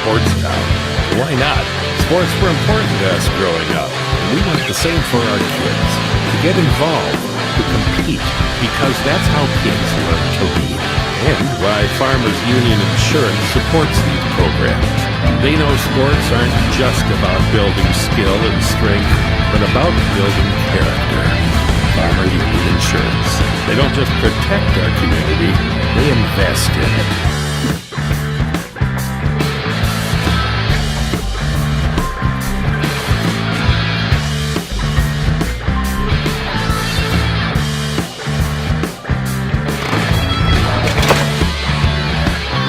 sports town. Why not? Sports were important to us growing up, and we want the same for our kids. To get involved, to compete, because that's how kids learn to lead. And why Farmers Union Insurance supports these programs. They know sports aren't just about building skill and strength, but about building character. Farmer Union Insurance. They don't just protect our community, they invest in it.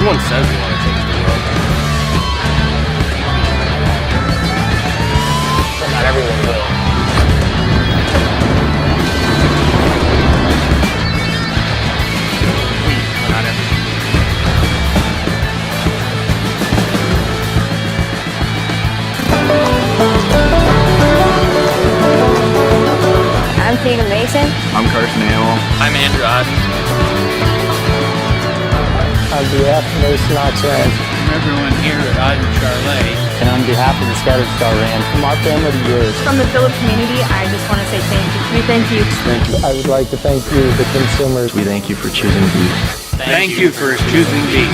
Everyone says they want to change the world. But not everyone will. But not everyone. I'm Tatum Mason. I'm Carson Hamill. I'm Andrew Osmond. On behalf of Mason Oxland. From everyone here at Iden Charlet. And on behalf of the Scattered Star Rand, from our family to yours. From the Phillip community, I just want to say thank you. We thank you. Thank you. I would like to thank you, the consumers. We thank you for choosing beef. Thank you for choosing beef.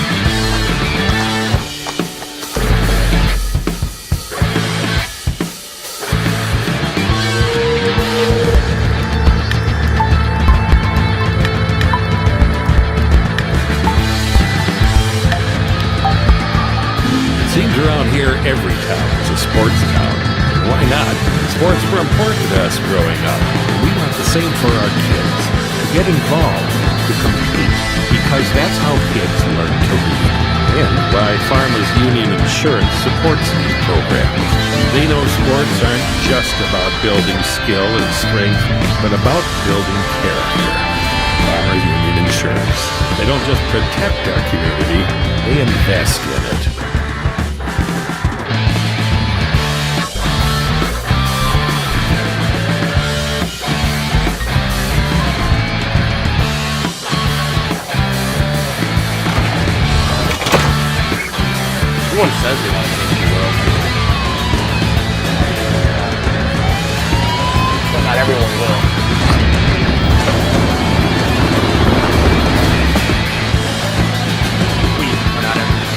Seems around here every town is a sports town. And why not? Sports were important to us growing up. We want the same for our kids. To get involved, to compete, because that's how kids learn to lead. And why Farmers Union Insurance supports these programs. They know sports aren't just about building skill and strength, but about building character. Farmers Union Insurance. They don't just protect our community, they invest in it. Everyone says they want to change the world. But not everyone will. But not everyone.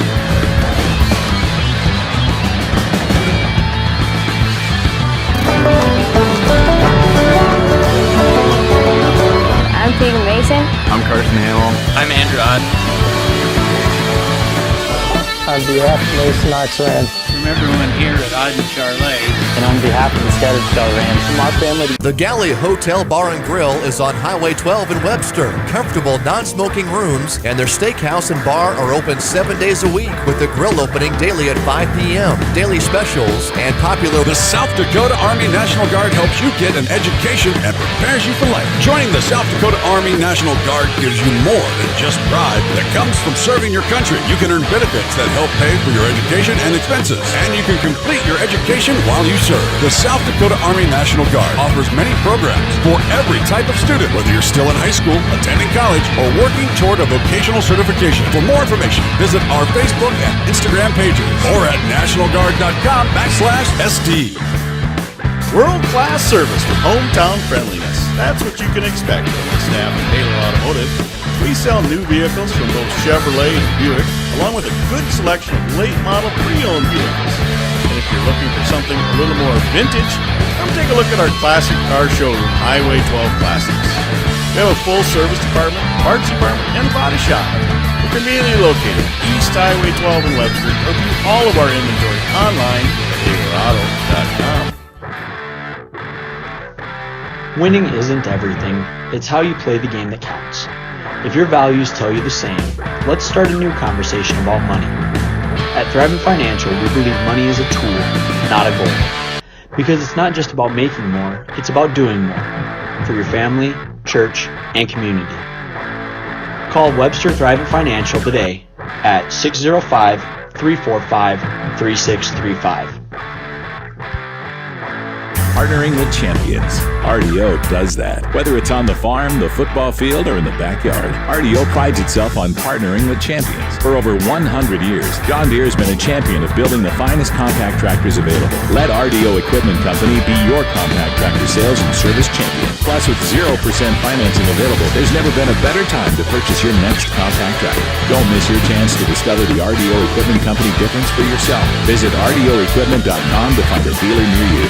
I'm Tatum Mason. I'm Carson Hamill. I'm Andrew Osmond. On behalf of Mason Oxland. From everyone here at Iden Charlet. And on behalf of the Scattered Star Rand, from our family to The Galley Hotel Bar and Grill is on Highway 12 in Webster. Comfortable, non-smoking rooms and their steakhouse and bar are open 7 days a week with the grill opening daily at 5 p.m. Daily specials and popular... The South Dakota Army National Guard helps you get an education and prepares you for life. Joining the South Dakota Army National Guard gives you more than just pride that comes from serving your country. You can earn benefits that help pay for your education and expenses, and you can complete your education while you serve. The South Dakota Army National Guard offers many programs for every type of student, whether you're still in high school, attending college, or working toward a vocational certification. For more information, visit our Facebook and Instagram pages or at nationalguard.com/SD. World-class service with hometown friendliness. That's what you can expect from the staff at Taylor Automotive. We sell new vehicles from both Chevrolet and Buick, along with a good selection of late-model pre-owned vehicles. And if you're looking for something a little more vintage, come take a look at our classic car showroom, Highway 12 Classics. We have a full-service department, parts department, and body shop. We're conveniently located East Highway 12 in Webster, or view all of our inventory online at TaylorAuto.com. Winning isn't everything. It's how you play the game that counts. If your values tell you the same, let's start a new conversation about money. At Thrivent Financial, we believe money is a tool, not a goal. Because it's not just about making more, it's about doing more. For your family, church, and community. Call Webster Thrivent Financial today at 605-345-3635. partnering with champions. RDO does that. Whether it's on the farm, the football field, or in the backyard, RDO prides itself on partnering with champions. For over 100 years, John Deere has been a champion of building the finest compact tractors available. Let RDO Equipment Company be your compact tractor sales and service champion. Plus, with 0% financing available, there's never been a better time to purchase your next compact tractor. Don't miss your chance to discover the RDO Equipment Company difference for yourself. Visit RDOequipment.com to find a dealer near you.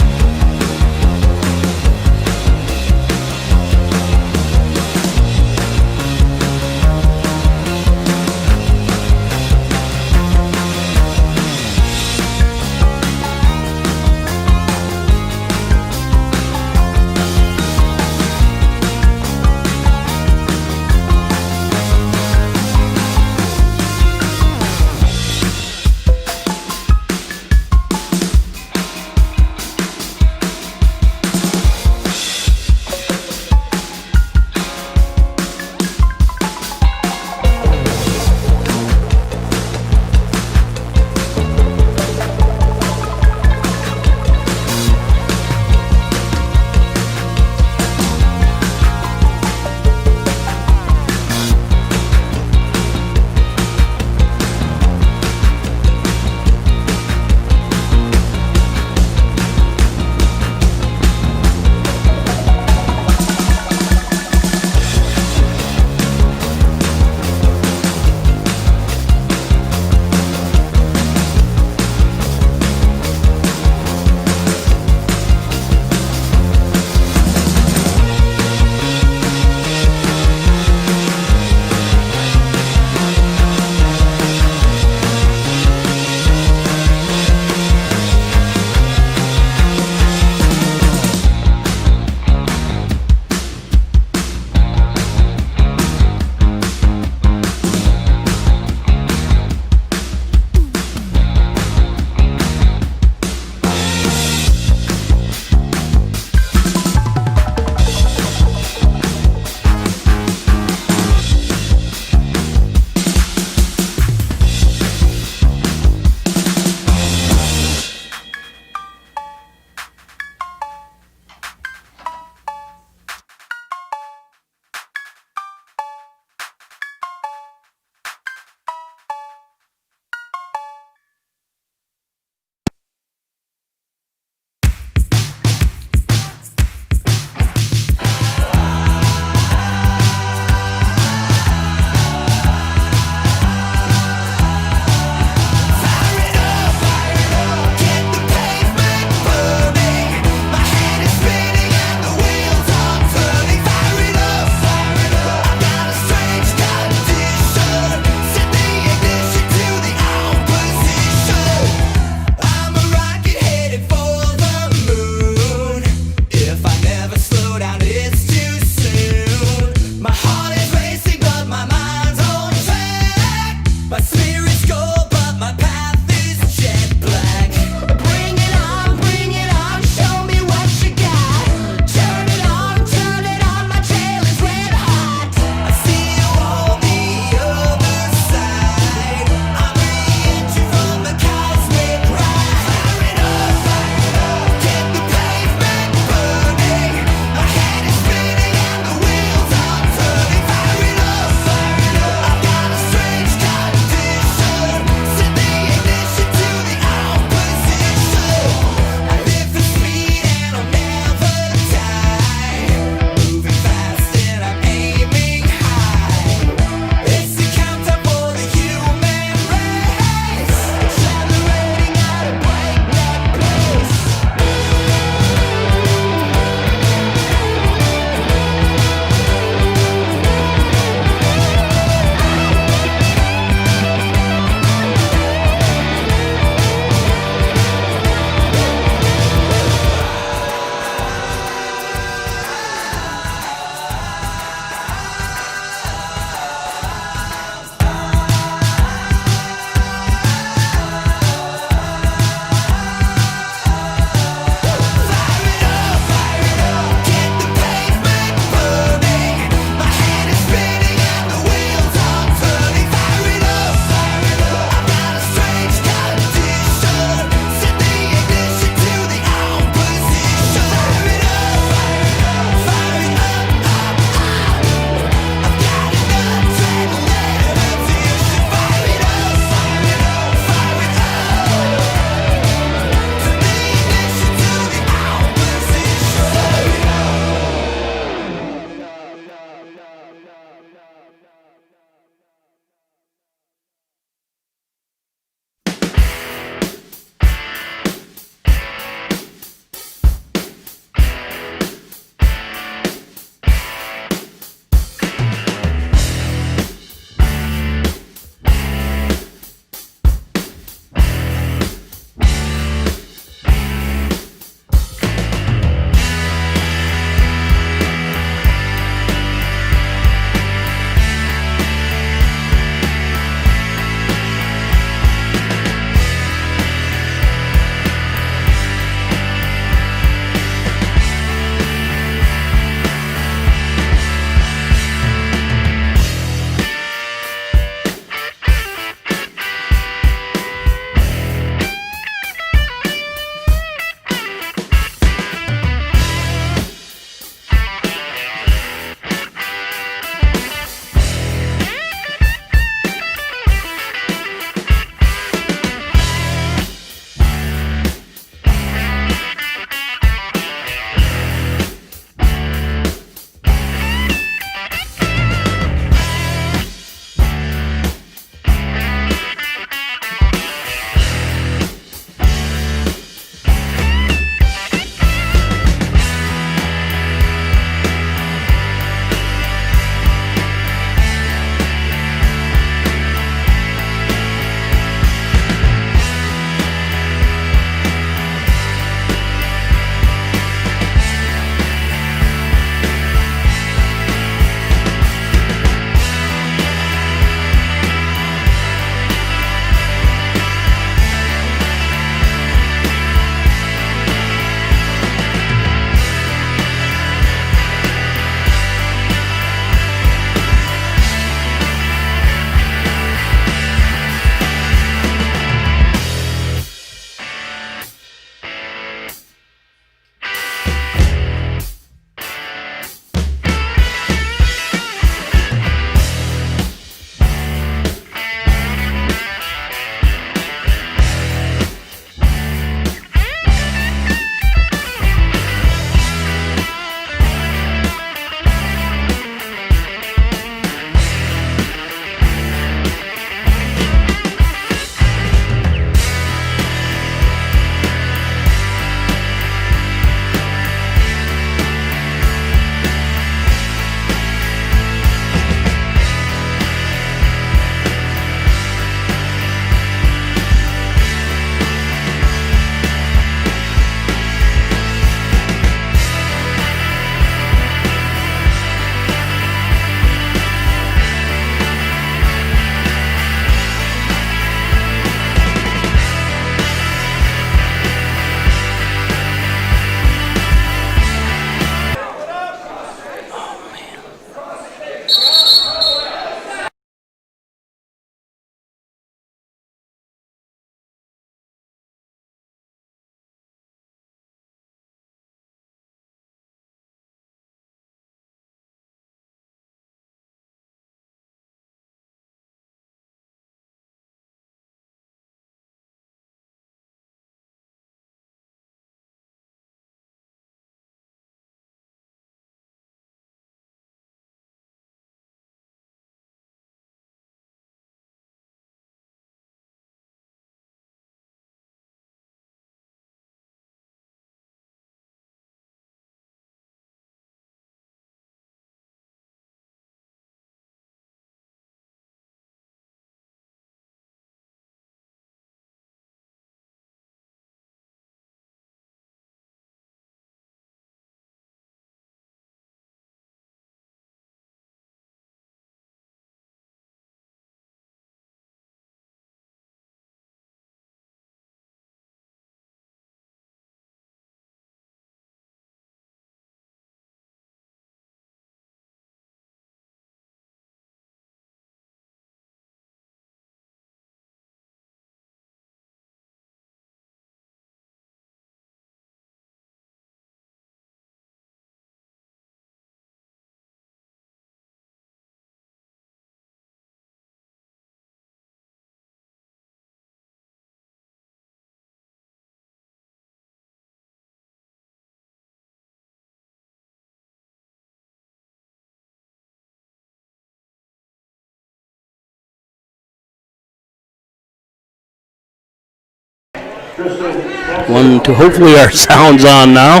One, two. Hopefully our sound's on now.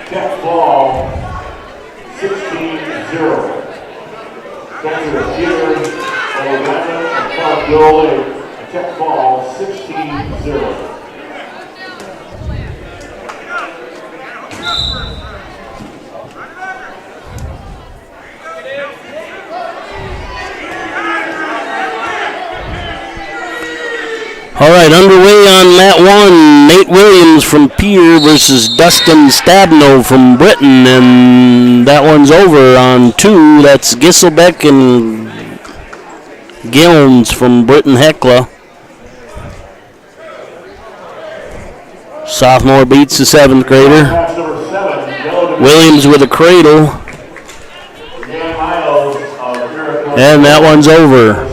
Check ball 16-0. Check ball 16-0. All right, underway on mat 1, Nate Williams from Pier versus Dustin Stabno from Britain, and that one's over on 2. That's Gisselbeck and Gilms from Britain Hecla. Sophomore beats the 7th grader. Williams with a cradle. And that one's over.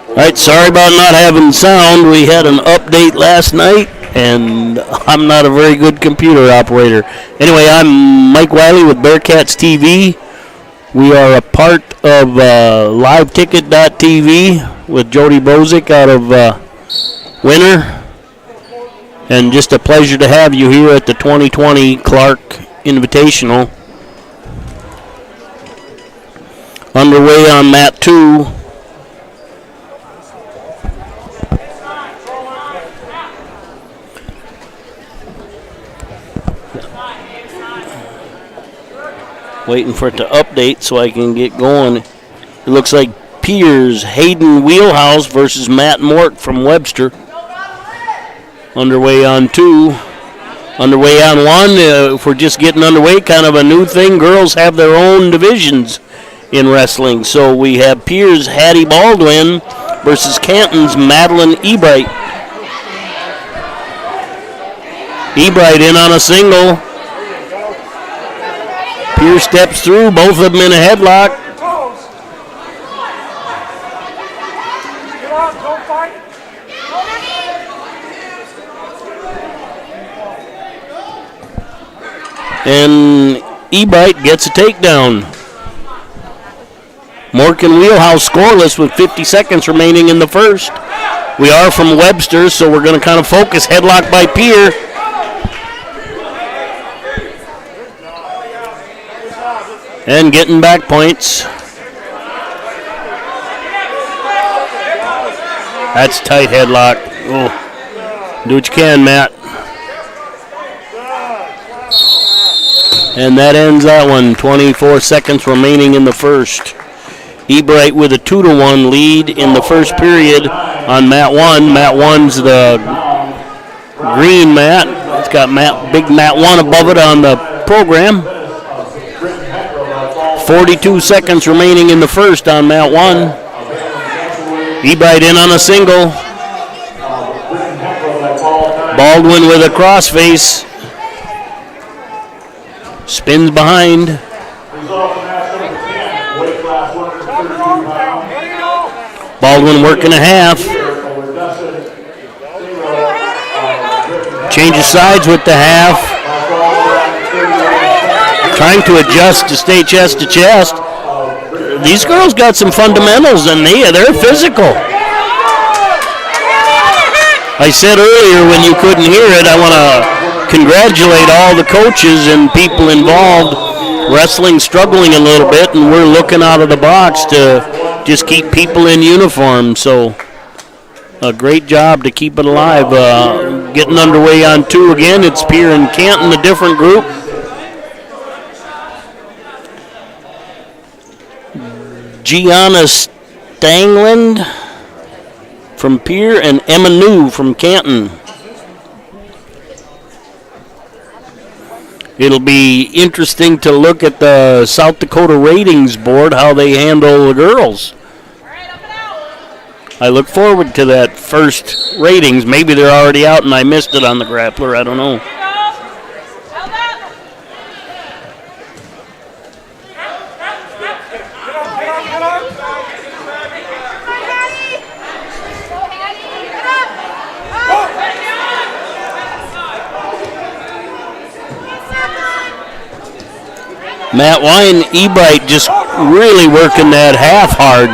All right, sorry about not having sound. We had an update last night, and I'm not a very good computer operator. Anyway, I'm Mike Wiley with Bearcats TV. We are a part of LiveTicket.tv with Jody Bozick out of Winter. And just a pleasure to have you here at the 2020 Clark Invitational. Underway on mat 2. Waiting for it to update so I can get going. It looks like Piers, Hayden Wheelhouse versus Matt Mort from Webster. Underway on 2. Underway on 1. If we're just getting underway, kind of a new thing. Girls have their own divisions in wrestling. So we have Piers, Hattie Baldwin versus Canton's Madeline Ebright. Ebright in on a single. Pierce steps through, both of them in a headlock. And Ebright gets a takedown. Morgan Wheelhouse scoreless with 50 seconds remaining in the first. We are from Webster, so we're going to kind of focus. Headlock by Pier. And getting back points. That's tight headlock. Oh. Do what you can, Matt. And that ends that one. 24 seconds remaining in the first. Ebright with a 2-1 lead in the first period on mat 1. Mat 1's the green mat. It's got big mat 1 above it on the program. 42 seconds remaining in the first on mat 1. Ebright in on a single. Baldwin with a crossface. Spins behind. Baldwin working a half. Changes sides with the half. Trying to adjust to stay chest to chest. These girls got some fundamentals, and they're physical. I said earlier when you couldn't hear it, I want to congratulate all the coaches and people involved. Wrestling struggling a little bit, and we're looking out of the box to just keep people in uniform. So a great job to keep it alive. Getting underway on 2 again. It's Pier and Canton, a different group. Gianna Stangland from Pier and Emma New from Canton. It'll be interesting to look at the South Dakota ratings board, how they handle the girls. I look forward to that first ratings. Maybe they're already out and I missed it on the grappler. I don't know. Matt Wine, Ebright just really working that half hard.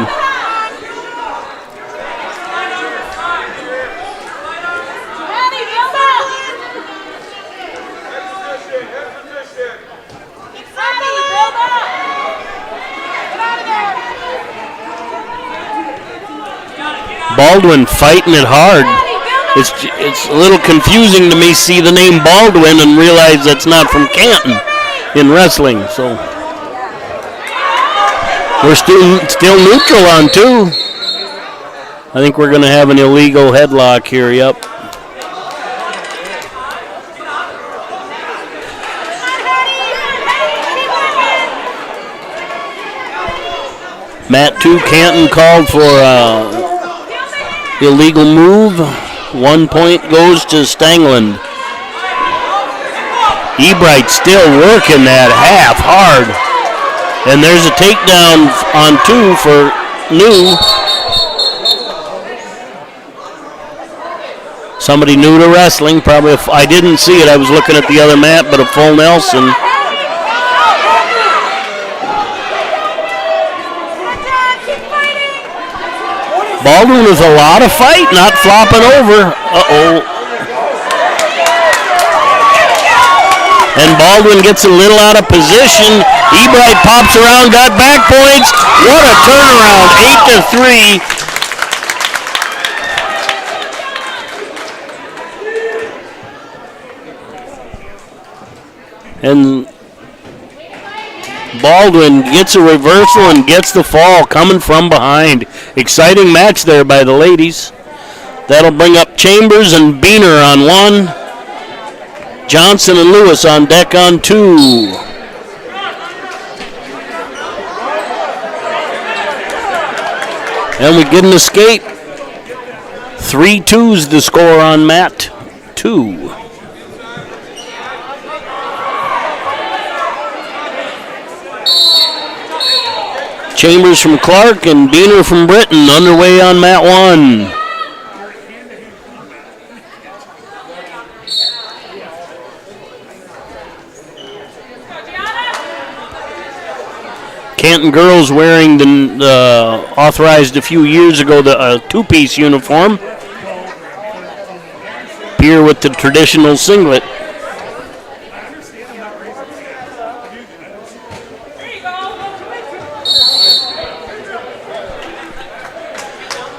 Baldwin fighting it hard. It's a little confusing to me see the name Baldwin and realize that's not from Canton in wrestling. So we're still neutral on 2. I think we're going to have an illegal headlock here. Yep. Matt 2, Canton called for illegal move. 1 point goes to Stangland. Ebright still working that half hard. And there's a takedown on 2 for New. Somebody new to wrestling. Probably if I didn't see it, I was looking at the other mat, but a full Nelson. Baldwin with a lot of fight, not flopping over. Uh-oh. And Baldwin gets a little out of position. Ebright pops around, got back points. What a turnaround, 8-3. And Baldwin gets a reversal and gets the fall coming from behind. Exciting match there by the ladies. That'll bring up Chambers and Beener on 1. Johnson and Lewis on deck on 2. And we get an escape. 3-2's the score on mat 2. Chambers from Clark and Beener from Britain underway on mat 1. Canton girls wearing the authorized a few years ago the two-piece uniform. Here with the traditional singlet.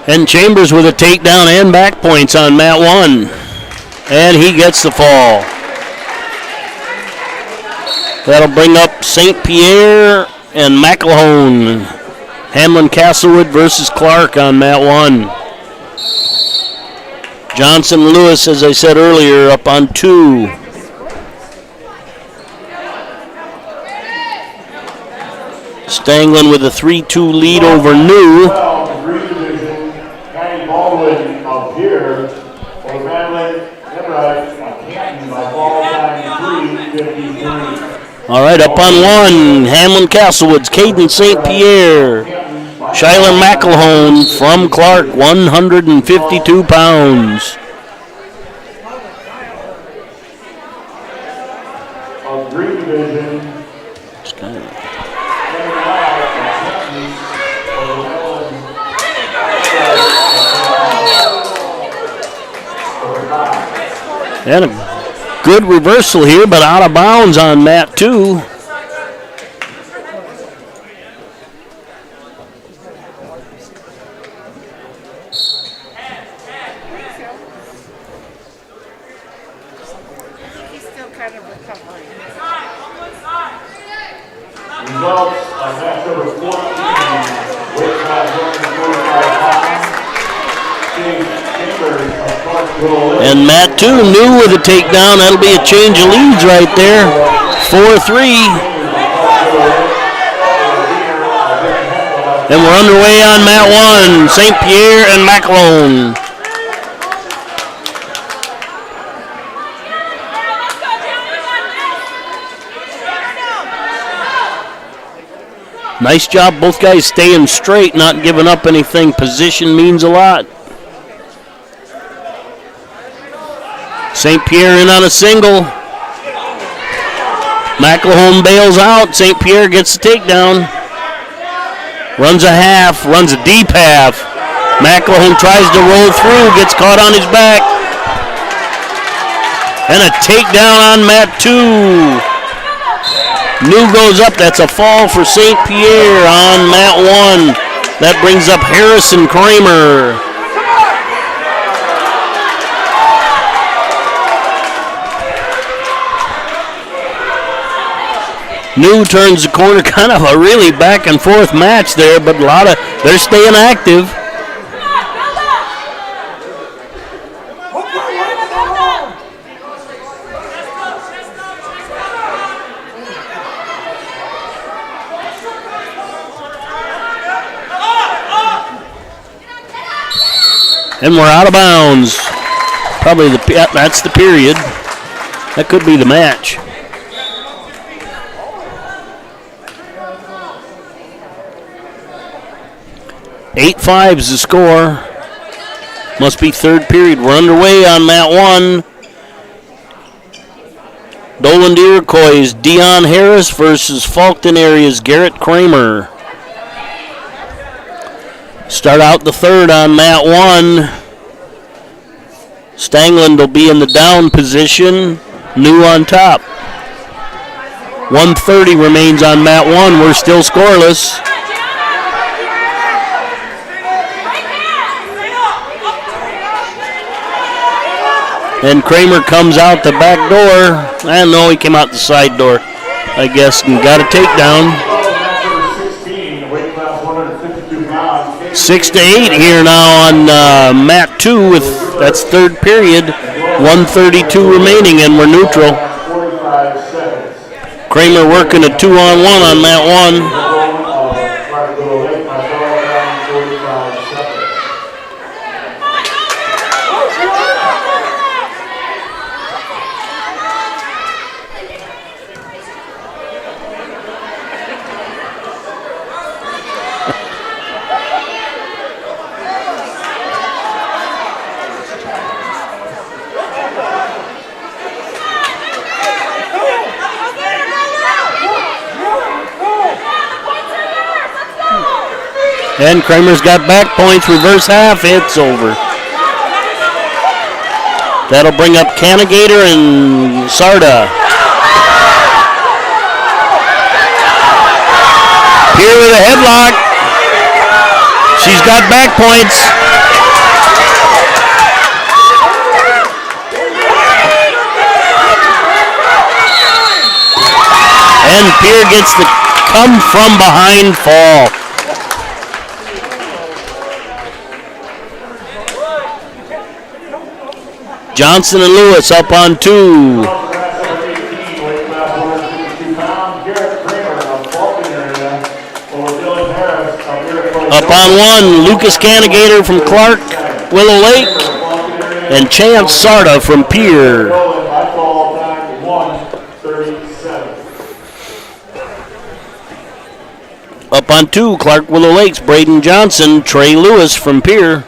And Chambers with a takedown and back points on mat 1. And he gets the fall. That'll bring up St. Pierre and McElhone. Hamlin Castlewood versus Clark on mat 1. Johnson Lewis, as I said earlier, up on 2. Stanglin with a 3-2 lead over New. Baldwin of here for Ramley Ebright of Canton by ball time 3:53. All right, up on 1, Hamlin Castlewoods, Caden St. Pierre, Shyler McElhone from Clark, 152 pounds. Of green division, and a good reversal here, but out of bounds on mat 2. results on match number 14, weight class 145 pounds. And mat 2 New with a takedown. That'll be a change of leads right there. 4-3. And we're underway on mat 1. St. Pierre and McElhone. Nice job, both guys staying straight, not giving up anything. Position means a lot. St. Pierre in on a single. McElhone bails out. St. Pierre gets the takedown. Runs a half, runs a deep half. McElhone tries to roll through, gets caught on his back. And a takedown on mat 2. New goes up. That's a fall for St. Pierre on mat 1. That brings up Harrison Kramer. New turns the corner, kind of a really back and forth match there, but they're staying active. And we're out of bounds. Probably that's the period. That could be the match. (8-5) is the score. Must be third period. We're underway on mat 1. Dolan Iroquois' Dion Harris versus Faulkton Area's Garrett Kramer. Start out the third on mat 1. Stangland will be in the down position. New on top. 1:30 remains on mat 1. We're still scoreless. And Kramer comes out the back door. I don't know, he came out the side door, I guess, and got a takedown. 6-8 here now on mat 2. That's third period. 1:32 remaining, and we're neutral. Kramer working a 2-on-1 on mat 1. And Kramer's got back points, reverse half, it's over. That'll bring up Canigator and Sarda. Here with a headlock. She's got back points. And Pierre gets the come from behind fall. Johnson and Lewis up on 2. Up on 1, Lucas Canigator from Clark, Willow Lake, and Chance Sarda from Pierre. Up on 2, Clark Willow Lake's Braden Johnson, Trey Lewis from Pierre.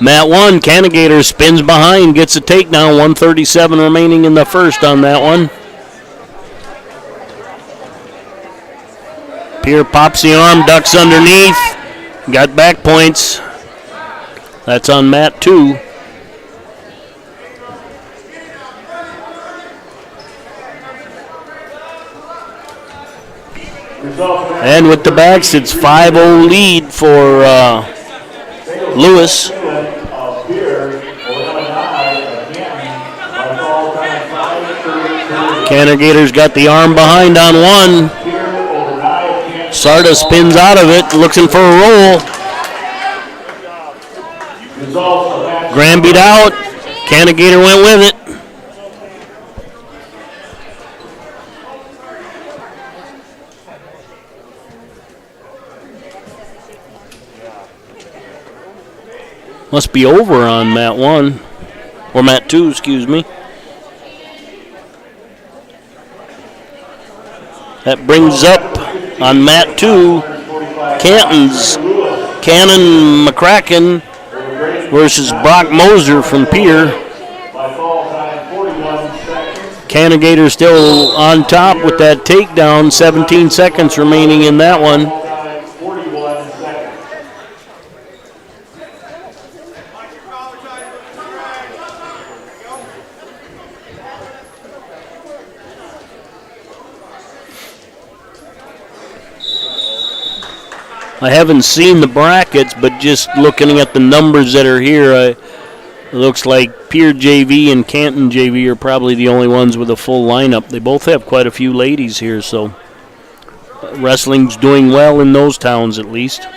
Mat 1, Canigator spins behind, gets a takedown. 1:37 remaining in the first on that one. Pierre pops the arm, ducks underneath, got back points. That's on mat 2. And with the backs, it's 5-0 lead for Lewis. Canigator's got the arm behind on 1. Sarda spins out of it, looking for a roll. Graham beat out. Canigator went with it. Must be over on mat 1, or mat 2, excuse me. That brings up on mat 2, Canton McCracken versus Brock Moser from Pier. By fall time, 41 seconds. Canagator still on top with that takedown. 17 seconds remaining in that one. Fall time, 41 seconds. I haven't seen the brackets, but just looking at the numbers that are here, it looks like Pier JV and Canton JV are probably the only ones with a full lineup. They both have quite a few ladies here, so wrestling's doing well in those towns at least.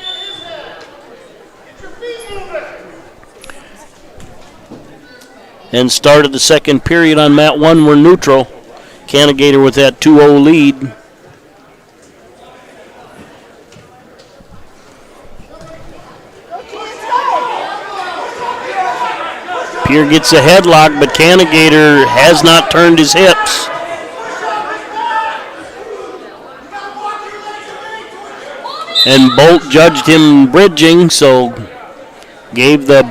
And start of the second period on mat 1, we're neutral. Canagator with that 2-0 lead. Pier gets a headlock, but Canagator has not turned his hips. And Bolt judged him bridging, so gave the...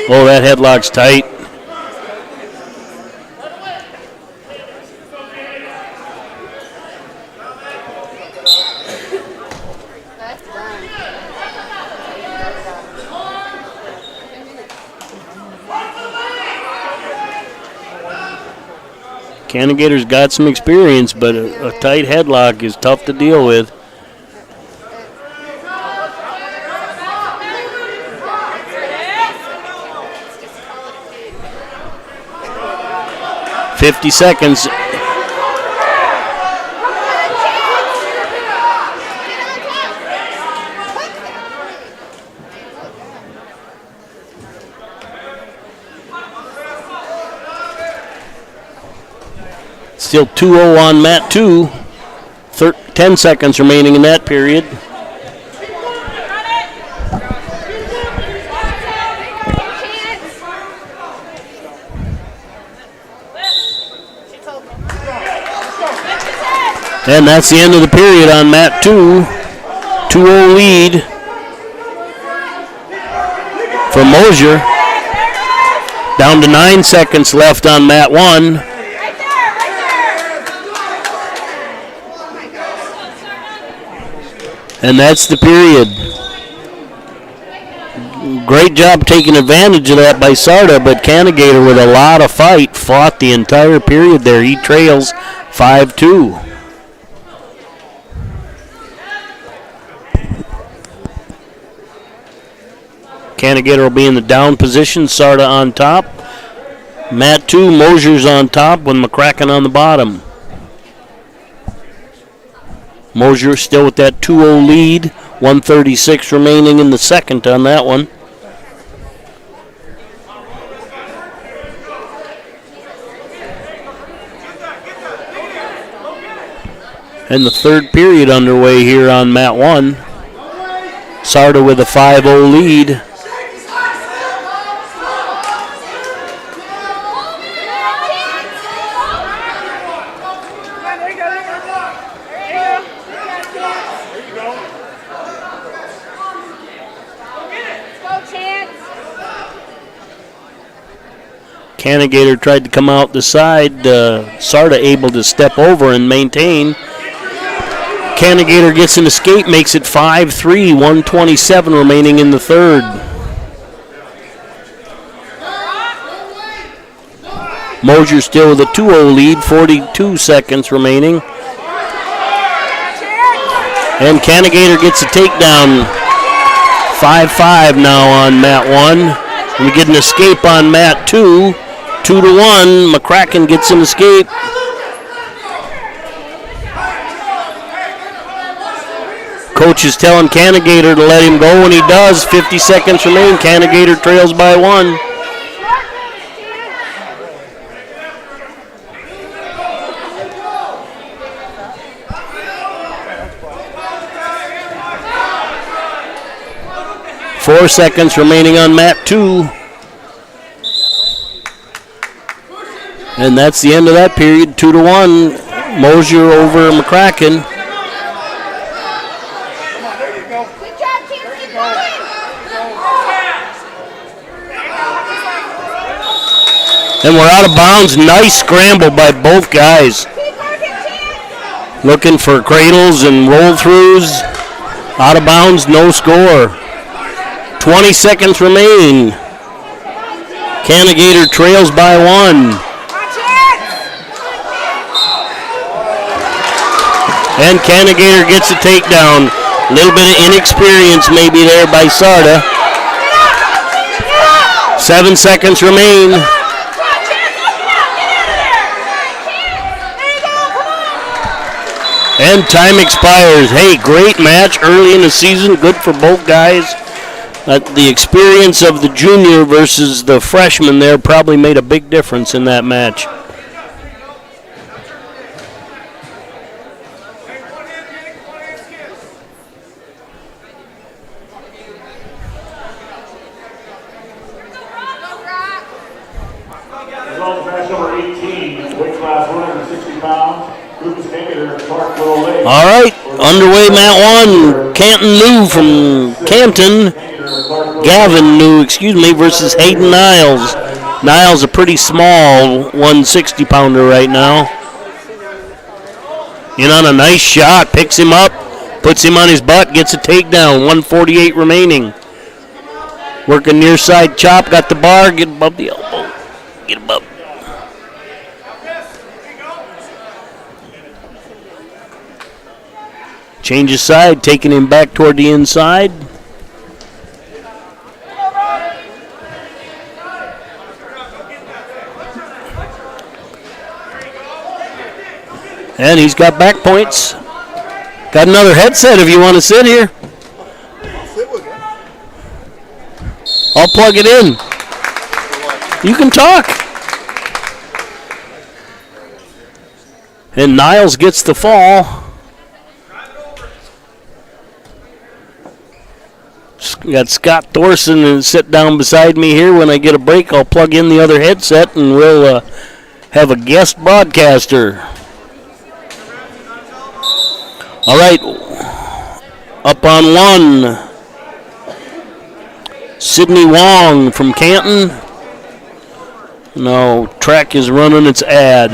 Oh, that headlock's tight. Canagator's got some experience, but a tight headlock is tough to deal with. "50 seconds. Still 2-0 on mat 2. 10 seconds remaining in that period. And that's the end of the period on mat 2. 2-0 lead for Mosier. Down to 9 seconds left on mat 1. And that's the period. Great job taking advantage of that by Sarda, but Canagator with a lot of fight fought the entire period there. He trails 5-2. Canagator will be in the down position, Sarda on top. Mat 2, Mosier's on top with McCracken on the bottom. Mosier still with that 2-0 lead. 1:36 remaining in the second on that one. And the third period underway here on mat 1. Sarda with a 5-0 lead. Canagator tried to come out the side. Sarda able to step over and maintain. Canagator gets an escape, makes it 5-3, 1:27 remaining in the third. Mosier still with a 2-0 lead, 42 seconds remaining. And Canagator gets a takedown. 5-5 now on mat 1. And we get an escape on mat 2. 2-1. McCracken gets an escape. Coach is telling Canagator to let him go, and he does. 50 seconds remain. Canagator trails by 1. Four seconds remaining on mat 2. And that's the end of that period. 2-1. Mosier over McCracken. And we're out of bounds. Nice scramble by both guys. Looking for cradles and roll-throughs. Out of bounds, no score. 20 seconds remain. Canagator trails by 1. And Canagator gets a takedown. A little bit of inexperience maybe there by Sarda. 7 seconds remain. And time expires. Hey, great match early in the season. Good for both guys. The experience of the junior versus the freshman there probably made a big difference in that match. Results match number 18, weight class 160 pounds. All right, underway mat 1. Canton New from Canton. Gavin New, versus Hayden Niles. Niles a pretty small 160 pounder right now. In on a nice shot, picks him up, puts him on his butt, gets a takedown. 1:48 remaining. Working near side chop, got the bar, get above the elbow. Get above. Changes side, taking him back toward the inside. And he's got back points. Got another headset if you want to sit here. I'll plug it in. You can talk. And Niles gets the fall. Got Scott Thorson and sit down beside me here. When I get a break, I'll plug in the other headset and we'll have a guest broadcaster. All right, up on 1. Sydney Wong from Canton. No, track is running its ad.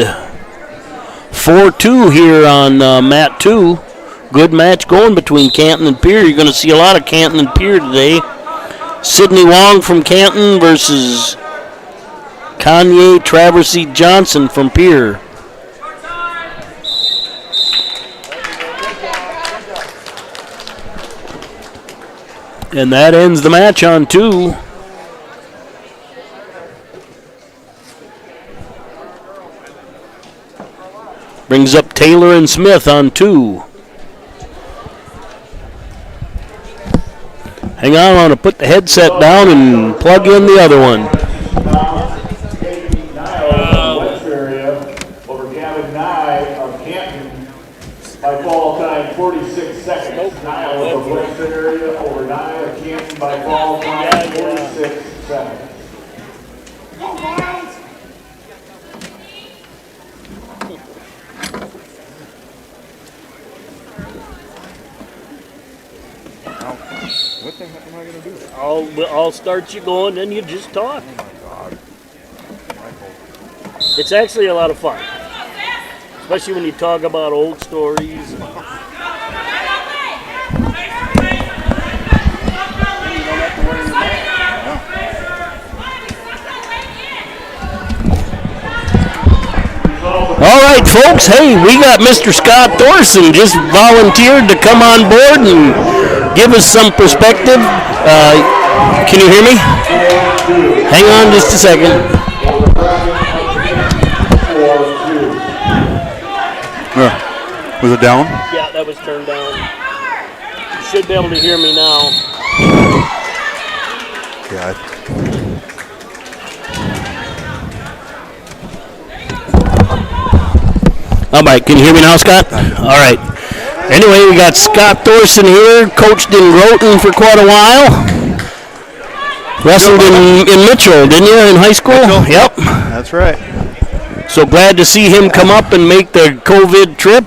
4-2 here on mat 2. Good match going between Canton and Pierre. You're going to see a lot of Canton and Pierre today. Sydney Wong from Canton versus Kanye Traversy Johnson from Pierre. And that ends the match on 2. Brings up Taylor and Smith on 2. Hang on, I want to put the headset down and plug in the other one. Webster area over Gavin Nye of Canton by fall time 46 seconds. Nye of Webster area over Nye of Canton by fall time 46 seconds. What the heck am I going to do? I'll start you going, then you just talk. Oh my God. It's actually a lot of fun, especially when you talk about old stories. All right, folks. Hey, we got Mr. Scott Thorson just volunteered to come on board and give us some perspective. Can you hear me? Hang on just a second. Was it down? Yeah, that was turned down. You should be able to hear me now. Yeah. All right, can you hear me now, Scott? All right. Anyway, we got Scott Thorson here, coached in Groton for quite a while. Wrestled in Mitchell, didn't you, in high school? Mitchell? Yep. That's right. So glad to see him come up and make the COVID trip.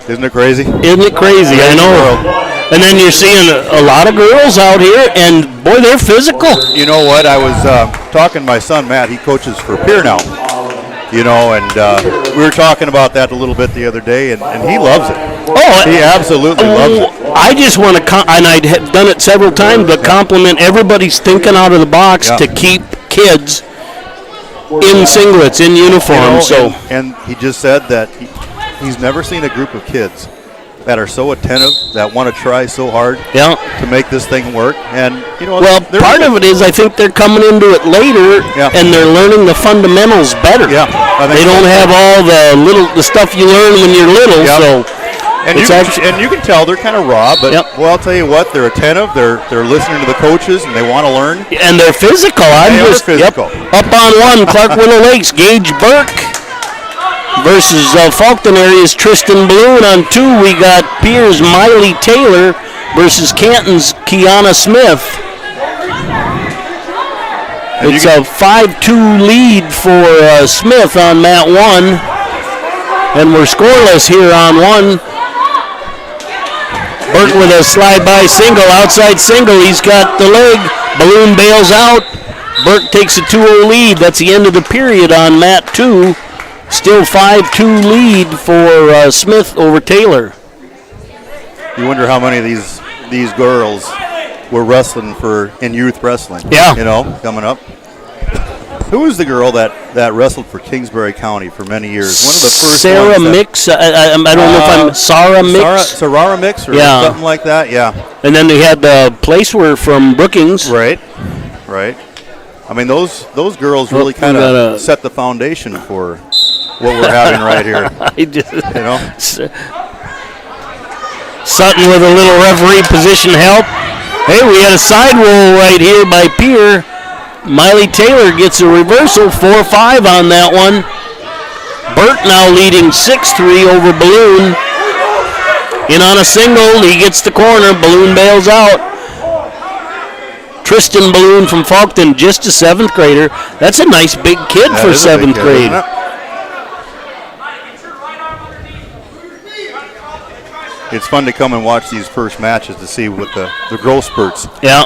Isn't it crazy? Isn't it crazy? I know. And then you're seeing a lot of girls out here, and boy, they're physical. You know what? I was talking to my son Matt. He coaches for Pier now. And we were talking about that a little bit the other day, and he loves it. Oh, he absolutely loves it. I just want to, and I have done it several times, but compliment everybody's thinking out of the box to keep kids in singlets, in uniform. And he just said that he's never seen a group of kids that are so attentive, that want to try so hard to make this thing work. And part of it is I think they're coming into it later, and they're learning the fundamentals better. Yeah, they don't have all the stuff you learn when you're little. So, and you can tell they're kind of raw, but well, I'll tell you what, they're attentive. They're listening to the coaches, and they want to learn. And they're physical. Physical. Up on one, Clark Willow Lakes, Gage Burke. Versus Faulkton area's Tristan Balloon. On 2, we got Pierre's Miley Taylor versus Canton's Kiana Smith. It's a 5-2 lead for Smith on mat 1. And we're scoreless here on 1. Burke with a slide-by single, outside single. He's got the leg. Balloon bails out. Burke takes a 2-0 lead. That's the end of the period on mat 2. Still 5-2 lead for Smith over Taylor. You wonder how many of these girls were wrestling in youth wrestling. Yeah. Coming up. Who was the girl that wrestled for Kingsbury County for many years? One of the first Sarah Mix. I don't know if I'm Sarah Mix. Sarah Mix or something like that. Yeah. And then they had the Placewear from Brookings. Right. I mean, those girls really kind of set the foundation for what we're having right here. Sutton with a little referee position help. Hey, we had a side roll right here by Pierre. Miley Taylor gets a reversal, 4-5 on that one. Burke now leading 6-3 over Balloon. In on a single, he gets the corner, Balloon bails out. Tristan Balloon from Faulkton, just a 7th grader. That's a nice big kid for 7th grade. It's fun to come and watch these first matches to see what the growth spurts. Yeah.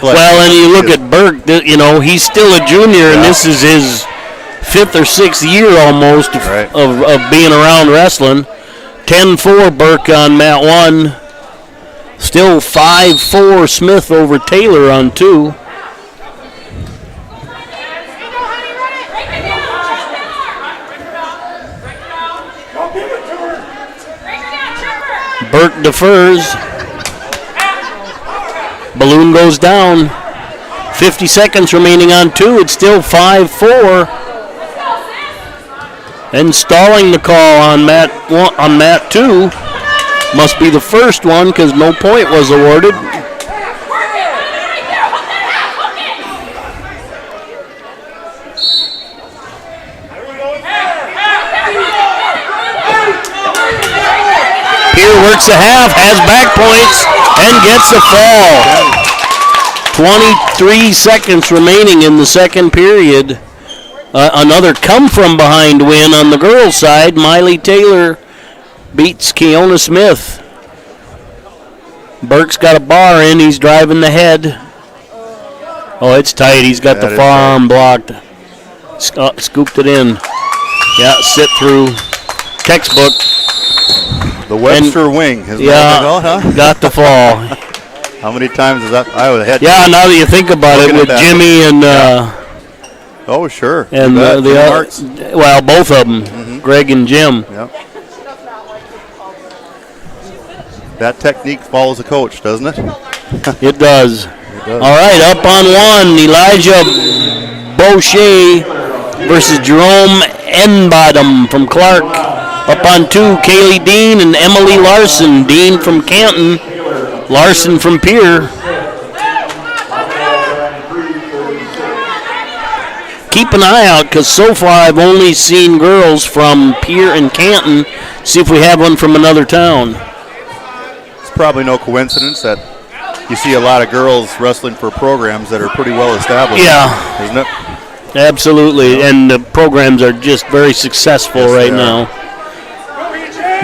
Well, and you look at Burke, he's still a junior, and this is his 5th or 6th year almost of being around wrestling. 10-4 Burke on mat 1. Still 5-4 Smith over Taylor on 2. Burke defers. Balloon goes down. 50 seconds remaining on 2. It's still 5-4. And stalling the call on mat 2. Must be the first one because no point was awarded. Pierre works the half, has back points, and gets the fall. 23 seconds remaining in the second period. Another come-from-behind win on the girls' side. Miley Taylor beats Kiona Smith. Burke's got a bar in. He's driving the head. Oh, it's tight. He's got the forearm blocked. Scooped it in. Yeah, sit through. Textbook. The Webster wing. Got the fall. How many times is that? I was ahead. Yeah, now that you think about it, with Jimmy and. Oh, sure. And both of them, Greg and Jim. Yep. That technique follows the coach, doesn't it? It does. All right, up on 1, Elijah Boucher versus Jerome Enbottom from Clark. Up on 2, Kaylee Dean and Emily Larson. Dean from Canton, Larson from Pierre. Keep an eye out because so far I've only seen girls from Pierre and Canton. See if we have one from another town. It's probably no coincidence that you see a lot of girls wrestling for programs that are pretty well established. Yeah. Isn't it? Absolutely. And the programs are just very successful right now.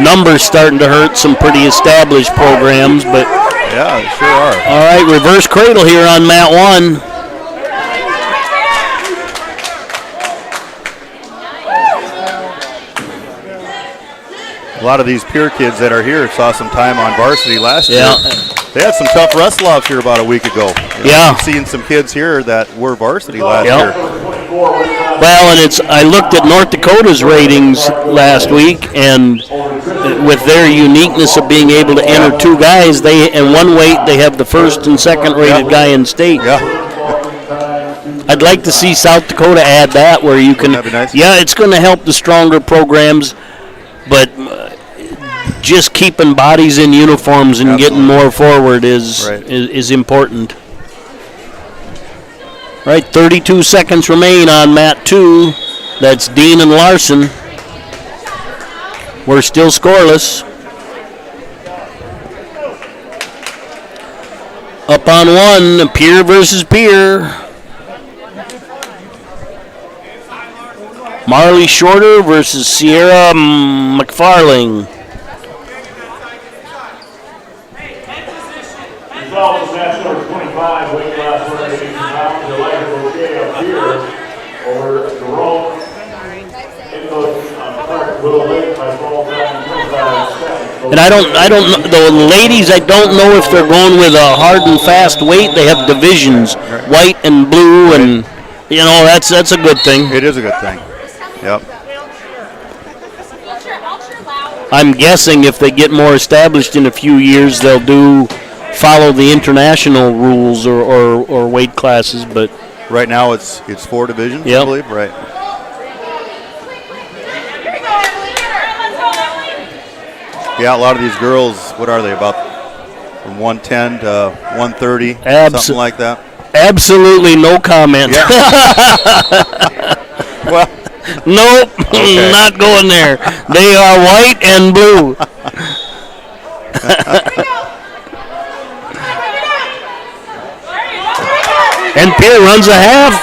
Numbers starting to hurt some pretty established programs, but Yeah, they sure are. All right, reverse cradle here on mat 1. A lot of these Pier kids that are here saw some time on varsity last year. They had some tough wrestle-offs here about a week ago. I've seen some kids here that were varsity last year. Well, and I looked at North Dakota's ratings last week, and with their uniqueness of being able to enter two guys, in one weight they have the first and second rated guy in state. I'd like to see South Dakota add that, where you can. That'd be nice. Yeah, it's going to help the stronger programs, but just keeping bodies in uniforms and getting more forward is important. Right, 32 seconds remain on mat 2. That's Dean and Larson. We're still scoreless. Up on 1, Pier versus Pier. Marley Shorter versus Sierra McFarling. Results, match number 25, weight class 180 pounds, Elijah Boucher up here over Jerome in the Clark Little Lake by fall time 25 seconds. And I don't know, the ladies, I don't know if they're going with a hard and fast weight. They have divisions, white and blue, and that's a good thing. It is a good thing. Yep. I'm guessing if they get more established in a few years, they'll follow the international rules or weight classes. But right now it's 4 divisions, I believe. Right. Yeah, a lot of these girls, what are they, about from 110 to 130, something like that? Absolutely no comment. Yeah. Well, nope, not going there. They are white and blue. And Pier runs a half.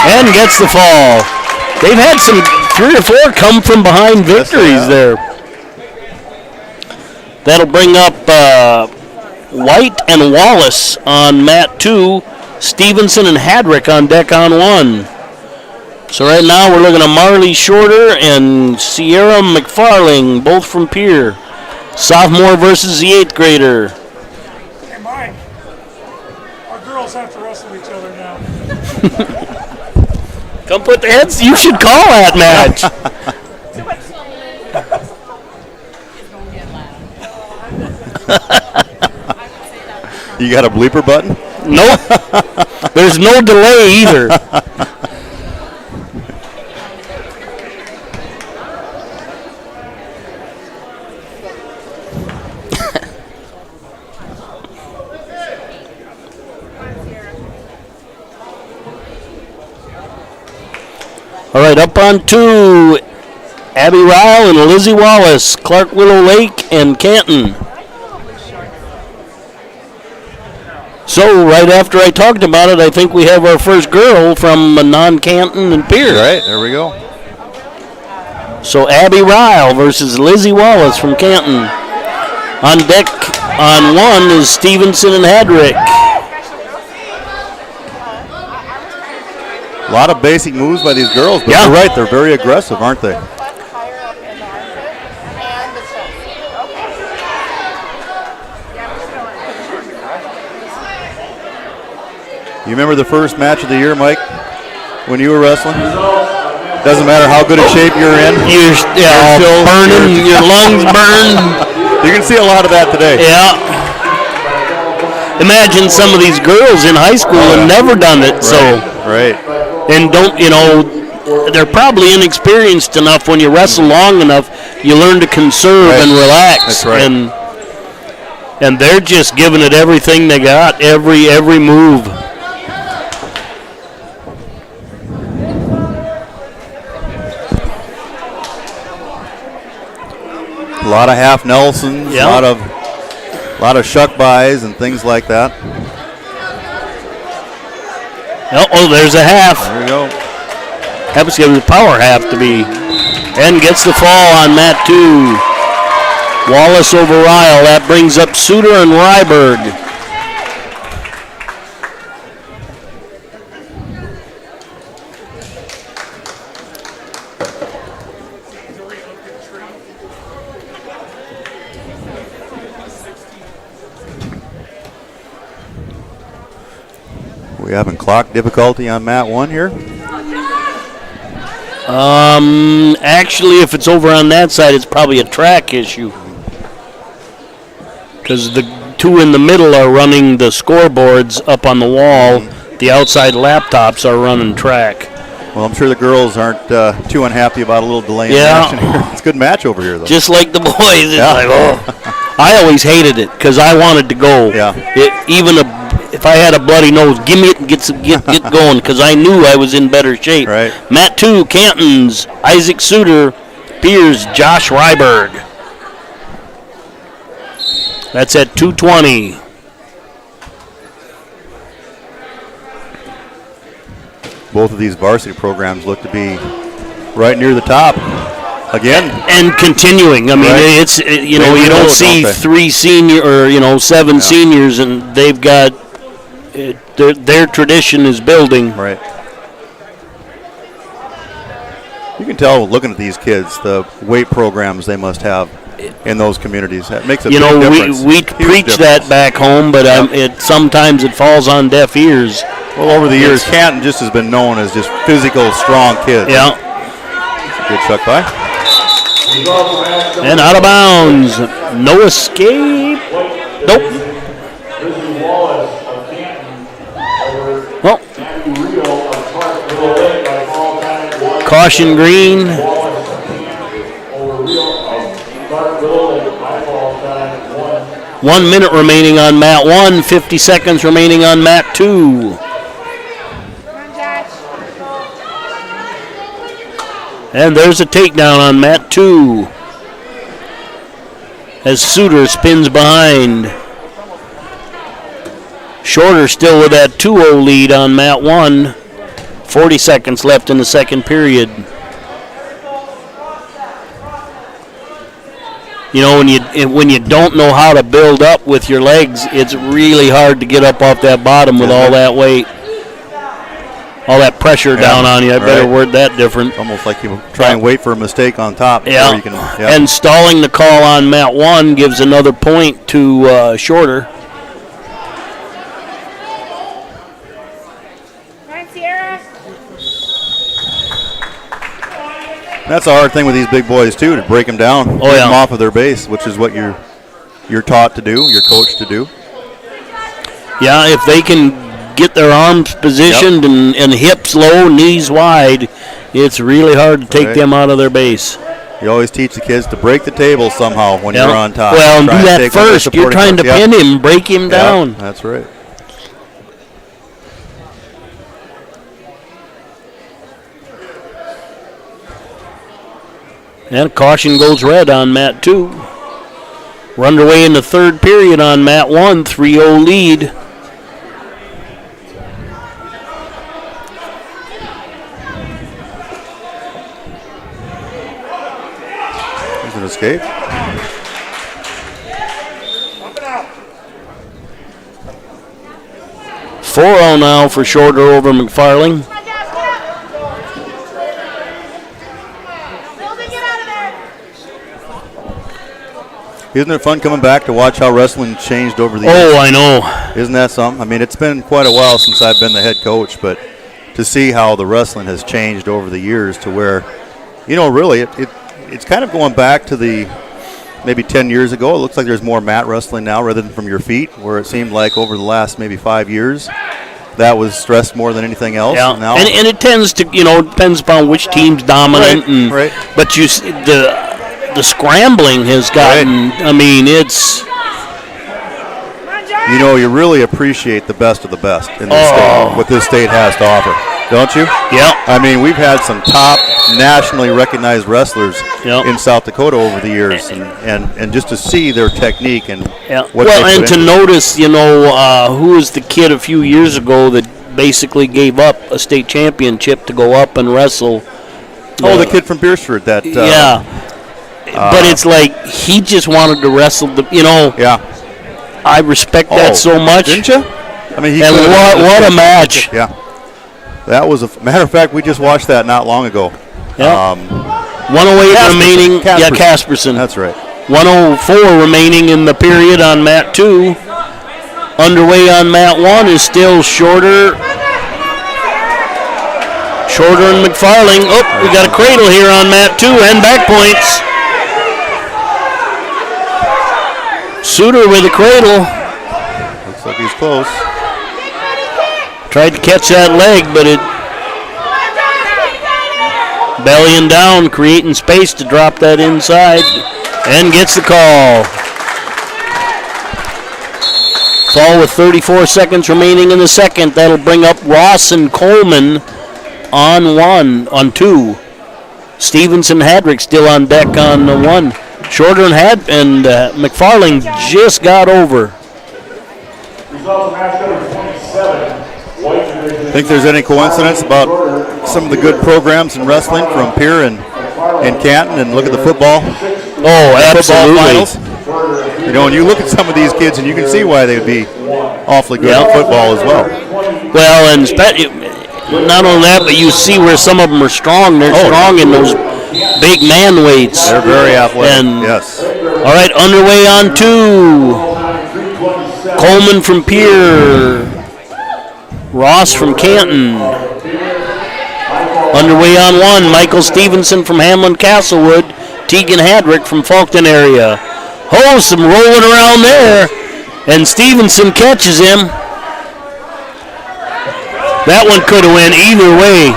And gets the fall. They've had 3 or 4 come from behind victories there. That'll bring up White and Wallace on mat 2. Stevenson and Hadrick on deck on 1. So right now we're looking at Marley Shorter and Sierra McFarling, both from Pier. Sophomore versus the 8th grader. Hey, Mike, our girls have to wrestle each other now. Come put the heads. You should call that match. You got a bleeper button? Nope. There's no delay either. All right, up on 2, Abby Ryle and Lizzie Wallace, Clark Willow Lake and Canton. So right after I talked about it, I think we have our first girl from non-Canton and Pier. Right, there we go. So Abby Ryle versus Lizzie Wallace from Canton. On deck on 1 is Stevenson and Hadrick. A lot of basic moves by these girls, but you're right, they're very aggressive, aren't they? You remember the first match of the year, Mike, when you were wrestling? Doesn't matter how good a shape you're in. You're still burning, your lungs burn. You can see a lot of that today. Yeah. Imagine some of these girls in high school have never done it. Right. And they're probably inexperienced enough. When you wrestle long enough, you learn to conserve and relax. That's right. And they're just giving it everything they got, every move. A lot of half Nelsons, a lot of shuck bys and things like that. Oh, there's a half. There we go. Happens to give the power half to be. And gets the fall on mat 2. Wallace over Ryle. That brings up Suter and Ryberg. We having clock difficulty on mat 1 here? Actually, if it's over on that side, it's probably a track issue. Because the two in the middle are running the scoreboards up on the wall. The outside laptops are running track. Well, I'm sure the girls aren't too unhappy about a little delay in action here. It's a good match over here, though. Just like the boys. It's like, oh. I always hated it because I wanted to go. Yeah. If I had a bloody nose, give me it and get going because I knew I was in better shape. Right. Mat 2, Cantons, Isaac Suter, Piers, Josh Ryberg. That's at 2:20. Both of these varsity programs look to be right near the top again. And continuing. I mean, it's you don't see 3 senior or 7 seniors, and they've got their tradition is building. Right. You can tell looking at these kids the weight programs they must have in those communities. That makes a big difference. We preach that back home, but sometimes it falls on deaf ears. Well, over the years, Canton just has been known as just physical, strong kids. Yeah. Good chuck by. And out of bounds. No escape. Nope. Well, caution green. 1 minute remaining on mat 1, 50 seconds remaining on mat 2. And there's a takedown on mat 2 as Suter spins behind. Shorter still with that 2-0 lead on mat 1. 40 seconds left in the second period. When you don't know how to build up with your legs, it's really hard to get up off that bottom with all that weight. All that pressure down on you. I better word that different. Almost like you try and wait for a mistake on top. Yeah. You can, And stalling the call on mat 1 gives another point to Shorter. That's a hard thing with these big boys too, to break them down, break them off of their base, which is what you're taught to do, you're coached to do. Yeah, if they can get their arms positioned and hips low, knees wide, it's really hard to take them out of their base. You always teach the kids to break the table somehow when you're on top. Well, and do that first. You're trying to pin him, break him down. That's right. And caution goes red on mat 2. We're underway in the third period on mat 1, 3-0 lead. There's an escape. Bump it out. 4-0 now for Shorter over McFarling. Isn't it fun coming back to watch how wrestling changed over the years? Oh, I know. Isn't that something? I mean, it's been quite a while since I've been the head coach, but to see how the wrestling has changed over the years to where, really, it's kind of going back to the maybe 10 years ago. It looks like there's more mat wrestling now rather than from your feet, where it seemed like over the last maybe 5 years that was stressed more than anything else. Yeah, now, and it tends to, depends upon which team's dominant. Right. But the scrambling has gotten, I mean, it's... you really appreciate the best of the best in this state, what this state has to offer, don't you? Yeah. I mean, we've had some top nationally recognized wrestlers in South Dakota over the years, and just to see their technique and what they put to into notice, who was the kid a few years ago that basically gave up a state championship to go up and wrestle the kid from Beersford. That but it's like he just wanted to wrestle the. Yeah. I respect that so much. Didn't you? I mean, and what a match. Yeah. That was matter of fact. We just watched that not long ago. Yeah. 108 remaining. Yeah, Casperson. That's right. 104 remaining in the period on mat 2. Underway on mat 1 is still Shorter. Shorter and McFarling. Oh, we got a cradle here on mat 2 and back points. Suter with a cradle. Looks like he's close. Tried to catch that leg, but it bellying down, creating space to drop that inside, and gets the call. Fall with 34 seconds remaining in the second. That'll bring up Ross and Coleman on 2. Stevenson Hadrick still on deck on 1. Shorter and McFarling just got over. Think there's any coincidence about some of the good programs in wrestling from Pierre and Canton, and look at the football? Oh, absolutely. Football finals. And you look at some of these kids, and you can see why they would be awfully good at football as well. Well, and not only that, but you see where some of them are strong. They're strong in those big man weights. They're very athletic. And, yes. All right, underway on 2. Coleman from Pierre. Ross from Canton. Underway on 1. Michael Stevenson from Hamlin Castlewood. Tegan Hadrick from Fulton area. Oh, some rolling around there. And Stevenson catches him. That one could have went either way.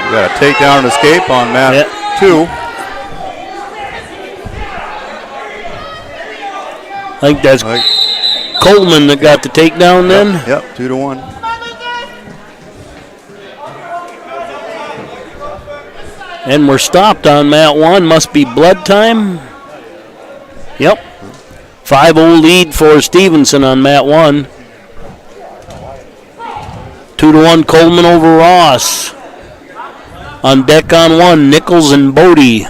We got a takedown and escape on mat 2. I think that's Coleman that got the takedown then. Yep, 2-1. And we're stopped on mat 1. Must be blood time. Yep. 5-0 lead for Stevenson on mat 1. 2-1 Coleman over Ross. On deck on 1, Nichols and Bodie.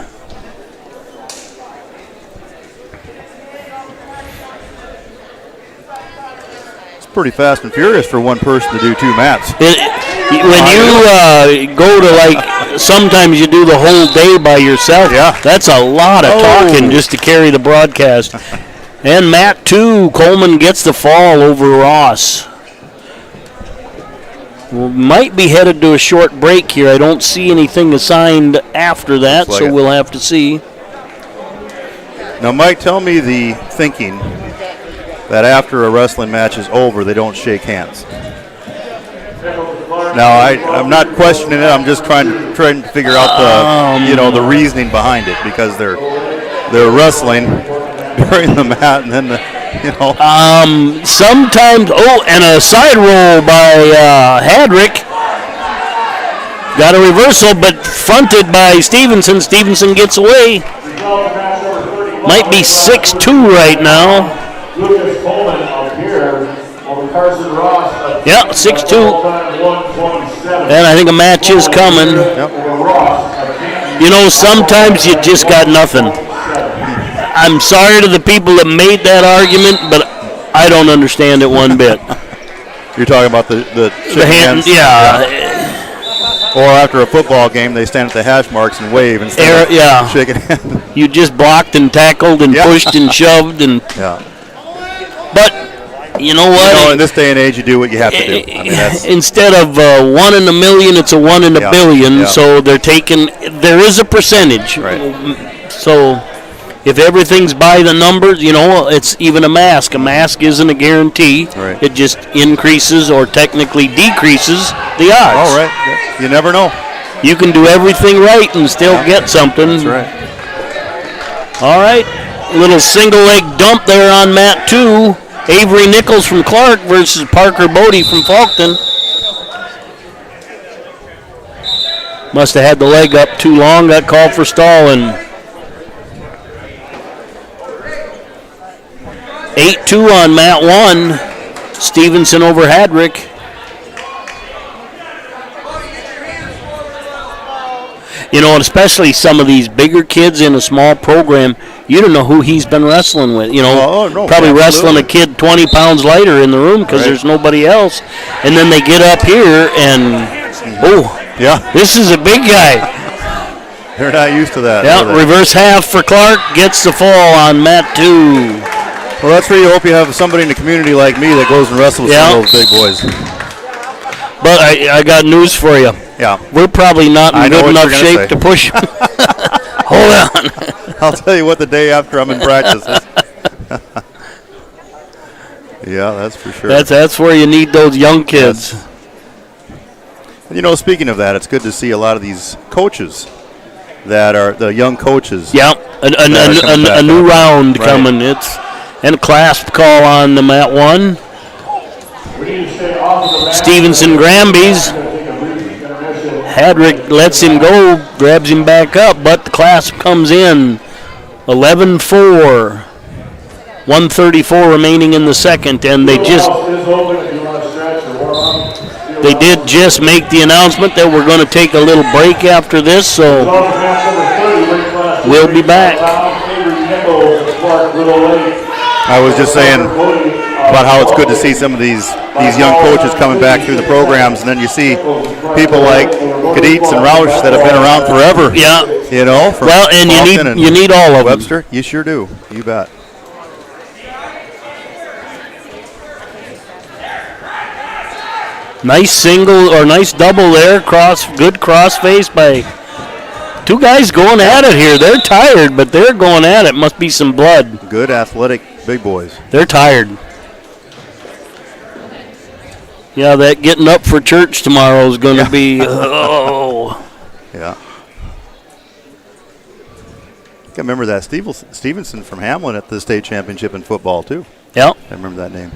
It's pretty fast and furious for one person to do 2 mats. When you go to sometimes you do the whole day by yourself. Yeah. That's a lot of talking just to carry the broadcast. And mat 2, Coleman gets the fall over Ross. We might be headed to a short break here. I don't see anything assigned after that, so we'll have to see. Now, Mike, tell me the thinking that after a wrestling match is over, they don't shake hands. Now, I'm not questioning it. I'm just trying to figure out the reasoning behind it, because they're wrestling during the mat, and then sometimes. Oh, and a side roll by Hadrick. Got a reversal, but fronted by Stevenson. Stevenson gets away. Might be 6-2 right now. Lucas Coleman up here over Carson Ross. Yeah, 6-2. And I think a match is coming. Sometimes you just got nothing. I'm sorry to the people that made that argument, but I don't understand it one bit. You're talking about the hands? Yeah. Or after a football game, they stand at the hash marks and wave instead of shaking hands. You just blocked and tackled and pushed and shoved. But you know what? In this day and age, you do what you have to do. Instead of 1 in a million, it's a 1 in a billion. Yeah. So there is a percentage. Right. So if everything's by the numbers, it's even a mask. A mask isn't a guarantee. Right. It just increases or technically decreases the odds. All right. You never know. You can do everything right and still get something. That's right. All right. Little single leg dump there on mat 2. Avery Nichols from Clark versus Parker Bodie from Faulkton. Must have had the leg up too long. Got called for stalling. 8-2 on mat 1. Stevenson over Hadrick. You know, and especially some of these bigger kids in a small program, you don't know who he's been wrestling with. You know, probably wrestling a kid 20 pounds lighter in the room because there's nobody else. And then they get up here and, this is a big guy. They're not used to that. Yeah, reverse half for Clark. Gets the fall on mat 2. Well, that's where you hope you have somebody in the community like me that goes and wrestles with some of those big boys. But I got news for you. Yeah. We're probably not in good enough shape to push him. Hold on. I'll tell you what the day after I'm in practice is. Yeah, that's for sure. That's where you need those young kids. And you know, speaking of that, it's good to see a lot of these coaches that are the young coaches. Yeah, a new round coming. And a clasp call on the mat 1. Stevenson Granby's. Hadrick lets him go, grabs him back up, but the clasp comes in. 11-4. 1:34 remaining in the second, and they did just make the announcement that we're going to take a little break after this, so we'll be back. I was just saying about how it's good to see some of these young coaches coming back through the programs, and then you see people like Kaditz and Roush that have been around forever. Yeah. You know, well, and you need all of Webster, you sure do. You bet. Nice single or nice double there. Good cross face by two guys going at it here. They're tired, but they're going at it. Must be some blood. Good athletic big boys. They're tired. Yeah, that getting up for church tomorrow is going to be, Yeah. I remember that Stevenson from Hamlin at the state championship in football, too. Yeah. I remember that name.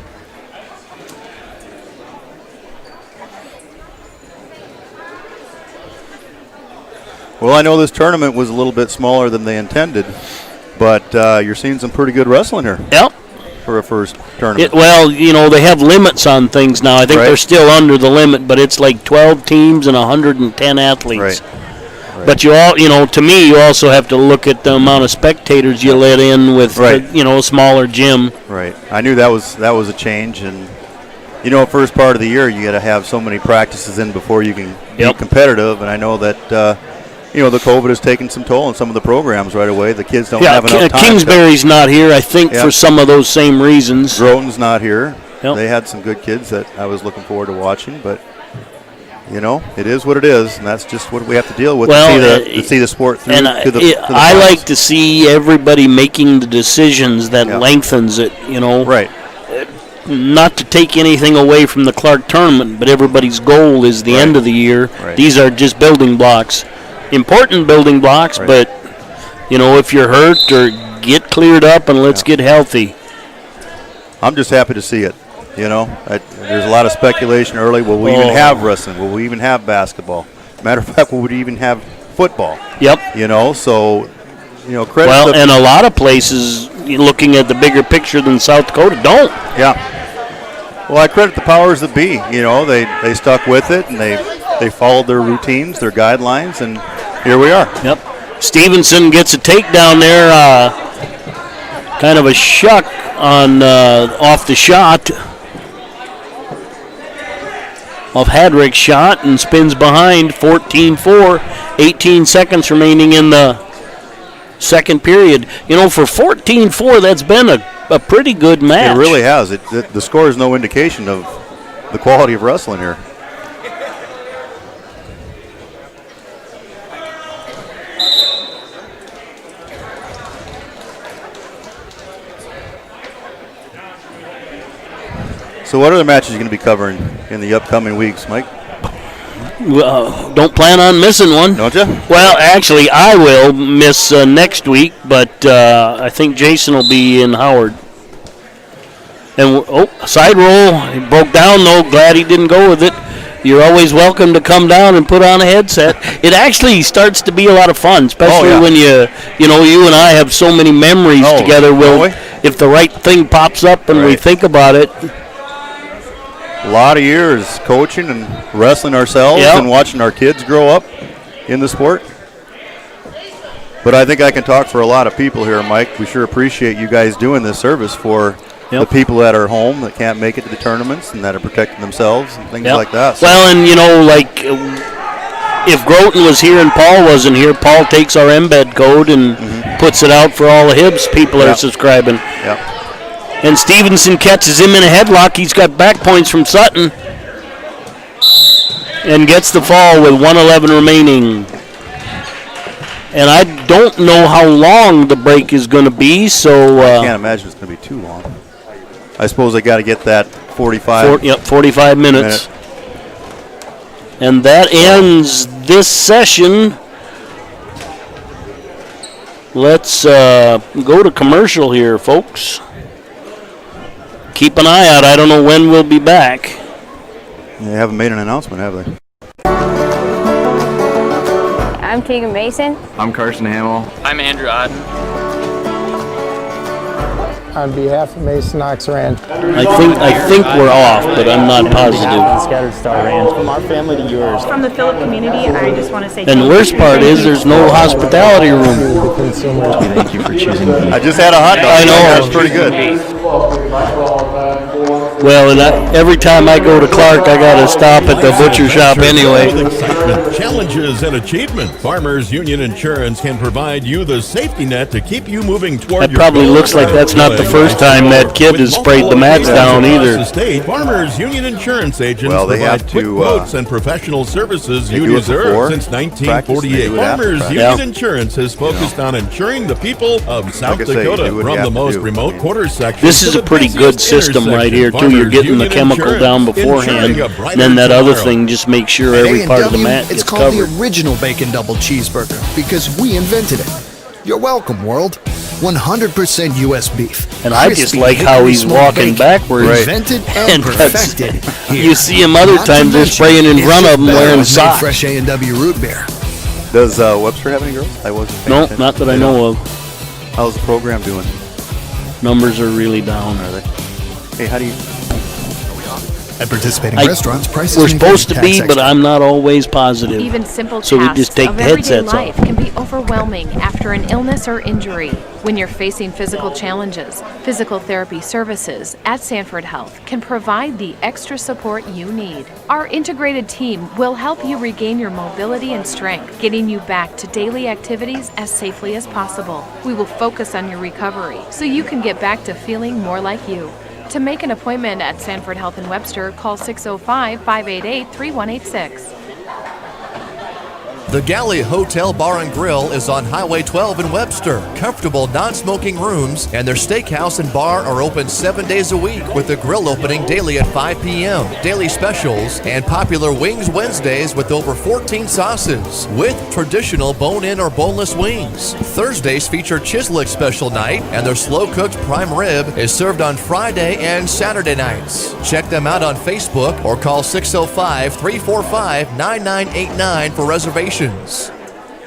Well, I know this tournament was a little bit smaller than they intended, but you're seeing some pretty good wrestling here. Yep. For a first tournament. Well, you know, they have limits on things now. I think they're still under the limit, but it's like 12 teams and 110 athletes. Right. But to me, you also have to look at the amount of spectators you let in with, a smaller gym. Right. I knew that was a change, and first part of the year you got to have so many practices in before you can be competitive, and I know that. The COVID has taken some toll on some of the programs right away. The kids don't have enough time. Kingsbury's not here, I think, for some of those same reasons. Groton's not here. Yep. They had some good kids that I was looking forward to watching, but, it is what it is, and that's just what we have to deal with to see the sport through to the I like to see everybody making the decisions that lengthens it, Right. Not to take anything away from the Clark tournament, but everybody's goal is the end of the year. Right. These are just building blocks. Important building blocks, but if you're hurt or get cleared up and let's get healthy. I'm just happy to see it. There's a lot of speculation early. Will we even have wrestling? Will we even have basketball? Matter of fact, will we even have football? Yep. Credit. Well, and a lot of places, looking at the bigger picture than South Dakota, don't. Yeah. Well, I credit the powers that be. They stuck with it and they followed their routines, their guidelines, and here we are. Yep. Stevenson gets a takedown there, kind of a shuck on off the shot of Hadrick's shot and spins behind. 14-4, 18 seconds remaining in the second period. For 14-4, that's been a pretty good match. It really has. The score is no indication of the quality of wrestling here. So what other matches are you going to be covering in the upcoming weeks, Mike? Don't plan on missing one. Don't you? Well, actually, I will miss next week, but I think Jason will be in Howard. And, side roll. He broke down, though. Glad he didn't go with it. You're always welcome to come down and put on a headset. It actually starts to be a lot of fun, especially when you and I have so many memories together. if the right thing pops up and we think about it. A lot of years coaching and wrestling ourselves and watching our kids grow up in the sport. But I think I can talk for a lot of people here, Mike. We sure appreciate you guys doing this service for the people that are home that can't make it to the tournaments and that are protecting themselves and things like that. So. Well, and if Groton was here and Paul wasn't here, Paul takes our embed code and puts it out for all the Hibs people that are subscribing. Yep. And Stevenson catches him in a headlock. He's got back points from Sutton and gets the fall with 1:11 remaining. And I don't know how long the break is going to be, so... I can't imagine it's going to be too long. I suppose they got to get that 45... 45 minutes. And that ends this session. Let's go to commercial here, folks. Keep an eye out. I don't know when we'll be back. They haven't made an announcement, have they? I'm Tegan Mason. I'm Carson Hamill. I'm Andrew Odden. On behalf of Mason Oxrand. I think we're off, but I'm not positive. Scattered Star Ranch, from our family to yours. From the Phillip community, I just want to say And the worst part is there's no hospitality room. Thank you for choosing me. I just had a hot dog. I know. That's pretty good. Well, and every time I go to Clark, I got to stop at the butcher shop anyway. Excitement, challenges, and achievement. Farmers Union Insurance can provide you the safety net to keep you moving toward That your probably goal. looks like that's not the first time that kid has sprayed the mats down either. Farmers Union Insurance agents they provide have quick to, quotes and professional services they you do it deserve before since 1948. practice, Farmers after Union practice. Insurance has focused on ensuring the people of South I say, you Dakota do what from you the have to most do. remote quarter sections. This is a pretty good system right here, too. You're getting the chemical down beforehand, and then that other thing just makes sure every part of the mat It's gets called covered. the original bacon double cheeseburger because we invented it. You're welcome, world. 100% U.S. beef. And I just Crispy, like how he's hickory walking smoked backwards. bacon. Invented and that's- perfected. You see him other times, they're spraying in front of them wearing socks. Fresh A&W root beer. Does Webster have any girls? I wasn't paying No, attention. not that I know of. How's the program doing? Numbers are really down. Are they? Hey, how do you... At participating I- restaurants, prices We're include supposed to tax be, but extra. I'm not always positive. Even simple So we tasks just take of the everyday headsets life off. can be overwhelming after an illness or injury. When you're facing physical challenges, physical therapy services at Sanford Health can provide the extra support you need. Our integrated team will help you regain your mobility and strength, getting you back to daily activities as safely as possible. We will focus on your recovery so you can get back to feeling more like you. To make an appointment at Sanford Health in Webster, call 605-588-3186. The Galley Hotel Bar and Grill is on Highway 12 in Webster. Comfortable non-smoking rooms and their steakhouse and bar are open 7 days a week with the grill opening daily at 5 p.m. Daily specials and popular Wings Wednesdays with over 14 sauces with traditional bone-in or boneless wings. Thursdays feature Chislick special night and their slow-cooked prime rib is served on Friday and Saturday nights. Check them out on Facebook or call 605-345-9989 for reservations.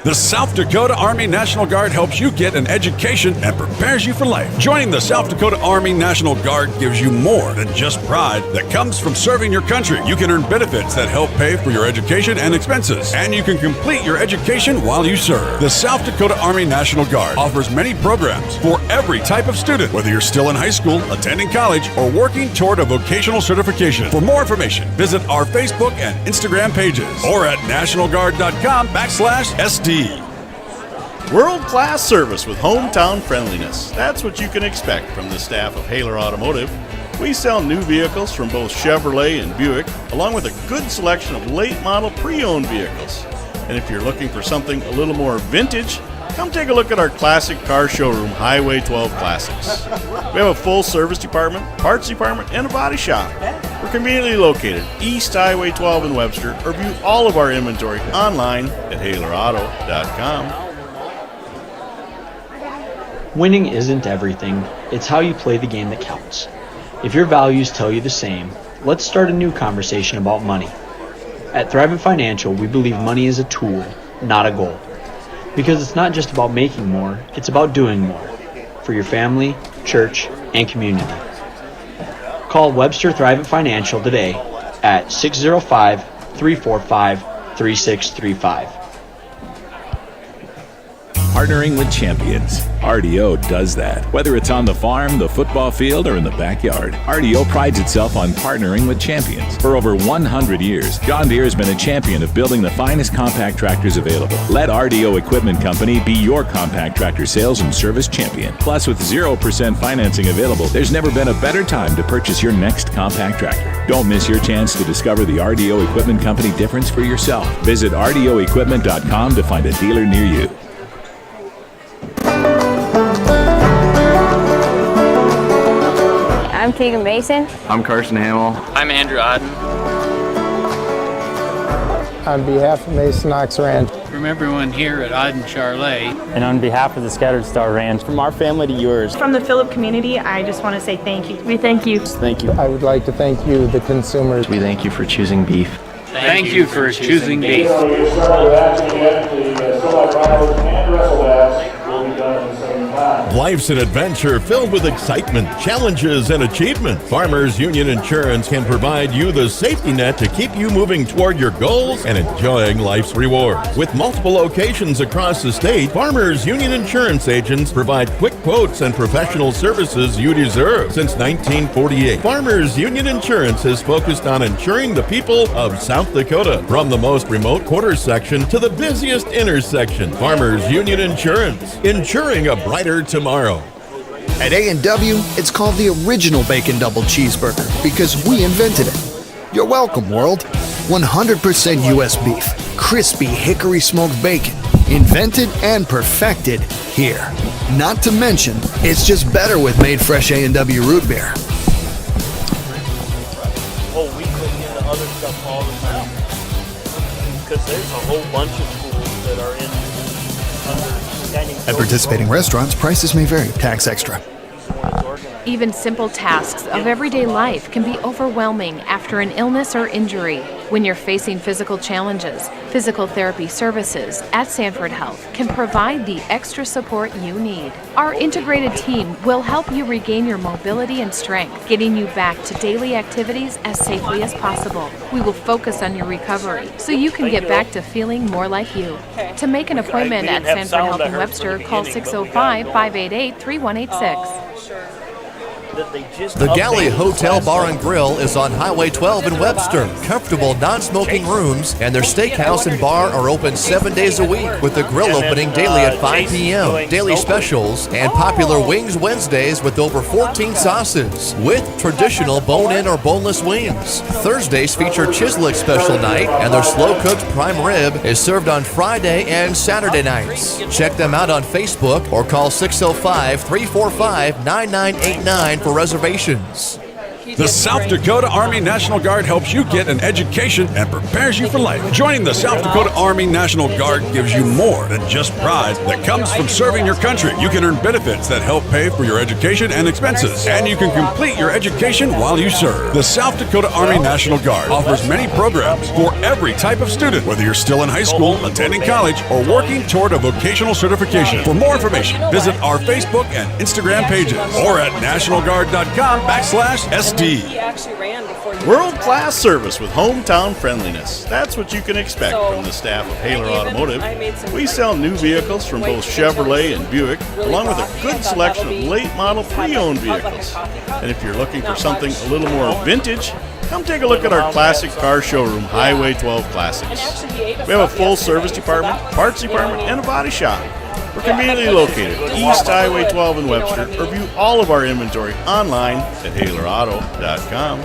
The South Dakota Army National Guard helps you get an education and prepares you for life. Joining the South Dakota Army National Guard gives you more than just pride that comes from serving your country. You can earn benefits that help pay for your education and expenses, and you can complete your education while you serve. The South Dakota Army National Guard offers many programs for every type of student, whether you're still in high school, attending college, or working toward a vocational certification. For more information, visit our Facebook and Instagram pages or at nationalguard.com/SD. World-class service with hometown friendliness. That's what you can expect from the staff of Haler Automotive. We sell new vehicles from both Chevrolet and Buick, along with a good selection of late-model pre-owned vehicles. And if you're looking for something a little more vintage, come take a look at our classic car showroom, Highway 12 Classics. We have a full service department, parts department, and a body shop. We're conveniently located East Highway 12 in Webster, or view all of our inventory online at HalerAuto.com. Winning isn't everything. It's how you play the game that counts. If your values tell you the same, let's start a new conversation about money. At Thrivent Financial, we believe money is a tool, not a goal. Because it's not just about making more, it's about doing more. for your family, church, and community. Call Webster Thrivent Financial today at 605-345-3635. Partnering with champions. RDO does that. Whether it's on the farm, the football field, or in the backyard, RDO prides itself on partnering with champions. For over 100 years, John Deere has been a champion of building the finest compact tractors available. Let RDO Equipment Company be your compact tractor sales and service champion. Plus, with 0% financing available, there's never been a better time to purchase your next compact tractor. Don't miss your chance to discover the RDO Equipment Company difference for yourself. Visit RDOequipment.com to find a dealer near you. I'm Keegan Mason. I'm Carson Hamill. I'm Andrew Odden. On behalf of Mason Ox Ranch. From everyone here at Odden Charlet. And on behalf of the Scattered Star Ranch. From our family to yours. From the Phillip community, I just want to say thank you. We thank you. Thank you. I would like to thank you, the consumers. We thank you for choosing beef. Thank you for choosing beef. We're going to get started with action yet. The semi-finals and wrestle match will be done at the same time. Life's an adventure filled with excitement, challenges, and achievement. Farmers Union Insurance can provide you the safety net to keep you moving toward your goals and enjoying life's rewards. With multiple locations across the state, Farmers Union Insurance agents provide quick quotes and professional services you deserve. Since 1948, Farmers Union Insurance has focused on insuring the people of South Dakota. From the most remote quarter section to the busiest intersection, Farmers Union Insurance, insuring a brighter tomorrow. At A&W, it's called the original Bacon Double Cheeseburger because we invented it. You're welcome, world. 100% U.S. beef, crispy hickory smoked bacon, invented and perfected here. Not to mention, it's just better with made fresh A&W root beer. Oh, we click into other stuff all the time because there's a whole bunch of schools that are in understanding. At participating restaurants, prices may vary. Tax extra. Even simple tasks of everyday life can be overwhelming after an illness or injury. When you're facing physical challenges, physical therapy services at Sanford Health can provide the extra support you need. Our integrated team will help you regain your mobility and strength, getting you back to daily activities as safely as possible. We will focus on your recovery so you can get back to feeling more like you. To make an appointment at Sanford Health in Webster, call 605-588-3186. The Galley Hotel Bar and Grill is on Highway 12 in Webster. Comfortable non-smoking rooms and their steakhouse and bar are open 7 days a week with the grill opening daily at 5 p.m. Daily specials and popular Wings Wednesdays with over 14 sauces with traditional bone-in or boneless wings. Thursdays feature Chislick special night and their slow-cooked prime rib is served on Friday and Saturday nights. Check them out on Facebook or call 605-345-9989 for reservations. The South Dakota Army National Guard helps you get an education and prepares you for life. Joining the South Dakota Army National Guard gives you more than just pride that comes from serving your country. You can earn benefits that help pay for your education and expenses, and you can complete your education while you serve. The South Dakota Army National Guard offers many programs for every type of student, whether you're still in high school, attending college, or working toward a vocational certification. For more information, visit our Facebook and Instagram pages or at nationalguard.com/SD. World-class service with hometown friendliness. That's what you can expect from the staff of Haler Automotive. We sell new vehicles from both Chevrolet and Buick, along with a good selection of late-model pre-owned vehicles. And if you're looking for something a little more vintage, come take a look at our classic car showroom, Highway 12 Classics. We have a full service department, parts department, and a body shop. We're conveniently located East Highway 12 in Webster, or view all of our inventory online at HalerAuto.com.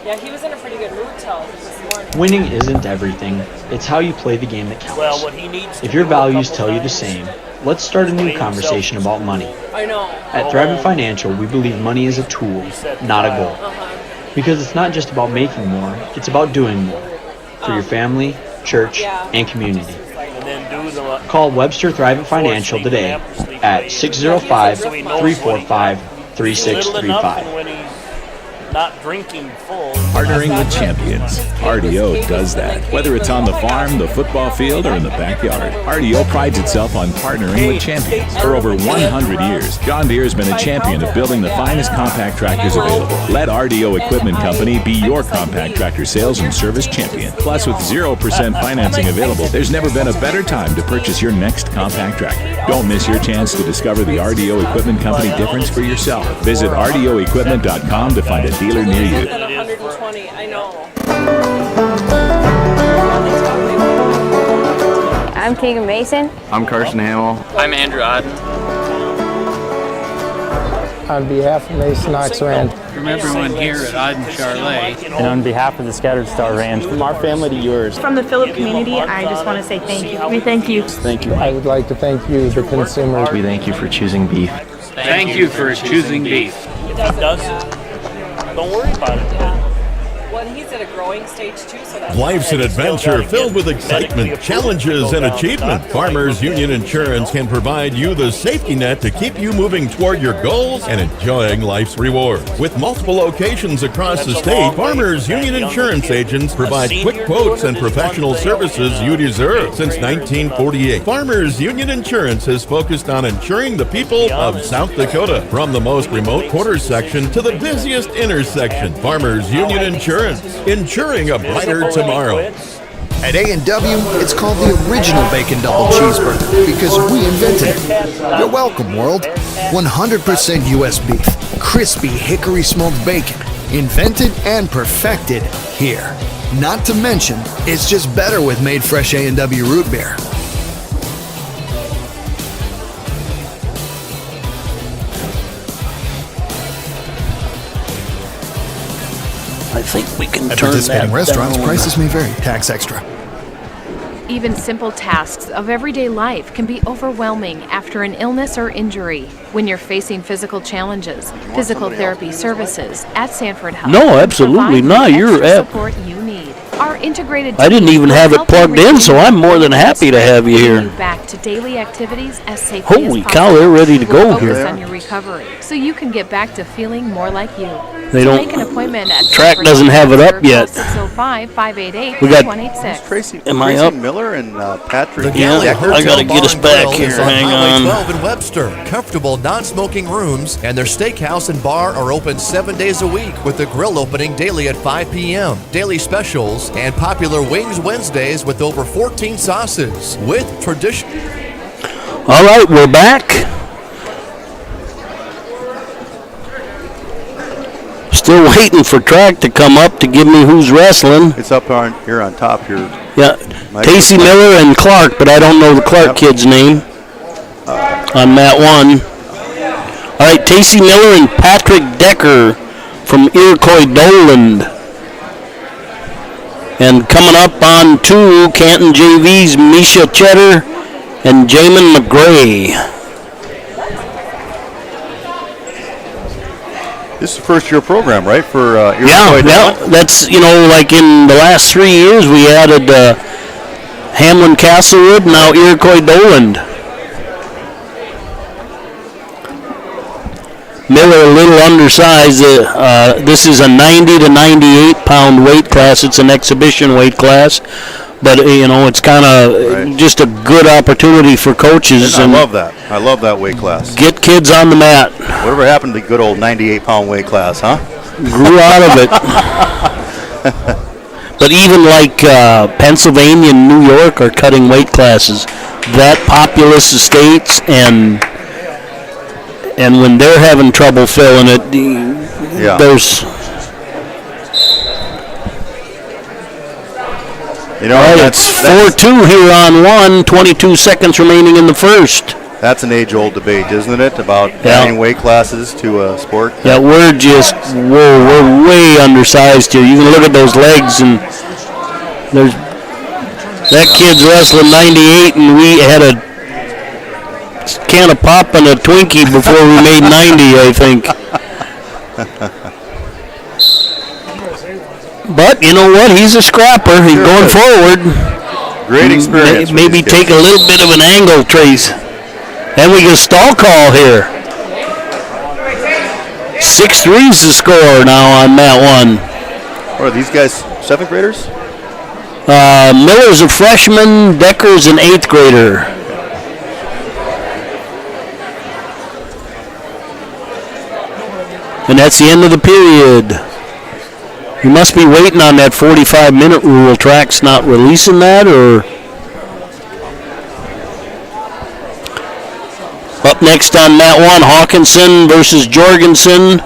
Yeah, he was in a pretty good mood this morning. Winning isn't everything. It's how you play the game that counts. Well, what he needs If your values tell you the same, let's start a new conversation about money. I know. At Thrivent Financial, we believe money is a tool, not a goal. Because it's not just about making more, it's about doing more. For your family, church, and community. Call Webster Thrivent Financial today at 605-345-3635. not drinking full. Partnering with champions. RDO does that. Whether it's on the farm, the football field, or in the backyard, RDO prides itself on partnering with champions. For over 100 years, John Deere has been a champion of building the finest compact tractors available. Let RDO Equipment Company be your compact tractor sales and service champion. Plus, with 0% financing available, there's never been a better time to purchase your next compact tractor. Don't miss your chance to discover the RDO Equipment Company difference for yourself. Visit RDOequipment.com to find a dealer near you. 120, I know. I'm Keegan Mason. I'm Carson Hamill. I'm Andrew Odden. On behalf of Mason Oxrand. From everyone here at Auden Charlet. And on behalf of the Scattered Star Ranch. From our family to yours. From the Phillip community, I just want to say thank you. We thank you. Thank you. I would like to thank you, the consumers. We thank you for choosing beef. Thank you for choosing beef. It does. Don't worry about it. Well, he's at a growing stage too, so that's Life's an adventure filled with excitement, challenges, and achievement. Farmers Union Insurance can provide you the safety net to keep you moving toward your goals and enjoying life's rewards. With multiple locations across the state, Farmers Union Insurance agents provide quick quotes and professional services you deserve. Since 1948, Farmers Union Insurance has focused on insuring the people of South Dakota. From the most remote quarter section to the busiest intersection, Farmers Union Insurance, insuring a brighter tomorrow. At A&W, it's called the original Bacon Double Cheeseburger because we invented it. You're welcome, world. 100% U.S. beef, crispy hickory smoked bacon, invented and perfected here. Not to mention, it's just better with made fresh A&W root beer. I think we can At turn participating that restaurants, down. prices may vary. Tax extra. Even simple tasks of everyday life can be overwhelming after an illness or injury. When you're facing physical challenges, physical therapy services at Sanford Health. No, absolutely provide not. the You're extra at. support you need. Our integrated I didn't team even will have it help you plugged in, so regain I'm more than happy to have you bring here. you back to daily activities as safely Holy as cow, possible. they're ready to We'll go focus here. on your recovery, so you can get back to feeling more like you. They To don't- make an appointment at Track Sanford doesn't have it up Health, yet. call 605-588-4186. We got- Tracy Am I Tracy up? Miller and Patrick. The Galley I Hotel gotta Bar get us and back Grill here. is on Hang Highway on. 12 in Webster. Comfortable, non-smoking rooms, and their steakhouse and bar are open 7 days a week with the grill opening daily at 5 p.m. Daily specials and popular Wings Wednesdays with over 14 sauces. With tradition. All right, we're back. Still waiting for track to come up to give me who's wrestling. It's up on here on top here. Yeah, Tacey Miller and Clark, but I don't know the Clark kid's name on mat one. All right, Tacey Miller and Patrick Decker from Iroquois Doland. And coming up on two, Canton JV's Misha Cheddar and Jamin McGray. This is the first year program, right? For Iroquois Yeah, Doland? that's, like in the last 3 years, we added Hamlin Castlewood, now Iroquois Doland. Miller a little undersized. This is a 90 to 98 pound weight class. It's an exhibition weight class, but it's kind of just a good opportunity for coaches. And I love that. I love that weight class. Get kids on the mat. Whatever happened to the good old 98-pound weight class, huh? Grew out of it. But even like Pennsylvania and New York are cutting weight classes. That populous estates and when they're having trouble filling it, there's. All right, it's 4-2 here on one. 22 seconds remaining in the first. That's an age-old debate, isn't it? About adding weight classes to a sport. Yeah, we're way undersized here. You can look at those legs, and that kid's wrestling 98, and we had a can of pop and a Twinkie before we made 90, I think. But you know what? He's a scrapper. He's going forward. Great experience. Maybe take a little bit of an angle, Trace. And we get a stall call here. 6-3 is the score now on that one. What are these guys, 7th graders? Miller's a freshman, Decker's an 8th grader. And that's the end of the period. You must be waiting on that 45-minute rule. Track's not releasing that, or... Up next on mat 1, Hawkinson versus Jorgensen.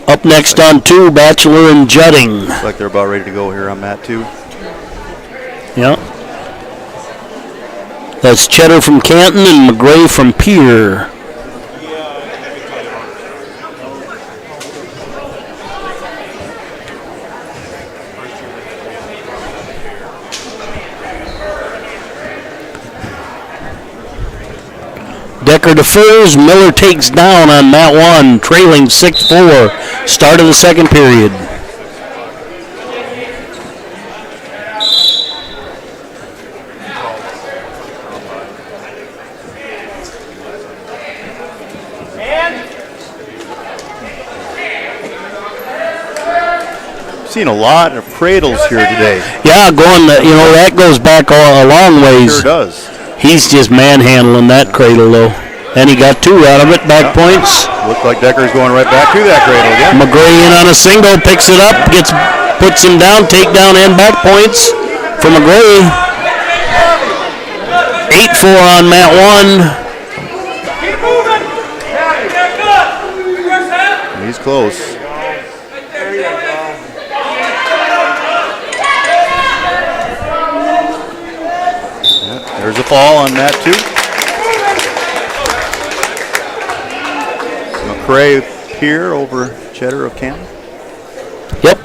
Up next on 2, Bachelor and Judding. Looks like they're about ready to go here on mat 2. Yeah. That's Cheddar from Canton and McGray from Pierre. Decker defers, Miller takes down on mat 1, trailing 6-4. Start of the second period. Seen a lot of cradles here today. Yeah, that goes back a long ways. Sure does. He's just manhandling that cradle, though. And he got 2 out of it, back points. Looks like Decker's going right back to that cradle again. McGray in on a single, picks it up, puts him down, takedown and back points for McGray. 8-4 on mat 1. He's close. There's a fall on mat 2. McCray Pierre over Cheddar of Canton. Yep.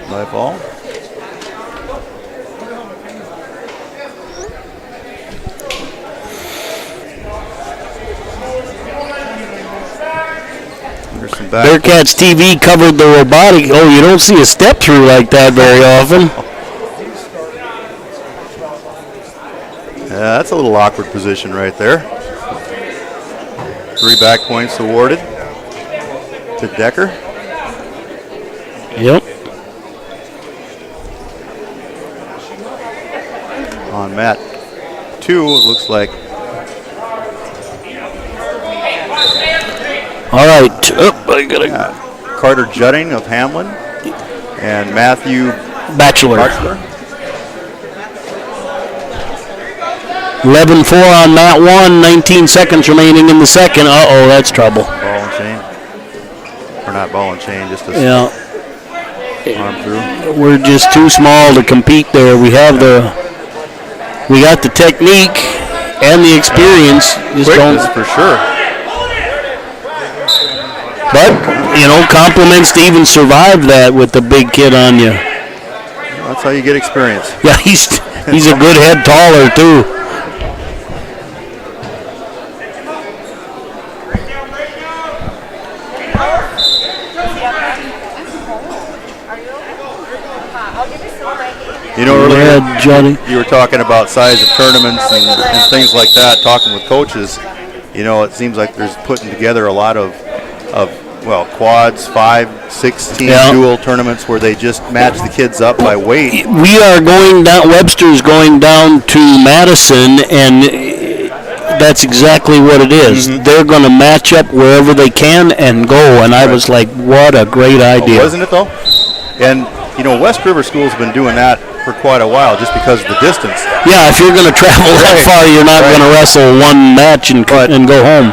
Live ball. There's some back. Bearcats TV covered the robotic. Oh, you don't see a step through like that very often. Yeah, that's a little awkward position right there. 3 back points awarded to Decker. Yep. On mat 2, it looks like. All right. I gotta. Carter Judding of Hamlin and Matthew Bachelor. 11-4 on mat 1, 19 seconds remaining in the second. Uh-oh, that's trouble. Ball and chain. Or not ball and chain, just a arm through. We're just too small to compete there. We got the technique and the experience. Quickness for sure. But, compliments to even survive that with the big kid on you. That's how you get experience. Yeah, he's a good head taller, too. Earlier Johnny, you were talking about size of tournaments and things like that, talking with coaches. It seems like there's putting together a lot of quads, 5, 6-team dual tournaments where they just match the kids up by weight. We are going down, Webster's going down to Madison, and that's exactly what it is. Mm-hmm. They're going to match up wherever they can and go, and I was like, what a great idea. Wasn't it, though? And, West River School's been doing that for quite a while just because of the distance. Yeah, if you're going to travel that far, you're not going to wrestle one match and go home.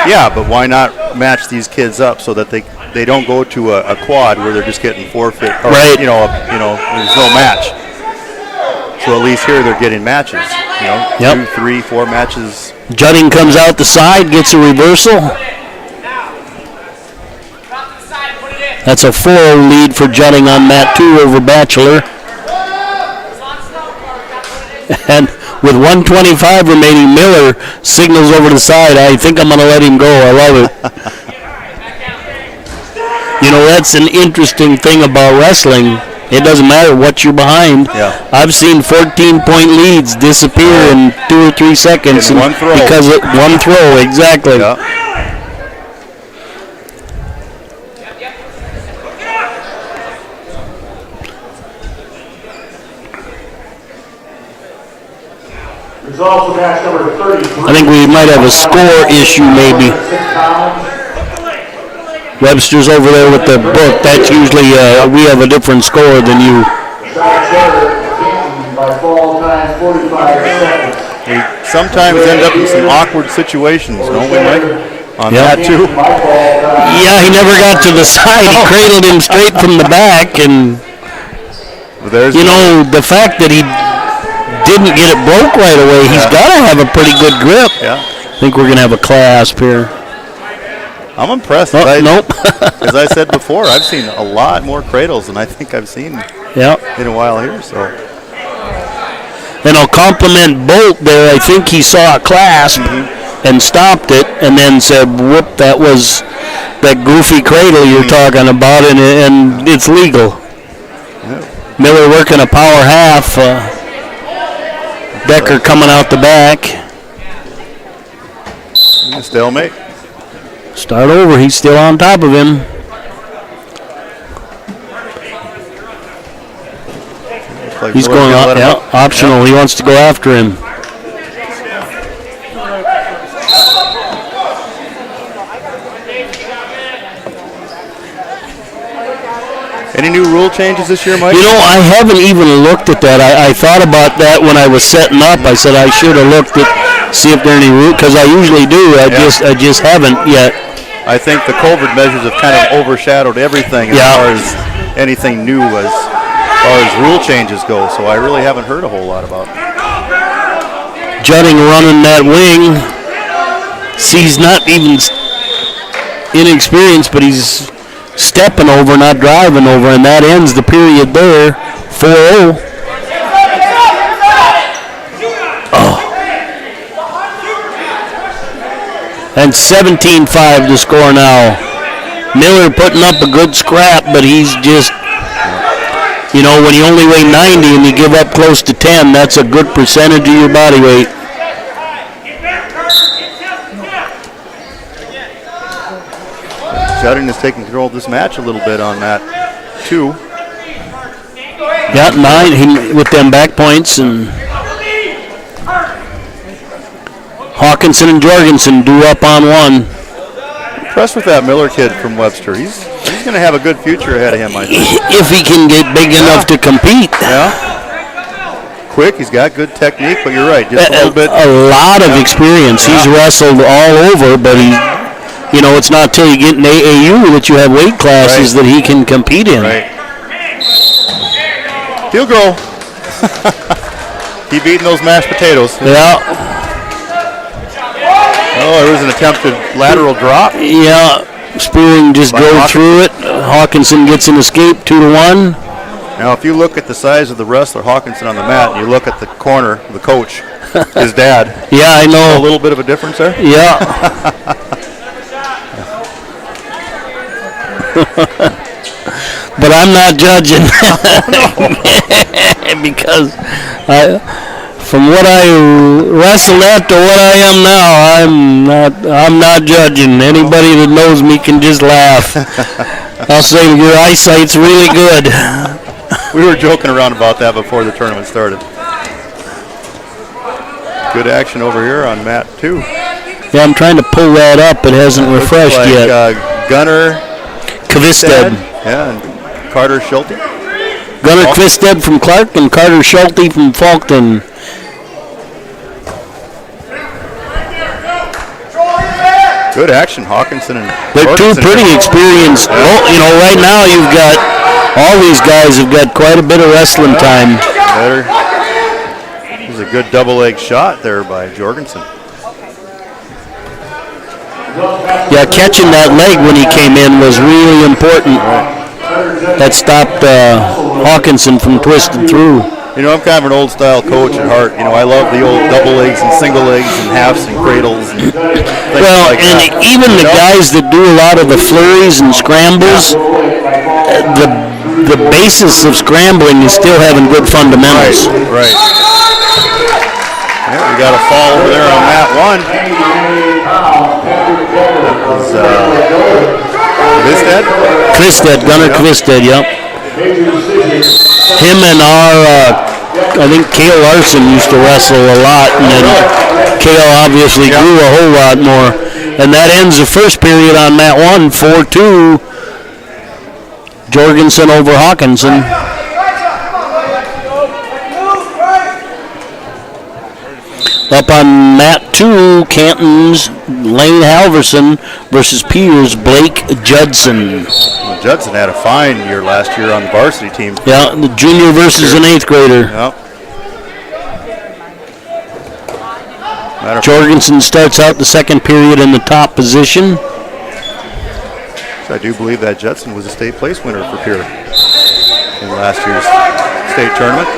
Yeah, but why not match these kids up so that they don't go to a quad where they're just getting forfeit, or, there's no match. So at least here they're getting matches. 2, 3, 4 matches. Judding comes out the side, gets a reversal. That's a 4-0 lead for Judding on mat 2 over Bachelor. And with 1:25 remaining, Miller signals over the side. I think I'm going to let him go. I love it. That's an interesting thing about wrestling. It doesn't matter what you're behind. Yeah. I've seen 14-point leads disappear in 2 or 3 seconds. In one throw. Because of one throw, exactly. Yeah. There's also match number 33. I think we might have a score issue maybe. Webster's over there with the book. That's usually, we have a different score than you. By fall time, 45 seconds. We sometimes end up in some awkward situations, don't we, Mike? On that, too? Yeah, he never got to the side. He cradled him straight from the back. And, you know, the fact that he didn't get it broke right away, he's got to have a pretty good grip. Yeah. I think we're going to have a clasp here. I'm impressed. Nope. As I said before, I've seen a lot more cradles than I think I've seen in a while here. So, and I'll compliment Bolt there. I think he saw a clasp and stopped it, and then said, "Whoop, that was that goofy cradle you're talking about, and it's legal." Miller working a power half. Decker coming out the back. Stalemate. Start over. He's still on top of him. Like he's going optional. He wants to go after him. Any new rule changes this year, Mike? You know, I haven't even looked at that. I thought about that when I was setting up. I said I should have looked at, see if there are any rules, because I usually do. I just haven't yet. I think the COVID measures have kind of overshadowed everything as far as anything new as far as rule changes go. So I really haven't heard a whole lot about it. Jutting running that wing. He's not even inexperienced, but he's stepping over, not driving over, and that ends the period there. 4-0. And 17-5 to score now. Miller putting up a good scrap, but he's just, you know, when you only weigh 90 and you give up close to 10, that's a good percentage of your body weight. Judding is taking control of this match a little bit on that, too. Yeah, 9 with them back points, and Hawkinson and Jorgensen do up on one. Impressed with that Miller kid from Webster. He's going to have a good future ahead of him, I think. If he can get big enough to compete. Yeah. Quick, he's got good technique, but you're right, just a little bit. A lot of experience. He's wrestled all over, but he, you know, it's not till you get in AAU that you have weight classes that he can compete in. Right. Field goal. Keep eating those mashed potatoes. Yeah. Oh, there was an attempted lateral drop. Yeah, Spearing just drove through it. Hawkinson gets an escape, 2-1. Now, if you look at the size of the wrestler Hawkinson on the mat, and you look at the corner, the coach, his dad. Yeah, I know. A little bit of a difference there. Yeah. But I'm not judging. Because from what I wrestled at to what I am now, I'm not judging. Anybody that knows me can just laugh. I'll say your eyesight's really good. We were joking around about that before the tournament started. Good action over here on mat 2. Yeah, I'm trying to pull that up. It hasn't refreshed yet. Gunnar Kvisted. Yeah, and Carter Schulte. Gunnar Kvisted from Clark and Carter Schulte from Falkton. Good action, Hawkinson and they're two pretty experienced. You know, right now you've got all these guys have got quite a bit of wrestling time. There's a good double leg shot there by Jorgensen. Yeah, catching that leg when he came in was really important. That stopped Hawkinson from twisting through. You know, I'm kind of an old style coach at heart. You know, I love the old double legs and single legs and halves and cradles and things like that. Even the guys that do a lot of the flurries and scrambles, the basis of scrambling is still having good fundamentals. Right. Yeah, we got a fall over there on mat 1. That was Kvisted? Gunnar Kvisted, yep. Him and our I think Cale Larson used to wrestle a lot, and then Cale obviously grew a whole lot more. And that ends the first period on mat 1, 4-2. Jorgensen over Hawkinson. Up on mat 2, Canton's Lane Halverson versus Peters' Blake Judson. Well, Judson had a fine year last year on the varsity team. Yeah, the junior versus an 8th grader. Yep. Jorgensen starts out the second period in the top position. So I do believe that Judson was a state place winner for Pierre in last year's state tournament.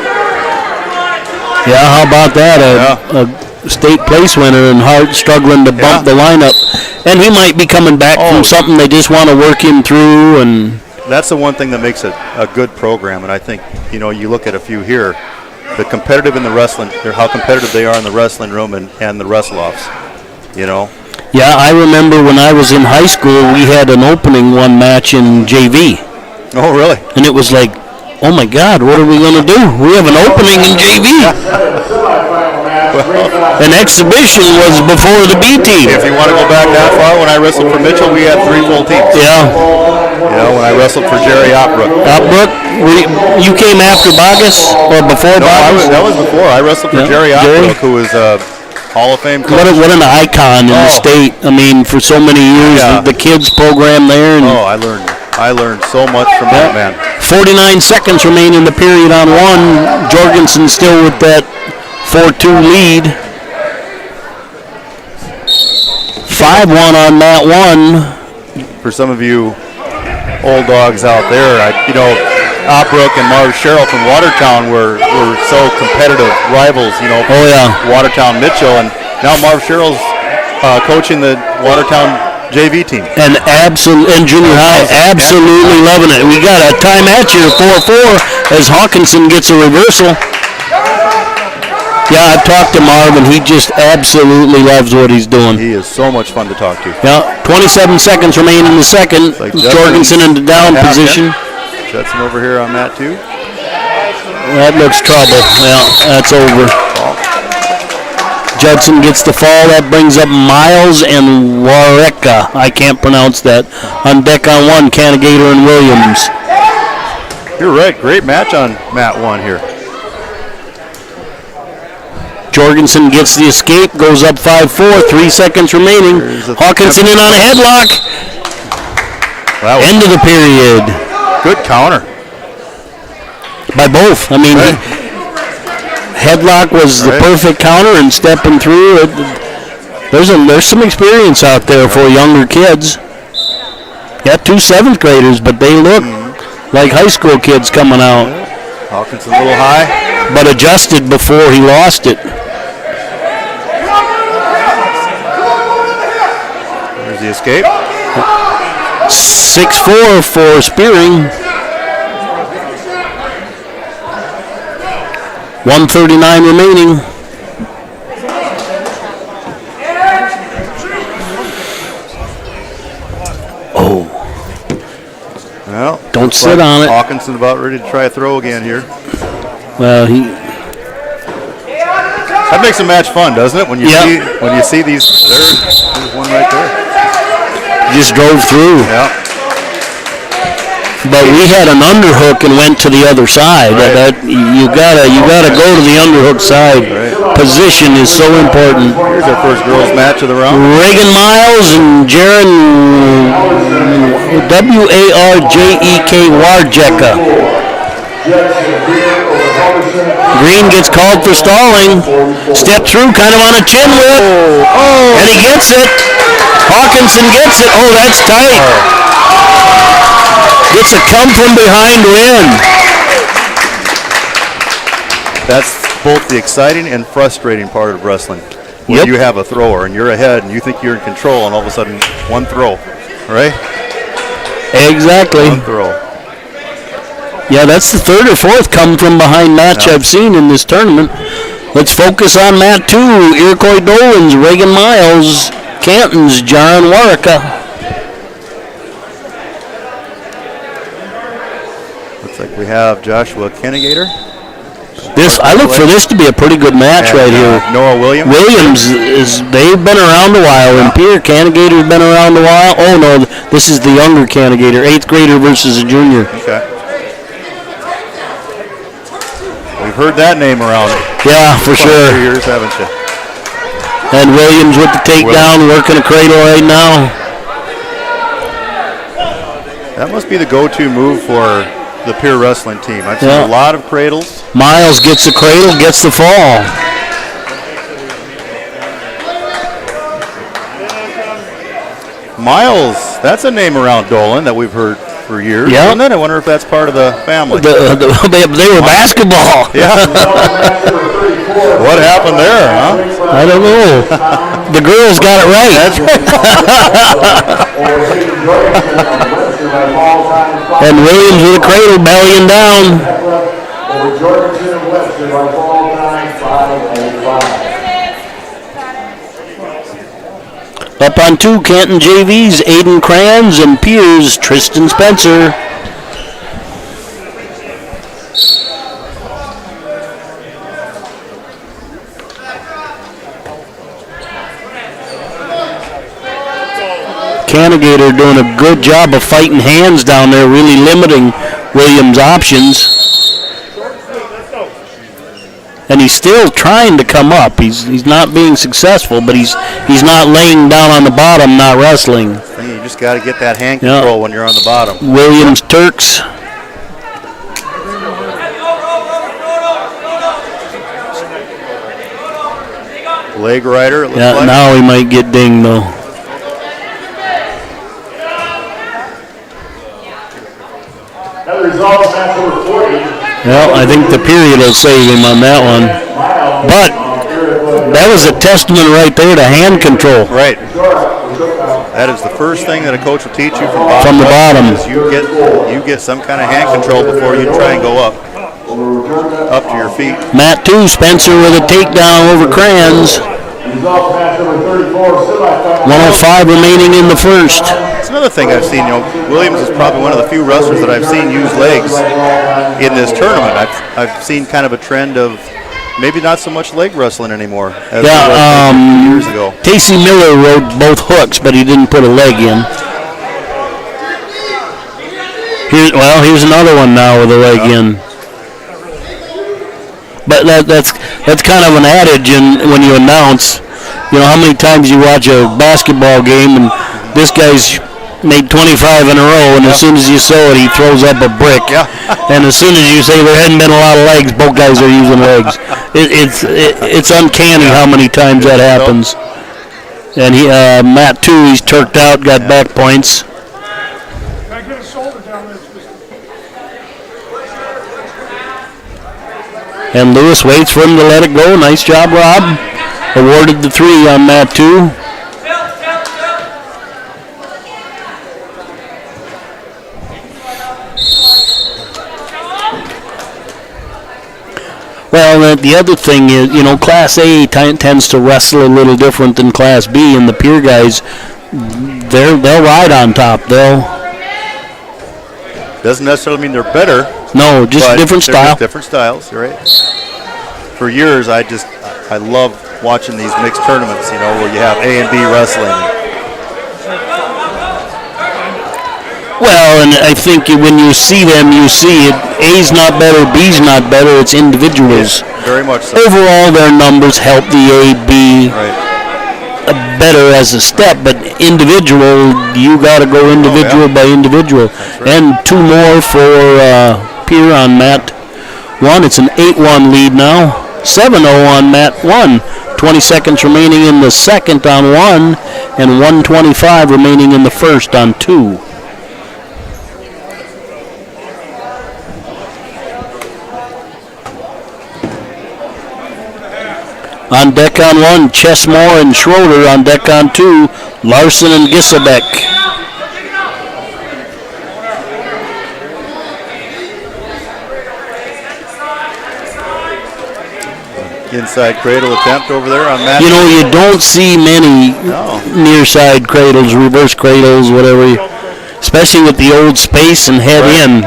Yeah, how about that? A state place winner and Hart struggling to bump the lineup. And he might be coming back from something they just want to work him through. And that's the one thing that makes it a good program. And I think, you look at a few here, the competitive in the wrestling, how competitive they are in the wrestling room and the wrestle-offs, Yeah, I remember when I was in high school, we had an opening one match in JV. Oh, really? And it was like, oh my God, what are we going to do? We have an opening in JV. An exhibition was before the B team. If you want to go back that far, when I wrestled for Mitchell, we had 3 full teams. Yeah. When I wrestled for Jerry Opbrook. Opbrook, you came after Bogus or before Bogus? That was before. I wrestled for Jerry Opbrook, who was a Hall of Fame coach. What an icon in the state. I mean, for so many years, the kids program there. And I learned so much from that man. 49 seconds remain in the period on 1. Jorgensen still with that 4-2 lead. 5-1 on mat 1. For some of you old dogs out there, Opbrook and Marv Sherrill from Watertown were so competitive rivals, Watertown Mitchell, and now Marv Sherrill's coaching the Watertown JV team. And junior high, absolutely loving it. We got a tie match here, 4-4, as Hawkinson gets a reversal. Yeah, I've talked to Marv, and he just absolutely loves what he's doing. He is so much fun to talk to. Yeah, 27 seconds remain in the second. Jorgensen in the down position. Judson over here on that too. That looks trouble. Yeah, that's over. Judson gets the fall. That brings up Miles and Wareka. I can't pronounce that. On deck on 1, Canagator and Williams. You're right. Great match on mat 1 here. Jorgensen gets the escape, goes up 5-4, 3 seconds remaining. Hawkinson in on a headlock. End of the period. Good counter. By both. I mean, headlock was the perfect counter and stepping through it. There's some experience out there for younger kids. Got 2 7th graders, but they look like high school kids coming out. Hawkinson a little high. But adjusted before he lost it. There's the escape. 6-4 for spearing. 1:39 remaining. Well, don't sit on it. Hawkinson about ready to try a throw again here. Well, that makes a match fun, doesn't it? When you see these, there's one right there. Just drove through. Yeah. But we had an underhook and went to the other side. Right. You gotta go to the underhook side. Right. Position is so important. Here's our first girls match of the round. Reagan Miles and Jaron Warjeka. Warjeka. Green gets called for stalling. Step through, kind of on a chin whip. And he gets it. Hawkinson gets it. Oh, that's tight. Gets a come from behind win. That's both the exciting and frustrating part of wrestling. When you have a thrower and you're ahead and you think you're in control, and all of a sudden one throw, right? Exactly. One throw. Yeah, that's the 3rd or 4th come from behind match I've seen in this tournament. Let's focus on mat 2. Iroquois Dolans, Reagan Miles, Canton's John Wareka. Looks like we have Joshua Kennegator I look for this to be a pretty good match right here. Noah Williams. They've been around a while. And Pierre Canagator's been around a while. Oh no, this is the younger Canagator, 8th grader versus a junior. Okay. We've heard that name around. Yeah, for sure. Years, haven't you? And Williams with the takedown, working a cradle right now. That must be the go-to move for the Pierre wrestling team. I've seen a lot of cradles. Miles gets the cradle, gets the fall. Miles, that's a name around Dolan that we've heard for years. Yeah. And then I wonder if that's part of the family. They were basketball. Yeah. What happened there, huh? I don't know. The girls got it right. That's And Williams with a cradle, bellying down. Up on 2, Canton JVs, Aiden Kranz and Piers, Tristan Spencer. Canagator doing a good job of fighting hands down there, really limiting Williams' options. And he's still trying to come up. He's not being successful, but he's not laying down on the bottom, not wrestling. You just got to get that hand control when you're on the bottom. Williams Turks. Leg rider, it looks like. Now he might get dinged, though. That results match number 40. Well, I think the period will save him on that one. But that was a testament right there to hand control. Right. That is the first thing that a coach will teach you from the bottom. Is you get some kind of hand control before you try and go up to your feet. Matt 2, Spencer with a takedown over Kranz. 105 remaining in the first. It's another thing I've seen. Williams is probably one of the few wrestlers that I've seen use legs in this tournament. I've seen kind of a trend of maybe not so much leg wrestling anymore as years ago. Casey Miller rode both hooks, but he didn't put a leg in. Here's another one now with a leg in. But that's kind of an adage when you announce. How many times you watch a basketball game and this guy's made 25 in a row, and as soon as you saw it, he throws up a brick. Yeah. And as soon as you say there hadn't been a lot of legs, both guys are using legs. It's uncanny how many times that happens. And Matt 2, he's turked out, got back points. And Lewis waits for him to let it go. Nice job, Rob. Awarded the 3 on Matt 2. Well, the other thing is, Class A tends to wrestle a little different than Class B, and the Pierre guys, they'll ride on top. Doesn't necessarily mean they're better. No, just different style. Different styles, right? For years, I love watching these mixed tournaments, where you have A and B wrestling. Well, and I think when you see them, you see it. A's not better, B's not better. It's individuals. Yes, very much so. Overall, their numbers help the A, B better as a step, but individual, you got to go individual by individual. Right. And 2 more for Pierre on Matt 1. It's an 8-1 lead now. 7-0 on Matt 1. 20 seconds remaining in the second on 1, and 1:25 remaining in the first on 2. On deck on 1, Chessmore and Schroeder. On deck on 2, Larson and Gisselbeck. Inside cradle attempt over there on Matt. You don't see many near side cradles, reverse cradles, whatever, especially with the old space and head in.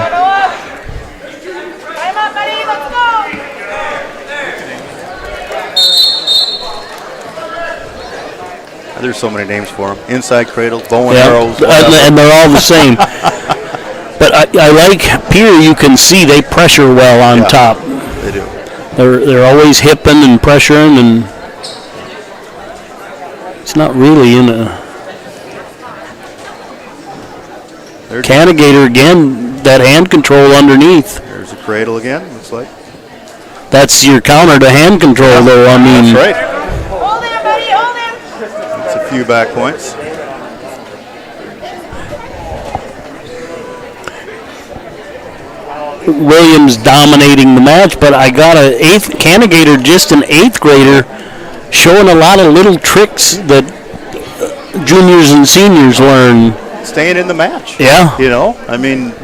so many names for them. Inside cradles, bow and arrows. And they're all the same. But I like Pier. You can see they pressure well on top. They do. They're always hipping and pressuring, and it's not really in a. Cannigator again. That hand control underneath. There's a cradle again. Looks like. That's your counter to hand control, though. I mean. That's right. Hold him, buddy. Hold him. It's a few back points. Williams dominating the match, but I got a Cannigator, just an 8th grader, showing a lot of little tricks that juniors and seniors learn. Staying in the match. Yeah. You know, I mean,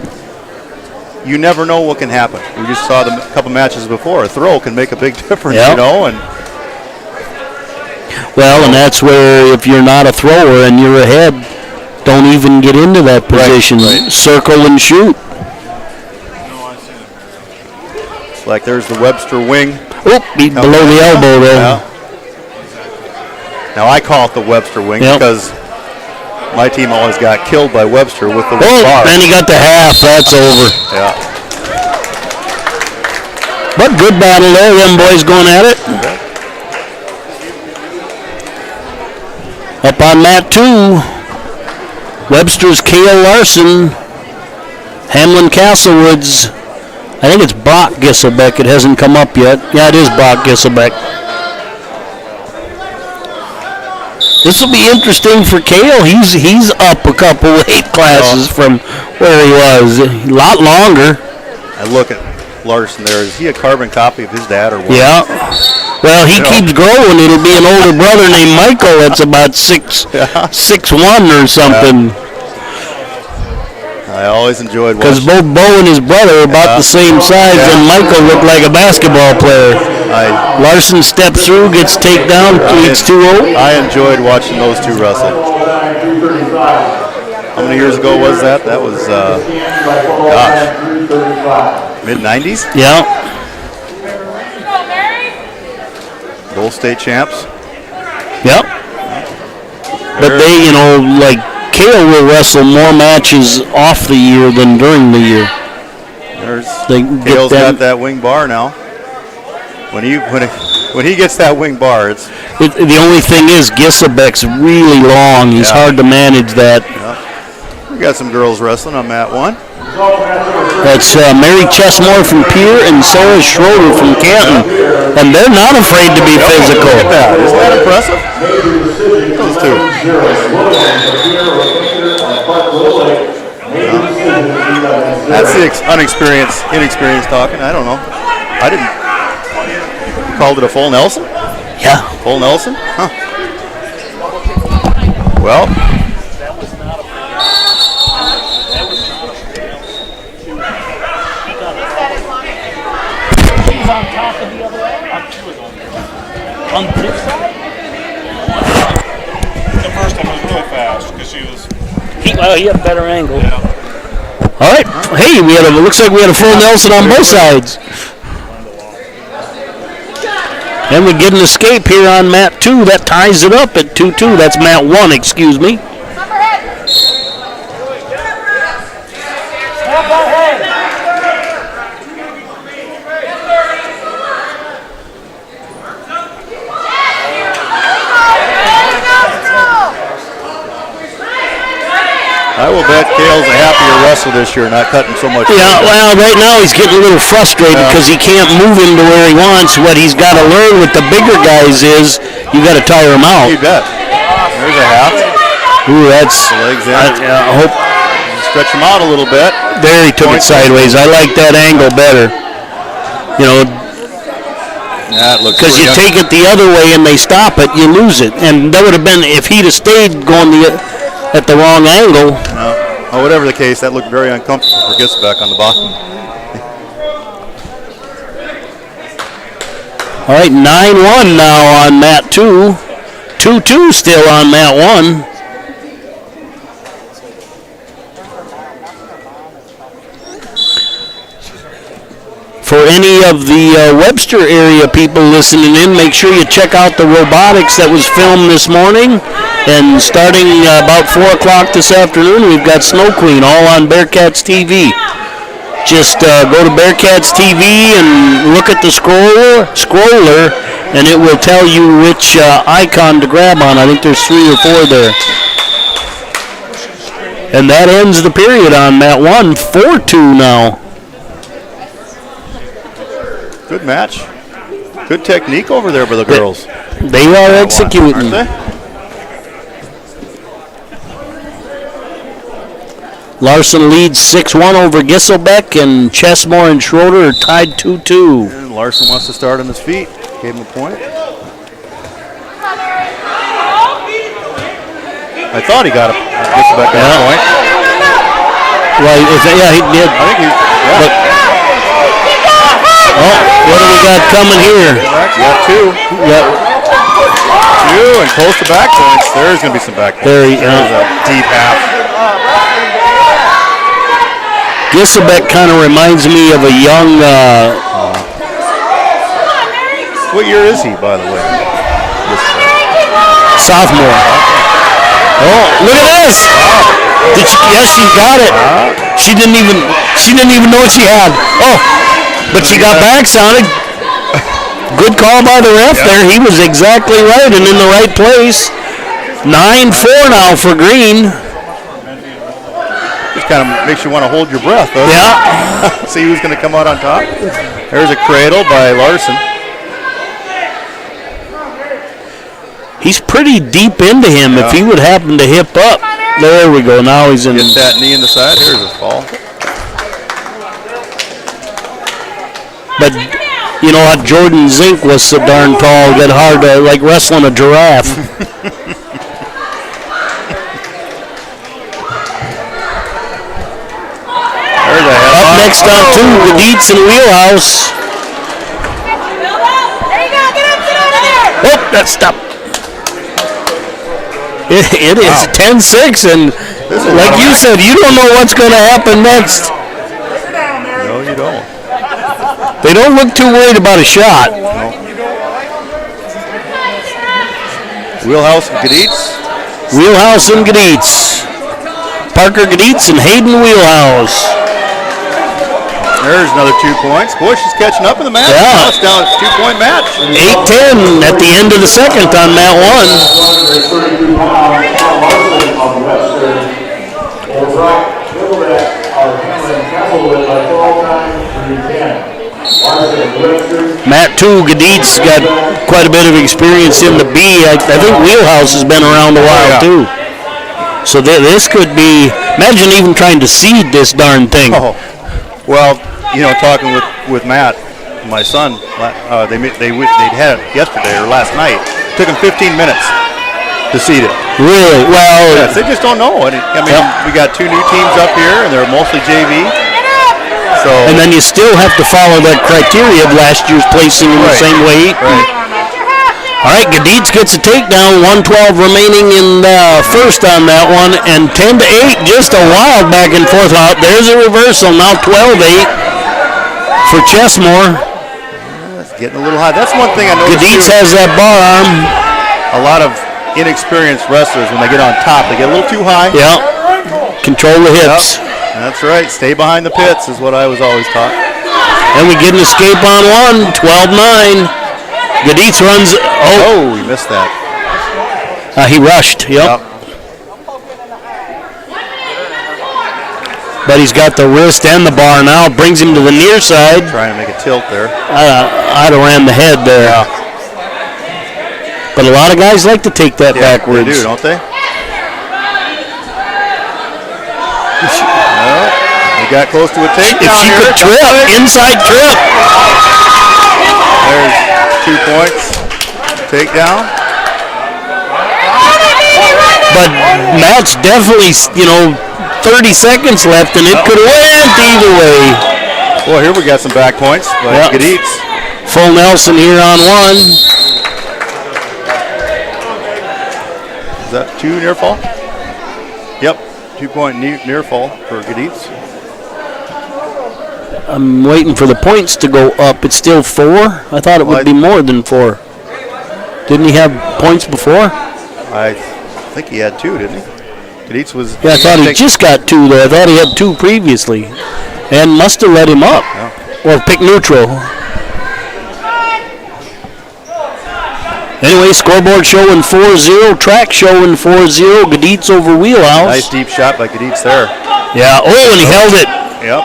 you never know what can happen. We just saw a couple matches before. A throw can make a big difference, you know. And well, and that's where if you're not a thrower and you're ahead, don't even get into that position. Right. Circle and shoot. Like there's the Webster wing. Oop, below the elbow though. Yeah. Now I call it the Webster wing because my team always got killed by Webster with the bar. And he got the half. That's over. Yeah. But good battle there. Them boys going at it. Up on mat 2, Webster's Cale Larson, Hamlin Castlewood's. I think it's Brock Gisselbeck. It hasn't come up yet. Yeah, it is Brock Gisselbeck. This will be interesting for Cale. He's up a couple weight classes from where he was. A lot longer. I look at Larson there. Is he a carbon copy of his dad or what? Yeah. Well, he keeps growing. It'll be an older brother named Michael that's about 6'1" or something. Yeah. I always enjoyed watching. Because both Bo and his brother are about the same size, and Michael looked like a basketball player. Larson steps through, gets takedown, leads 2-0. I enjoyed watching those two wrestle. How many years ago was that? That was, mid-90s? Yeah. Gold State champs. Yep. But they, like, Cale will wrestle more matches off the year than during the year. Cale's got that wing bar now. When he gets that wing bar, it's the only thing is Gisselbeck's really long. He's hard to manage that. Yeah. We got some girls wrestling on mat 1. That's Mary Chesmore from Pier and Sarah Schroeder from Canton, and they're not afraid to be physical. Look at that! Isn't that impressive? Those two. That's the inexperienced talking. I don't know. I didn't. You called it a full Nelson? Yeah. Full Nelson? Huh. Well. She's on top of the other end. On this side? The first time was really fast because she was. He had a better angle. Yeah. All right. Hey, looks like we had a full Nelson on both sides. And we get an escape here on mat 2. That ties it up at 2-2. That's mat 1, excuse me. I will bet Cale's a happier wrestler this year, not cutting so much. Yeah, well, right now he's getting a little frustrated because he can't move him to where he wants. What he's got to learn with the bigger guys is you got to tire him out. You bet. There's a half. Ooh, that's. The legs in. I hope. Stretch him out a little bit. There, he took it sideways. I like that angle better. Because you take it the other way and they stop it, you lose it. And that would have been, if he'd have stayed going at the wrong angle. Well, whatever the case, that looked very uncomfortable for Gisselbeck on the bottom. All right, 9-1 now on mat 2. 2-2 still on mat 1. For any of the Webster area people listening in, make sure you check out the robotics that was filmed this morning. And starting about 4 o'clock this afternoon, we've got Snow Queen all on Bearcats TV. Just go to Bearcats TV and look at the scroller, and it will tell you which icon to grab on. I think there's 3 or 4 there. And that ends the period on that one. 4-2 now. Good match. Good technique over there by the girls. They are executing. Aren't they? Larson leads 6-1 over Gisselbeck, and Chessmore and Schroeder are tied 2-2. And Larson wants to start on his feet. Gave him a point. I thought he got Gisselbeck on a point. Well, he did. I think he. What do we got coming here? We got 2. Yep. 2 and close to back points. There's going to be some back points. There's a deep half. Gisselbeck kind of reminds me of a young. What year is he, by the way? Sophomore. Oh, look at this! Yes, she got it. She didn't even know what she had. Oh, but she got backs on it. Good call by the ref there. He was exactly right and in the right place. 9-4 now for Green. Just kind of makes you want to hold your breath, though. Yeah. See who's going to come out on top. There's a cradle by Larson. He's pretty deep into him. If he would happen to hip up. There we go. Now he's in. Get that knee in the side. Here's a fall. But you know what? Jordan Zink was so darn tall, get hard to like wrestling a giraffe. Up next on 2, Gedietz and Wheelhouse. Oh, that stopped. It is 10-6, and like you said, you don't know what's going to happen next. No, you don't. They don't look too worried about a shot. No. Wheelhouse and Gedietz. Wheelhouse and Gedietz. Parker Gedietz and Hayden Wheelhouse. There's another 2 points. Boy, she's catching up in the match. Yeah. Now it's down. It's a 2-point match. 8-10 at the end of the second on mat 1. Mat 2, Gedietz got quite a bit of experience in the B. I think Wheelhouse has been around a while too. So this could be, imagine even trying to seed this darn thing. Oh. Well, you know, talking with Matt, my son, they had it yesterday or last night. Took them 15 minutes to seed it. Really? Well, yes, they just don't know. I mean, we got 2 new teams up here, and they're mostly JV. So. And then you still have to follow that criteria of last year's placing in the same way. Right. All right, Gedietz gets a takedown. 1:12 remaining in the first on that one, and 10-8. Just a wild back and forth. There's a reversal. Now 12-8 for Chessmore. It's getting a little high. That's one thing I noticed. Gedietz has that bar arm. A lot of inexperienced wrestlers, when they get on top, they get a little too high. Yeah. Control the hips. Yep. That's right. Stay behind the pits is what I was always taught. And we get an escape on one. 12-9. Gedietz runs. Oh, he missed that. He rushed. Yep. But he's got the wrist and the bar now. Brings him to the near side. Trying to make a tilt there. I'd have ran the head there. Yeah. But a lot of guys like to take that backwards. They do, don't they? He got close to a takedown. If she could trip, inside trip. There's 2 points. Takedown. But Matt's definitely, 30 seconds left, and it could have went either way. Well, here we got some back points by Gedietz. Full Nelson here on 1. Is that 2 near fall? Yep, 2-point near fall for Gedietz. I'm waiting for the points to go up. It's still 4? I thought it would be more than 4. Didn't he have points before? I think he had 2, didn't he? Gaditz was. Yeah, I thought he just got 2 though. I thought he had 2 previously, and must have let him up or pick neutral. Anyway, scoreboard showing 4-0, track showing 4-0. Gaditz over Wheelhouse. Nice deep shot by Gaditz there. Yeah. Oh, and he held it. Yep.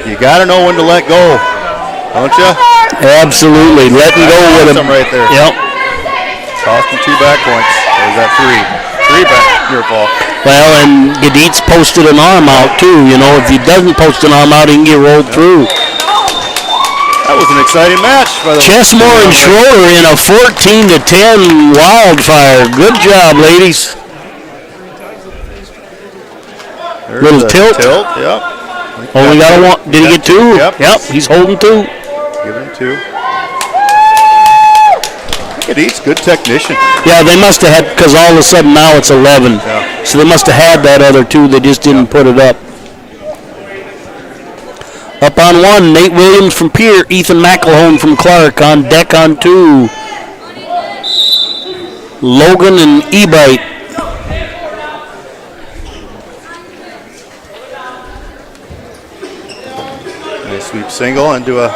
You got to know when to let go, don't you? Absolutely. Letting go with him. Right there. Yep. Cost him 2 back points. There's that 3 back near ball. Well, and Gaditz posted an arm out too. You know, if he doesn't post an arm out, he can get rolled through. That was an exciting match. By the Chessmore and Schroeder in a 14-10 wildfire. Good job, ladies. There's Little tilt. Yep. Oh, we got a one. Did he get 2? Yep. He's holding 2. Giving him 2. Gaditz, good technician. Yeah, they must have had, because all of a sudden now it's 11. Yeah. So they must have had that other 2. They just didn't put it up. Up on 1, Nate Williams from Pierre, Ethan McElhone from Clark on deck on 2. Logan and Ebite. They sweep single and do a.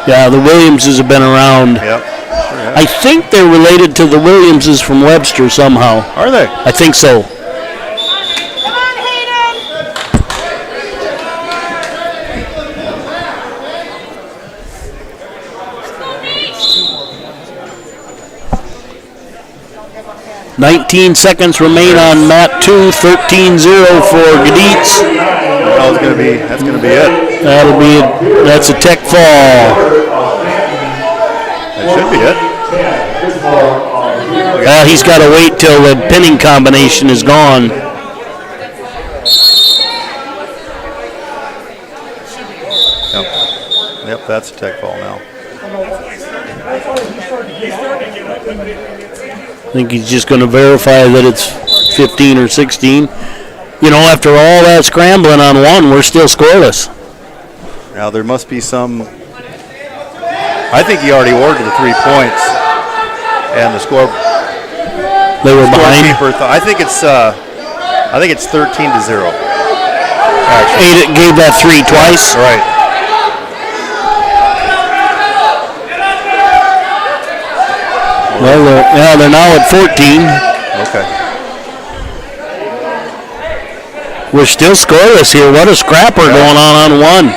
Yeah, the Williamses have been around. Yep. Sure I think they're related to the Williamses from Webster somehow. Are they? I think so. 19 seconds remain on mat 2, 13-0 for Gaditz. That's gonna be it. That's a tech fall. That should be it. He's got to wait till the pinning combination is gone. Yep, that's a tech fall now. I think he's just going to verify that it's 15 or 16. You know, after all that scrambling on 1, we're still scoreless. Now there must be some. I think he already ordered the 3 points, and the score. They were behind. I think it's 13-0. Actually, gave that 3 twice. Right. Well, they're now at 14. Okay. We're still scoreless here. What a scrapper going on 1.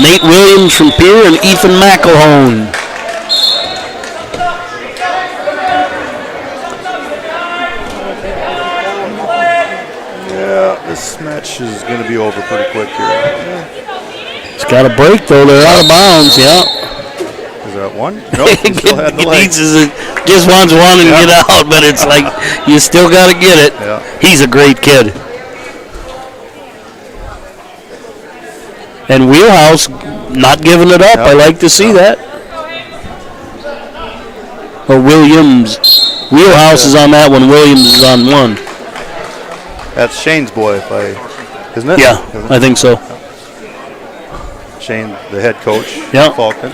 Nate Williams from Pierre and Ethan McElhone. Yeah, this match is going to be over pretty quick here. It's got a break, though. They're out of bounds, yeah. Is that 1? Nope, he still had the legs. Just wants 1 and get out, but it's like you still got to get it. Yeah. He's a great kid. And Wheelhouse not giving it up. I like to see that. Or Williams. Wheelhouse is on that one. Williams is on 1. That's Shane's boy, isn't it? Yeah, I think so. Shane, the head coach. Yeah. Falcon.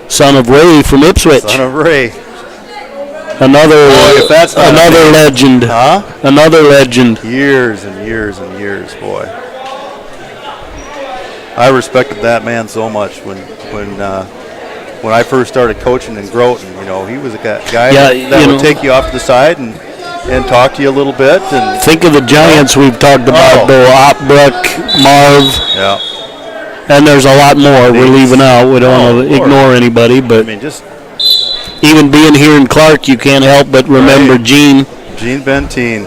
Son of Ray from Ipswich. Son of Ray. Another legend. Huh? Another legend. Years and years and years, boy. I respected that man so much when I first started coaching in Groton. You know, he was a guy that would take you off to the side and talk to you a little bit. And think of the giants we've talked about, though. Opbrook, Marv. Yeah. And there's a lot more we're leaving out. We don't want to ignore anybody, but I mean, just even being here in Clark, you can't help but remember Gene Bentine,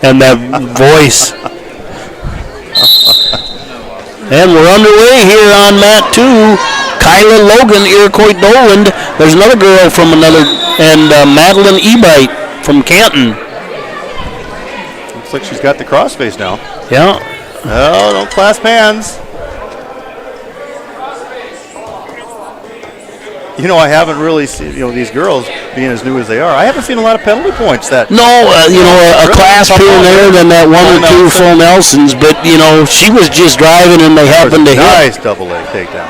and that voice. And we're underway here on mat 2. Kyla Logan, Iroquois Doland. There's another girl from and Madeline Ebite from Canton. Looks like she's got the crossface now. Yeah. Oh, don't clasp hands. You know, I haven't really seen, these girls being as new as they are. I haven't seen a lot of penalty points that. No, a clasp here and there, then that 1 or 2 full Nelsons. But, she was just driving and they happened to hit. Nice double leg takedown.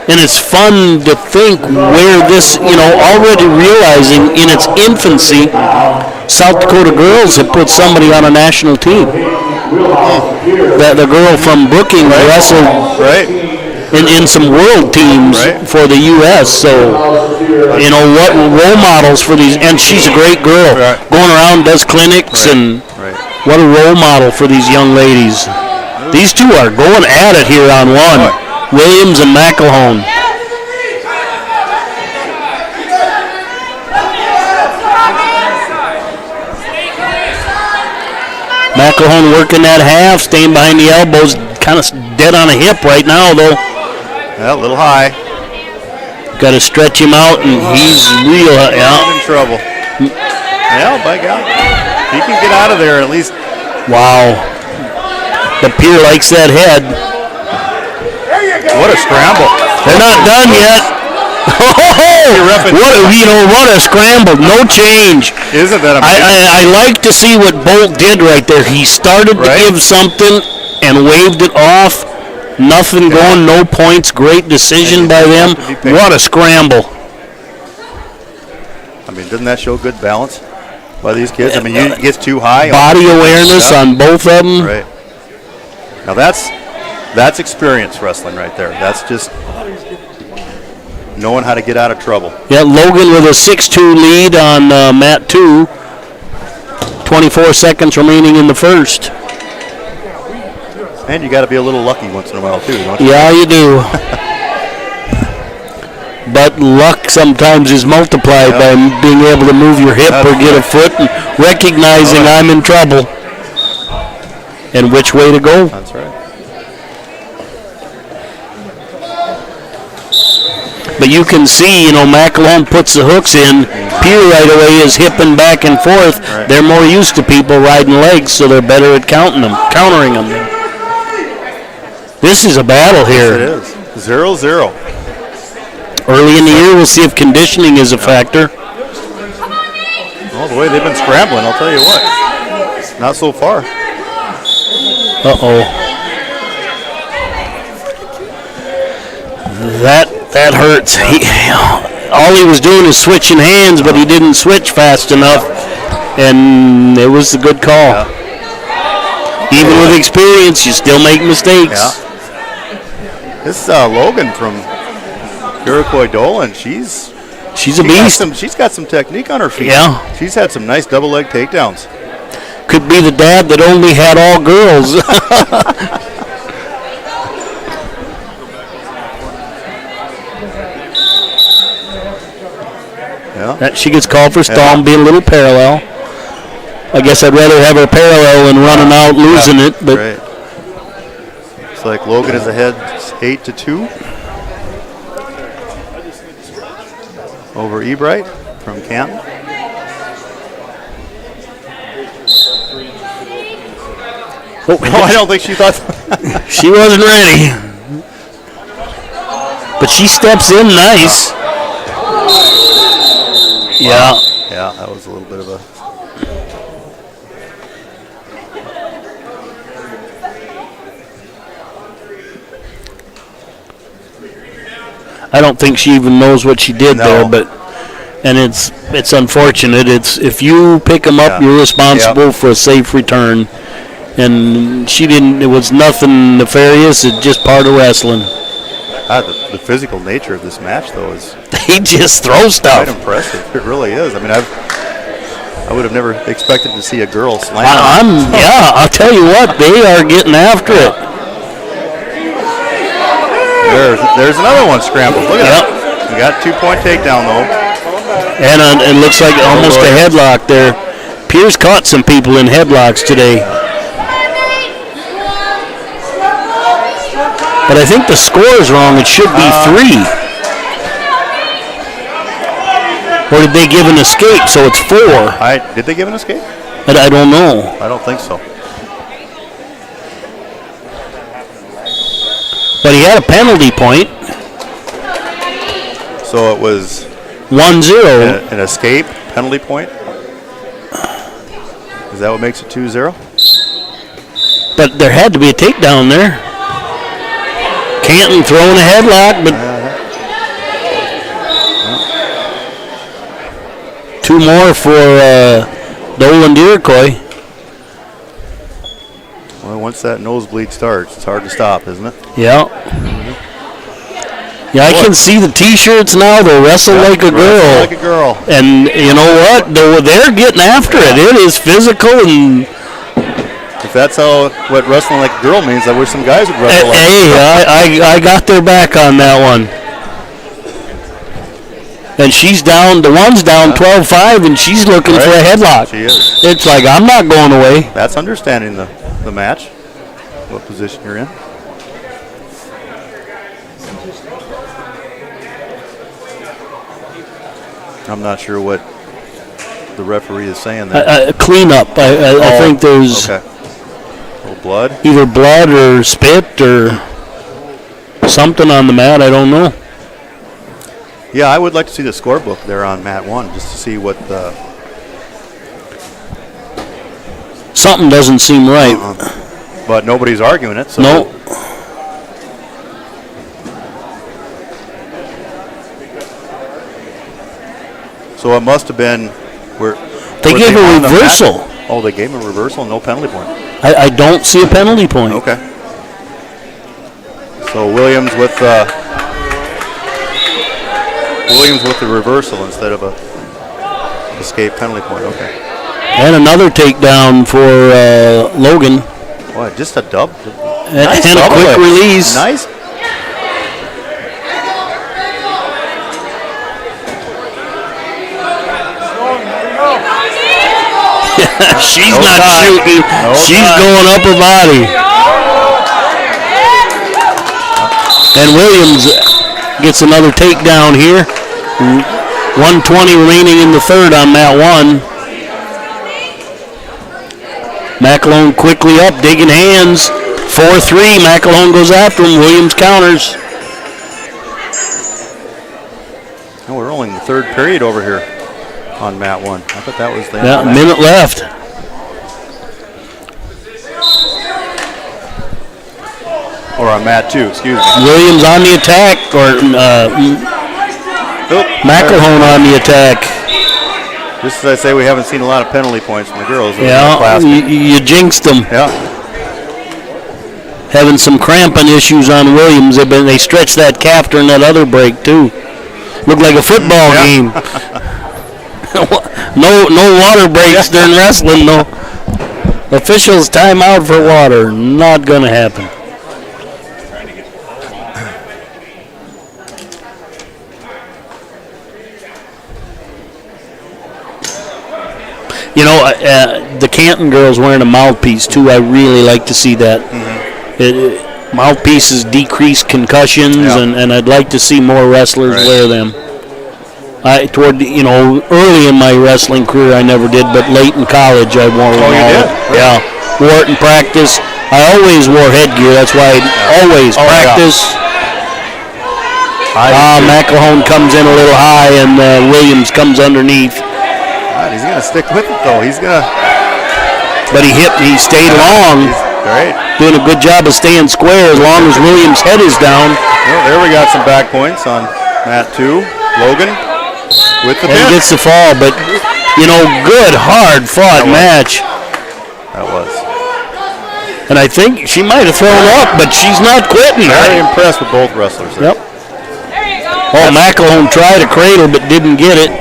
And it's fun to think where this, already realizing in its infancy, South Dakota girls have put somebody on a national team. The girl from Brookings wrestled in some world teams for the U.S. So, what role models for these, and she's a great girl. Going around, does clinics, and what a role model for these young ladies. These two are going at it here on one. Williams and McElhone. McElhone working that half, staying behind the elbows, kind of dead on a hip right now, though. Yeah, a little high. Got to stretch him out, and he's real. He's in trouble. Yeah, by God. He can get out of there at least. Wow. The Pierre likes that head. What a scramble. They're not done yet. What a scramble. No change. Isn't that amazing? I like to see what Bolt did right there. He started to give something and waved it off. Nothing going, no points. Great decision by them. What a scramble. I mean, doesn't that show good balance by these kids? I mean, it gets too high. Body awareness on both of them. Right. Now that's experience wrestling right there. That's just knowing how to get out of trouble. Yeah, Logan with a 6-2 lead on Mat 2. 24 seconds remaining in the first. And you got to be a little lucky once in a while too, don't you? Yeah, you do. But luck sometimes is multiplied by being able to move your hip or get a foot and recognizing I'm in trouble. And which way to go. That's right. But you can see, McElhone puts the hooks in. Pierre right away is hipping back and forth. Right. They're more used to people riding legs, so they're better at countering them. This is a battle here. Yes, it is. 0-0. Early in the year, we'll see if conditioning is a factor. Well, the way they've been scrambling, I'll tell you what. Not so far. Uh-oh. That hurts. All he was doing is switching hands, but he didn't switch fast enough, and it was a good call. Yeah. Even with experience, you still make mistakes. Yeah. This Logan from Iroquois Dolan, she's a beast. She's got some technique on her feet. Yeah. She's had some nice double leg takedowns. Could be the dad that only had all girls. Yeah. She gets called for Stahl, being a little parallel. I guess I'd rather have her parallel than running out losing it. But right. Looks like Logan is ahead 8-2 over Ebright from Canton. Oh, I don't think she thought she wasn't ready. But she steps in nice. Yeah. Yeah, that was a little bit of a... I don't think she even knows what she did there, and it's unfortunate. It's if you pick them up, you're responsible for a safe return. And she didn't. It was nothing nefarious. It's just part of wrestling. The physical nature of this match, though, is he just throws stuff. Quite impressive. It really is. I mean, I would have never expected to see a girl slam. I'll tell you what, they are getting after it. There's another one scrambled. Look at that. We got 2-point takedown though. And it looks like almost a headlock there. Pierce caught some people in headlocks today. But I think the score is wrong. It should be 3. Or did they give an escape? So it's 4. Did they give an escape? I don't know. I don't think so. But he had a penalty point. So it was 1-0. An escape penalty point. Is that what makes it 2-0? But there had to be a takedown there. Canton throwing a headlock, but 2 more for Dolan Deercoy. Well, once that nosebleed starts, it's hard to stop, isn't it? Yeah. Yeah, I can see the T-shirts now. They'll wrestle like a girl. Wrestle like a girl. And you know what? They're getting after it. It is physical, and if that's what wrestling like a girl means, I wish some guys would wrestle like a girl. I got their back on that one. And she's down. The one's down 12-5, and she's looking for a headlock. She is. It's like, I'm not going away. That's understanding the match, what position you're in. I'm not sure what the referee is saying there. Cleanup. I think there's okay. A little blood. Either blood or spit or something on the mat. I don't know. Yeah, I would like to see the scorebook there on mat 1 just to see what the... Something doesn't seem right. But nobody's arguing it. So no. So it must have been where they gave a reversal. Oh, they gave him a reversal, no penalty point. I don't see a penalty point. Okay. So Williams with the reversal instead of a escape penalty point. Okay. And another takedown for Logan. Boy, just a dub. Nice and a quick release. Nice. She's not shooting. She's going up her body. And Williams gets another takedown here. 1:20 remaining in the third on mat 1. McAlone quickly up, digging hands. 4-3. McAlone goes after him. Williams counters. And we're only in the third period over here on mat 1. I thought that was the a minute left. Or on mat 2, excuse me. Williams on the attack, or McElhone on the attack. Just as I say, we haven't seen a lot of penalty points from the girls. Yeah, you jinxed them. Yeah. Having some cramping issues on Williams. They stretched that calf during that other break too. Looked like a football game. No water breaks during wrestling. No. Officials time out for water. Not going to happen. You know, the Canton girls wearing a mouthpiece too. I really like to see that. Mouthpieces decrease concussions, and I'd like to see more wrestlers wear them. Early in my wrestling career, I never did, but late in college, I wore them. Oh, you did? Yeah, wore it in practice. I always wore headgear. That's why I always practice. McElhone comes in a little high, and Williams comes underneath. God, he's gonna stick with it though. But he stayed long. Great. Doing a good job of staying square as long as Williams' head is down. Well, there we got some back points on mat 2. Logan with the pin. And gets the fall, but good, hard fought match. That was. And I think she might have thrown up, but she's not quitting. Very impressed with both wrestlers there. Yep. Oh, McElhone tried a cradle but didn't get it.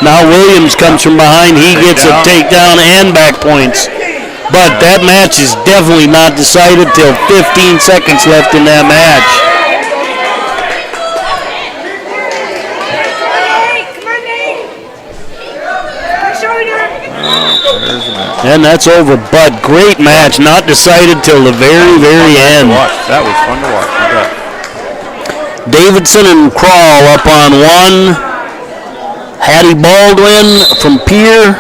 Now Williams comes from behind. He gets a takedown and back points. But that match is definitely not decided till 15 seconds left in that match. And that's over, Bud. Great match. Not decided till the very, very end. That was fun to watch. Davidson and Crawl up on 1. Hattie Baldwin from Pierre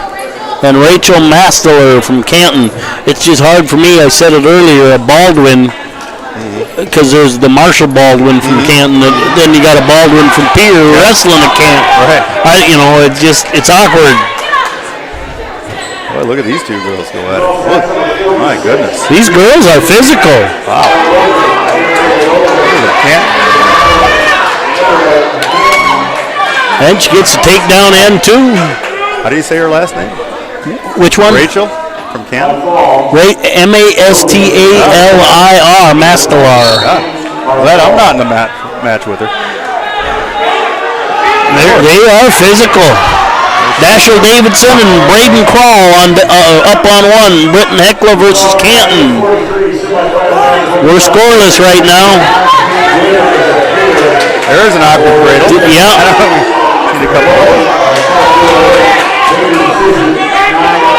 and Rachel Masteler from Canton. It's just hard for me. I said it earlier, Baldwin, because there's the Marshall Baldwin from Canton. Then you got a Baldwin from Pierre wrestling at Canton. Right. It's awkward. Boy, look at these two girls go at it. Look, my goodness. These girls are physical. Wow. And she gets a takedown and two. How do you say her last name? Which one? Rachel from Canada. Mastallar. Mastalar. Glad I'm not in the match with her. They are physical. Dashiell Davidson and Braden Krall up on one. Britton Heckler versus Canton. We're scoreless right now. There's an awkward cradle. Yeah. Need a couple of them.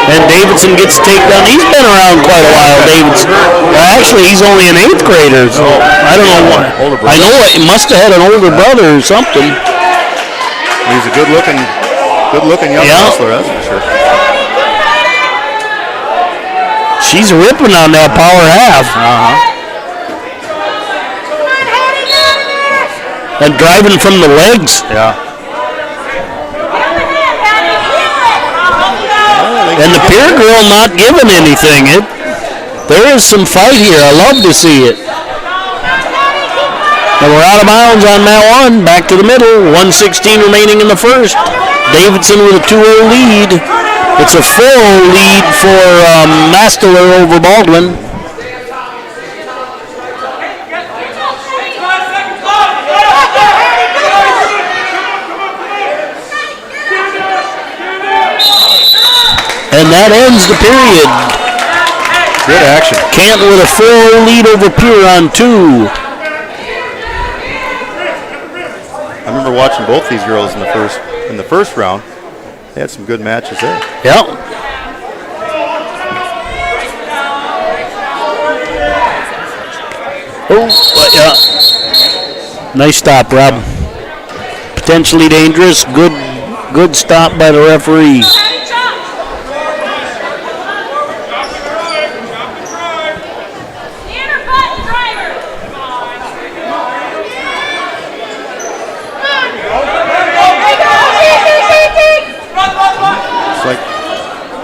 And Davidson gets a takedown. He's been around quite a while, Davidson. Well, actually, he's only an 8th grader, so I don't know what. I know he must have had an older brother or something. He's a good-looking young wrestler, that's for sure. She's ripping on that power half. And driving from the legs. Yeah. And the Pier girl not giving anything. There is some fight here. I love to see it. And we're out of bounds on mat 1. Back to the middle. 1:16 remaining in the first. Davidson with a 2-0 lead. It's a 4-0 lead for Mastalar over Baldwin. And that ends the period. Good action. Canton with a 4-0 lead over Pier on 2. I remember watching both these girls in the first round. They had some good matches there. Yep. Oh, yeah. Nice stop, Rob. Potentially dangerous. Good stop by the referee.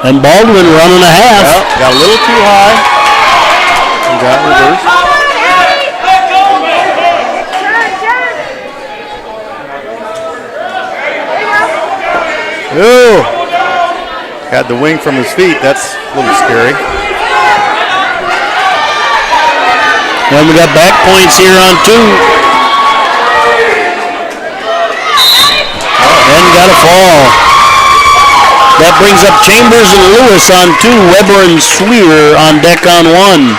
And Baldwin running a half. Yep, got a little too high. And got reversed. Ooh. Had the wing from his feet. That's a little scary. And we got back points here on 2. And got a fall. That brings up Chambers and Lewis on 2. Weber and Sweer on deck on 1.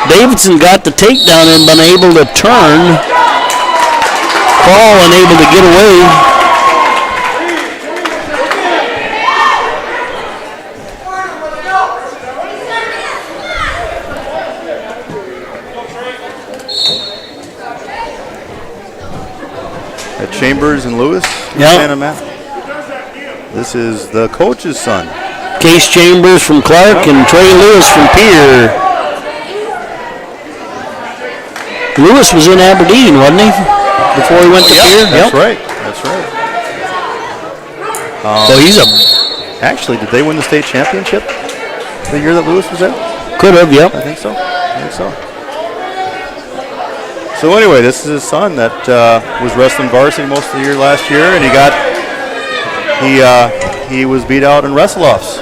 Davidson got the takedown and been able to turn. Krall unable to get away. At Chambers and Lewis. Yeah. This is the coach's son. Case Chambers from Clark and Trey Lewis from Pier. Lewis was in Aberdeen, wasn't he? Before he went to Pier? That's right. That's right. So he's Actually, did they win the state championship the year that Lewis was there? Could have, yep. I think so. So anyway, this is his son that was wrestling varsity most of the year last year, and he was beat out in wrestle-offs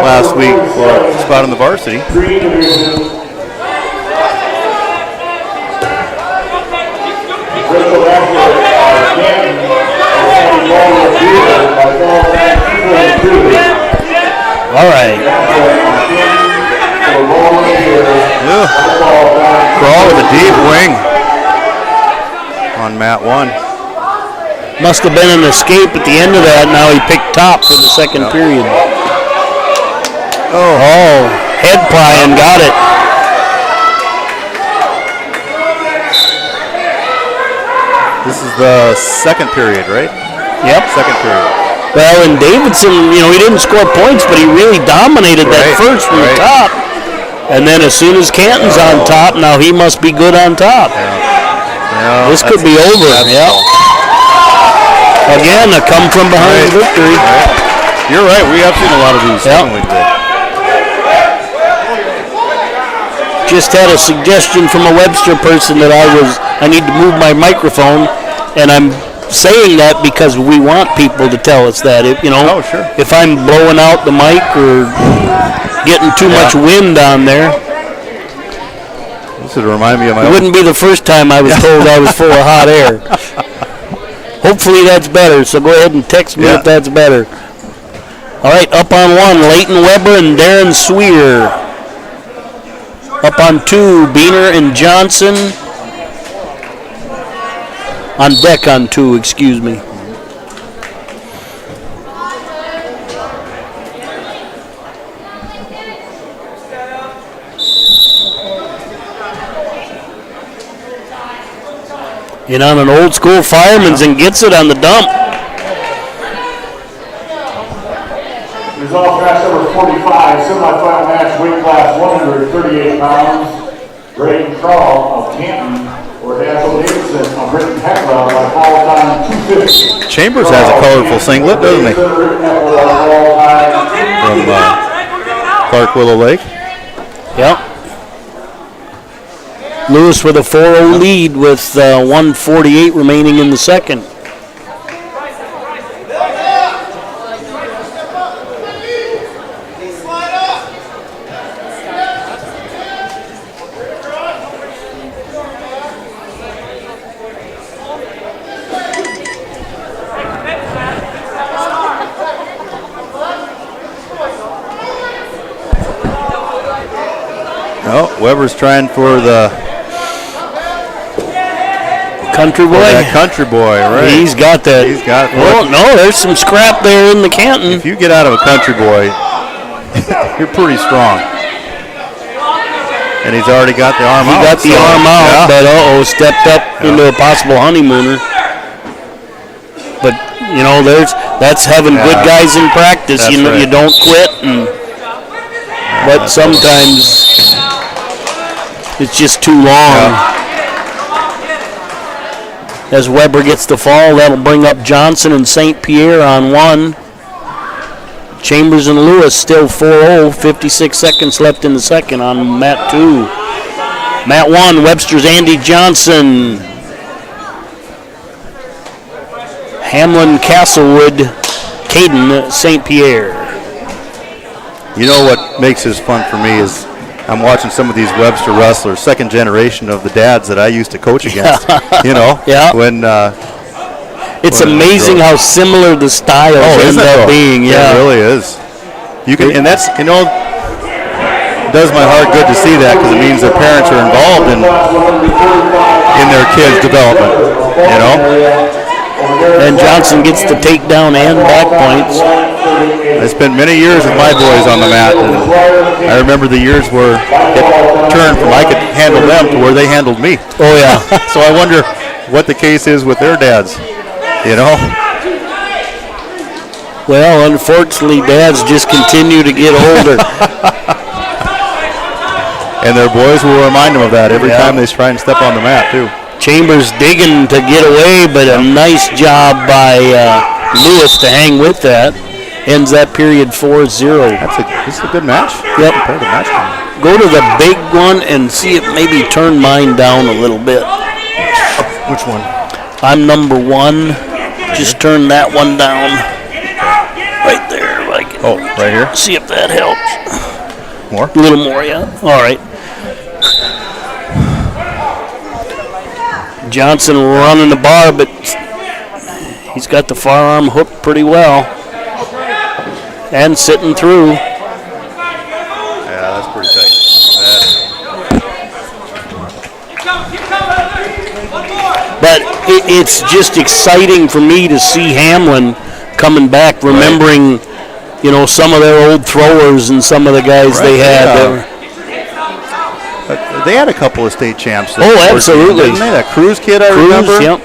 last week for a spot on the varsity. All right. Krall with a deep wing on mat 1. Must have been an escape at the end of that. Now he picked top for the second period. Oh, head pry and got it. This is the second period, right? Yep. Second period. Well, and Davidson, he didn't score points, but he really dominated that first from the top. And then as soon as Canton's on top, now he must be good on top. Yeah, this could be over. Yeah. Again, a come from behind victory. You're right. We have seen a lot of these. Haven't we, today? Just had a suggestion from a Webster person that I need to move my microphone, and I'm saying that because we want people to tell us that. If, Oh, sure. If I'm blowing out the mic or getting too much wind on there. This would remind me of my It wouldn't be the first time I was told I was full of hot air. Hopefully that's better, so go ahead and text me if that's better. All right, up on 1, Leighton Weber and Darren Sweer. Up on 2, Beaner and Johnson. On deck on 2, excuse me. In on an old school Fireman's and gets it on the dump. Result match number 45, semifinal match, weight class 138 pounds. Braden Crawl of Canton or Hazel Davidson of Britton Heckler by fall time 250. Chambers has a colorful singlet, doesn't he? From Clark Willow Lake. Yep. Lewis with a 4-0 lead with 1:48 remaining in the second. Oh, Weber's trying for the Country Boy. That Country Boy, right? He's got that. He's got. Oh no, there's some scrap there in the Canton. If you get out of a Country Boy, you're pretty strong. And he's already got the arm out. He got the arm out, but stepped up into a possible honeymooner. But that's having good guys in practice. That's You don't quit, but sometimes it's just too long. As Weber gets the fall, that'll bring up Johnson and St. Pierre on 1. Chambers and Lewis still 4-0, 56 seconds left in the second on mat 2. Mat 1, Webster's Andy Johnson. Hamlin, Castlewood, Caden, St. Pierre. You know what makes this fun for me is I'm watching some of these Webster wrestlers, second generation of the dads that I used to coach against. When it's amazing how similar the styles end up being. Yeah, it really is. You can, and that's it does my heart good to see that because it means their parents are involved in their kids' development. And Johnson gets the takedown and back points. I spent many years with my boys on the mat, and I remember the years where it turned from I could handle them to where they handled me. Oh, yeah. So I wonder what the case is with their dads, Well, unfortunately, dads just continue to get older. And their boys will remind them of that every time they try and step on the mat, too. Chambers digging to get away, but a nice job by Lewis to hang with that. Ends that period 4-0. This is a good match. Yep. Match. Go to the big one and see it maybe turn mine down a little bit. Which one? I'm number 1. Just turn that one down. Right there. Right here? See if that helps. More? A little more, yeah. All right. Johnson running the bar, but he's got the firearm hooked pretty well. And sitting through. Yeah, that's pretty tight. But it's just exciting for me to see Hamlin coming back, remembering, some of their old throwers and some of the guys they had. They had a couple of state champs. Absolutely. Didn't they? That Cruz kid, I remember. Yep.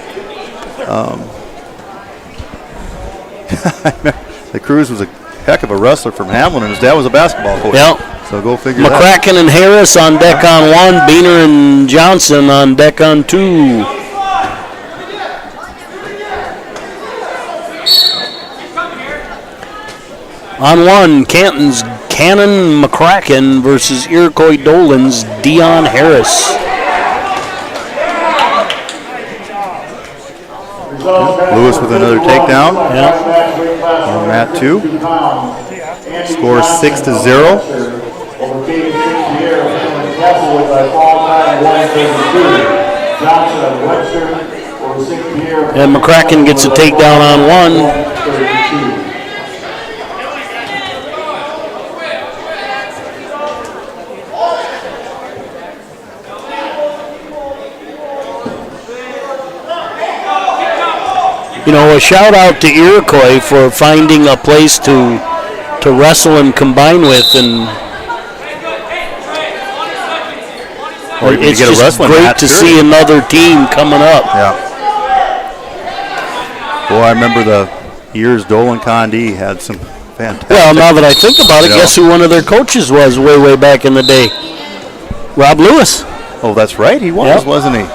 The Cruz was a heck of a wrestler from Hamlin, and his dad was a basketball coach. Yep. So go figure McCracken and Harris on deck on 1. Beaner and Johnson on deck on 2. On 1, Canton's Cannon McCracken versus Iroquois Dolan's Dion Harris. Lewis with another takedown. Yeah. On mat 2. Score 6-0. And McCracken gets a takedown on 1. You know, a shout out to Iroquois for finding a place to wrestle and combine with, and it's just great to see another team coming up. Yeah. Boy, I remember the years Dolan Condi had some fantastic. Well, now that I think about it, guess who one of their coaches was way back in the day? Rob Lewis. Oh, that's right. He was, wasn't he?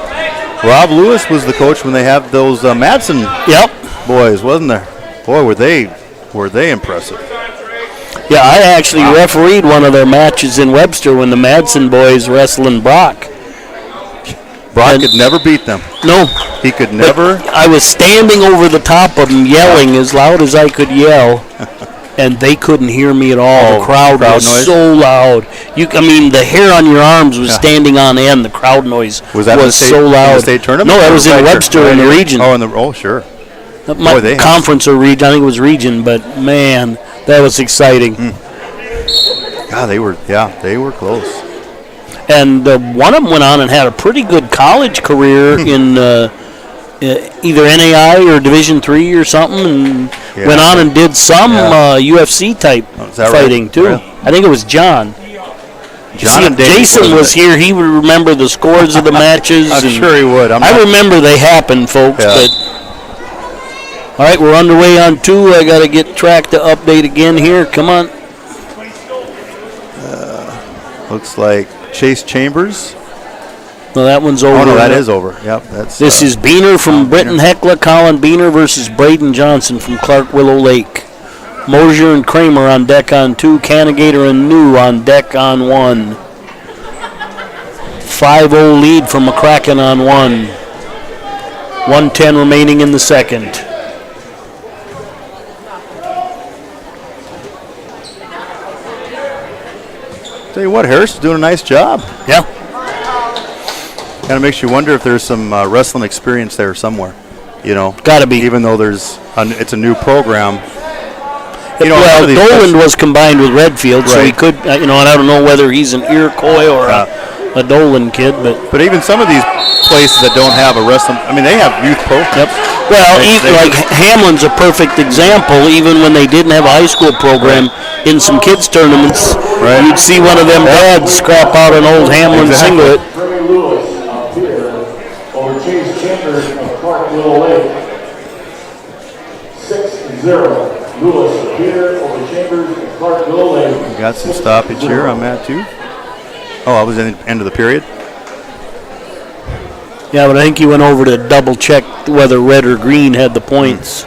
Rob Lewis was the coach when they had those Madsen boys, wasn't there? Boy, were they impressive. Yeah, I actually refereed one of their matches in Webster when the Madsen boys wrestling Brock. Brock could never beat them. No. He could never. But I was standing over the top of them yelling as loud as I could yell, and they couldn't hear me at all. The crowd was noise? so loud. The hair on your arms was standing on end. The crowd noise was so loud. In the state tournament? No, that was in Webster in the region. Oh, sure. My conference or region, I think it was region, but man, that was exciting. God, they were close. And one of them went on and had a pretty good college career in either NAI or Division III or something, and went on and did some UFC type fighting too. Really? I think it was John. John if Jason was here, he would remember the scores of the matches. I'm sure he would. I remember they happened, folks. But all right, we're underway on 2. I got to get track to update again here. Come on. Looks like Chase Chambers. No, that one's over. Oh, no, that is over. Yep, This is Beener from Britton Heckler, Colin Beener versus Braden Johnson from Clark Willow Lake. Mosier and Kramer on deck on 2. Cannigator and New on deck on 1. 5-0 lead from McCracken on 1. 1:10 remaining in the second. Tell you what, Harris is doing a nice job. Yeah. Kind of makes you wonder if there's some wrestling experience there somewhere. Got to be. Even though it's a new program. Doland was combined with Redfield, so he could, and I don't know whether he's an Iroquois or a Dolan kid, but even some of these places that don't have a wrestling, they have youth programs. Yep. Well, like Hamlin's a perfect example. Even when they didn't have a high school program, in some kids tournaments, you'd see one of them dads scrap out an old Hamlin singlet. Trey Lewis up here over Chase Chambers of Clark Willow Lake. 6-0. Lewis here over Chambers of Clark Willow Lake. We got some stoppage here on mat 2. Oh, I was in the end of the period. Yeah, but I think he went over to double check whether red or green had the points,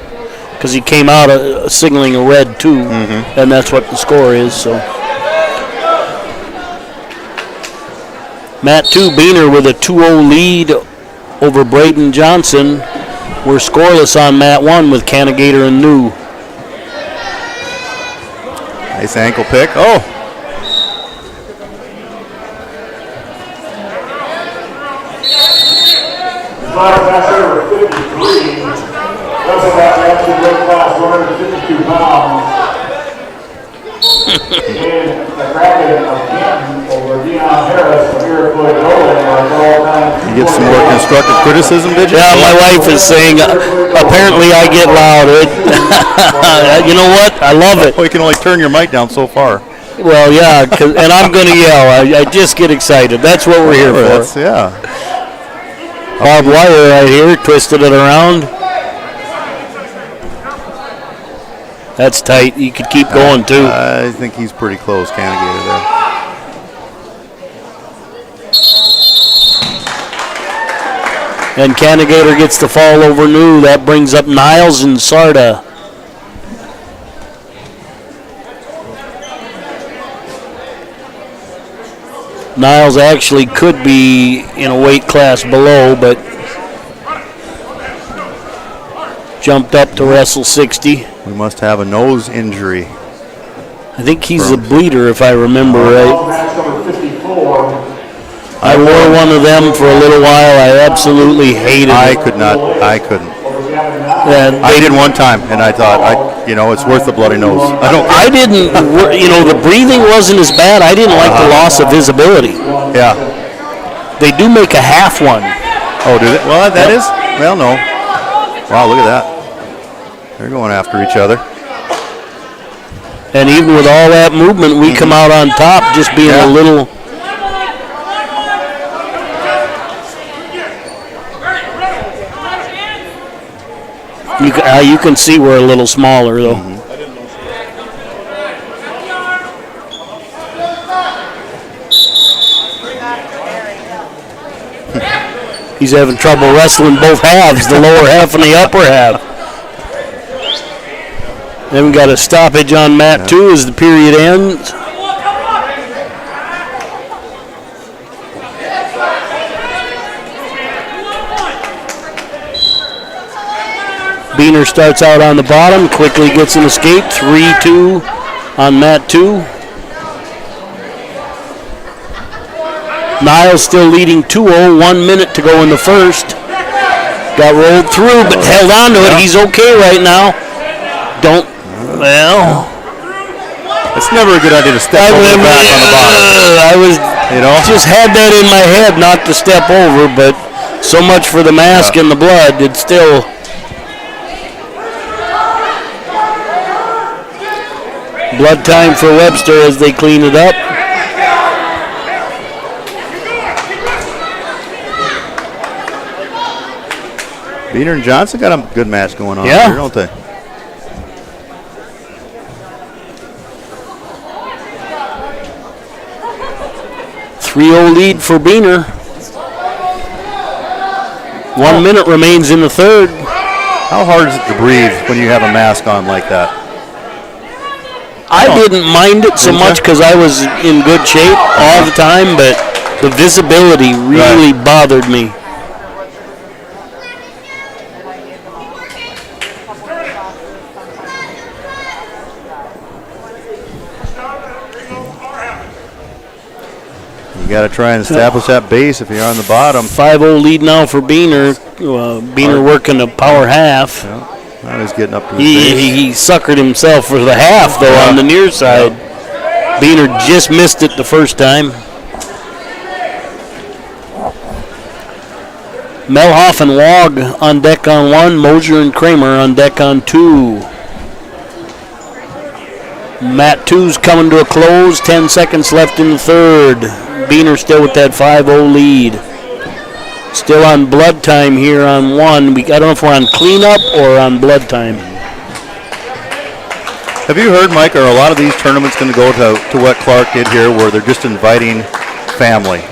because he came out signaling a red too, and that's what the score is. So, mat 2, Beener with a 2-0 lead over Braden Johnson. We're scoreless on mat 1 with Cannigator and New. Nice ankle pick. Oh. Pass over 53. That's about the actual weight class, 152 pounds. And McCracken of Canton over Deion Harris of Iroquois Dolan. You get some more constructive criticism, did you? Yeah, my wife is saying, apparently I get loud. You know what? I love it. Well, you can only turn your mic down so far. Well, yeah, and I'm going to yell. I just get excited. That's what we're here for. Barbed wire right here, twisted it around. That's tight. You could keep going, too. I think he's pretty close, Cannigator there. And Cannigator gets the fall over New. That brings up Niles and Sarda. Niles actually could be in a weight class below, but jumped up to wrestle 60. We must have a nose injury. I think he's a bleeder, if I remember right. Match number 54. I wore one of them for a little while. I absolutely hated it. I couldn't. I did one time, and I thought, it's worth the bloody nose. I didn't, the breathing wasn't as bad. I didn't like the loss of visibility. Yeah. They do make a half one. Oh, do they? Well, that is? Well, no. Wow, look at that. They're going after each other. And even with all that movement, we come out on top just being a little... You can see we're a little smaller, though. He's having trouble wrestling both halves, the lower half and the upper half. Then we got a stoppage on mat 2 as the period ends. Beaner starts out on the bottom, quickly gets an escape, 3-2 on mat 2. Niles still leading 2-0, 1 minute to go in the first. Got rolled through, but held on to it. He's okay right now. It's never a good idea to step over the back on the bottom. I just had that in my head not to step over, but so much for the mask and the blood. It's still... Blood time for Webster as they clean it up. Beaner and Johnson got a good match going on here, don't they? .30 lead for Beaner. 1 minute remains in the third. How hard is it to breathe when you have a mask on like that? I didn't mind it so much because I was in good shape all the time, but the visibility really bothered me. You got to try and establish that base if you're on the bottom. 5-0 lead now for Beaner. Beaner working a power half. Now he's getting up to the base. He suckered himself for the half, though, on the near side. Beaner just missed it the first time. Melhoff and Wog on deck on 1. Mosier and Kramer on deck on 2. Mat 2's coming to a close. 10 seconds left in the third. Beaner still with that 5-0 lead. Still on blood time here on 1. I don't know if we're on cleanup or on blood time. Have you heard, Mike, are a lot of these tournaments going to go to what Clark did here, where they're just inviting family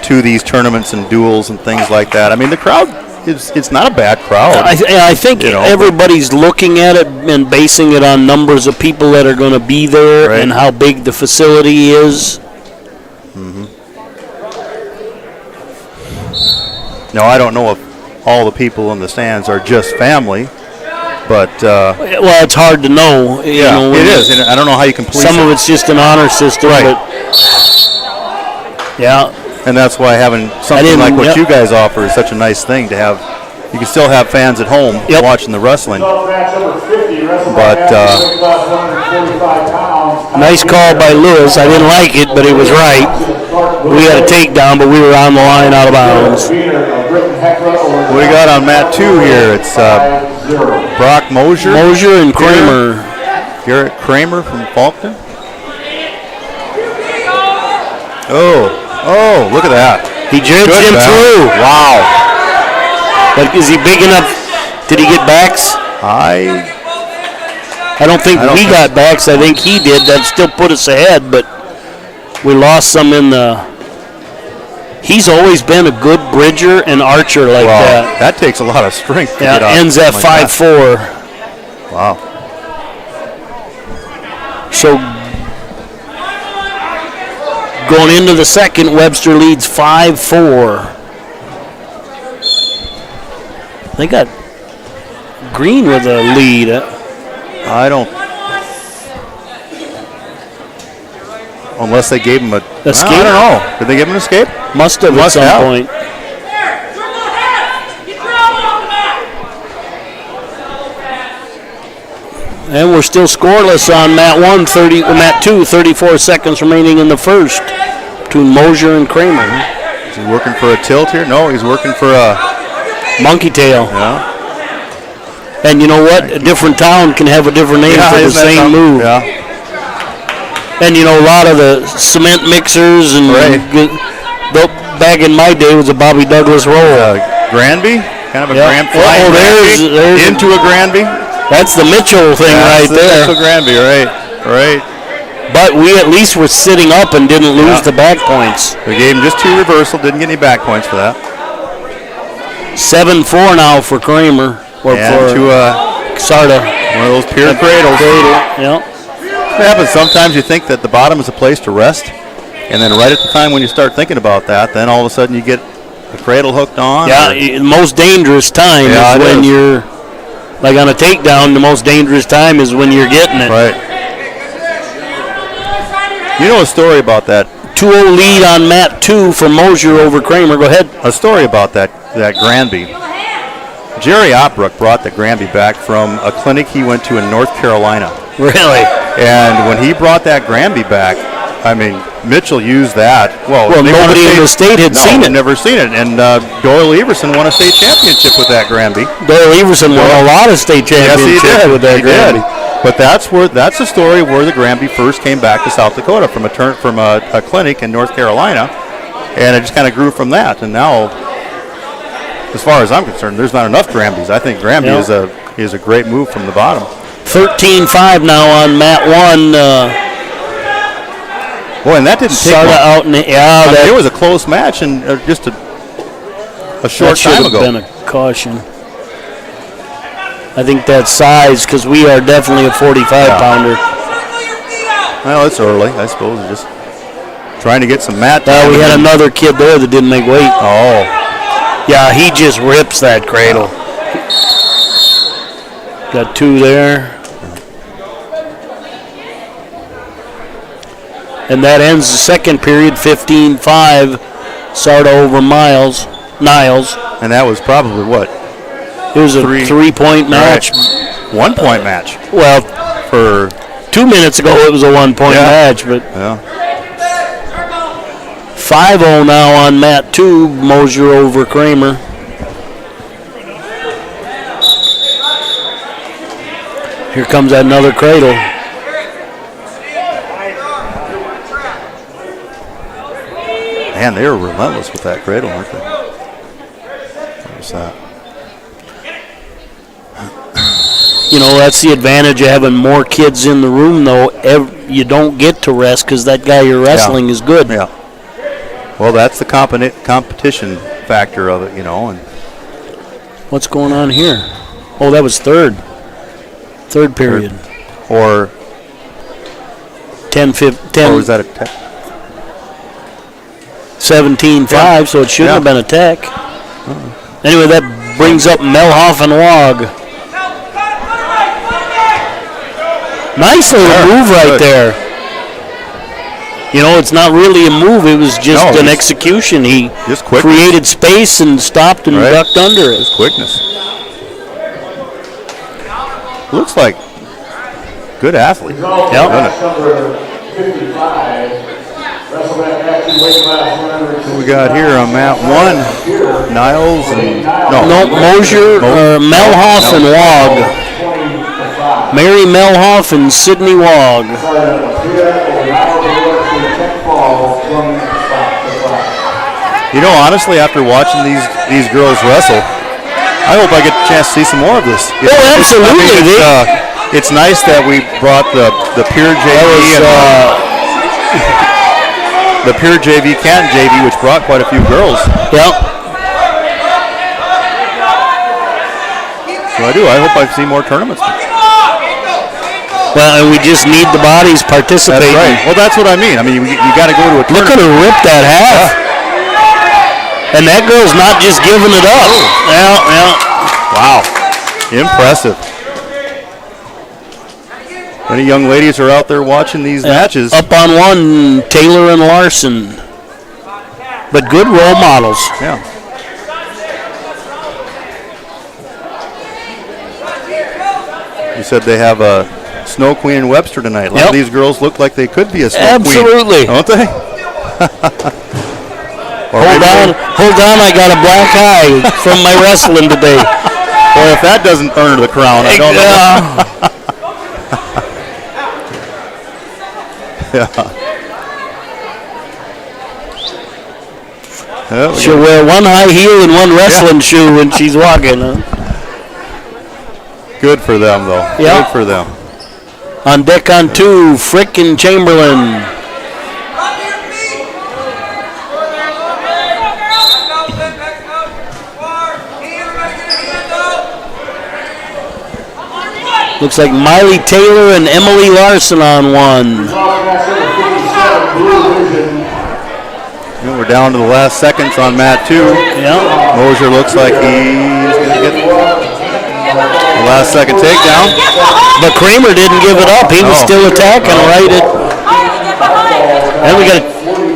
to these tournaments and duels and things like that? I mean, the crowd, it's not a bad crowd. I think everybody's looking at it and basing it on numbers of people that are going to be there and how big the facility is. Now, I don't know if all the people in the stands are just family, but... well, it's hard to know. It is. And I don't know how you can police some of it's just an honor system. But and that's why having something like what you guys offer is such a nice thing to have. You can still have fans at home watching the wrestling. But nice call by Lewis. I didn't like it, but it was right. We had a takedown, but we were on the line out of bounds. What do we got on mat 2 here? It's Brock Mosier. Mosier and Kramer. Garrett Kramer from Faulkner. Oh, look at that. He jerked him through. Wow. But is he big enough? Did he get backs? I don't think we got backs. I think he did. That still put us ahead, but we lost some in the... He's always been a good bridger and archer like that. That takes a lot of strength to get out. Ends at 5-4. Wow. So going into the second, Webster leads 5-4. They got Green with a lead. I don't. Unless they gave him a escape. I don't know. Did they give him an escape? Must have at some point. And we're still scoreless on mat 2, 34 seconds remaining in the first between Mosier and Kramer. Is he working for a tilt here? No, he's working for a monkey tail. Yeah. And you know what? A different town can have a different name for the same move. Yeah. And you know, a lot of the cement mixers and back in my day was a Bobby Douglas roll. Granby? Kind of a Grand Oh, there's into a Granby? That's the Mitchell thing right there. Mitchell Granby, right. But we at least were sitting up and didn't lose the back points. We gave him just 2 reversal, didn't get any back points for that. 7-4 now for Kramer. Or and for Sarda. One of those pier cradles. Yeah. It happens sometimes you think that the bottom is a place to rest, and then right at the time when you start thinking about that, then all of a sudden you get the cradle hooked on. Yeah, the most dangerous time is when you're, like on a takedown, the most dangerous time is when you're getting it. Right. You know a story about that? 2-0 lead on mat 2 for Mosier over Kramer. Go ahead. A story about that Granby. Jerry Opbrook brought the Granby back from a clinic he went to in North Carolina. Really? And when he brought that Granby back, I mean, Mitchell used that. Well nobody in the state had seen it. Never seen it. And Doyle Everson won a state championship with that Granby. Doyle Everson won a lot of state championships with that Granby. But that's the story where the Granby first came back to South Dakota from a clinic in North Carolina, and it just kind of grew from that. And now, as far as I'm concerned, there's not enough Granbys. I think Granby is a great move from the bottom. 13-5 now on mat 1. Boy, and that didn't take out. It was a close match, and just a short time ago. That should have been a caution. I think that's size, because we are definitely a 45-pounder. Well, it's early, I suppose. We're just trying to get some mat time. We had another kid there that didn't make weight. Oh. Yeah, he just rips that cradle. Got 2 there. And that ends the second period, 15-5. Sarda over Niles. And that was probably what? It was a 3-point match. Right. 1-point match. Well, for 2 minutes ago it was a 1-point match, but 5-0 now on mat 2, Mosier over Kramer. Here comes another cradle. Man, they were relentless with that cradle, aren't they? What was that? You know, that's the advantage of having more kids in the room, though. You don't get to rest because that guy you're wrestling is good. Yeah. Well, that's the competition factor of it, you know. And what's going on here? Oh, that was third period. Or 10. Or was that a tech? 17-5, so it shouldn't have been a tech. Anyway, that brings up Melhoff and Wog. Nice little move right there. You know, it's not really a move. It was just an execution. He just created space and stopped and ducked under it. Just quickness. Looks like good athlete. Yep. What we got here on mat 1? Niles and Mosier, Melhoff and Wog. Mary Melhoff and Sydney Wog. You know, honestly, after watching these girls wrestle, I hope I get a chance to see some more of this. Absolutely. It's nice that we brought the Pure JV the Pure JV Canton JV, which brought quite a few girls. Yep. So I hope I see more tournaments. Well, and we just need the bodies participating. That's right. Well, that's what I mean. I mean, you got to go to a tournament. Look at her rip that half. Yeah. And that girl's not just giving it up. Wow. Impressive. Many young ladies are out there watching these matches. Up on one, Taylor and Larson. But good role models. Yeah. You said they have a Snow Queen in Webster tonight. A lot of these girls look like they could be a Snow Queen. Absolutely. Don't they? Hold on, I got a black eye from my wrestling today. Boy, if that doesn't earn her the crown, I don't know. Yeah. She'll wear one high heel and one wrestling shoe when she's walking. Huh? Good for them, though. Yep. Good for them. On deck on two, Frick and Chamberlain. Looks like Miley Taylor and Emily Larson on one. We're down to the last seconds on mat 2. Yeah. Mosier looks like he's going to get the last second takedown. But Kramer didn't give it up. He was still attacking right at. And we got a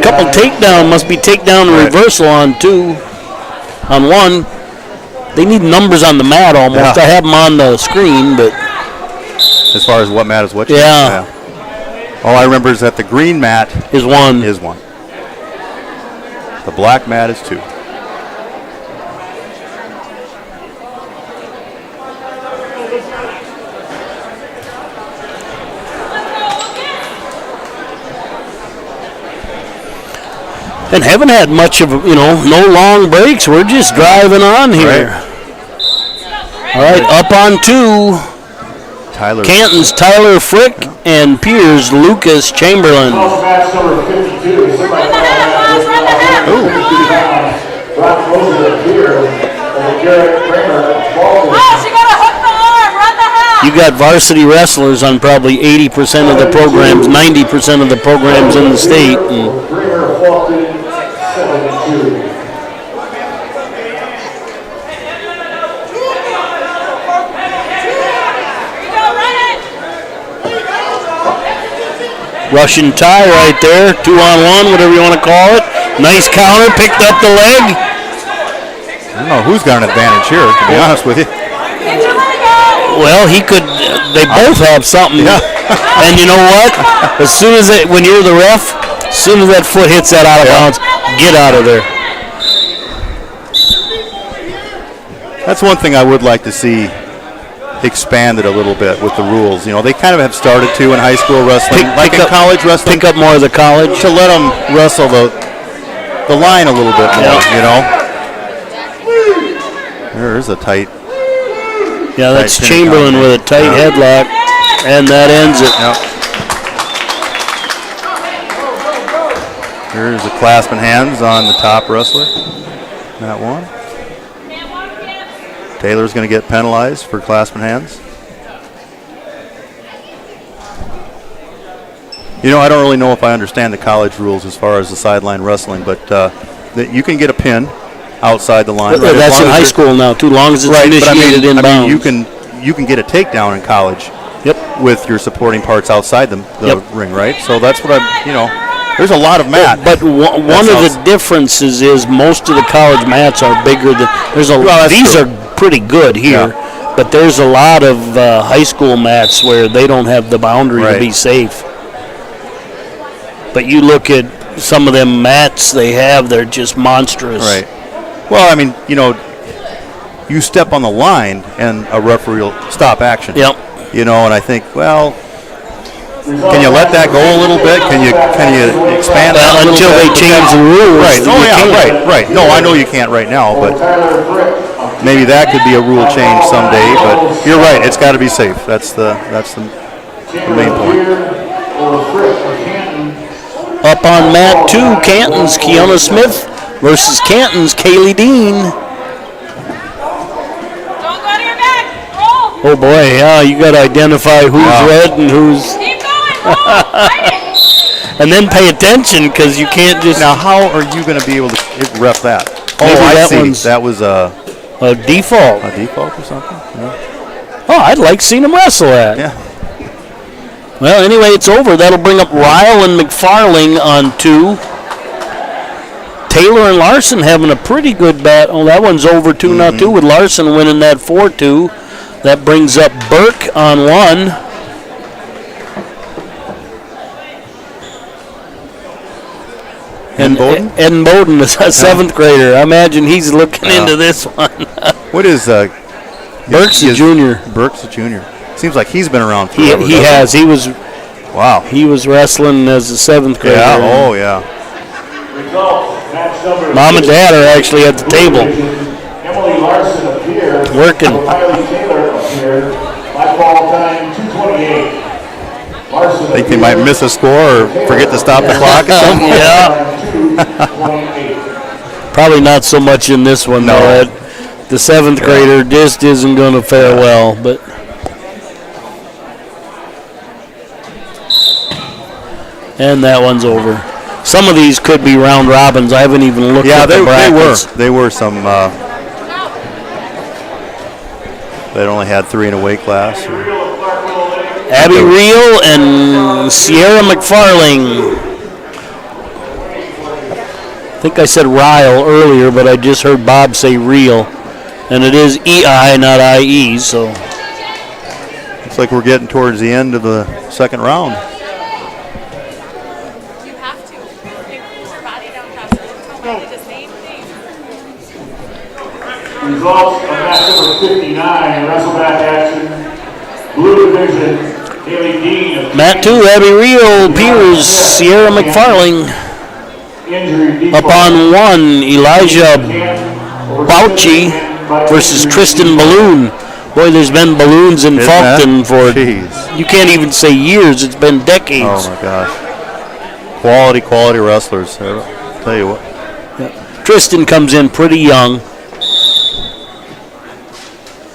couple takedown. Must be takedown reversal on 2. On 1. They need numbers on the mat almost. I have them on the screen, but. As far as what mat is what? Yeah. All I remember is that the green mat is 1. The black mat is 2. And haven't had much of, no long breaks. We're just driving on here. All right, up on 2. Canton's Tyler Frick and Piers Lucas Chamberlain. You got varsity wrestlers on probably 80% of the programs, 90% of the programs in the state. Russian tie right there, 2-on-1, whatever you want to call it. Nice counter, picked up the leg. I don't know who's got an advantage here, to be honest with you. Well, they both have something. Yeah. And you know what? As soon as when you're the ref, as soon as that foot hits that out of bounds, get out of there. That's one thing I would like to see expanded a little bit with the rules. They kind of have started to in high school wrestling, in college wrestling. Pick up more of the college. To let them wrestle the line a little bit more, There's a tight. Yeah, that's Chamberlain with a tight headlock, and that ends it. Yep. Here's the clasp and hands on the top wrestler. That one. Taylor's going to get penalized for clasp and hands. I don't really know if I understand the college rules as far as the sideline wrestling, but that you can get a pin outside the line. Right, that's in high school now, too long as it's initiated inbounds. You can get a takedown in college. Yep. With your supporting parts outside the ring, right? So that's what there's a lot of mat. But one of the differences is most of the college mats are bigger than. These are pretty good here, but there's a lot of high school mats where they don't have the boundary to be safe. But you look at some of them mats they have; they're just monstrous. Right. Well, you step on the line and a referee will stop action. Yep. And I think, well, can you let that go a little bit? Can you expand that a little until bit? They change the rules? Right. Oh yeah. Right. No, I know you can't right now, but maybe that could be a rule change someday. But you're right. It's got to be safe. That's the main point. Up on mat 2, Canton's Kiana Smith versus Canton's Kaylee Dean. Oh boy, yeah, you got to identify who's red and who's. And then pay attention because you can't just. Now, how are you going to be able to ref that? Maybe I see. One's that was a default. A default or something? Yeah. Oh, I'd like seeing him wrestle that. Yeah. Well, anyway, it's over. That'll bring up Ryle and McFarling on 2. Taylor and Larson having a pretty good bat. Oh, that one's over 2-2 with Larson winning that 4-2. That brings up Burke on 1. And Eden Bowden is a 7th grader. I imagine he's looking into this one. What is Burke's a junior. Burke's a junior. Seems like he's been around forever. He has. He was. Wow. He was wrestling as a 7th grader. Yeah. Oh yeah. Mom and Dad are actually at the table. Emily Larson appeared. Working. Kylie Taylor appeared. By ball time 2:28. Larson Think they might miss a score or forget to stop the clock or something? Yeah. Probably not so much in this one, though. The 7th grader just isn't going to fare well, but. And that one's over. Some of these could be round robins. I haven't even looked at the brackets. They were some. They only had 3 in a weight class. Abby Reel and Sierra McFarling. I think I said Ryle earlier, but I just heard Bob say Reel. And it is EI, not IE, so. Looks like we're getting towards the end of the second round. Results of match number 59, wrestleback action, blue division, Haley Dean. Matt 2, Abby Reel, Piers, Sierra McFarling. Up on 1, Elijah Bouchy versus Tristan Balloon. Boy, there's been balloons in Fulton for, you can't even say years, it's been decades. Oh my gosh. Quality wrestlers. I'll tell you what. Yeah. Tristan comes in pretty young.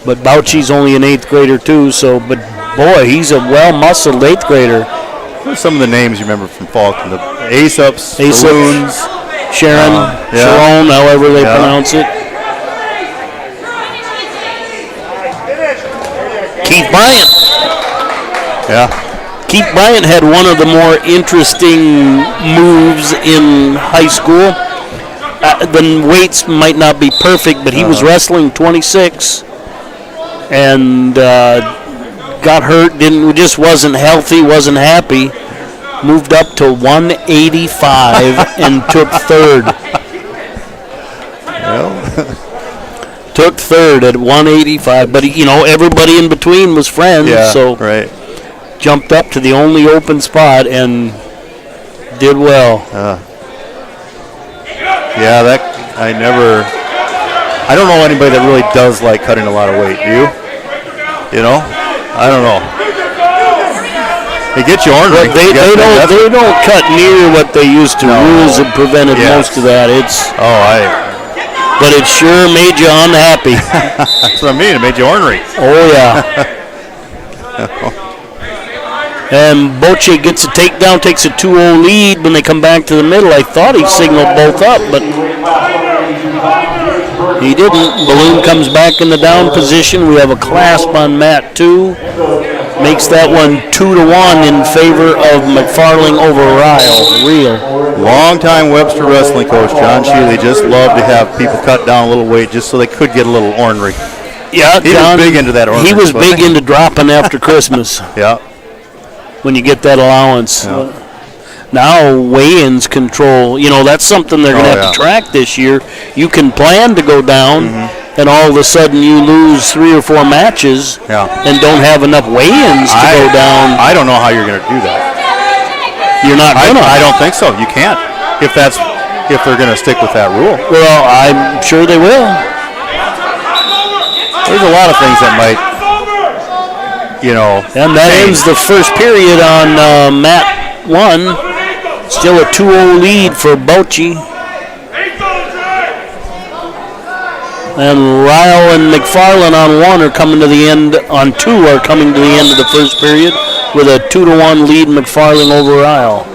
But Bouchy's only an 8th grader too, so, but boy, he's a well-muscled 8th grader. What are some of the names you remember from Falcon? The Ace-Ups, Balloons, Sharon, Sharon, however they pronounce it. Keith Bryant. Yeah. Keith Bryant had one of the more interesting moves in high school. The weights might not be perfect, but he was wrestling 26 and got hurt, just wasn't healthy, wasn't happy. Moved up to 185 and took 3rd. Took 3rd at 185, but everybody in between was friends, so jumped up to the only open spot and did well. Yeah, I don't know anybody that really does like cutting a lot of weight. Do you? I don't know. They get you ornery. They don't cut near what they used to. No. Rules have prevented most of that. But it sure made you unhappy. That's what I mean. It made you ornery. Oh yeah. And Boche gets a takedown, takes a 2-0 lead when they come back to the middle. I thought he signaled both up, but he didn't. Balloon comes back in the down position. We have a clasp on Matt 2. Makes that one 2-1 in favor of McFarling over Ryle. Long-time Webster wrestling coach John Shealy just loved to have people cut down a little weight just so they could get a little ornery. Yeah, he was big into that ornery. He was big into dropping after Christmas. Yeah. When you get that allowance. Yeah. Now weigh-ins control, that's something they're going to have to track this year. You can plan to go down, and all of a sudden you lose 3 or 4 matches and don't have enough weigh-ins to go down. I don't know how you're going to do that. You're not going to. I don't think so. You can't if they're going to stick with that rule. Well, I'm sure they will. There's a lot of things that might, And that ends the first period on Mat 1. Still a 2-0 lead for Bouchy. And Ryle and McFarland on 1 are coming to the end, on 2 are coming to the end of the first period with a 2-1 lead McFarland over Ryle.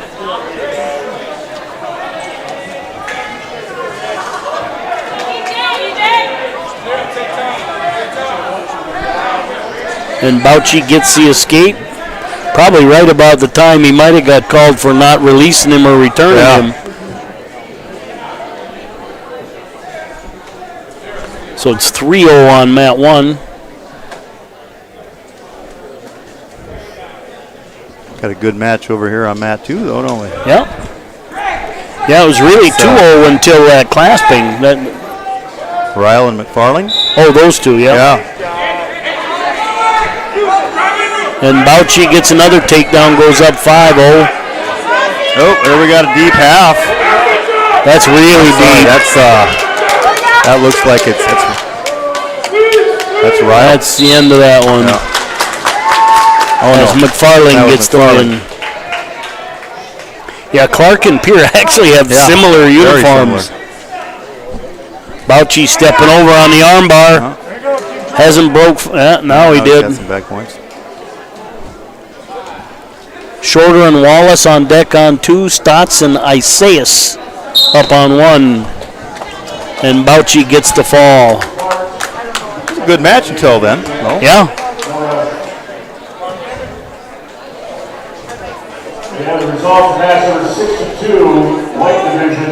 And Bouchy gets the escape. Probably right about the time he might have got called for not releasing him or returning him. So it's 3-0 on mat 1. Got a good match over here on mat 2, though, don't we? Yeah. Yeah, it was really 2-0 until that clasping. Ryle and McFarling? Oh, those two, yeah. And Bouchy gets another takedown, goes up 5-0. Oh, there we got a deep half. That's really deep. That looks like that's Ryle. That's the end of that one. Yeah. As McFarling gets the win. Yeah, Clark and Pierre actually have similar uniforms. Bouchy stepping over on the armbar. Hasn't broke. Now he did. Got some back points. Shorter and Wallace on deck on 2. Stotts and Isaias up on 1. And Bouchy gets the fall. It was a good match until then. No? Yeah. We have the result of match number 62, light division.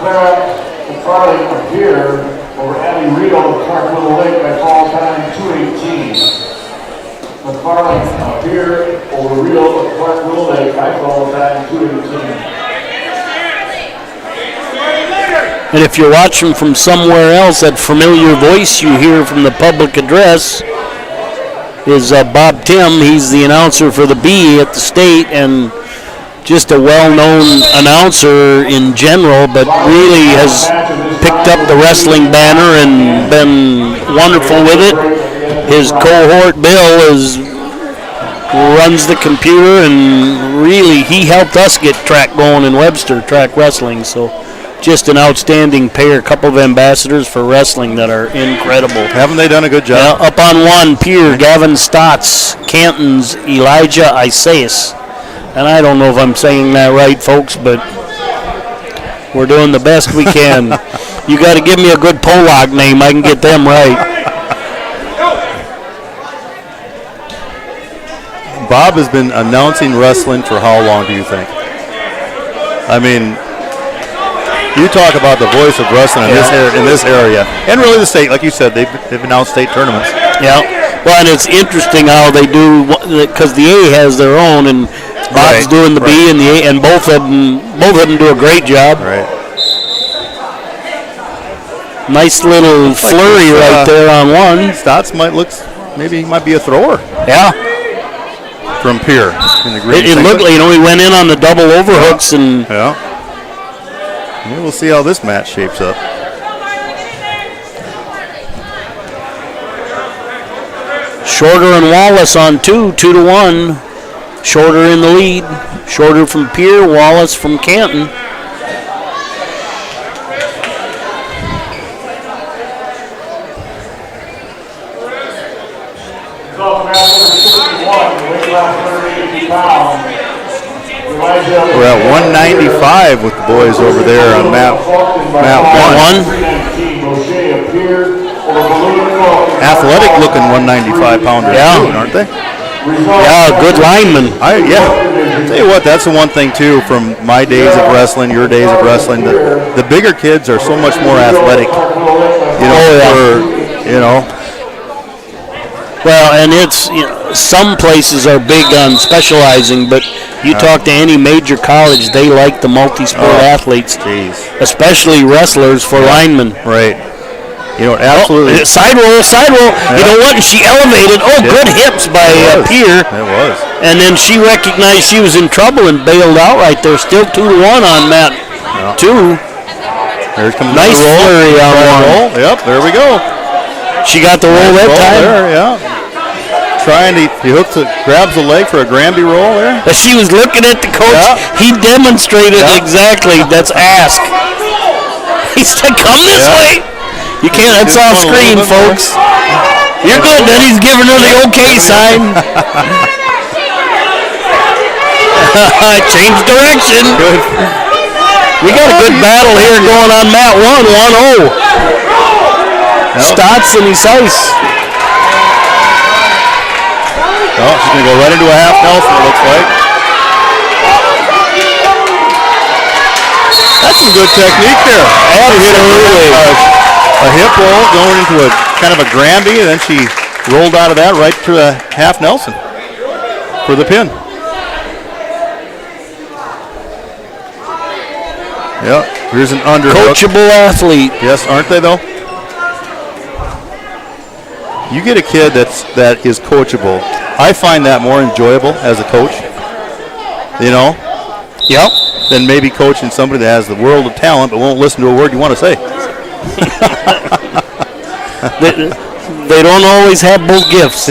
Clara McFarling appeared over Abby Rio at Clark Little Lake by fall time 2:18. McFarling appeared over Rio at Clark Little Lake by fall time 2:18. And if you're watching from somewhere else, that familiar voice you hear from the public address is Bob Tim. He's the announcer for the B at the state and just a well-known announcer in general, but really has picked up the wrestling banner and been wonderful with it. His cohort, Bill, runs the computer, and really he helped us get track going in Webster, track wrestling. So just an outstanding pair, a couple of ambassadors for wrestling that are incredible. Haven't they done a good job? Yeah, up on 1, Pierre, Gavin Stotts, Canton's Elijah Isaias. And I don't know if I'm saying that right, folks, but we're doing the best we can. You got to give me a good Polak name. I can get them right. Bob has been announcing wrestling for how long, do you think? I mean, you talk about the voice of wrestling in this area, and really the state. Like you said, they've announced state tournaments. Yeah. Well, and it's interesting how they do, because the A has their own, and Bob's doing the B and the A, and both of them do a great job. Right. Nice little flurry right there on 1. Stotts might be a thrower. Yeah. From Pierre in the green. It looked like, he went in on the double overhooks and. Yeah. Maybe we'll see how this match shapes up. Shorter and Wallace on 2, 2-1. Shorter in the lead. Shorter from Pierre, Wallace from Canton. We're at 195 with the boys over there on map 1. Athletic looking 195 pounders, aren't they? Yeah, good lineman. Tell you what, that's the one thing too from my days of wrestling, your days of wrestling. The bigger kids are so much more athletic. Well, and it's some places are big on specializing, but you talk to any major college, they like the multi-sport athletes, especially wrestlers for linemen. Right. Absolutely. Side roll. Yeah. You know what? She elevated. Good hips by Pierre. It was. And then she recognized she was in trouble and bailed out right there. Still 2-1 on mat 2. There comes nice flurry on 1. Yep, there we go. She got the roll that time. There, he grabs the leg for a Granby roll there. She was looking at the coach. Yeah. He demonstrated exactly. That's ask. He said, "Come this way." You can't. That's off screen, folks. You're good. Then he's giving her the okay sign. Change direction. Good. We got a good battle here going on mat 1, 1-0. Stotts and Isaias. Oh, she's going to go right into a half Nelson, it looks like. That's some good technique there. Absolutely. A hip roll going into a kind of a Granby, and then she rolled out of that right to a half Nelson for the pin. Yep, here's an underhook. Coachable athlete. Yes, aren't they though? You get a kid that is coachable. I find that more enjoyable as a coach. You know? Yep. Than maybe coaching somebody that has the world of talent but won't listen to a word you want to say. They don't always have both gifts.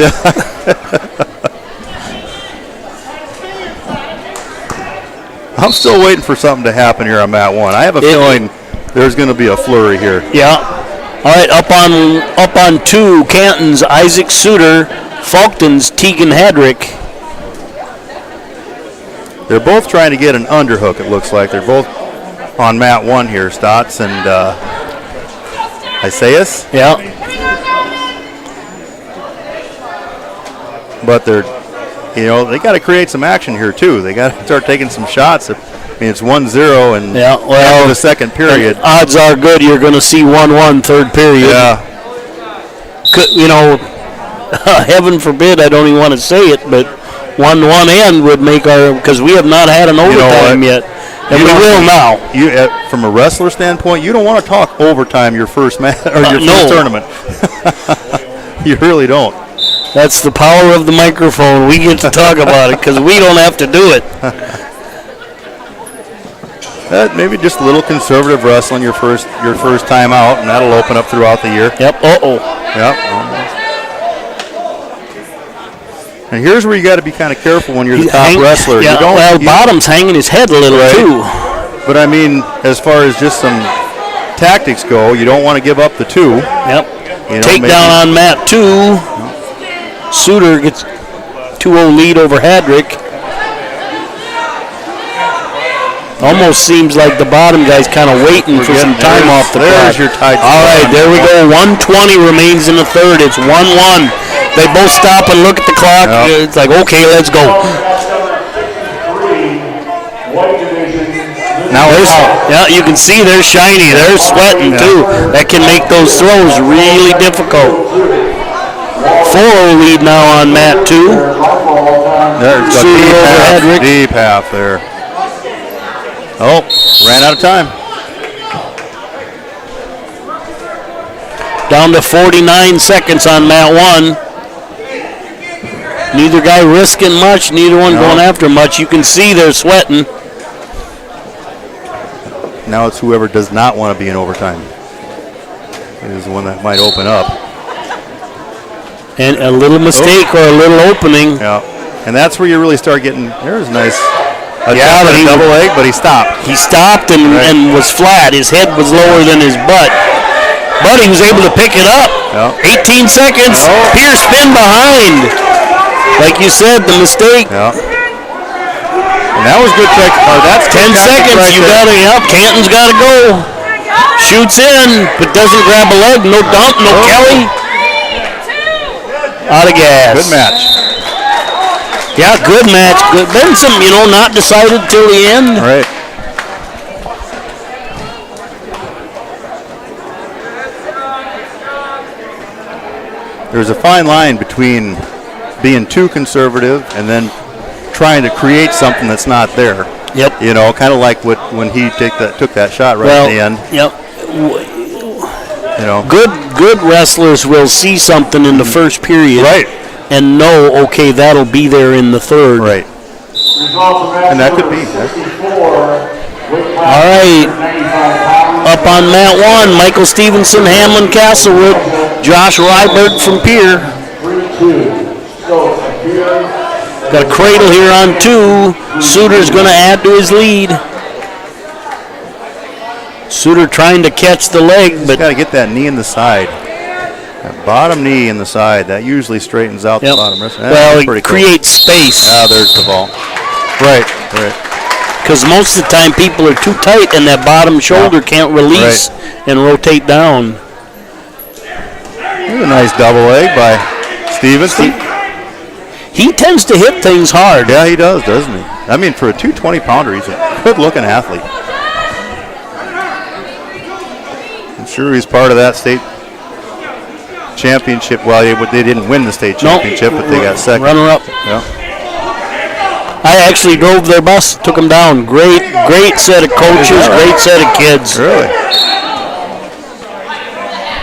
I'm still waiting for something to happen here on mat 1. I have a feeling there's going to be a flurry here. Yeah. All right, up on 2, Canton's Isaac Suter, Fulton's Tegan Hadrick. They're both trying to get an underhook, it looks like. They're both on mat 1 here, Stotts and Isaias. Yeah. But they got to create some action here too. They got to start taking some shots. I mean, it's 1-0 and after the second period. Odds are good you're going to see 1-1 third period. Yeah. Heaven forbid, I don't even want to say it, but 1-1 end would make because we have not had an overtime yet. And we will now. From a wrestler standpoint, you don't want to talk overtime your first match or your first tournament. You really don't. That's the power of the microphone. We get to talk about it because we don't have to do it. Maybe just a little conservative wrestling your first time out, and that'll open up throughout the year. Yep. Yep. And here's where you got to be kind of careful when you're the top wrestler. Yeah. Bottom's hanging his head a little too. But I mean, as far as just some tactics go, you don't want to give up the 2. Yep. Takedown on mat 2. Suter gets 2-0 lead over Hadrick. Almost seems like the bottom guy's kind of waiting for some time off the clock. There's your tight. All right, there we go. 1:20 remains in the third. It's 1-1. They both stop and look at the clock. Yep. It's like, okay, let's go. Now you can see they're shiny. They're sweating too. That can make those throws really difficult. 4-0 lead now on mat 2. There's a deep half there. Oh, ran out of time. Down to 49 seconds on mat 1. Neither guy risking much, neither one going after much. You can see they're sweating. Now it's whoever does not want to be in overtime. It is the one that might open up. And a little mistake or a little opening. Yeah, and that's where you really start getting, there's nice. Double leg, but he stopped. He stopped and was flat. His head was lower than his butt. But he was able to pick it up. Yep. 18 seconds. Pierce spin behind. Like you said, the mistake. Yeah. And that was good trick. That's 10 seconds. Right Canton's got to go. Shoots in, but doesn't grab a leg. No dump, no Kelly. Out of gas. Good match. Yeah, good match. Good. Been some, not decided till the end. Right. There's a fine line between being too conservative and then trying to create something that's not there. Yep. Kind of like when he took that shot right at the end. Yep. Good wrestlers will see something in the first period. Right. And know, okay, that'll be there in the third. Right. And that could be. All right. Up on mat 1, Michael Stevenson, Hamlin Castlewood, Josh Rybert from Pier. Got a cradle here on 2. Suter's going to add to his lead. Suter trying to catch the leg, but got to get that knee in the side. That bottom knee in the side, that usually straightens out the bottom wrist. Well, it creates space. There's the ball. Right. Because most of the time people are too tight and that bottom shoulder can't release and rotate down. Here's a nice double leg by Stevenson. he tends to hit things hard. Yeah, he does, doesn't he? I mean, for a 220-pounder, he's a good-looking athlete. I'm sure he's part of that state championship. Well, they didn't win the state championship, but they got second. Runner-up. Yeah. I actually drove their bus, took them down. Great set of coaches, great set of kids. Really?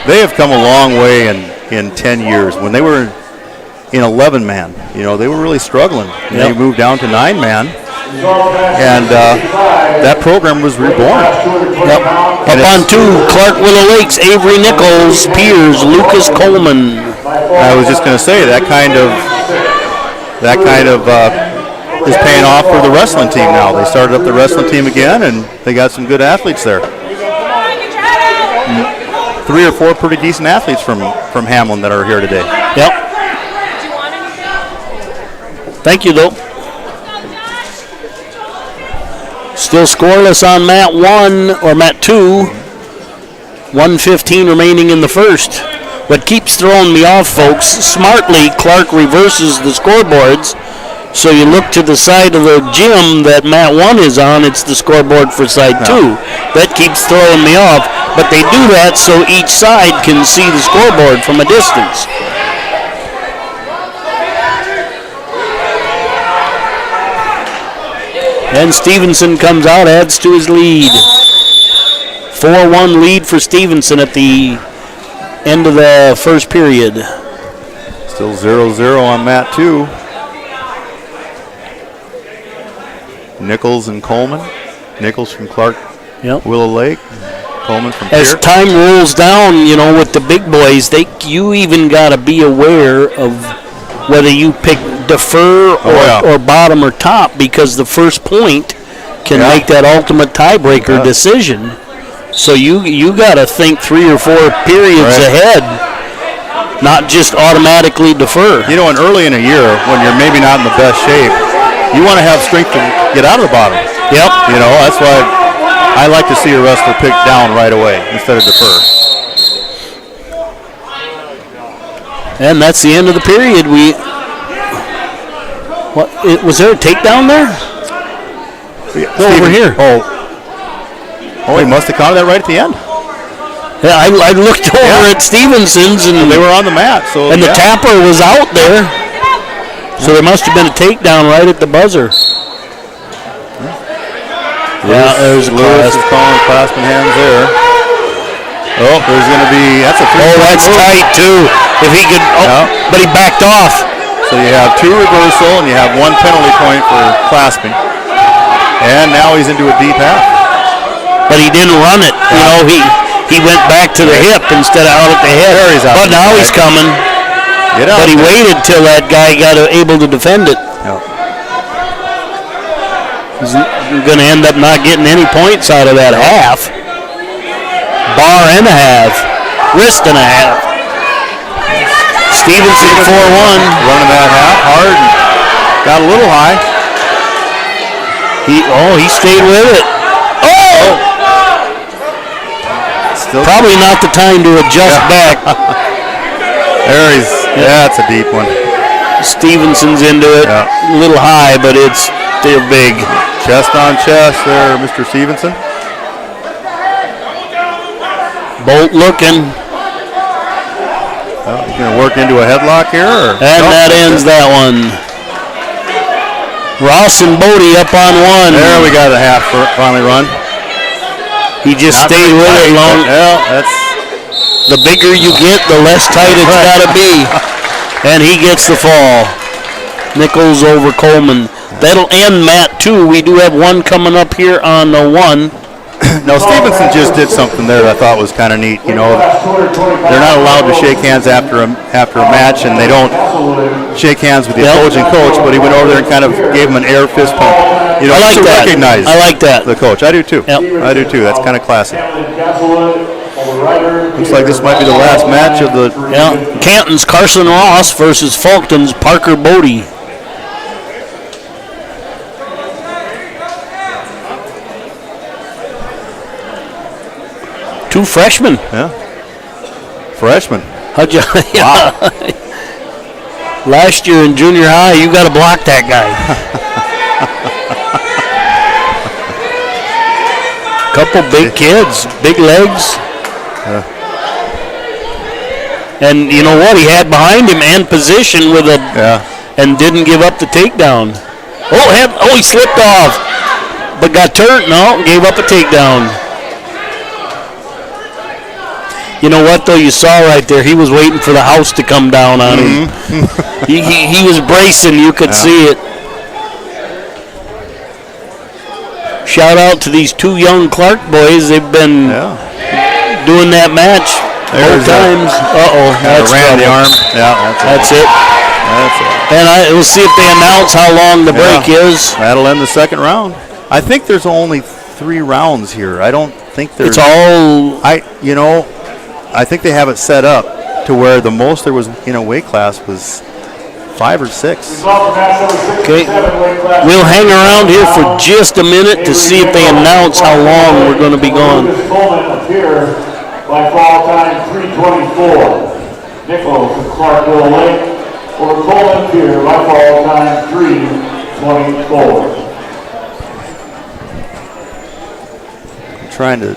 They have come a long way in 10 years. When they were in 11-man, they were really struggling. And they moved down to 9-man, and that program was reborn. Yep. Up on 2, Clark Willow Lakes, Avery Nichols, Piers, Lucas Coleman. I was just going to say that kind of is paying off for the wrestling team now. They started up the wrestling team again, and they got some good athletes there. 3 or 4 pretty decent athletes from Hamlin that are here today. Yep. Thank you, though. Still scoreless on mat 1 or mat 2. 1:15 remaining in the first. What keeps throwing me off, folks, smartly Clark reverses the scoreboards. So you look to the side of the gym that mat 1 is on, it's the scoreboard for side 2. That keeps throwing me off. But they do that so each side can see the scoreboard from a distance. And Stevenson comes out, adds to his lead. 4-1 lead for Stevenson at the end of the first period. Still 0-0 on mat 2. Nichols and Coleman. Nichols from Clark Willow Lake. Coleman from As Pierre. time rolls down, with the big boys, you even got to be aware of whether you pick defer or bottom or top, because the first point can make that ultimate tiebreaker decision. So you got to think 3 or 4 periods ahead, not just automatically defer. And early in a year, when you're maybe not in the best shape, you want to have strength to get out of the bottom. Yep. That's why I like to see a wrestler pick down right away instead of defer. And that's the end of the period. Was there a takedown there? Over here. Oh, he must have caught that right at the end. Yeah, I looked over at Stevenson's, and they were on the mat. So the tapper was out there. So there must have been a takedown right at the buzzer. Yeah, there's a Lewis is calling clasping hands there. Oh, there's going to be, that's a 3. Oh, that's tight too. If he could, but he backed off. So you have 2 reversal and you have 1 penalty point for clasping. And now he's into a deep half. But he didn't run it. He went back to the hip instead of out at the head. But now he's coming. But he waited till that guy got able to defend it. He's going to end up not getting any points out of that half. Bar and a half. Wrist and a half. Stevenson 4-1. Running that half hard. Got a little high. He stayed with it. Oh! Still probably not the time to adjust back. That's a deep one. Stevenson's into it. A little high, but it's still big. Chest on chest there, Mr. Stevenson. Bolt looking. He's going to work into a headlock here. And that ends that one. Ross and Bodie up on 1. There we got a half finally run. He just stayed with it long. The bigger you get, the less tight it's got to be. And he gets the fall. Nichols over Coleman. That'll end mat 2. We do have one coming up here on the 1. No, Stevenson just did something there that I thought was kind of neat. They're not allowed to shake hands after a match, and they don't shake hands with the opposing coach. But he went over there and kind of gave him an air fist pump. I like to that. recognize. I like that. The coach. I do too. Yep. I do too. That's kind of classy. Looks like this might be the last match of the. Canton's Carson Ross versus Fulton's Parker Bodie. Two freshmen. Yeah. Freshmen. How'd you? Wow. Last year in junior high, you got to block that guy. Couple big kids, big legs. And you know what? He had behind him and position with a, and didn't give up the takedown. Oh, he slipped off, but got turned. No, gave up a takedown. You know what, though? You saw right there, he was waiting for the house to come down on him. he was bracing. You could see it. Shout out to these two young Clark boys. They've been doing that match both times. That's ran the arm. Yeah, that's it. And we'll see if they announce how long the break is. That'll end the second round. I think there's only 3 rounds here. I don't think there's. It's all. I think they have it set up to where the most there was in a weight class was 5 or 6. Okay. We'll hang around here for just a minute to see if they announce how long we're going to be gone. By fall time 3:24. Nichols of Clarkville Lake or Coleman Pier by fall time 3:24. I'm trying to.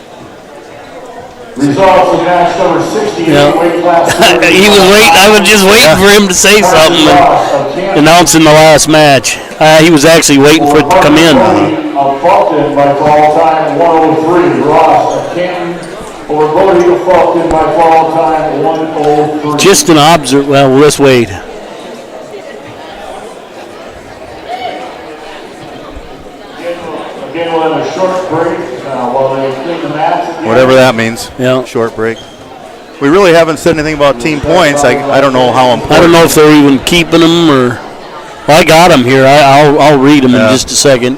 Results of match number 60 weight class. He was waiting. I was just waiting for him to say something and announcing the last match. He was actually waiting for it to come in. Of Fulton by fall time 1:03. Ross of Canton over Bodie of Fulton by fall time 1:03. Just an observe. Well, let's wait. Again, we'll have a short break while they clean the mats. Whatever that means. Yeah. Short break. We really haven't said anything about team points. I don't know how important. I don't know if they're even keeping them or. Well, I got them here. I'll read them in just a second.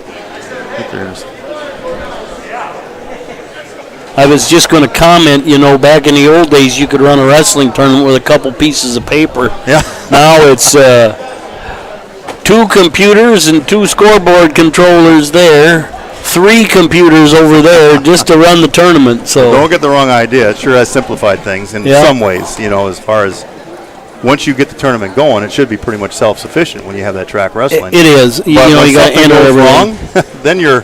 I was just going to comment, back in the old days, you could run a wrestling tournament with a couple pieces of paper. Yeah. Now it's 2 computers and 2 scoreboard controllers there, 3 computers over there just to run the tournament. So don't get the wrong idea. It sure has simplified things in some ways, as far as once you get the tournament going, it should be pretty much self-sufficient when you have that track wrestling. It is. But you got to enter everything. Then you're...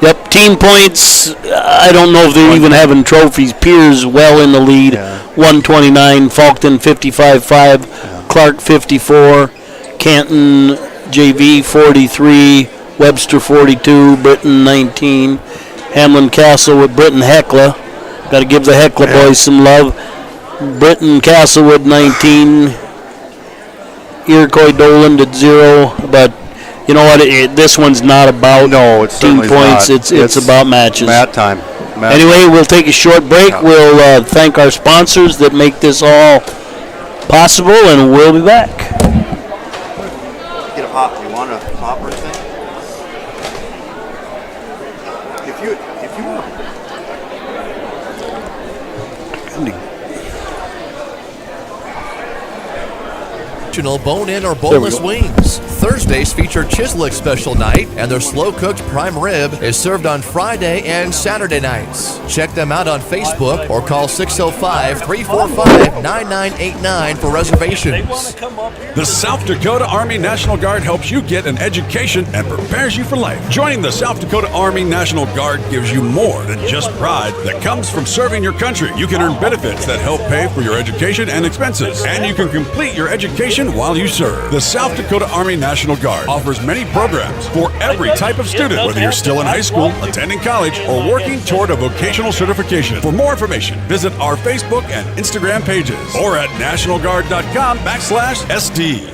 Yep, team points, I don't know if they're even having trophies. Piers well in the lead, 129, Falkton 55.5, Clark 54, Canton JV 43, Webster 42, Britton 19, Hamlin Castlewood, Britton Hecla. Got to give the Hecla boys some love. Britton Castlewood 19, Iroquois Doland at 0, but you know what? This one's not about team points. Not. It's about matches. Mat time. Anyway, we'll take a short break. We'll thank our sponsors that make this all possible, and we'll be back. Get a pop. You want a popper thing? If you want. Bone-in or boneless wings. Thursdays feature Chislick special night, and their slow-cooked prime rib is served on Friday and Saturday nights. Check them out on Facebook or call 605-345-9989 for reservations. The South Dakota Army National Guard helps you get an education and prepares you for life. Joining the South Dakota Army National Guard gives you more than just pride that comes from serving your country. You can earn benefits that help pay for your education and expenses, and you can complete your education while you serve. The South Dakota Army National Guard offers many programs for every type of student, whether you're still in high school, attending college, or working toward a vocational certification. For more information, visit our Facebook and Instagram pages or at nationalguard.com/SD.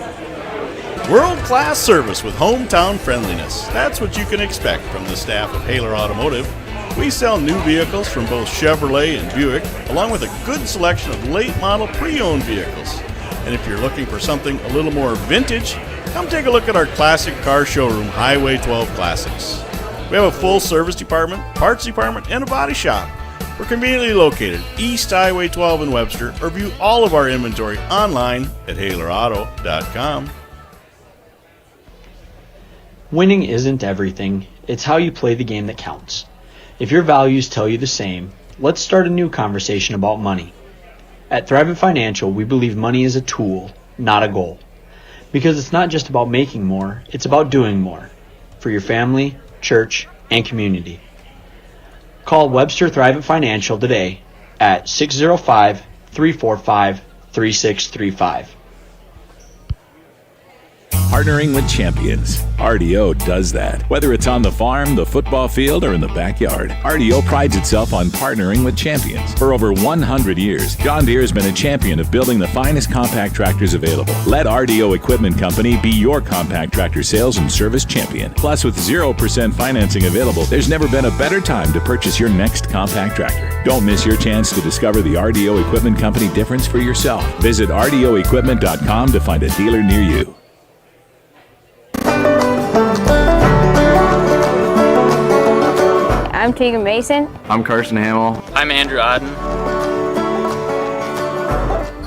World-class service with hometown friendliness. That's what you can expect from the staff of Haler Automotive. We sell new vehicles from both Chevrolet and Buick, along with a good selection of late-model pre-owned vehicles. And if you're looking for something a little more vintage, come take a look at our classic car showroom, Highway 12 Classics. We have a full service department, parts department, and a body shop. We're conveniently located East Highway 12 in Webster, or view all of our inventory online at HalerAuto.com. Winning isn't everything. It's how you play the game that counts. If your values tell you the same, let's start a new conversation about money. At Thrivent Financial, we believe money is a tool, not a goal. Because it's not just about making more, it's about doing more for your family, church, and community. Call Webster Thrivent Financial today at 605-345-3635. Partnering with champions. RDO does that. Whether it's on the farm, the football field, or in the backyard, RDO prides itself on partnering with champions. For over 100 years, John Deere has been a champion of building the finest compact tractors available. Let RDO Equipment Company be your compact tractor sales and service champion. Plus, with 0% financing available, there's never been a better time to purchase your next compact tractor. Don't miss your chance to discover the RDO Equipment Company difference for yourself. Visit RDOequipment.com to find a dealer near you. I'm Tegan Mason. I'm Carson Hamill. I'm Andrew Odden.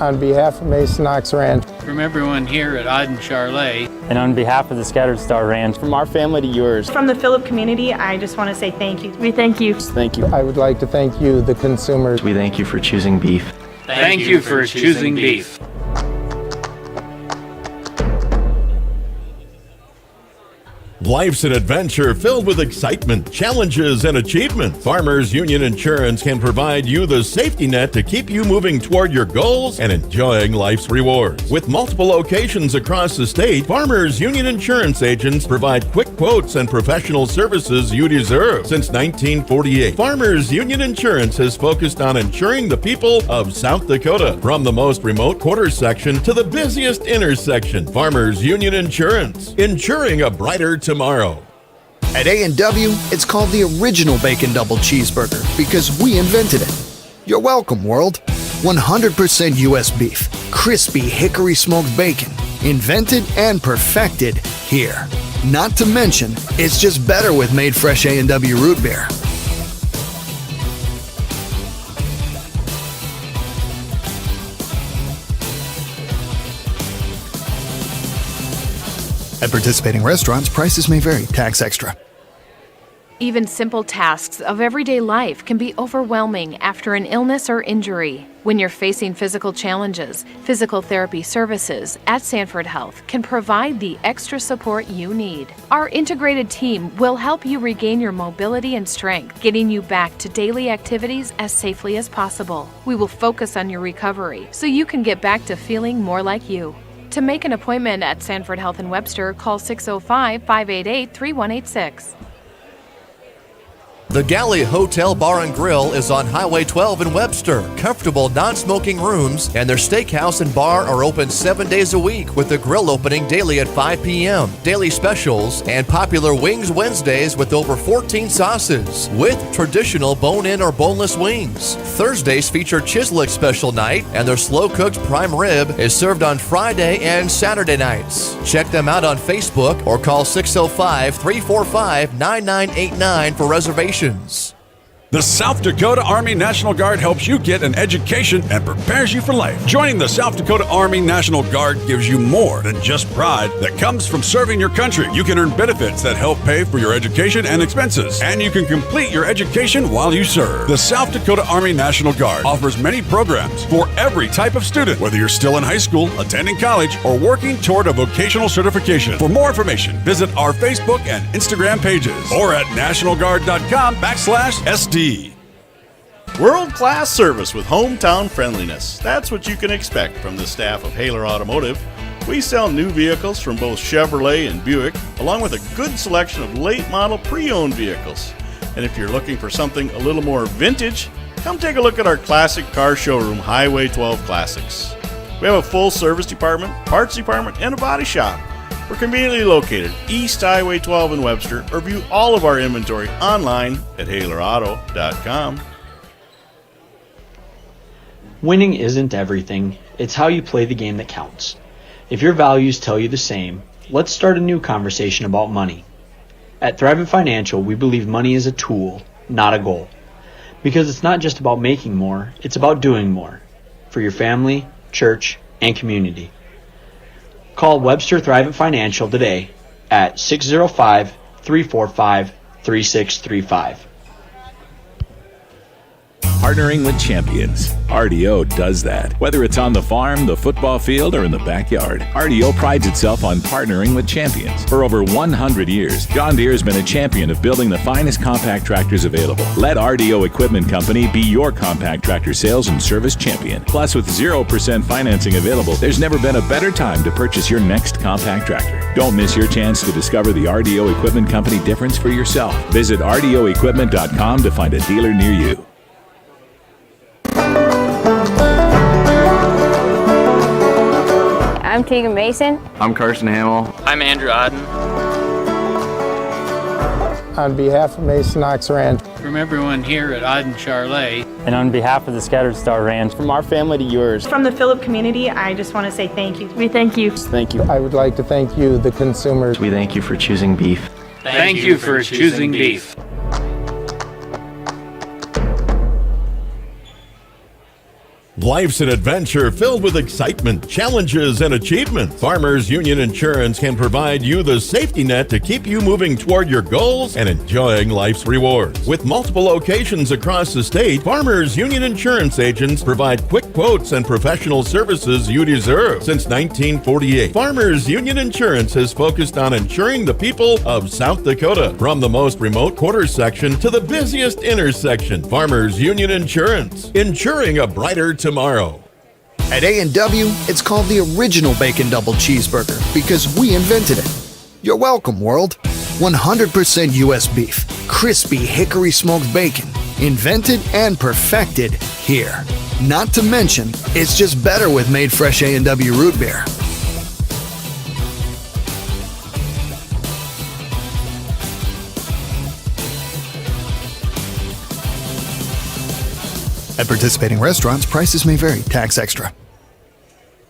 On behalf of Mason Ox Ranch. From everyone here at Adden Charlet. And on behalf of the Scattered Star Ranch. From our family to yours. From the Phillip community, I just want to say thank you. We thank you. Thank you. I would like to thank you, the consumers. We thank you for choosing beef. Thank you for choosing beef. Life's an adventure filled with excitement, challenges, and achievement. Farmers Union Insurance can provide you the safety net to keep you moving toward your goals and enjoying life's rewards. With multiple locations across the state, Farmers Union Insurance agents provide quick quotes and professional services you deserve. Since 1948, Farmers Union Insurance has focused on insuring the people of South Dakota. From the most remote quarter section to the busiest intersection, Farmers Union Insurance, insuring a brighter tomorrow. At A&W, it's called the original Bacon Double Cheeseburger because we invented it. You're welcome, world. 100% U.S. beef, crispy hickory smoked bacon, invented and perfected here. Not to mention, it's just better with made fresh A&W root beer. At participating restaurants, prices may vary. Tax extra. Even simple tasks of everyday life can be overwhelming after an illness or injury. When you're facing physical challenges, physical therapy services at Sanford Health can provide the extra support you need. Our integrated team will help you regain your mobility and strength, getting you back to daily activities as safely as possible. We will focus on your recovery so you can get back to feeling more like you. To make an appointment at Sanford Health in Webster, call 605-588-3186. The Galley Hotel Bar and Grill is on Highway 12 in Webster. Comfortable non-smoking rooms and their steakhouse and bar are open 7 days a week with the grill opening daily at 5 p.m. Daily specials and popular Wings Wednesdays with over 14 sauces with traditional bone-in or boneless wings. Thursdays feature Chislick special night and their slow-cooked prime rib is served on Friday and Saturday nights. Check them out on Facebook or call 605-345-9989 for reservations. The South Dakota Army National Guard helps you get an education and prepares you for life. Joining the South Dakota Army National Guard gives you more than just pride that comes from serving your country. You can earn benefits that help pay for your education and expenses, and you can complete your education while you serve. The South Dakota Army National Guard offers many programs for every type of student, whether you're still in high school, attending college, or working toward a vocational certification. For more information, visit our Facebook and Instagram pages or at nationalguard.com/SD. World-class service with hometown friendliness. That's what you can expect from the staff of Haler Automotive. We sell new vehicles from both Chevrolet and Buick, along with a good selection of late-model pre-owned vehicles. And if you're looking for something a little more vintage, come take a look at our classic car showroom, Highway 12 Classics. We have a full service department, parts department, and a body shop. We're conveniently located East Highway 12 in Webster, or view all of our inventory online at HalerAuto.com. Winning isn't everything. It's how you play the game that counts. If your values tell you the same, let's start a new conversation about money. At Thrivent Financial, we believe money is a tool, not a goal. Because it's not just about making more, it's about doing more. For your family, church, and community. Call Webster Thrivent Financial today at 605-345-3635. partnering with champions. RDO does that. Whether it's on the farm, the football field, or in the backyard, RDO prides itself on partnering with champions. For over 100 years, John Deere has been a champion of building the finest compact tractors available. Let RDO Equipment Company be your compact tractor sales and service champion. Plus, with 0% financing available, there's never been a better time to purchase your next compact tractor. Don't miss your chance to discover the RDO Equipment Company difference for yourself. Visit RDOequipment.com to find a dealer near you. I'm Tegan Mason. I'm Carson Hamill. I'm Andrew Odden. On behalf of Mason Ox Ranch. From everyone here at Odden Charlet. And on behalf of the Scattered Star Ranch. From our family to yours. From the Phillip community, I just want to say thank you. We thank you. Thank you. I would like to thank you, the consumers. We thank you for choosing beef. Thank you for choosing beef. Life's an adventure filled with excitement, challenges, and achievement. Farmers Union Insurance can provide you the safety net to keep you moving toward your goals and enjoying life's rewards. With multiple locations across the state, Farmers Union Insurance agents provide quick quotes and professional services you deserve. Since 1948, Farmers Union Insurance has focused on insuring the people of South Dakota. From the most remote quarter section to the busiest intersection, Farmers Union Insurance, insuring a brighter tomorrow. At A&W, it's called the original Bacon Double Cheeseburger because we invented it. You're welcome, world. 100% U.S. beef, crispy hickory smoked bacon, invented and perfected here. Not to mention, it's just better with made fresh A&W root beer. At participating restaurants, prices may vary. Tax extra.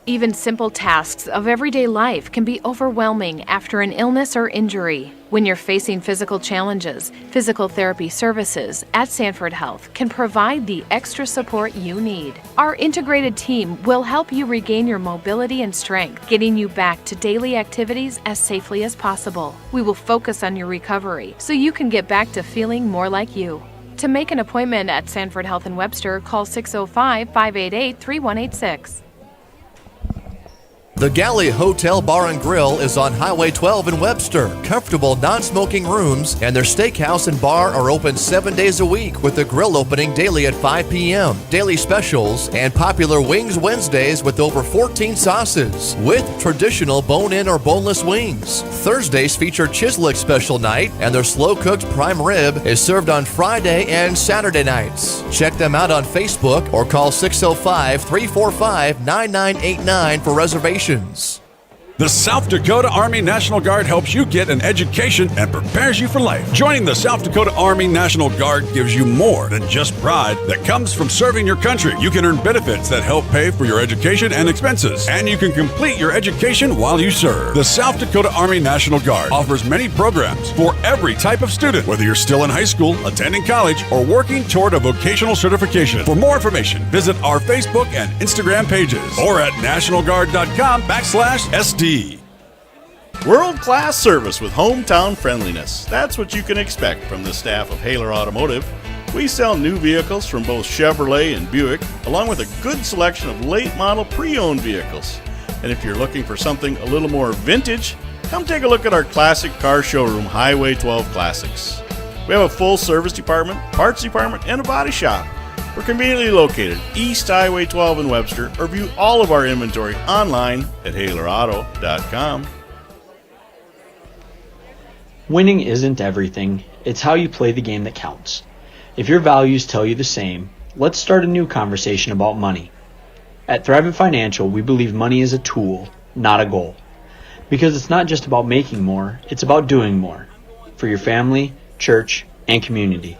Even simple tasks of everyday life can be overwhelming after an illness or injury. When you're facing physical challenges, physical therapy services at Sanford Health can provide the extra support you need. Our integrated team will help you regain your mobility and strength, getting you back to daily activities as safely as possible. We will focus on your recovery so you can get back to feeling more like you. To make an appointment at Sanford Health in Webster, call 605-588-3186. The Galley Hotel Bar and Grill is on Highway 12 in Webster. Comfortable non-smoking rooms and their steakhouse and bar are open 7 days a week with the grill opening daily at 5 p.m. Daily specials and popular Wings Wednesdays with over 14 sauces with traditional bone-in or boneless wings. Thursdays feature Chislick special night and their slow-cooked prime rib is served on Friday and Saturday nights. Check them out on Facebook or call 605-345-9989 for reservations. The South Dakota Army National Guard helps you get an education and prepares you for life. Joining the South Dakota Army National Guard gives you more than just pride that comes from serving your country. You can earn benefits that help pay for your education and expenses, and you can complete your education while you serve. The South Dakota Army National Guard offers many programs for every type of student, whether you're still in high school, attending college, or working toward a vocational certification. For more information, visit our Facebook and Instagram pages or at nationalguard.com/SD. World-class service with hometown friendliness. That's what you can expect from the staff of Haler Automotive. We sell new vehicles from both Chevrolet and Buick, along with a good selection of late-model pre-owned vehicles. And if you're looking for something a little more vintage, come take a look at our classic car showroom, Highway 12 Classics. We have a full service department, parts department, and a body shop. We're conveniently located East Highway 12 in Webster, or view all of our inventory online at HalerAuto.com. Winning isn't everything. It's how you play the game that counts. If your values tell you the same, let's start a new conversation about money. At Thrivent Financial, we believe money is a tool, not a goal. Because it's not just about making more, it's about doing more. For your family, church, and community.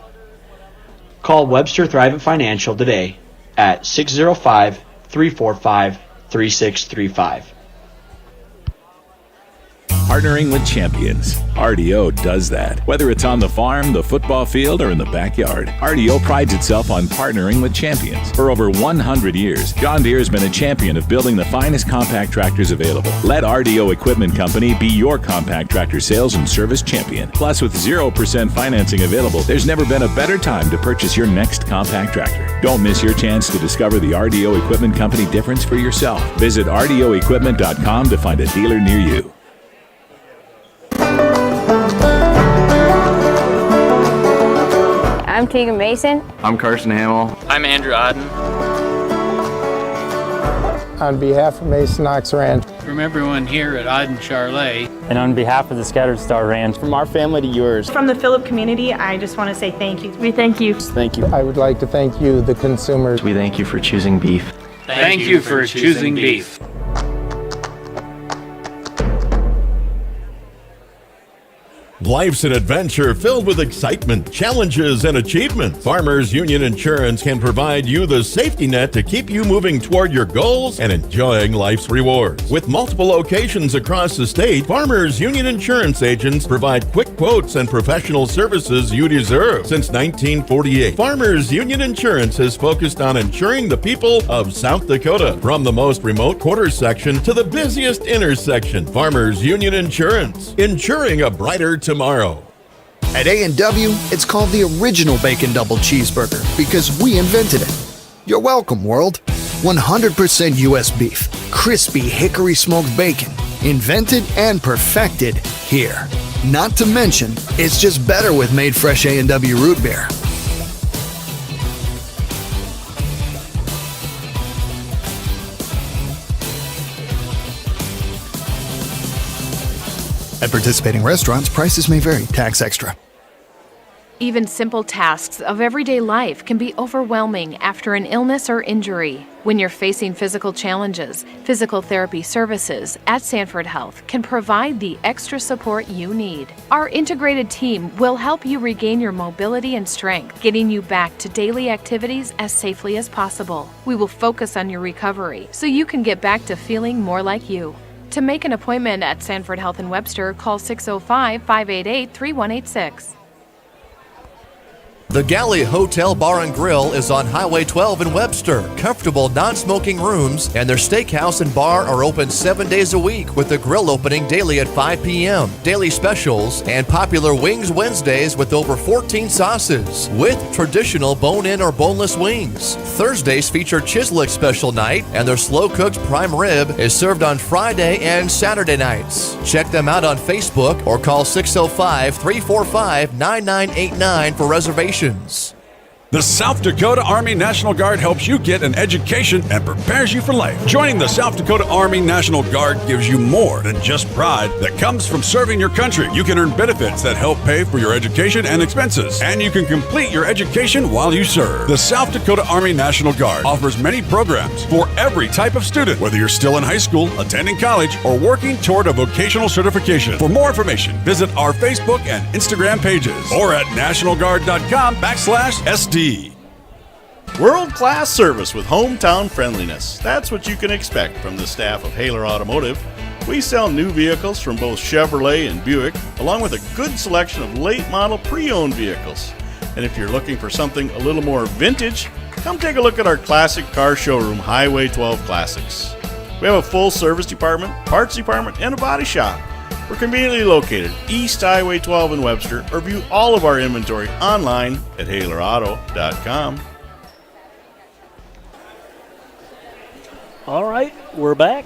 Call Webster Thrivent Financial today at 605-345-3635. partnering with champions. RDO does that. Whether it's on the farm, the football field, or in the backyard, RDO prides itself on partnering with champions. For over 100 years, John Deere has been a champion of building the finest compact tractors available. Let RDO Equipment Company be your compact tractor sales and service champion. Plus, with 0% financing available, there's never been a better time to purchase your next compact tractor. Don't miss your chance to discover the RDO Equipment Company difference for yourself. Visit RDOequipment.com to find a dealer near you. I'm Tegan Mason. I'm Carson Hamill. I'm Andrew Odden. On behalf of Mason Ox Ranch. From everyone here at Odden Charlet. And on behalf of the Scattered Star Ranch. From our family to yours. From the Phillip community, I just want to say thank you. We thank you. Thank you. I would like to thank you, the consumers. We thank you for choosing beef. Thank you for choosing beef. Life's an adventure filled with excitement, challenges, and achievement. Farmers Union Insurance can provide you the safety net to keep you moving toward your goals and enjoying life's rewards. With multiple locations across the state, Farmers Union Insurance agents provide quick quotes and professional services you deserve. Since 1948, Farmers Union Insurance has focused on insuring the people of South Dakota. From the most remote quarter section to the busiest intersection, Farmers Union Insurance, insuring a brighter tomorrow. At A&W, it's called the original Bacon Double Cheeseburger because we invented it. You're welcome, world. 100% U.S. beef, crispy hickory smoked bacon, invented and perfected here. Not to mention, it's just better with made fresh A&W root beer. At participating restaurants, prices may vary. Tax extra. Even simple tasks of everyday life can be overwhelming after an illness or injury. When you're facing physical challenges, physical therapy services at Sanford Health can provide the extra support you need. Our integrated team will help you regain your mobility and strength, getting you back to daily activities as safely as possible. We will focus on your recovery so you can get back to feeling more like you. To make an appointment at Sanford Health in Webster, call 605-588-3186. The Galley Hotel Bar and Grill is on Highway 12 in Webster. Comfortable non-smoking rooms and their steakhouse and bar are open 7 days a week with the grill opening daily at 5 p.m. Daily specials and popular Wings Wednesdays with over 14 sauces with traditional bone-in or boneless wings. Thursdays feature Chislick special night and their slow-cooked prime rib is served on Friday and Saturday nights. Check them out on Facebook or call 605-345-9989 for reservations. The South Dakota Army National Guard helps you get an education and prepares you for life. Joining the South Dakota Army National Guard gives you more than just pride that comes from serving your country. You can earn benefits that help pay for your education and expenses, and you can complete your education while you serve. The South Dakota Army National Guard offers many programs for every type of student, whether you're still in high school, attending college, or working toward a vocational certification. For more information, visit our Facebook and Instagram pages or at nationalguard.com/SD. World-class service with hometown friendliness. That's what you can expect from the staff of Haler Automotive. We sell new vehicles from both Chevrolet and Buick, along with a good selection of late-model pre-owned vehicles. And if you're looking for something a little more vintage, come take a look at our classic car showroom, Highway 12 Classics. We have a full service department, parts department, and a body shop. We're conveniently located East Highway 12 in Webster, or view all of our inventory online at HalerAuto.com. All right, we're back.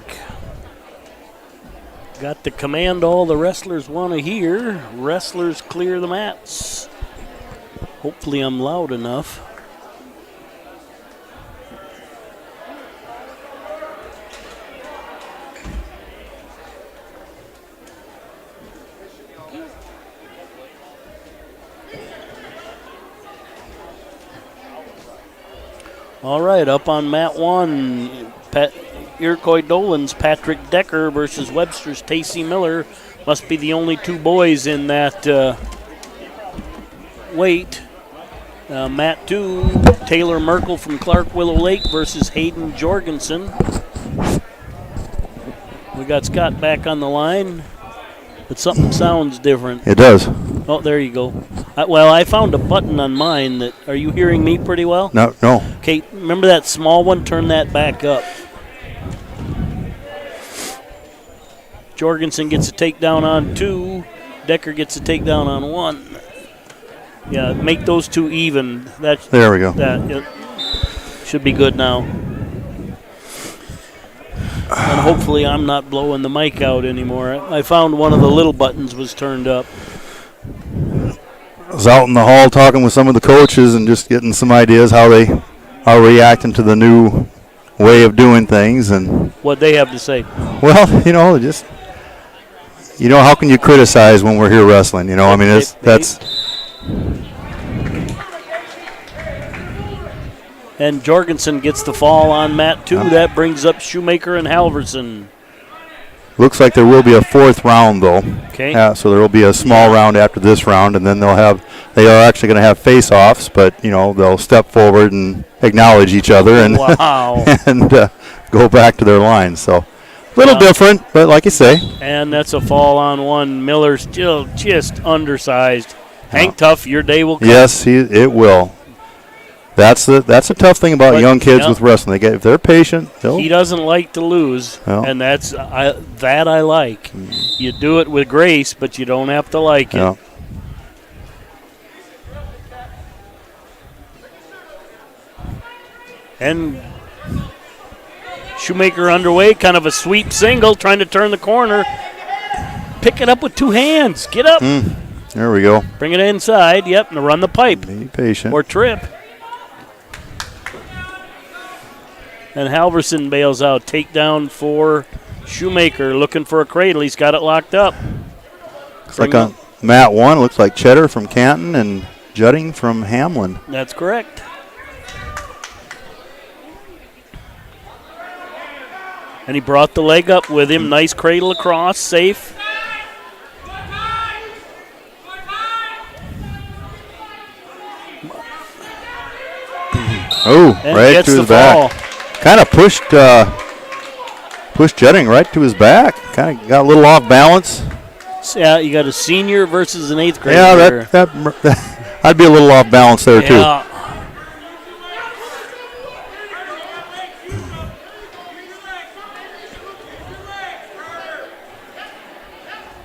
Got the command all the wrestlers want to hear. Wrestlers clear the mats. Hopefully I'm loud enough. All right, up on mat one, Iroquois Dolan's Patrick Decker versus Webster's Tacey Miller. Must be the only two boys in that weight. Mat two, Taylor Merkel from Clark Willow Lake versus Hayden Jorgensen. We got Scott back on the line. But something sounds different. It does. Oh, there you go. Well, I found a button on mine that. Are you hearing me pretty well? No. Okay, remember that small one? Turn that back up. Jorgensen gets a takedown on 2. Decker gets a takedown on 1. Yeah, make those 2 even. There we go. That should be good now. And hopefully I'm not blowing the mic out anymore. I found one of the little buttons was turned up. I was out in the hall talking with some of the coaches and just getting some ideas how they are reacting to the new way of doing things. And what they have to say. Well, how can you criticize when we're here wrestling? I mean, that's. And Jorgensen gets the fall on mat 2. That brings up Shoemaker and Halverson. Looks like there will be a 4th round, though. Okay. So there will be a small round after this round, and then they are actually going to have face-offs, but, they'll step forward and acknowledge each other and, and go back to their lines. So a little different, but like you say. And that's a fall on 1. Miller's still just undersized. Hank Tough, your day will come. Yes, it will. That's a tough thing about young kids with wrestling. If they're patient, he doesn't like to lose, and that's that I like. You do it with grace, but you don't have to like it. And Shoemaker underway, kind of a sweep single, trying to turn the corner. Pick it up with 2 hands. Get up. There we go. Bring it inside. Yep, and run the pipe. Be patient. Or trip. And Halverson bails out. Takedown for Shoemaker. Looking for a cradle. He's got it locked up. Looks like on mat 1, looks like Cheddar from Canton and Judding from Hamlin. That's correct. And he brought the leg up with him. Nice cradle across. Safe. Oh, and right to his back. Kind of pushed Judding right to his back. Kind of got a little off balance. Yeah, you got a senior versus an 8th grader. Yeah, that I'd be a little off balance there too.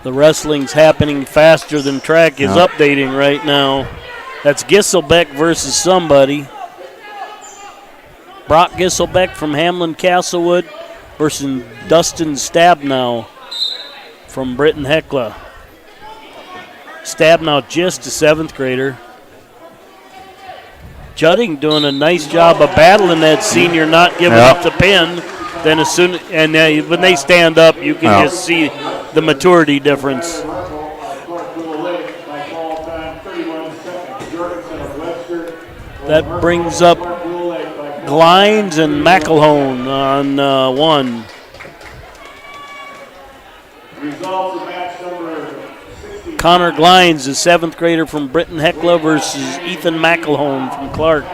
The wrestling's happening faster than track is updating right now. That's Gisselbeck versus somebody. Brock Gisselbeck from Hamlin Castlewood versus Dustin Stabnow from Britton Hecla. Stabnow just a 7th grader. Judding doing a nice job of battling that senior, not giving up the pin. Then when they stand up, you can just see the maturity difference. That brings up Glines and McElhone on 1. Connor Glines, a 7th grader from Britton Hecla versus Ethan McElhone from Clark.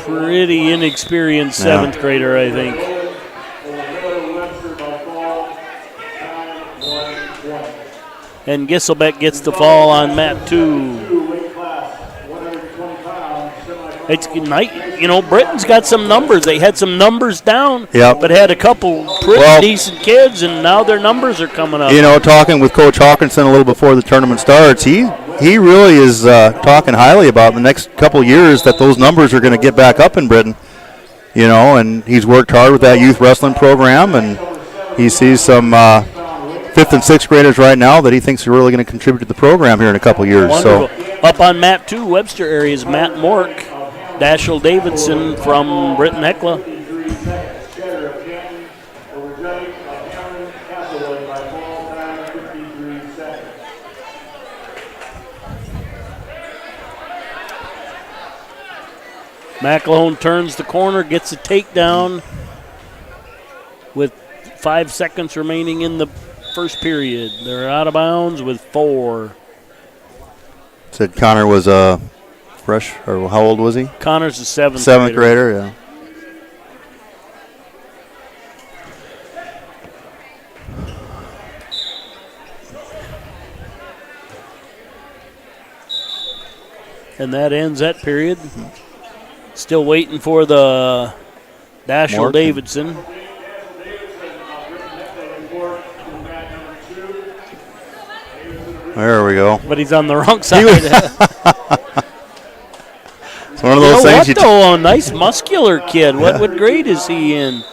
Pretty inexperienced 7th grader, I think. And Gisselbeck gets the fall on mat 2. It's Britton's got some numbers. They had some numbers down, but had a couple pretty decent kids, and now their numbers are coming up. Talking with Coach Hawkinson a little before the tournament starts, he really is talking highly about the next couple years that those numbers are going to get back up in Britton. And he's worked hard with that youth wrestling program, and he sees some 5th and 6th graders right now that he thinks are really going to contribute to the program here in a couple years. Wonderful. So up on mat 2, Webster area is Matt Mork. Dashiell Davidson from Britton Hecla. McElhone turns the corner, gets a takedown with 5 seconds remaining in the first period. They're out of bounds with 4. Said Connor was a fresh, or how old was he? Connor's a 7th grader, yeah. And that ends that period. Still waiting for the Dashiell Davidson. There we go. But he's on the wrong side. It's one of those things. What though? A nice muscular kid. What grade is he in?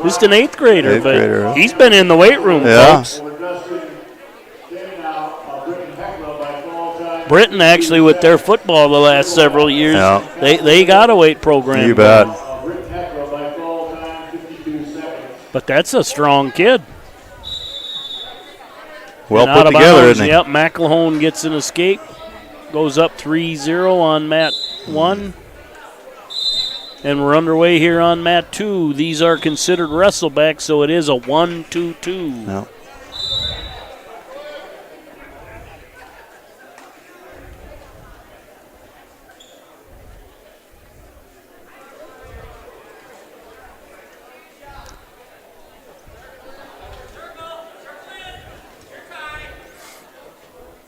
Just an 8th grader, but he's been in the weight room, folks. Britain actually, with their football the last several years, they got a weight program. You bet. But that's a strong kid. Well put together, isn't he? Yep, McElhone gets an escape. Goes up 3-0 on mat 1. And we're underway here on mat 2. These are considered wrestlebacks, so it is a 1-2-2. No.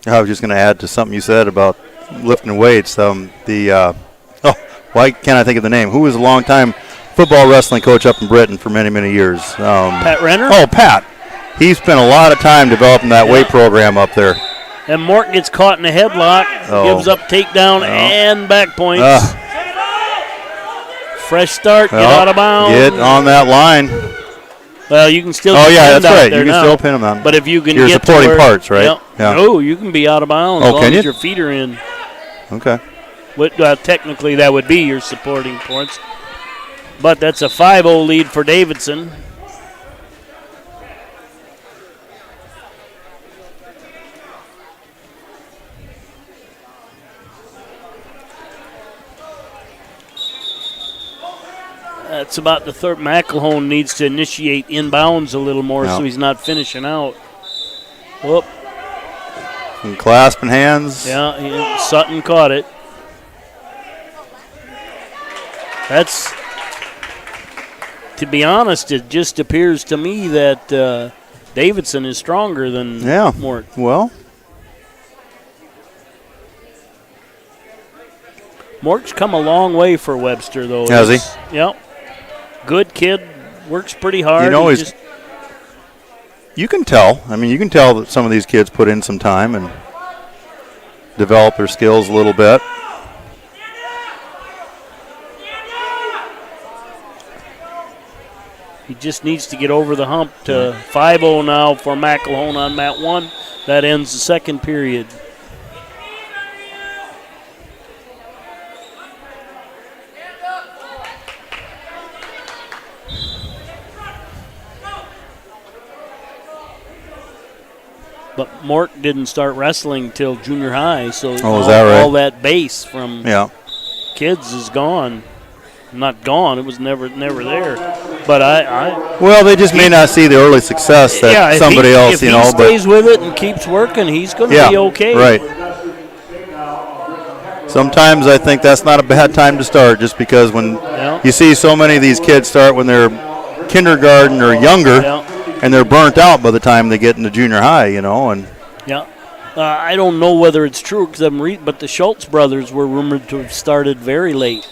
I was just going to add to something you said about lifting weights. Why can't I think of the name? Who was a long-time football wrestling coach up in Britain for many, many years? Pat Renner? Oh, Pat. He spent a lot of time developing that weight program up there. And Mort gets caught in a headlock, gives up takedown and back points. Fresh start, get out of bounds. Get on that line. Well, you can still. Oh yeah, that's right. You can still pin them on. But if you can your get supporting parts, right? Yeah. No, you can be out of bounds as long as your feet are in. Okay. Technically, that would be your supporting points. But that's a 5-0 lead for Davidson. That's about the third. McElhone needs to initiate inbounds a little more so he's not finishing out. Whoop. And clasping hands. Yeah, Sutton caught it. That's, to be honest, it just appears to me that Davidson is stronger than Mort. Well. Mort's come a long way for Webster, though. Has he? Yep. Good kid, works pretty hard. You know, you can tell. I mean, you can tell that some of these kids put in some time and develop their skills a little bit. He just needs to get over the hump to 5-0 now for McElhone on mat 1. That ends the second period. But Mort didn't start wrestling till junior high, so is that right? all that base from kids is gone. Not gone; it was never there. But well, they just may not see the early success that somebody else, if he stays with it and keeps working, he's going to be okay. Right. Sometimes I think that's not a bad time to start, just because when you see so many of these kids start when they're kindergarten or younger. And they're burnt out by the time they get into junior high, and I don't know whether it's true because but the Schultz brothers were rumored to have started very late.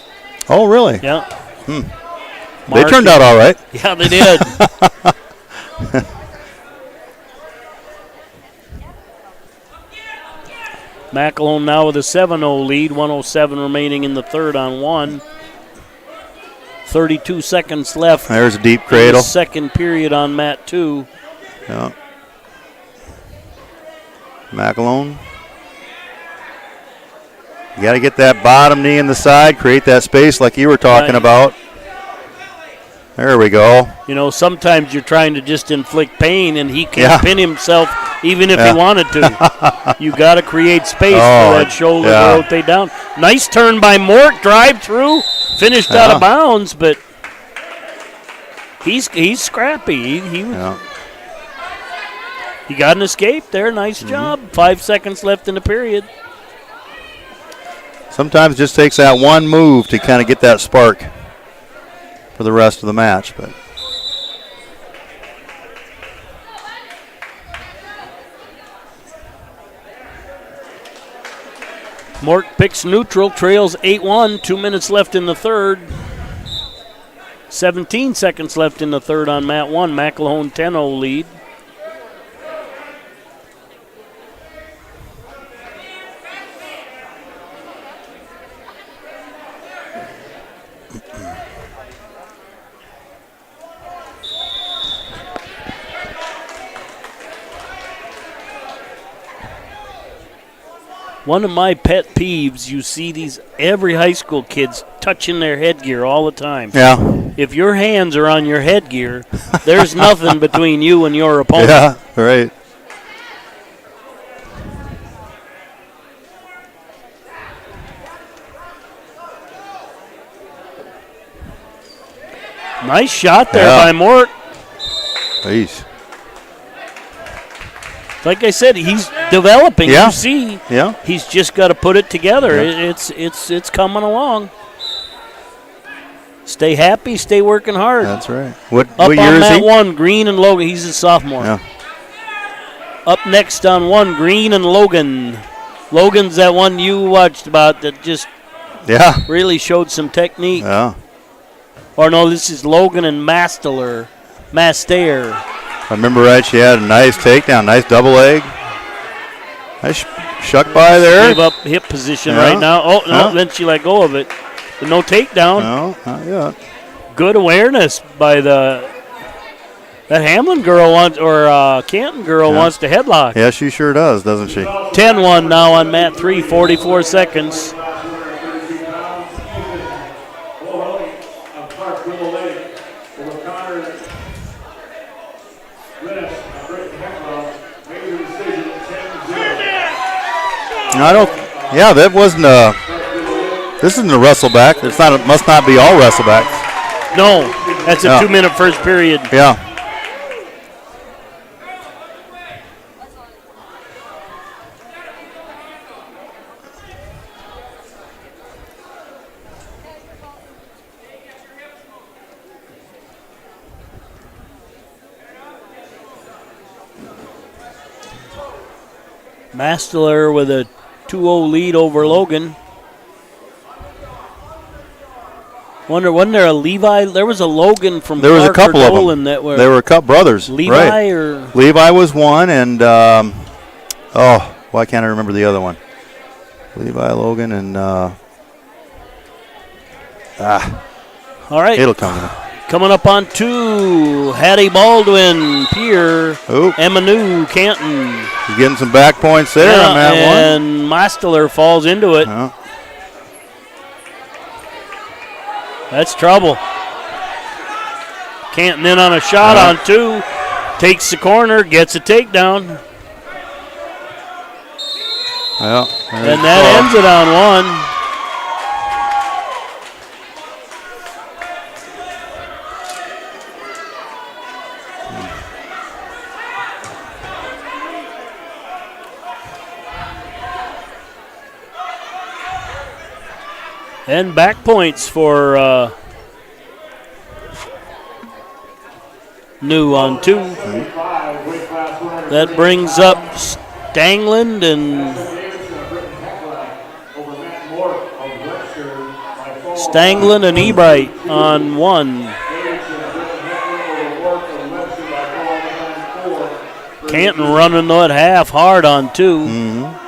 Oh, really? Yeah. They turned out all right. Yeah, they did. McElhone now with a 7-0 lead, 1:07 remaining in the third on 1. 32 seconds left. There's a deep cradle. Second period on mat 2. Yeah. McElhone. You got to get that bottom knee in the side, create that space like you were talking about. There we go. Sometimes you're trying to just inflict pain, and he can't pin himself even if he wanted to. You got to create space for that shoulder to rotate down. Nice turn by Mort, drive through. Finished out of bounds, but he's scrappy. He got an escape there. Nice job. 5 seconds left in the period. Sometimes it just takes that one move to kind of get that spark for the rest of the match. But Mort picks neutral, trails 8-1, 2 minutes left in the third. 17 seconds left in the third on mat 1. McElhone 10-0 lead. One of my pet peeves, you see every high school kid's touching their headgear all the time. Yeah. If your hands are on your headgear, there's nothing between you and your opponent. Yeah, right. Nice shot there by Mort. Jeez. Like I said, he's developing. Yeah. You see, yeah. He's just got to put it together. Yeah. It's coming along. Stay happy, stay working hard. That's right. What year is he? Up on mat 1, Green and Logan. He's a sophomore. Yeah. Up next on 1, Green and Logan. Logan's that one you watched about that just really showed some technique. Yeah. Or no, this is Logan and Mastair. If I remember right, she had a nice takedown, nice double leg. Nice shuck by there. Gave up hip position right now. Oh, no, then she let go of it. But no takedown. No, not yet. Good awareness by that Hamlin girl wants, or Canton girl wants to headlock. Yeah, she sure does, doesn't she? 10-1 now on mat 3, 44 seconds. I don't. Yeah, that wasn't a. This isn't a wrestleback. It's not. It must not be all wrestlebacks. No, that's a 2-minute first period. Yeah. Mastair with a 2-0 lead over Logan. Wonder, wasn't there a Levi? There was a Logan from There was Clark a couple or of Dolan them. That were There were a couple brothers. Levi right. or Levi was one, and why can't I remember the other one? Levi, Logan, and all right. It'll come to me. Coming up on 2, Hattie Baldwin, Pierre, Emanu, Canton. He's getting some back points there on that one. And Mastair falls into it. That's trouble. Canton in on a shot on 2. Takes the corner, gets a takedown. Yeah, and that ends it on 1. And back points for New on 2. That brings up Stangland and Ebright on 1. Canton running that half hard on 2.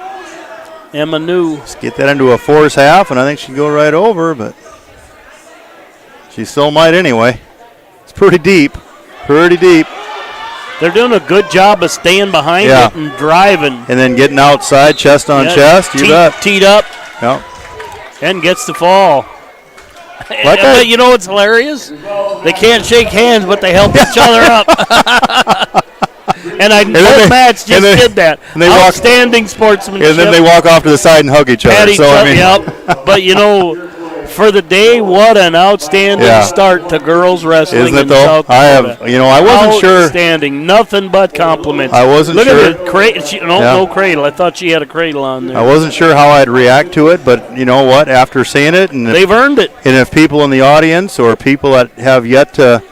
Emanu. Let's get that into a force half, and I think she can go right over, but she still might anyway. It's pretty deep. Pretty deep. They're doing a good job of staying behind it and driving. And then getting outside, chest on chest. You bet. Teed up. Yep. And gets the fall. But you know what's hilarious? They can't shake hands, but they help each other up. And both matches just did that. Outstanding sportsmanship. And then they walk off to the side and hug each other. Yep. But you know, for the day, what an outstanding start to girls wrestling. Isn't it though? I wasn't sure. Outstanding. Nothing but compliments. I wasn't sure. Look at the no cradle. I thought she had a cradle on there. I wasn't sure how I'd react to it, but you know what? After seeing it, and they've earned it. And if people in the audience or people that have yet to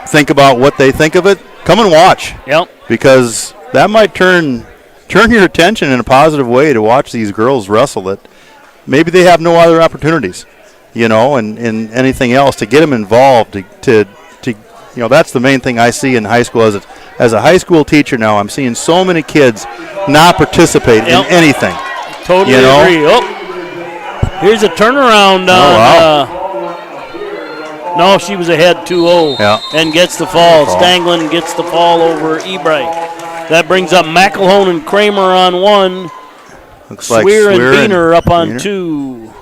think about what they think of it, come and watch. Yep. Because that might turn your attention in a positive way to watch these girls wrestle. That maybe they have no other opportunities, and anything else to get them involved. To that's the main thing I see in high school. As a high school teacher now, I'm seeing so many kids not participate in anything. Totally agree. Oh, here's a turnaround on. No, she was ahead 2-0 and gets the fall. Stanglin gets the fall over Ebright. That brings up McElhone and Kramer on 1. Looks like Swear and Beener up on 2.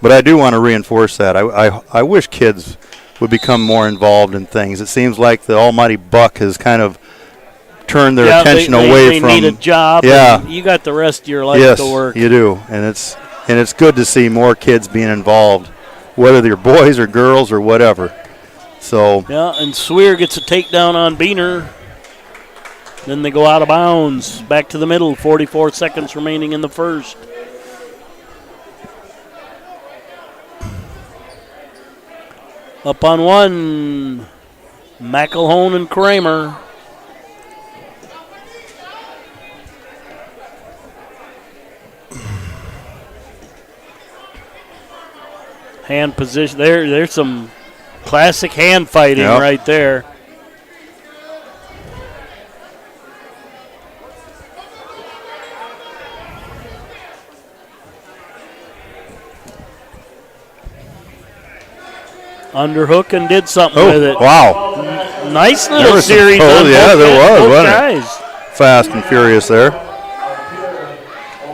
But I do want to reinforce that. I wish kids would become more involved in things. It seems like the almighty buck has kind of turned their attention away from. They need a job. Yeah, and you got the rest of your life to work. Yes, you do, and it's good to see more kids being involved, whether they're boys or girls or whatever. So yeah, and Swear gets a takedown on Beener. Then they go out of bounds, back to the middle. 44 seconds remaining in the first. Up on 1, McElhone and Kramer. Hand position. There's some classic hand fighting right there. Underhook and did something with it. Wow. Nice little series. There was, wasn't guys. It? Fast and furious there.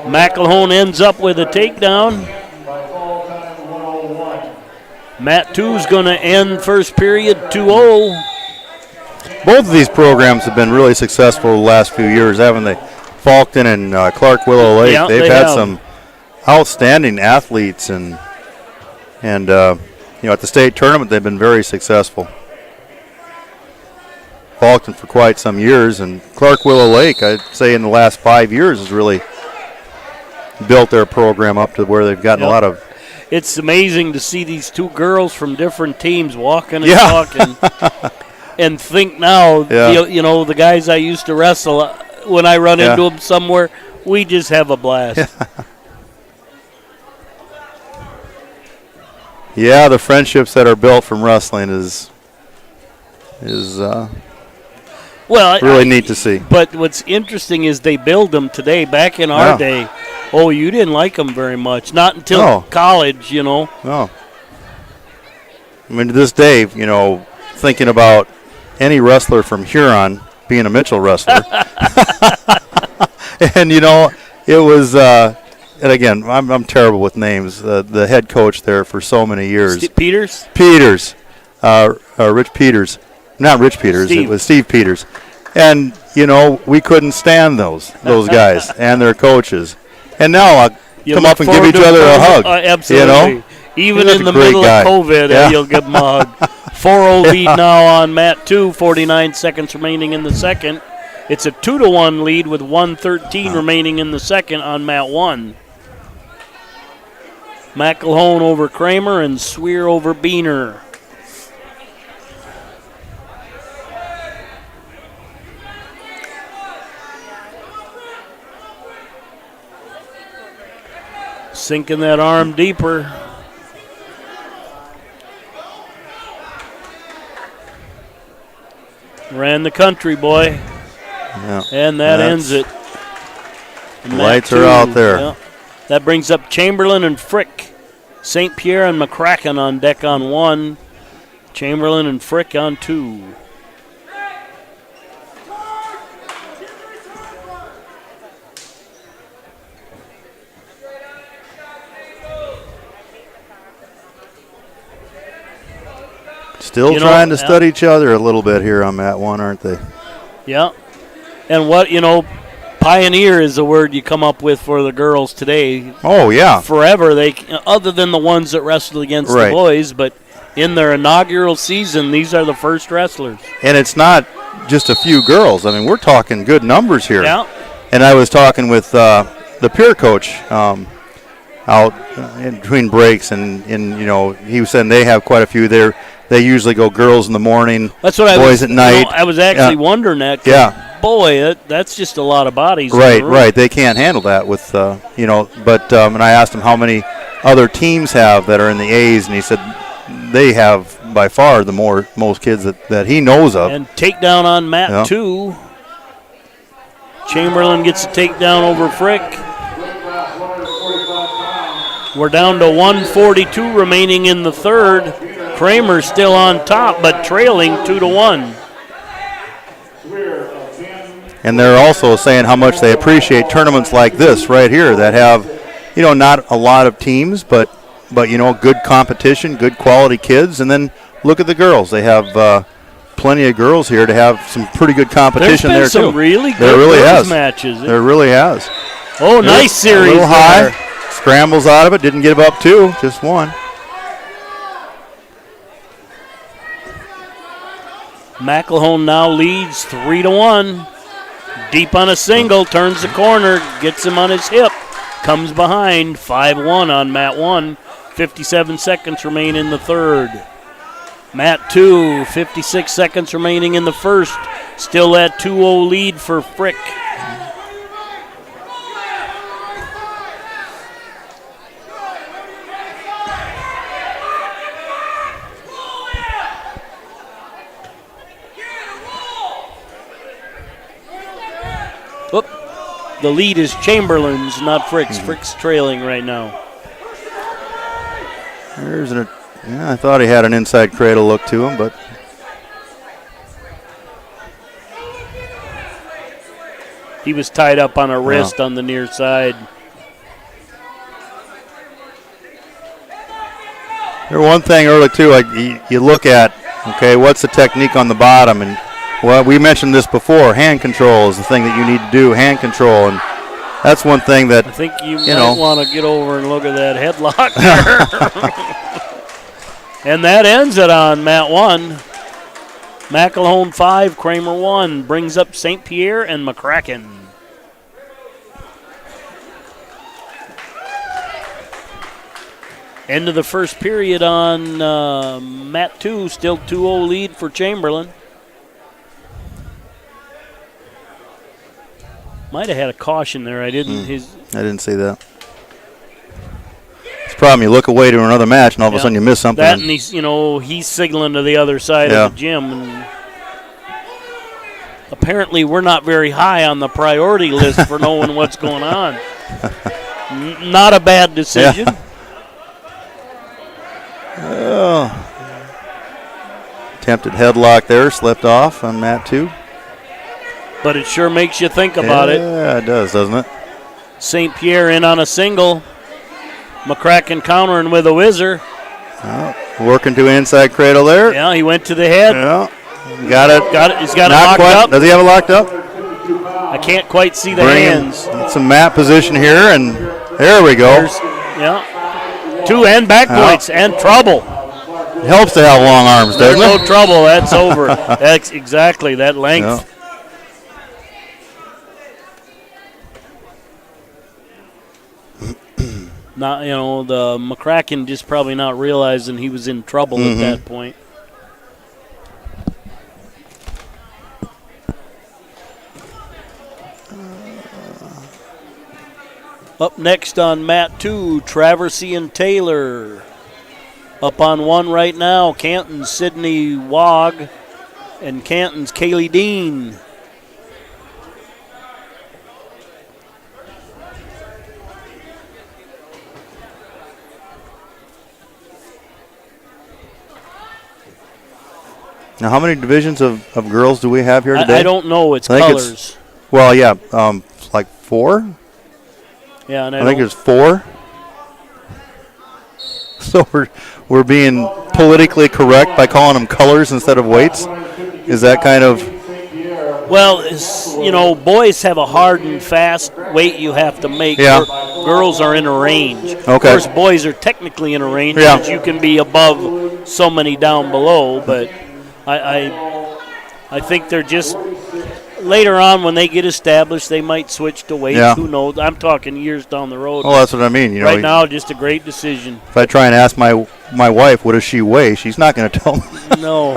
McElhone ends up with a takedown. Matt 2's going to end first period 2-0. Both of these programs have been really successful the last few years, haven't they? Faulkton and Clark Willow Lake. They've had some outstanding athletes, and at the state tournament, they've been very successful. Faulkton for quite some years, and Clark Willow Lake, I'd say in the last 5 years, has really built their program up to where they've gotten a lot of. It's amazing to see these two girls from different teams walking and talking, and think now, the guys I used to wrestle, when I run into them somewhere, we just have a blast. Yeah, the friendships that are built from wrestling is really neat to see. But what's interesting is they build them today. Back in our day, you didn't like them very much. Not until college, No. I mean, to this day, thinking about any wrestler from Huron being a Mitchell wrestler. And, it was and again, I'm terrible with names. The head coach there for so many years. Peters? Rich Peters. Not Rich Peters. It was Steve Peters. And, we couldn't stand those guys and their coaches. And now come up and give each other a hug. Absolutely. Even in the middle of COVID, you'll give them a hug. 4-0 lead now on Matt 2, 49 seconds remaining in the second. It's a 2-1 lead with 1:13 remaining in the second on Matt 1. McElhone over Kramer and Swear over Beener. Sinking that arm deeper. Ran the country, boy. Yeah. And that ends it. The lights are out there. Yeah. That brings up Chamberlain and Frick. St. Pierre and McCracken on deck on 1. Chamberlain and Frick on 2. Still trying to study each other a little bit here on Mat 1, aren't they? Yeah. And pioneer is the word you come up with for the girls today. Oh, yeah. Forever, other than the ones that wrestled against the boys, but in their inaugural season, these are the first wrestlers. And it's not just a few girls. I mean, we're talking good numbers here. Yeah. And I was talking with the peer coach out in between breaks, and he was saying they have quite a few there. They usually go girls in the morning, That's what boys at night. I was actually wondering that. Yeah. boy, that's just a lot of bodies. Right. They can't handle that with, But and I asked him how many other teams have that are in the A's, and he said they have by far the most kids that he knows of. And takedown on Matt 2. Chamberlain gets a takedown over Frick. We're down to 1:42 remaining in the third. Kramer's still on top, but trailing 2-1. And they're also saying how much they appreciate tournaments like this right here that have, not a lot of teams, but good competition, good quality kids. And then look at the girls. They have plenty of girls here to have some pretty good competition there, too. There's been some really good there really has. Matches. There really has. Oh, nice series. A little high. Scrambles out of it. Didn't get up 2, just 1. McElhone now leads 3-1. Deep on a single, turns the corner, gets him on his hip, comes behind, 5-1 on Matt 1. 57 seconds remain in the third. Matt 2, 56 seconds remaining in the first. Still that 2-0 lead for Frick. Oop. The lead is Chamberlain's, not Frick's. Frick's trailing right now. I thought he had an inside cradle look to him, but he was tied up on a wrist on the near side. There's one thing early too. You look at, what's the technique on the bottom, and we mentioned this before. Hand control is the thing that you need to do. Hand control, and that's one thing that I think you might want to get over and look at that headlock there. And that ends it on Matt 1. McElhone 5, Kramer 1. Brings up St. Pierre and McCracken. End of the first period on Matt 2. Still 2-0 lead for Chamberlain. Might have had a caution there. I didn't. I didn't see that. It's a problem. You look away to another match, and all of a sudden you miss something. That, and he's signaling to the other side of the gym. And apparently, we're not very high on the priority list for knowing what's going on. Not a bad decision. Attempted headlock there, slipped off on Matt 2. But it sure makes you think about it. Yeah, it does, doesn't it? St. Pierre in on a single. McCracken countering with a whizzer. Working to inside cradle there. Yeah, he went to the head. Yeah, got it. He's got it locked up. Does he have it locked up? I can't quite see the hands. Get some mat position here, and there we go. Two and back points and trouble. It helps to have long arms, doesn't it? There's no trouble. That's over. That's exactly that length. Yeah. Not, the McCracken just probably not realizing he was in trouble at that point. Up next on Mat 2, Traversy and Taylor. Up on 1 right now, Canton's Sydney Wog and Canton's Kaylee Dean. Now, how many divisions of girls do we have here today? I don't know. It's colors. Well, yeah, like 4. Yeah, and I think there's 4. So we're being politically correct by calling them colors instead of weights. Is that kind of? Well, boys have a hard and fast weight you have to make. Yeah. Girls are in a range. Okay. Of course, boys are technically in a range because you can be above so many down below, but I think they're just later on when they get established, they might switch to weights. Yeah. Who knows? I'm talking years down the road. Oh, that's what I mean. Right now, just a great decision. If I try and ask my wife, what does she weigh? She's not going to tell me. No.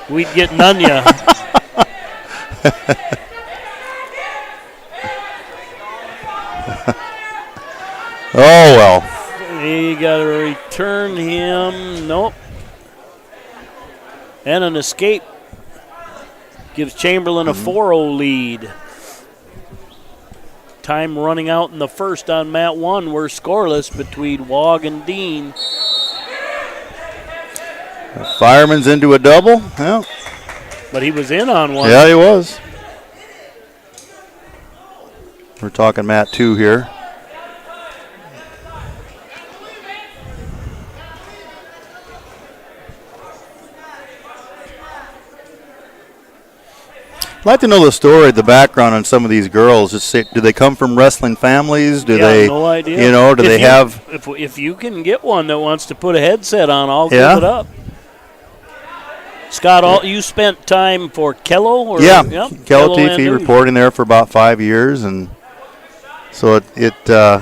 We'd get none ya. Oh, well. You got to return him. Nope. And an escape gives Chamberlain a 4-0 lead. Time running out in the first on mat 1. We're scoreless between Wog and Dean. Fireman's into a double. Yeah. But he was in on one. Yeah, he was. We're talking mat 2 here. I'd like to know the story, the background on some of these girls. Just say, do they come from wrestling families? Do they? No idea. You know, do they have? If you can get one that wants to put a headset on, I'll give it up. Scott, you spent time for Kello? Or, yeah, yep, Kello TV reporting there for about 5 years, and so it's a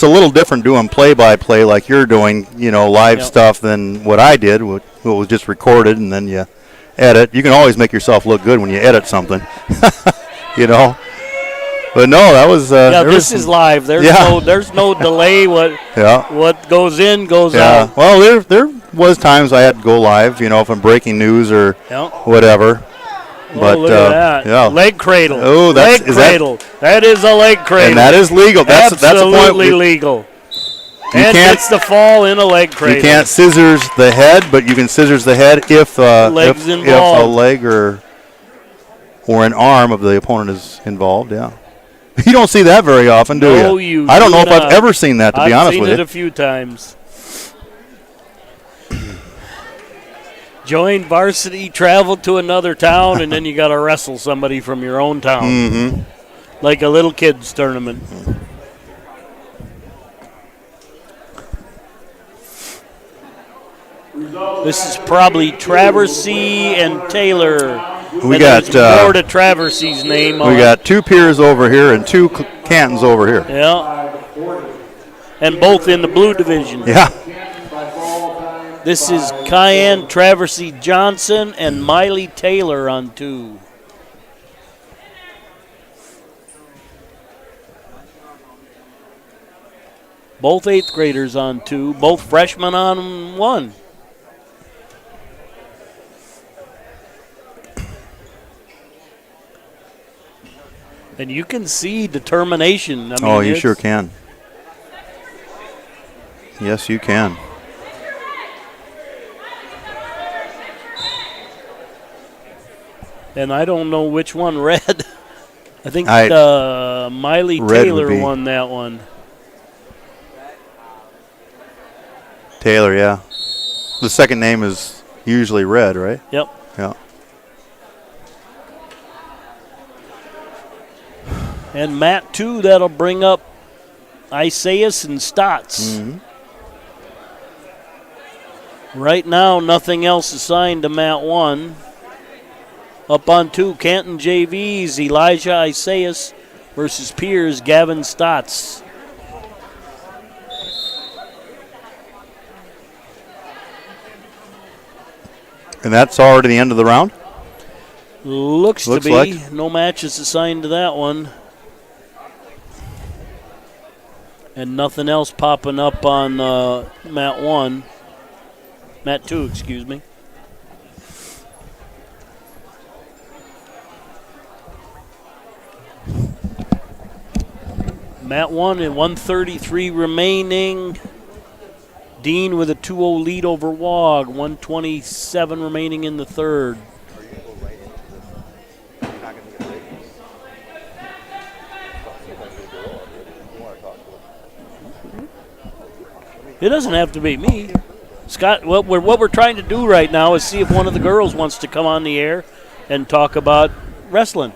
little different doing play-by-play like you're doing, you know, live stuff than what I did, what was just recorded and then you edit. You can always make yourself look good when you edit something, you know. But no, that was. This is live. There's no delay. What goes in goes out. Well, there was times I had to go live, you know, if I'm breaking news or whatever. But look at that. Yeah, leg cradle. Oh, leg cradle. That is a leg cradle. And that is legal. That's absolutely legal. And it's the fall in a leg cradle. You can't scissors the head, but you can scissors the head if a leg or an arm of the opponent is involved. Yeah. You don't see that very often, do you? I don't know if I've ever seen that, to be honest with you. I've seen it a few times. Join varsity, travel to another town, and then you got to wrestle somebody from your own town. Mm-hmm. Like a little kids tournament. This is probably Traversy and Taylor. We got more to Traversy's name. We got 2 Piers over here and 2 Cantons over here. Yeah. And both in the blue division. Yeah. This is Cayenne Traversy Johnson and Miley Taylor on 2. Both 8th graders on 2. Both freshmen on 1. And you can see determination. I mean, you sure can. Yes, you can. And I don't know which one read. I think Miley Taylor won that one. Taylor, yeah. The second name is usually red, right? Yep. Yeah. And mat 2, that'll bring up Isaias and Stotts. Mm-hmm. Right now, nothing else assigned to mat 1. Up on 2, Canton JVs, Elijah Isaias versus Piers, Gavin Stotts. And that's already the end of the round? Looks to be. Like. No matches assigned to that one. And nothing else popping up on mat 1. Mat 2, excuse me. Mat 1 and 133 remaining. Dean with a 2-0 lead over Wog. 127 remaining in the third. It doesn't have to be me. Scott, what we're trying to do right now is see if one of the girls wants to come on the air and talk about wrestling.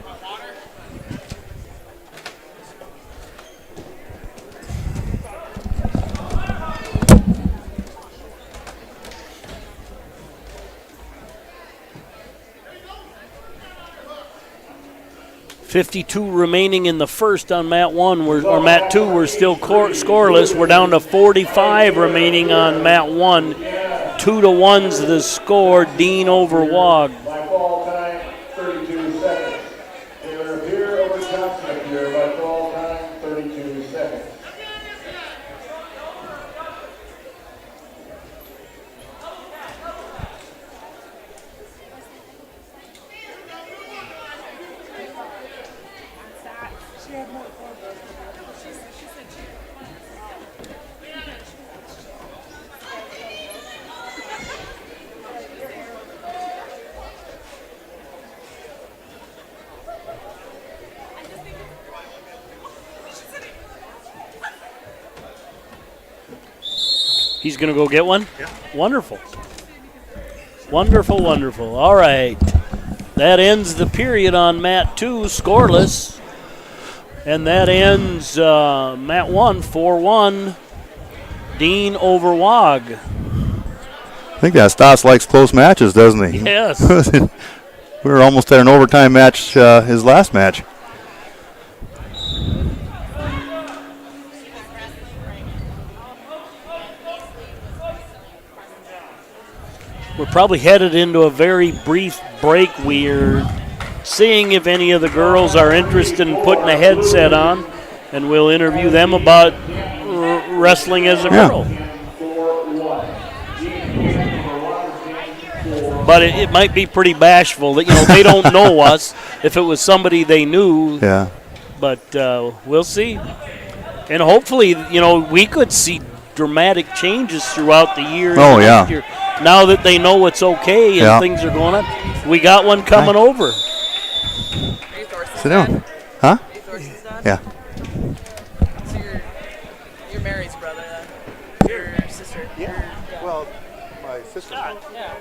.52 remaining in the first on mat 1, or mat 2. We're still scoreless. We're down to 45 remaining on mat 1. 2-1's the score. Dean over Wog. By fall time, 32 seconds. He's going to go get one? Yeah. Wonderful. Wonderful, wonderful. All right. That ends the period on mat 2, scoreless. And that ends mat 1, 4-1. Dean over Wog. I think that Stotts likes close matches, doesn't he? Yes. We were almost at an overtime match his last match. We're probably headed into a very brief break. We're seeing if any of the girls are interested in putting a headset on, and we'll interview them about wrestling as a girl. But it might be pretty bashful that, they don't know us. If it was somebody they knew. Yeah. But we'll see. And hopefully, we could see dramatic changes throughout the year. Oh, yeah. Year. Now that they know it's okay and things are going on. We got one coming over. Sit down. Huh? Yeah. So you're Mary's brother, then? Your sister? Yeah. Well, my sister. Yeah.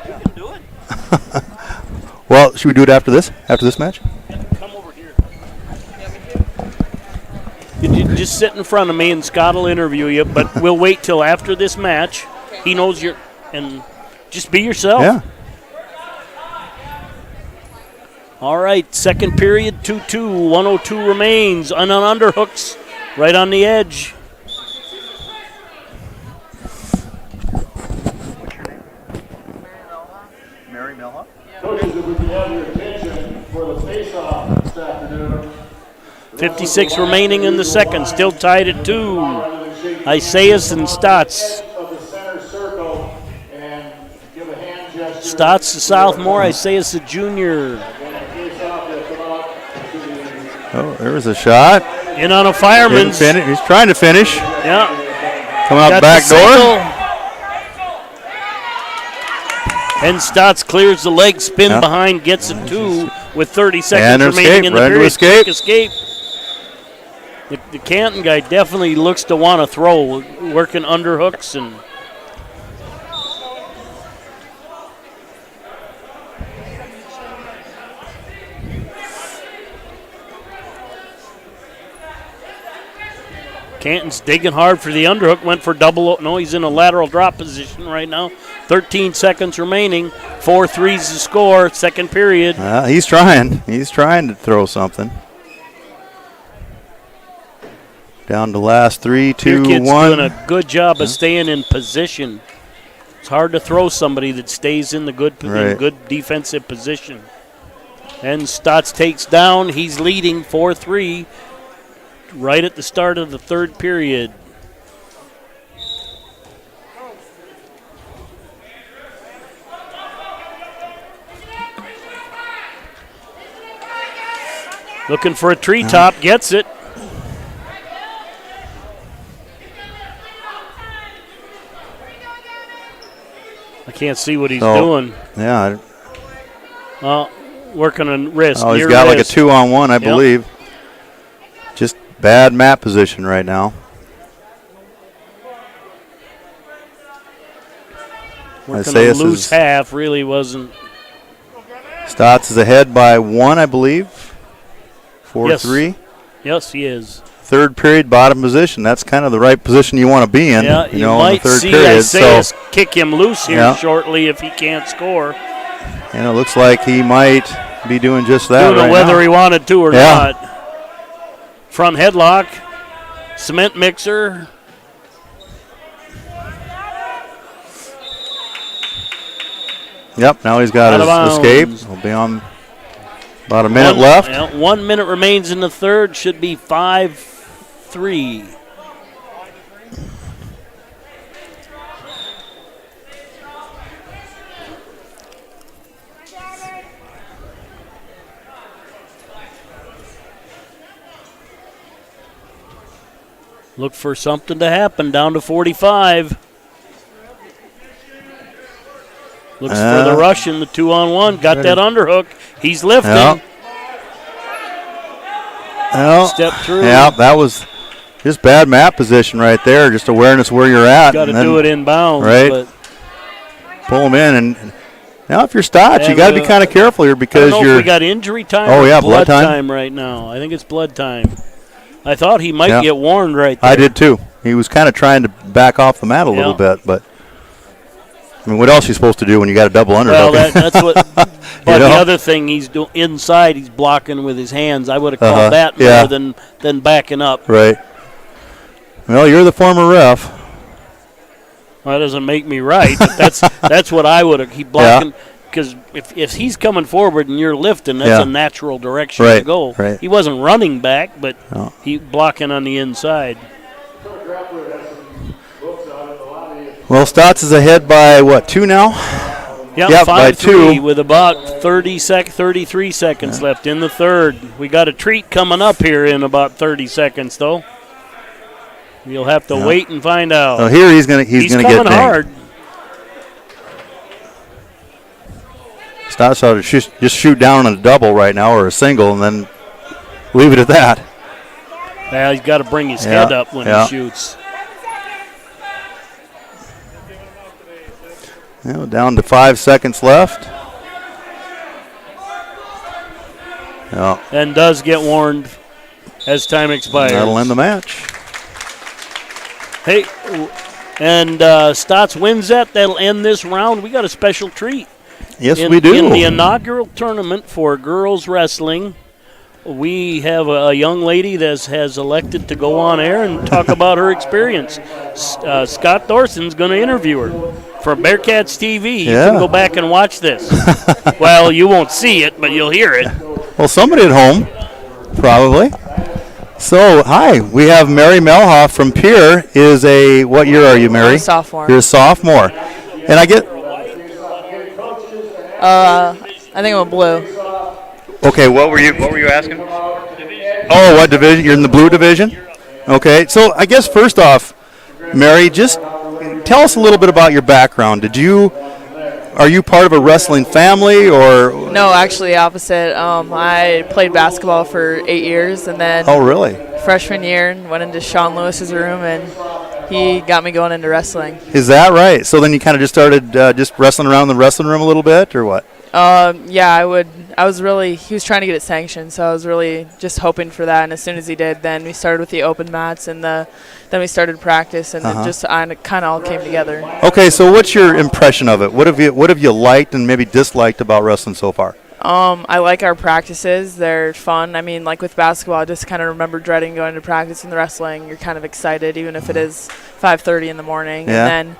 You can do it. Well, should we do it after this? After this match? Come over here. You just sit in front of me and Scott will interview you, but we'll wait till after this match. He knows you're, and just be yourself. Yeah. All right, second period, 2-2, 102 remains. On underhooks, right on the edge. Mary Milhoff. Coaches, if we can have your attention for the face-off this afternoon. 56 remaining in the second, still tied at 2. Isaias and Stotts. Stotts the sophomore, Isaias the junior. Oh, there was a shot. In on a fireman's. He's trying to finish. Yeah. Coming out the back door. And Stotts clears the leg, spin behind, gets a 2 with 30 seconds remaining in the period. Escape. The Canton guy definitely looks to want to throw, working underhooks and. Canton's digging hard for the underhook, went for double. No, he's in a lateral drop position right now. 13 seconds remaining. 4-3's the score, second period. He's trying. He's trying to throw something. Down to last 3, 2, 1. Bearcats doing a good job of staying in position. It's hard to throw somebody that stays in the good defensive position. And Stotts takes down. He's leading 4-3 right at the start of the third period. Looking for a treetop, gets it. I can't see what he's doing. Yeah. Working on wrist. Oh, he's got like a 2-on-1, I believe. Just bad mat position right now. Working on loose half, really wasn't. Stotts is ahead by 1, I believe. 4-3. Yes, he is. Third period, bottom position. That's kind of the right position you want to be in. Yeah, you know, might in the third see period. Isaias kick him loose here shortly if he can't score. And it looks like he might be doing just that. Don't know whether he wanted to or not. Front headlock, cement mixer. Yep, now he's got his escape. He'll be on about a minute left. Yeah, 1 minute remains in the third. Should be 5-3. Look for something to happen. Down to 45. Looks for the Russian, the 2-on-1. Got that underhook. He's lifting. Step through. Yeah, that was Just bad mat position right there. Just awareness where you're at. Got to do it inbounds. Right. But pull them in. And now if you're Stotts, you got to be kind of careful here because I don't know you're. if we got injury time or blood time right now. I think it's blood time. I thought he might get warned right there. I did too. He was kind of trying to back off the mat a little bit, but I mean, what else are you supposed to do when you got a double underhook? Well, that's what. But the other thing, he's doing inside. He's blocking with his hands. I would have called that more than backing up. Right. Well, you're the former ref. Well, that doesn't make me right. But that's what I would have. He blocking because if he's coming forward and you're lifting, that's a natural direction to go. Right. He wasn't running back, but he blocking on the inside. Well, Stotts is ahead by, 2 now? Yep, by 2. With about 33 seconds left in the third. We got a treat coming up here in about 30 seconds, though. You'll have to wait and find out. Oh, here he's gonna coming get hard. Stotts ought to just shoot down on a double right now or a single and then leave it at that. Yeah, he's got to bring his head up when he shoots. Down to 5 seconds left. And does get warned as time expires. That'll end the match. Hey, and Stotts wins that. That'll end this round. We got a special treat. Yes, we do. In the inaugural tournament for girls wrestling, we have a young lady that has elected to go on air and talk about her experience. Scott Dorson's going to interview her for Bearcats TV. You can go back and watch this. Well, you won't see it, but you'll hear it. Well, somebody at home, probably. So, hi, we have Mary Melhoff from Pierre. What year are you, Mary? I'm a sophomore. You're a sophomore. And I get... I think I'm a blue. Okay, what were you asking? Oh, what division? You're in the blue division? Okay, so I guess first off, Mary, just tell us a little bit about your background. Are you part of a wrestling family or? No, actually the opposite. I played basketball for 8 years and then freshman year went into Sean Lewis's room and he got me going into wrestling. Is that right? So then you kind of just started just wrestling around the wrestling room a little bit or what? He was trying to get it sanctioned, so I was really just hoping for that. And as soon as he did, then we started with the open mats, and then we started practice, and then it kind of all came together. Okay, so what's your impression of it? What have you liked and maybe disliked about wrestling so far? I like our practices. They're fun. I mean, like with basketball, I just kind of remember dreading going to practice. In the wrestling, you're kind of excited, even if it is 5:30 in the morning. Yeah. And then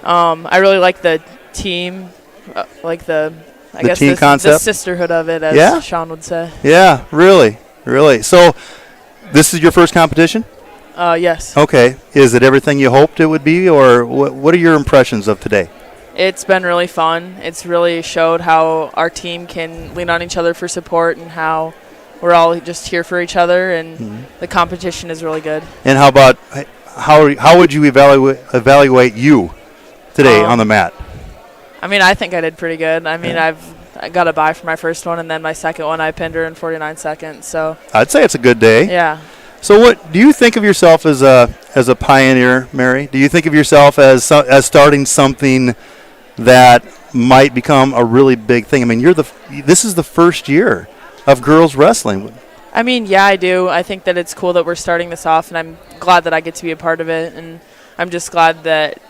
I really like the team, I guess team concept? the sisterhood of it, as Sean would say. Yeah, really. So this is your first competition? Yes. Okay. Is it everything you hoped it would be, or what are your impressions of today? It's been really fun. It's really showed how our team can lean on each other for support and how we're all just here for each other, and the competition is really good. And how about how would you evaluate you today on the mat? I mean, I think I did pretty good. I mean, I got a bye for my first one, and then my second one I pinned her in 49 seconds. So I'd say it's a good day. Yeah. So what do you think of yourself as a pioneer, Mary? Do you think of yourself as starting something that might become a really big thing? I mean, this is the first year of girls wrestling. I mean, yeah, I do. I think that it's cool that we're starting this off, and I'm glad that I get to be a part of it, and I'm just glad that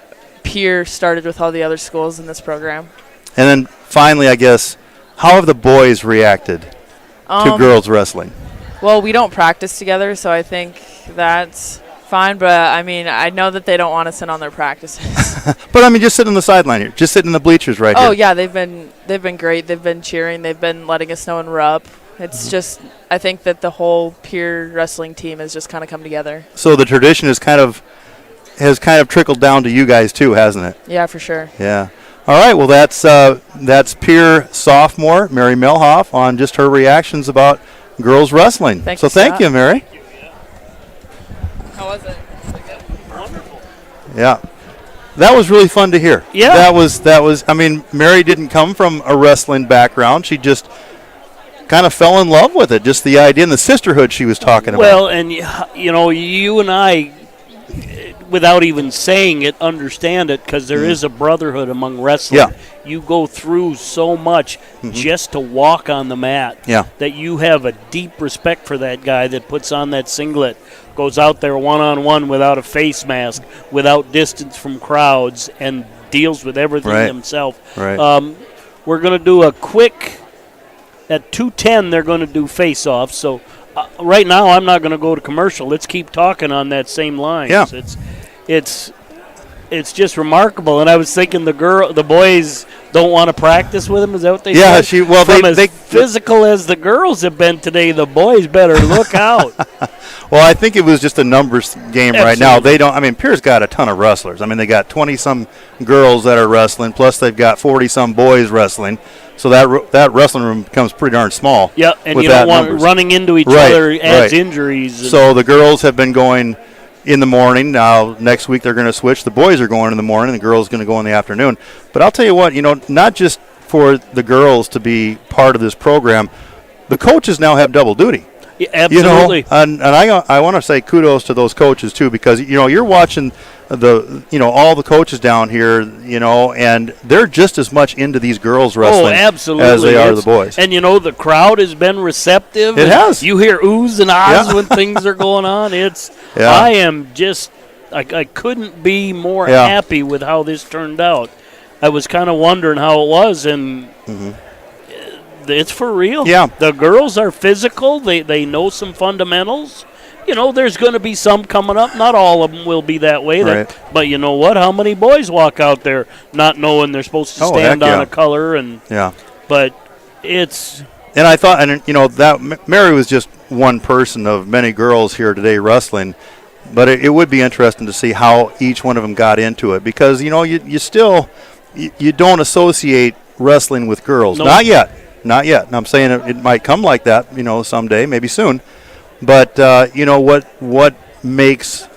Pierre started with all the other schools in this program. And then finally, I guess, how have the boys reacted to girls wrestling? Well, we don't practice together, so I think that's fine. But, I mean, I know that they don't want us in on their practices. But, I mean, just sitting on the sideline here. Just sitting in the bleachers right here. Oh, yeah, they've been great. They've been cheering. They've been letting us know when we're up. It's just, I think that the whole Pierre wrestling team has just kind of come together. So the tradition has kind of trickled down to you guys too, hasn't it? Yeah, for sure. Yeah. All right. Well, that's Pierre sophomore Mary Melhoff on just her reactions about girls wrestling. Thank you, Mary. How was it? Wonderful. Yeah. That was really fun to hear. Yeah. That was. I mean, Mary didn't come from a wrestling background. She just kind of fell in love with it, just the idea and the sisterhood she was talking about. Well, and you and I, without even saying it, understand it because there is a brotherhood among wrestling. Yeah. You go through so much just to walk on the mat that you have a deep respect for that guy that puts on that singlet, goes out there one-on-one without a face mask, without distance from crowds, and deals with everything himself. Right. We're going to do a quick, at 2:10 they're going to do face-off, so right now I'm not going to go to commercial. Let's keep talking on that same line. Yeah. It's just remarkable, and I was thinking the boys don't want to practice with him. Is that what they said? They physical as the girls have been today, the boys better look out. Well, I think it was just a numbers game right now. They don't. I mean, Pierre's got a ton of wrestlers. I mean, they got 20-some girls that are wrestling, plus they've got 40-some boys wrestling. So that wrestling room becomes pretty darn small. Yeah, and you don't want running into each other adds injuries. So the girls have been going in the morning. Now, next week they're going to switch. The boys are going in the morning. The girls are going to go in the afternoon. But I'll tell you what, not just for the girls to be part of this program, the coaches now have double duty. Yeah, absolutely. And I want to say kudos to those coaches too, because you're watching all the coaches down here, and they're just as much into these girls wrestling as they are the boys. And the crowd has been receptive. It has. You hear oohs and ahs when things are going on. I am just I couldn't be more happy with how this turned out. I was kind of wondering how it was, and it's for real. Yeah. The girls are physical. They know some fundamentals. There's going to be some coming up. Not all of them will be that way. Right. But you know what? How many boys walk out there not knowing they're supposed to stand on a color? But it's... And I thought, that Mary was just one person of many girls here today wrestling. But it would be interesting to see how each one of them got into it. Because, you still... You don't associate wrestling with girls. No. Not yet. Not yet. And I'm saying it might come like that, someday, maybe soon. But what makes,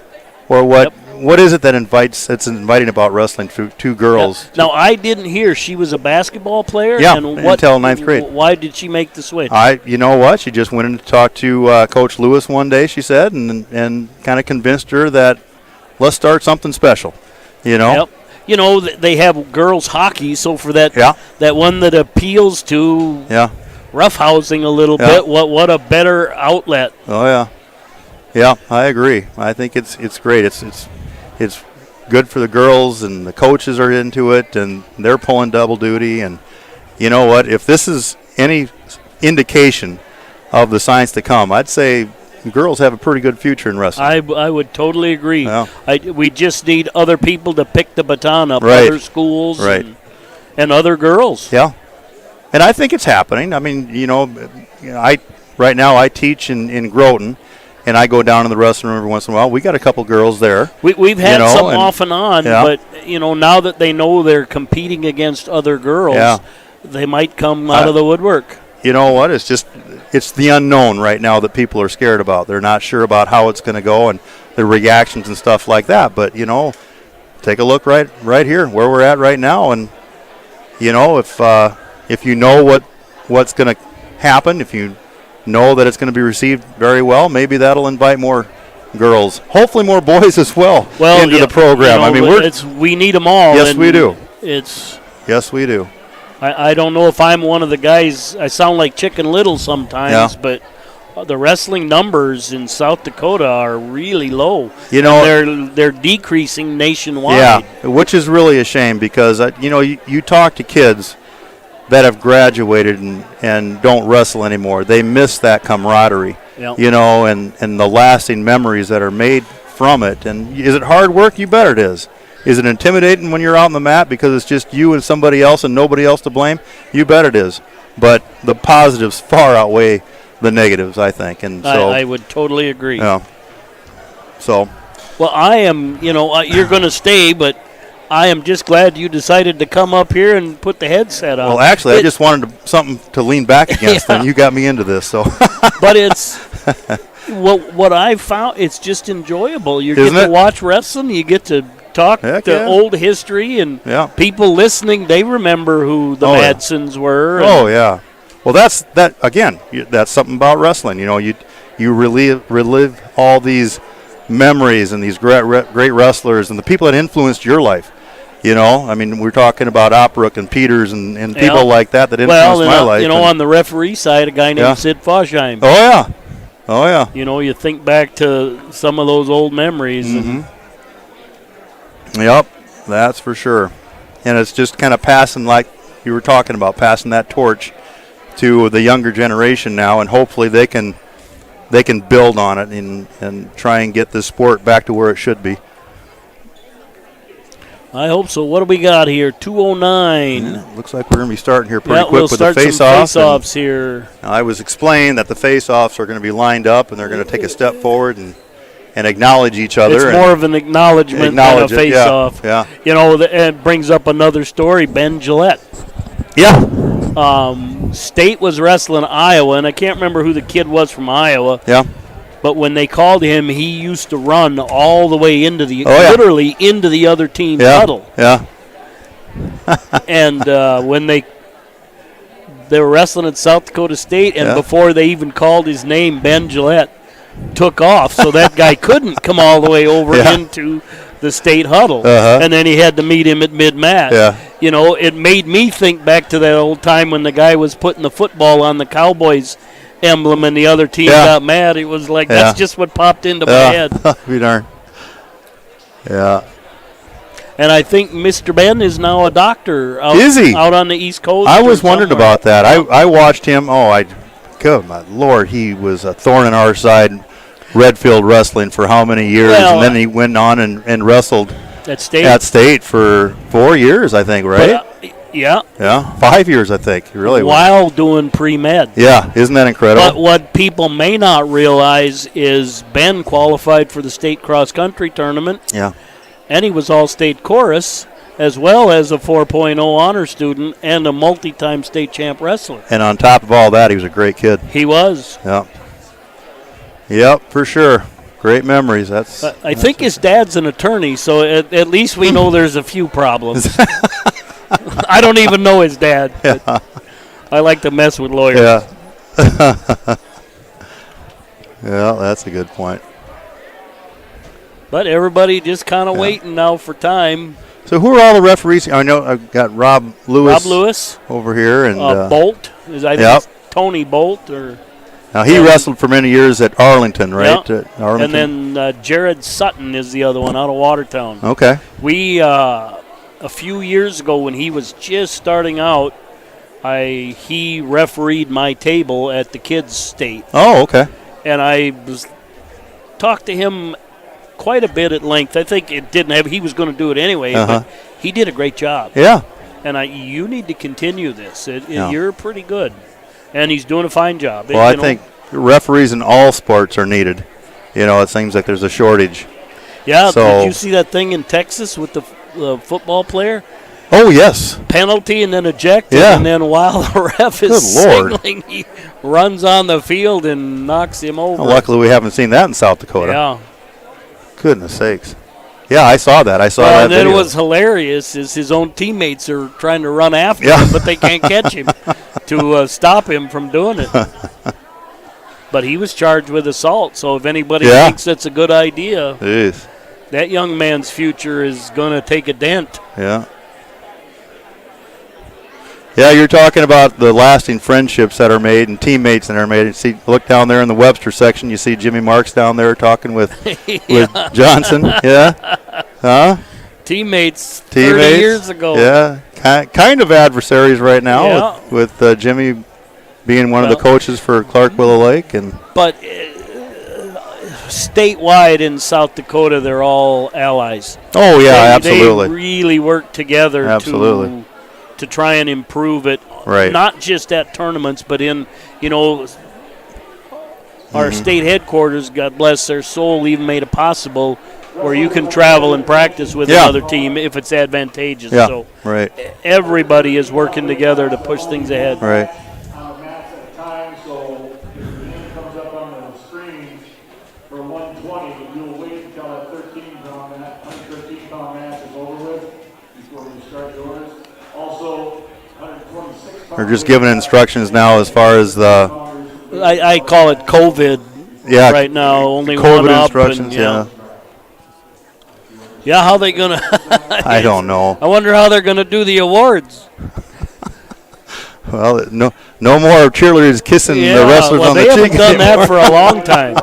or what is it that it's inviting about wrestling to two girls? Now I didn't hear she was a basketball player. Yeah, and until ninth grade. Why did she make the switch? You know what? She just went in to talk to Coach Lewis one day. She said, and kind of convinced her that let's start something special. Yep. They have girls hockey, so for that one that appeals to roughhousing a little bit, what a better outlet. Oh yeah, I agree. I think it's great. It's good for the girls, and the coaches are into it, and they're pulling double duty. And you know what? If this is any indication of the signs to come, I'd say girls have a pretty good future in wrestling. I would totally agree. Yeah. We just need other people to pick the baton up, right. other schools and other girls. Yeah, and I think it's happening. I mean, right now I teach in Groton, and I go down in the wrestling room every once in a while. We got a couple girls there. We've had some off and on, but now that they know they're competing against other girls, they might come out of the woodwork. You know what? It's the unknown right now that people are scared about. They're not sure about how it's going to go and the reactions and stuff like that. But take a look right here where we're at right now, and if you know what's going to happen, if you know that it's going to be received very well, maybe that'll invite more girls, hopefully more boys as well into the program. I mean, we need them all. Yes, we do. Yes, we do. I don't know if I'm one of the guys. I sound like Chicken Little sometimes, but the wrestling numbers in South Dakota are really low. They're decreasing nationwide. Yeah, which is really a shame because you talk to kids that have graduated and don't wrestle anymore. They miss that camaraderie. Yep. And the lasting memories that are made from it. And is it hard work? You bet it is. Is it intimidating when you're out on the mat because it's just you and somebody else and nobody else to blame? You bet it is. But the positives far outweigh the negatives, I think. And so I would totally agree. Yeah. So. Well, I am, you're going to stay, but I am just glad you decided to come up here and put the headset on. Well, actually, I just wanted something to lean back against, and you got me into this. So. But it's what I found. It's just enjoyable. You get to watch wrestling. You get to talk old history, and people listening, they remember who the Madsons were. Oh, yeah. Well, that's something about wrestling. You know, you relive all these memories and these great wrestlers and the people that influenced your life. You know, I mean, we're talking about Opbrook and Peters and people like that influenced my life. You know, on the referee side, a guy named Sid Fosheim. Oh yeah. You know, you think back to some of those old memories. Yep, that's for sure. And it's just kind of passing, like you were talking about, passing that torch to the younger generation now, and hopefully they can build on it and try and get this sport back to where it should be. I hope so. What do we got here? 2:09. Yeah, looks like we're going to be starting here pretty quick we'll with start the face-off. Some face-offs here. I was explained that the face-offs are going to be lined up, and they're going to take a step forward and acknowledge each other. It's more of an acknowledgement than a face-off. Yeah. You know, it brings up another story. Ben Gillette. Yeah. State was wrestling Iowa, and I can't remember who the kid was from Iowa. Yeah. But when they called him, he used to run all the way into literally into the other team's huddle. Yeah. And when they were wrestling at South Dakota State, and before they even called his name, Ben Gillette took off, so that guy couldn't come all the way over into the state huddle. And then he had to meet him at mid-match. Yeah. You know, it made me think back to that old time when the guy was putting the football on the Cowboys emblem and the other team got mad. It was like, that's just what popped into my head. Be darn. Yeah. And I think Mr. Ben is now a doctor out, is he? Out on the East Coast. I was wondering about that. I watched him. Good my Lord, he was a thorn in our side, Redfield wrestling for how many years? And then he went on and wrestled at State for 4 years, I think, right? Yeah. 5 years, I think. Really while doing pre-med. Yeah, isn't that incredible? But what people may not realize is Ben qualified for the state cross-country tournament. Yeah. And he was all-state chorus, as well as a 4.0 honor student and a multi-time state champ wrestler. And on top of all that, he was a great kid. He was. Yeah. Yep, for sure. Great memories. I think his dad's an attorney, so at least we know there's a few problems. I don't even know his dad. Yeah. I like to mess with lawyers. Yeah. Yeah, that's a good point. But everybody just kind of waiting now for time. So who are all the referees? I know I've got Rob Lewis over here. And Bolt. I think it's Tony Bolt. Now, he wrestled for many years at Arlington, right? Yeah. And then Jared Sutton is the other one out of Watertown. Okay. We, a few years ago when he was just starting out, he refereed my table at the kids' state. Oh, okay. And I talked to him quite a bit at length. I think he was going to do it anyway, but he did a great job. Yeah. And you need to continue this. You're pretty good. And he's doing a fine job. Well, I think referees in all sports are needed. You know, it seems like there's a shortage. Yeah, did you see that thing in Texas with the football player? Oh, yes. Penalty and then ejected, and then while the ref is signaling, he runs on the field and knocks him over. Well, luckily, we haven't seen that in South Dakota. Yeah. Goodness sakes. Yeah, I saw that. I saw that and then video. It was hilarious is his own teammates are trying to run after him, but they can't catch him to stop him from doing it. But he was charged with assault, so if anybody thinks that's a good idea, that young man's future is going to take a dent. Yeah. Yeah, you're talking about the lasting friendships that are made and teammates that are made. See, look down there in the Webster section. You see Jimmy Marks down there talking with Johnson. Yeah. Huh? Teammates 30 years ago. Yeah. Kind of adversaries right now with Jimmy being one of the coaches for Clark Willow Lake. But statewide in South Dakota, they're all allies. Oh, yeah, absolutely. They really work together to try and improve it, not just at tournaments, but in, our state headquarters, God bless their soul, even made it possible where you can travel and practice with another team if it's advantageous. Yeah, so everybody is working together to push things ahead. Right. Mats at a time, so if your name comes up on the screen for 120, you'll wait until that 113-pound match is over with before you start yours. Also, 126 They're just giving instructions now as far as the. I call it COVID. Yeah. Right now, only COVID one up. instructions. And, yeah, how they gonna? I don't know. I wonder how they're gonna do the awards. Well, no more cheerleaders kissing the wrestlers on the cheek. They haven't done that for a long time.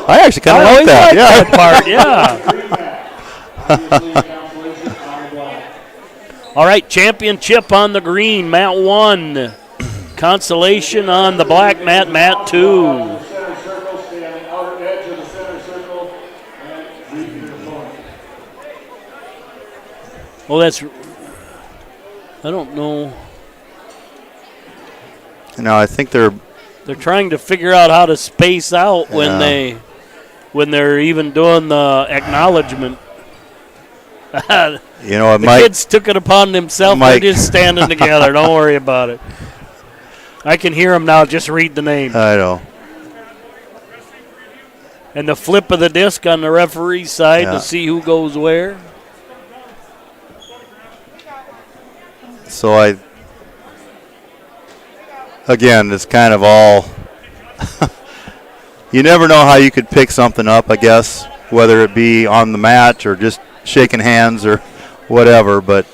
I actually kind of like that. That part, yeah. All right, championship on the green, mat 1. Consolation on the black mat, mat 2. Well, that's. I don't know. No, I think they're trying to figure out how to space out when they're even doing the acknowledgement. The kids took it upon themselves. They're just standing together. Don't worry about it. I can hear them now. Just read the name. I know. And the flip of the disc on the referee's side to see who goes where. So again, it's kind of all. You never know how you could pick something up, I guess, whether it be on the mat or just shaking hands or whatever. But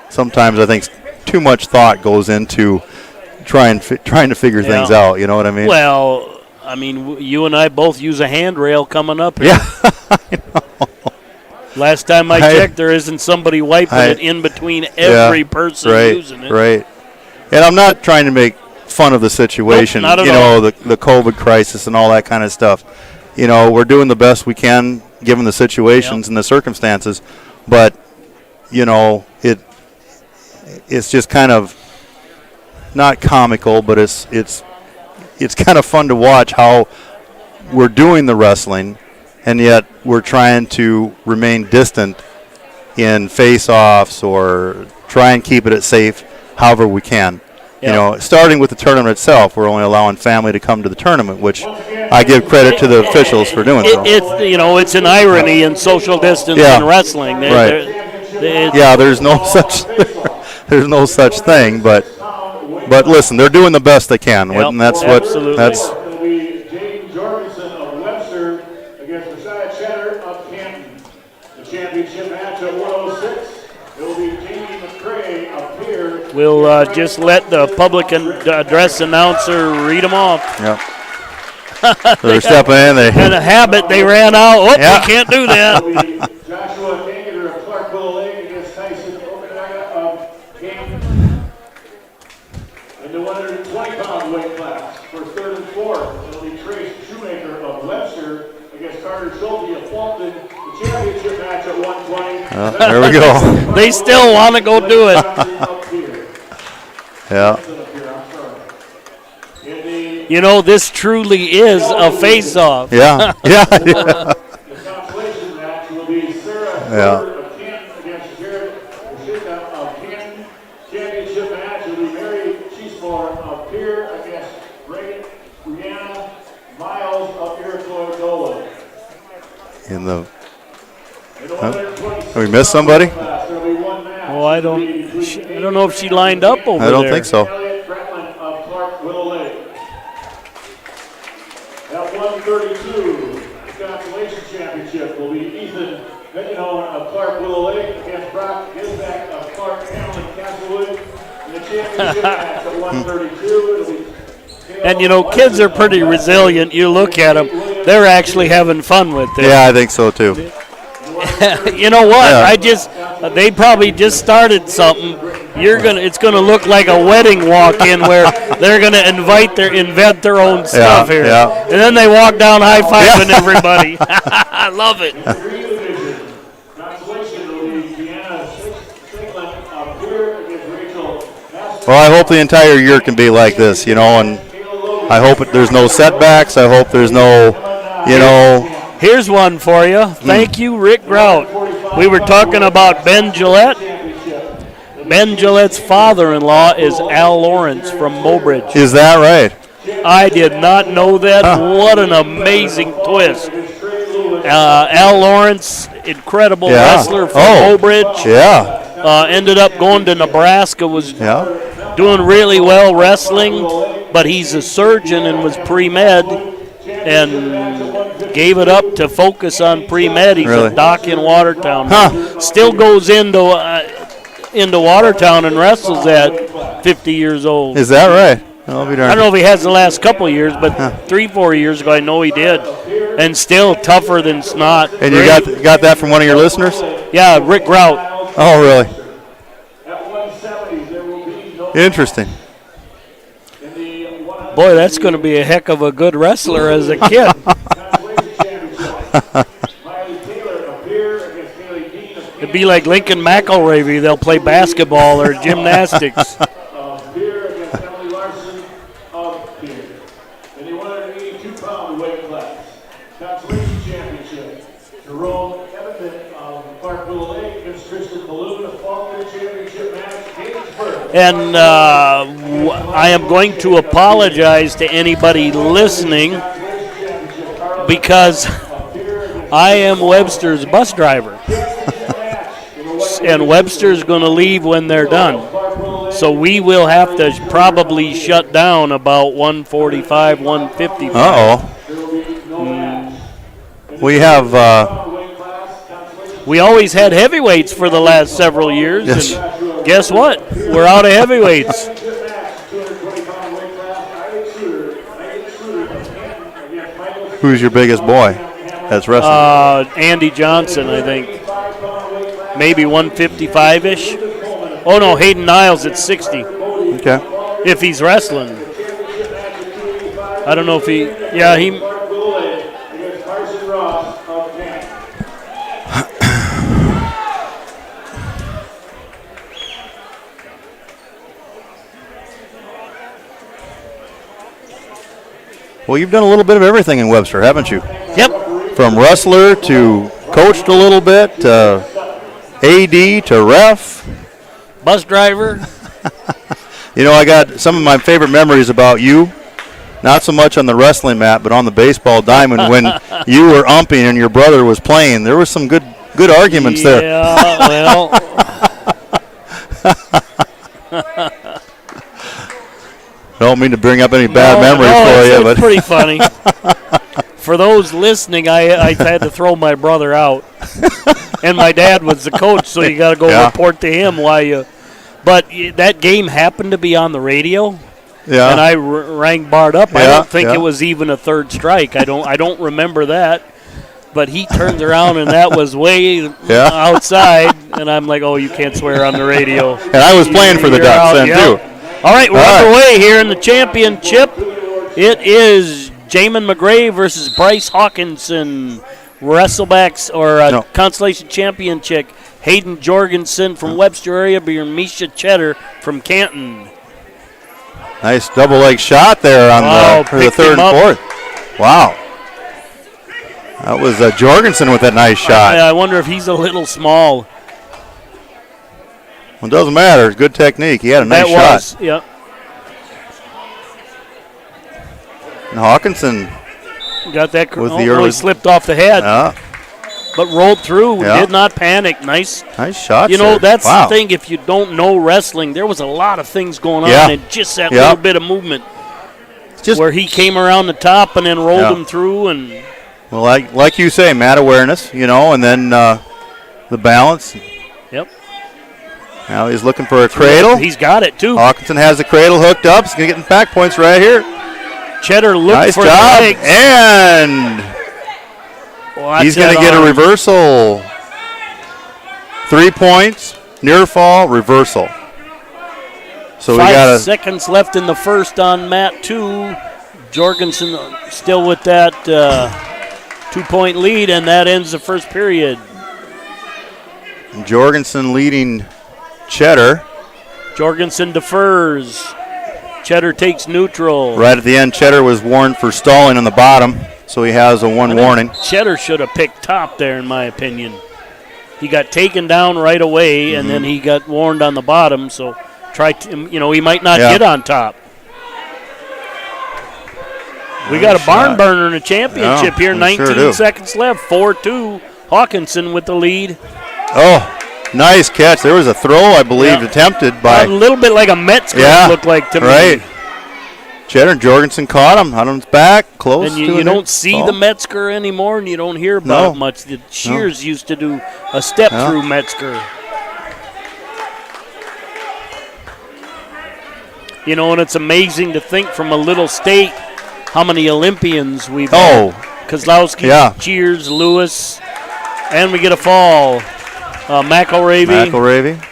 sometimes I think too much thought goes into trying to figure things out. You know what I mean? Well, I mean, you and I both use a handrail coming up here. Yeah, I know. Last time I checked, there isn't somebody wiping it in between every person using it. Right. And I'm not trying to make fun of the situation, nope, not at all. the COVID crisis and all that kind of stuff. We're doing the best we can given the situations and the circumstances, but it's just kind of not comical, but it's kind of fun to watch how we're doing the wrestling, and yet we're trying to remain distant in face-offs or try and keep it safe however we can. Yep. Starting with the tournament itself, we're only allowing family to come to the tournament, which I give credit to the officials for doing so. It's an irony in social distance in wrestling. There's no such thing, but listen, they're doing the best they can, and that's what absolutely. That's. It'll be James Jorgensen of Webster against Messiah Cheddar of Canton. The championship match at 106. It will be Jamie McCrae of Pier. We'll just let the public address announcer read them off. Yep. So they're stepping in. They had a habit. They ran out. We can't do that. Joshua Kangater of Clarkville Lake against Tyson Okanaga of Canton. In the 120-pound weight class for third and fourth, it'll be Trace Shoemaker of Webster against Carter Schulte of Fulton. The championship match at 120. There we go. They still want to go do it. Yeah. This truly is a face-off. Yeah. The consolation match will be Sarah of Canton against Jared Rashida of Canton. Championship match will be Mary Cheesemore of Pier against Brianna Miles of Iroquois Dolan. We missed somebody? Oh, I don't know if she lined up over there. I don't think so. At 132, the consolation championship will be Ethan Benyon of Clark Willow Lake against Brock Gisback of Clark Hamlin Castlewood. In the championship match at 132, and kids are pretty resilient. You look at them; they're actually having fun with it. Yeah, I think so too. You know what? They probably just started something. It's gonna look like a wedding walk-in where they're gonna invent their own stuff here, and then they walk down high-fiving everybody. I love it. Well, I hope the entire year can be like this, and I hope there's no setbacks. I hope there's no, Here's one for you. Thank you, Rick Grout. We were talking about Ben Gillette. Ben Gillette's father-in-law is Al Lawrence from Mobridge. Is that right? I did not know that. What an amazing twist. Al Lawrence, incredible wrestler from Mobridge. Yeah. ended up going to Nebraska, was doing really well wrestling, but he's a surgeon and was pre-med and gave it up to focus on pre-med. He's a doc in Watertown. Still goes into Watertown and wrestles at 50 years old. Is that right? I don't know if he has the last couple of years, but 3-4 years ago I know he did. And still tougher than snot. And you got that from one of your listeners? Yeah, Rick Grout. Oh, really? Interesting. Boy, that's going to be a heck of a good wrestler as a kid. It'd be like Lincoln McElravy. They'll play basketball or gymnastics. And I am going to apologize to anybody listening because I am Webster's bus driver. And Webster's going to leave when they're done. So we will have to probably shut down about 1:45, 1:55. We have... we always had heavyweights for the last several years. Yes. And guess what? We're out of heavyweights. Who's your biggest boy that's wrestling? Andy Johnson, I think. Maybe 155-ish. Oh, no, Hayden Niles at 60. Okay. If he's wrestling. I don't know if he... Yeah, he... Well, you've done a little bit of everything in Webster, haven't you? Yep. From wrestler to coached a little bit, AD to ref. Bus driver. You know, I got some of my favorite memories about you. Not so much on the wrestling mat, but on the baseball diamond when you were umping and your brother was playing. There were some good arguments there. Yeah, well. I don't mean to bring up any bad memories for you, but it's pretty funny. For those listening, I had to throw my brother out, and my dad was the coach, so you got to go report to him why you. But that game happened to be on the radio, and I rang Bart up. I don't think it was even a third strike. I don't remember that. But he turns around, and that was way outside, and I'm like, oh, you can't swear on the radio. And I was playing for the Ducks then, too. All right, we're underway here in the championship. It is Jamin McGray versus Bryce Hawkinson, wrestlebacks or Constellation Championship. Hayden Jorgensen from Webster area, Misha Cheddar from Canton. Nice double leg shot there on the third and fourth. Wow. That was Jorgensen with that nice shot. I wonder if he's a little small. Well, it doesn't matter. It's good technique. He had a nice shot. Yep. And Hawkinson got that. He slipped off the head. But rolled through. Did not panic. Nice shot. You know, that's the thing. If you don't know wrestling, there was a lot of things going on, and just that little bit of movement, just where he came around the top and then rolled him through. And well, like you say, mat awareness, you know, and then the balance. Yep. Now he's looking for a cradle. He's got it, too. Hawkinson has the cradle hooked up. He's going to get back points right here. Cheddar looked for job. The legs. And he's going to get a reversal. 3 points, near fall, reversal. So 5 seconds left in the first on mat 2. Jorgensen still with that 2-point lead, and that ends the first period. Jorgensen leading Cheddar. Jorgensen defers. Cheddar takes neutral. Right at the end, Cheddar was warned for stalling on the bottom, so he has a one warning. Cheddar should have picked top there, in my opinion. He got taken down right away, and then he got warned on the bottom, so he might not get on top. We got a barn burner in the championship here. 19 seconds left. 4-2. Hawkinson with the lead. Oh, Nice catch. There was a throw, I believe, attempted by. A little bit like a Metzger looked like to me. Right. Cheddar and Jorgensen caught him on his back, close. And you don't see the Metzger anymore, and you don't hear about it much. The Shears used to do a step through Metzger. You know, and it's amazing to think from a little state how many Olympians we've had. Kozlowski, Cheers, Lewis, and we get a fall. McElravy.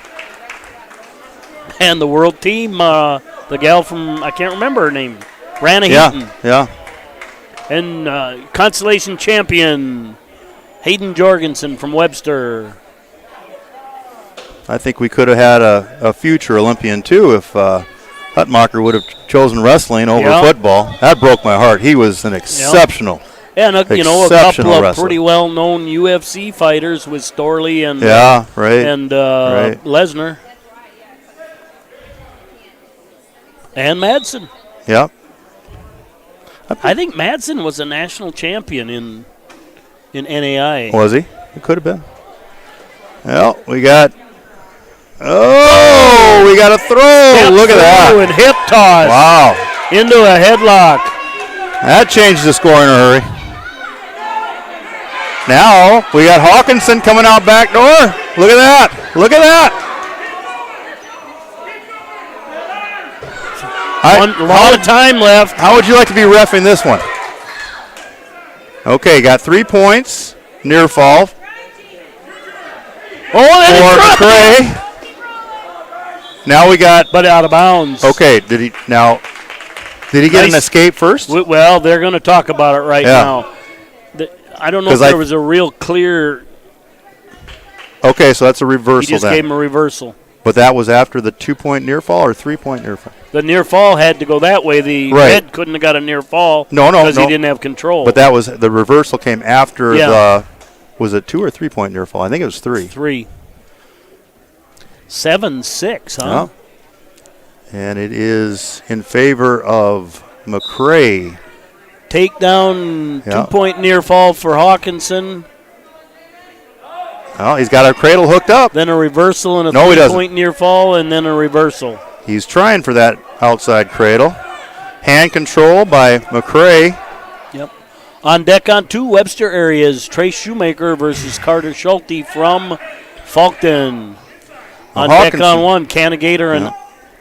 And the world team, the gal from, I can't remember her name, Rana Heaton. Yeah. And consolation champion, Hayden Jorgensen from Webster. I think we could have had a future Olympian, too, if Hutmacher would have chosen wrestling over football. That broke my heart. He was an exceptional and a couple of pretty well-known UFC fighters with Storley and Lesnar. And Madsen. Yep. I think Madsen was a national champion in NAI. Was he? It could have been. Well, we got a throw. Look at that. And hip toss. Wow. Into a headlock. That changed the score in a hurry. Now we got Hawkinson coming out back door. Look at that. Look at that. A lot of time left. How would you like to be reffing this one? Okay, got 3 points. Near fall. For McCray. Now we got. But out of bounds. Okay, did he get an escape first? Well, they're going to talk about it right now. I don't know if there was a real clear. Okay, so that's a reversal. He just gave him a reversal. But that was after the 2-point near fall or 3-point near fall? The near fall had to go that way. The red couldn't have got a near fall because he didn't have control. But that was the reversal came after was it 2 or 3-point near fall? I think it was 3. 3. 7-6, huh? And it is in favor of McCray. Takedown, 2-point near fall for Hawkinson. Oh, he's got a cradle hooked up. Then a reversal and a 3-point near fall, and then a reversal. He's trying for that outside cradle. Hand control by McCray. Yep. On deck on 2 Webster areas, Trey Shoemaker versus Carter Schulte from Falkton. On deck on 1, Canagator and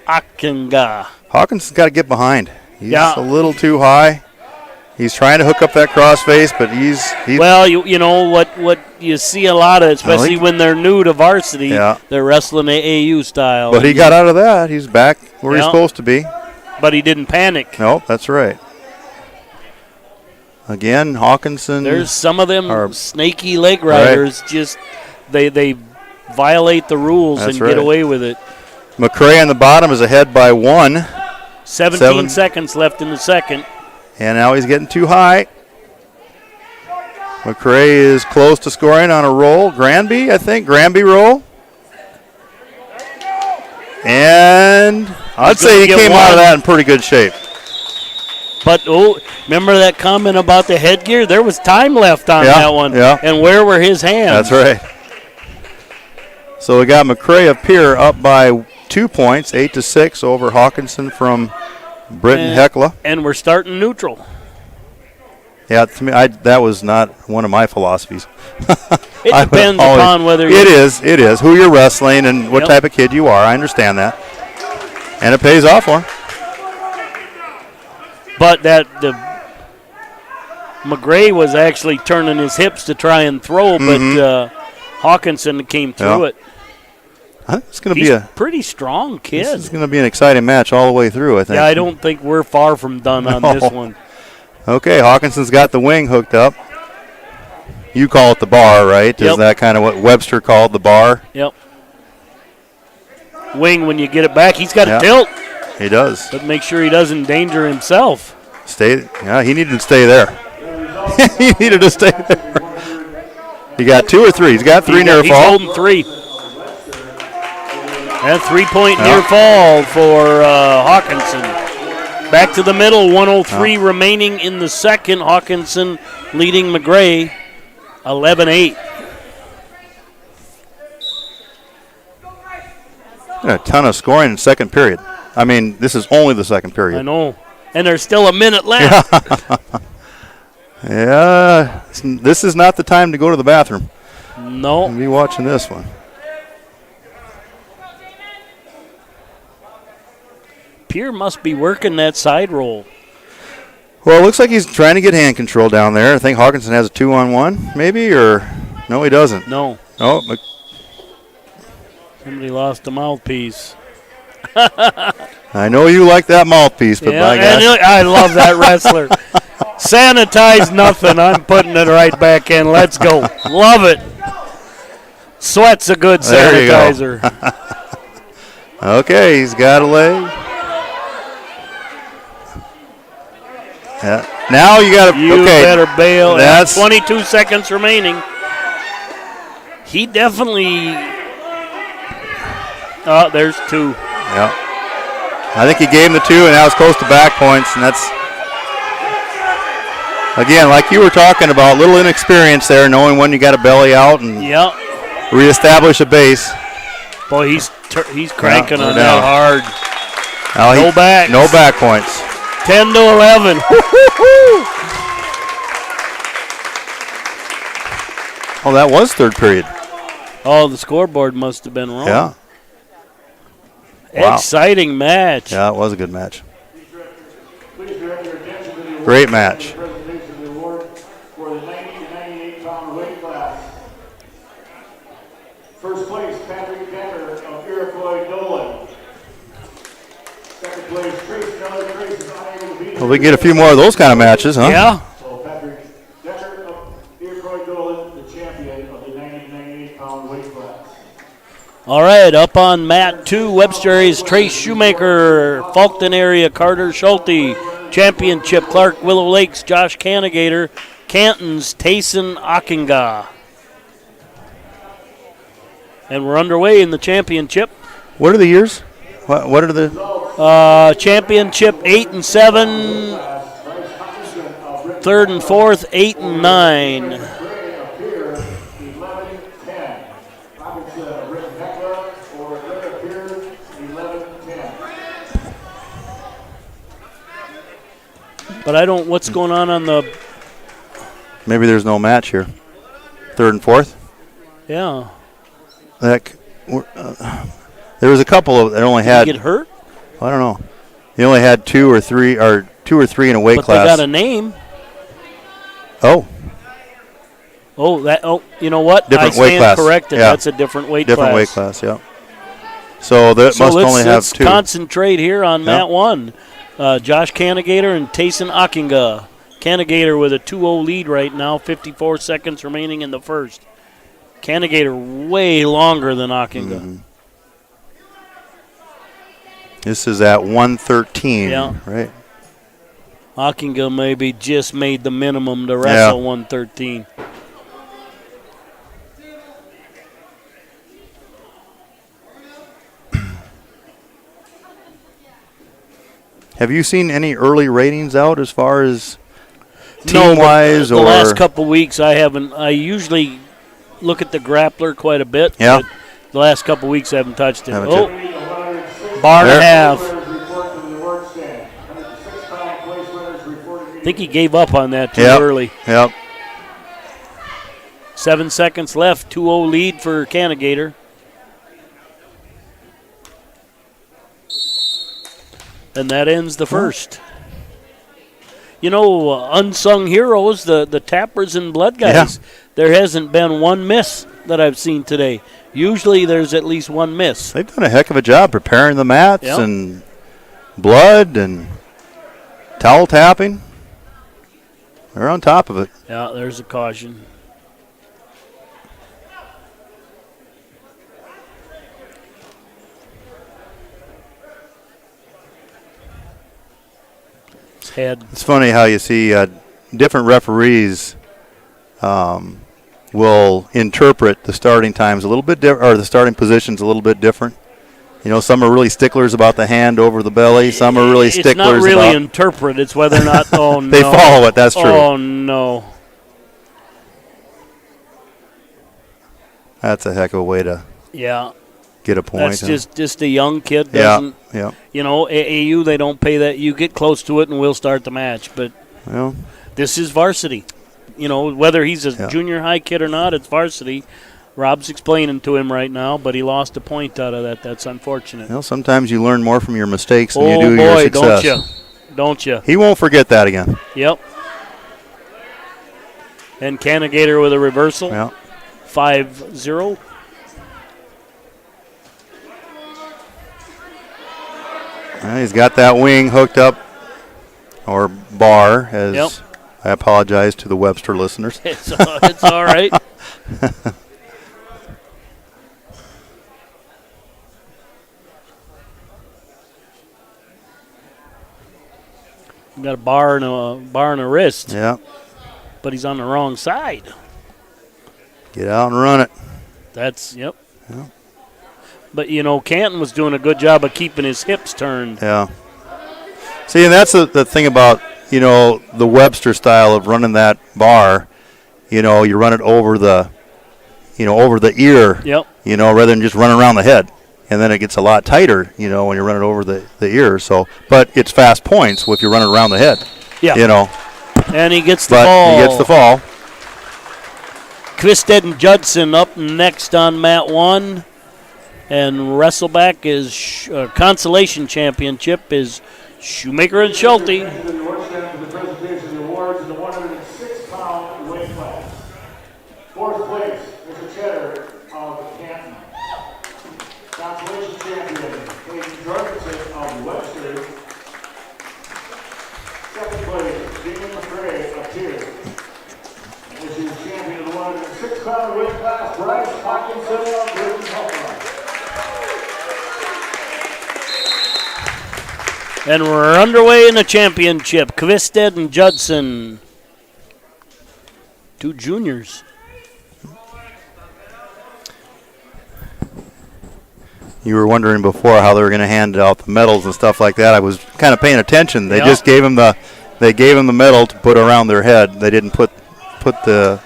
Akinga. Hawkinson's got to get behind. He's a little too high. He's trying to hook up that crossface, but he's well, you know what you see a lot of, especially when they're new to varsity, they're wrestling AAU style. But he got out of that. He's back where he's supposed to be. But he didn't panic. No, that's right. Again, Hawkinson. There's some of them snaky leg riders. Just they violate the rules and get away with it. McCray on the bottom is ahead by 1. 17 seconds left in the second. And now he's getting too high. McCray is close to scoring on a roll. Granby, I think. Granby roll. And I'd say he came out of that in pretty good shape. But, remember that comment about the headgear? There was time left on that one. Yeah. And where were his hands? That's right. So we got McCray of Pierre up by 2 points, 8-6 over Hawkinson from Britton Heckla. And we're starting neutral. Yeah, to me, that was not one of my philosophies. It depends upon whether It is who you're wrestling and what type of kid you are. I understand that. And it pays off for him. But McGray was actually turning his hips to try and throw, but Hawkinson came through it. It's going to be a pretty strong kid. This is going to be an exciting match all the way through, I think. Yeah, I don't think we're far from done on this one. Okay, Hawkinson's got the wing hooked up. You call it the bar, right? Yep. Is that kind of what Webster called the bar? Yep. Wing, when you get it back, he's got a tilt. He does. But make sure he doesn't endanger himself. He needed to stay there. He needed to stay there. He got 2 or 3. He's got 3 near fall. He's holding 3. And 3-point near fall for Hawkinson. Back to the middle, 1:03 remaining in the second. Hawkinson leading McGray 11-8. And a ton of scoring in second period. I mean, this is only the second period. I know. And there's still a minute left. Yeah, this is not the time to go to the bathroom. No. I'll be watching this one. Pierre must be working that side roll. Well, it looks like he's trying to get hand control down there. I think Hawkinson has a 2-on-1, maybe, or no, he doesn't. No. Oh, somebody lost a mouthpiece. I know you like that mouthpiece, but by gosh. I love that wrestler. Sanitize nothing. I'm putting it right back in. Let's go. Love it. Sweat's a good sanitizer. Okay, he's got a leg. Yeah. Now you got to. You better bail. That's 22 seconds remaining. He definitely. Oh, there's 2. Yeah. I think he gave him the 2, and now it's close to back points, and that's. Again, like you were talking about, little inexperience there, knowing when you got a belly out and reestablish a base. Boy, he's cranking on that hard. No back. No back points. 10 to 11. Oh, that was third period. Oh, the scoreboard must have been wrong. Yeah. Wow. Exciting match. Yeah, it was a good match. Great match. First place, Patrick Decker of Iroquois Dolan. Second place, Trace is unable to be. Well, we can get a few more of those kind of matches, huh? Yeah. So Patrick Decker of Iroquois Dolan, the champion of the 90-98-pound weight class. All right, up on mat 2, Webster area's Trace Shoemaker, Fulton area Carter Schulte, championship Clark Willow Lakes Josh Canigator, Canton's Tayson Ockenga. And we're underway in the championship. What are the years? What are the championship? 8 and 7, third and fourth, 8 and 9. But I don't. What's going on the? Maybe there's no match here. Third and fourth. Yeah. There was a couple of that only had. Did he get hurt? I don't know. He only had 2 or 3 in a weight class. But they got a name. Oh. Oh, you know what? Different I weight stand class. corrected. Yeah. That's a different weight class. Different weight class. Yeah. So that must only have 2. Let's concentrate here on mat 1. Josh Canigator and Tayson Ockenga. Canigator with a 2-0 lead right now. 54 seconds remaining in the first. Canigator way longer than Ockenga. Mm-hmm. This is at 113, right? Ockenga maybe just made the minimum to wrestle 113. Have you seen any early ratings out as far as team-wise? The last couple weeks I haven't. I usually look at the grappler quite a bit. Yeah. But the last couple weeks I haven't touched it. Haven't bar and a half. I think he gave up on that too early. Yep. 7 seconds left. 2-0 lead for Canigator. And that ends the first. You know, unsung heroes, the tappers and blood guys. Yeah. There hasn't been one miss that I've seen today. Usually there's at least one miss. They've done a heck of a job preparing the mats and blood and towel tapping. They're on top of it. Yeah, there's a caution. It's funny how you see different referees will interpret the starting times a little bit or the starting positions a little bit different. You know, some are really sticklers about the hand over the belly. Some are really sticklers about... It's not really interpret. It's whether or not, oh, no. They follow it. That's true. Oh, no. That's a heck of a way to get a point. That's just a young kid. Doesn't, yeah. You know, AAU, they don't pay that. You get close to it and we'll start the match. But this is varsity. You know, whether he's a junior high kid or not, it's varsity. Rob's explaining to him right now, but he lost a point out of that. That's unfortunate. Well, sometimes you learn more from your mistakes than you do your success. Don't you? He won't forget that again. Yep. And Canagator with a reversal. Yeah. 5-0. He's got that wing hooked up, or bar, as I apologize to the Webster listeners. It's all right. Got a bar and a wrist. Yeah. But he's on the wrong side. Get out and run it. Yeah. But, you know, Canton was doing a good job of keeping his hips turned. Yeah. See, and that's the thing about, you know, the Webster style of running that bar. You know, you run it over the ear. Yep. You know, rather than just run around the head. And then it gets a lot tighter, you know, when you run it over the ear. So, but it's fast points if you run it around the head. Yeah. You know. And he gets the ball. He gets the fall. Kvisted and Judson up next on mat 1. And wrestleback is consolation championship is Shoemaker and Schulte. The presentation of the awards in the 106-pound weight class. Fourth place, Mr. Cheddar of Canton. Consolation champion, Clayton Jorgensen of Webster. Second place, Damon McCray of Tier. This is champion of the 106-pound weight class, Bryce Hawkinson of Britain Health. And we're underway in the championship. Kvisted and Judson. 2 juniors. You were wondering before how they were going to hand out the medals and stuff like that. I was kind of paying attention. They just gave them the medal to put around their head. They didn't put the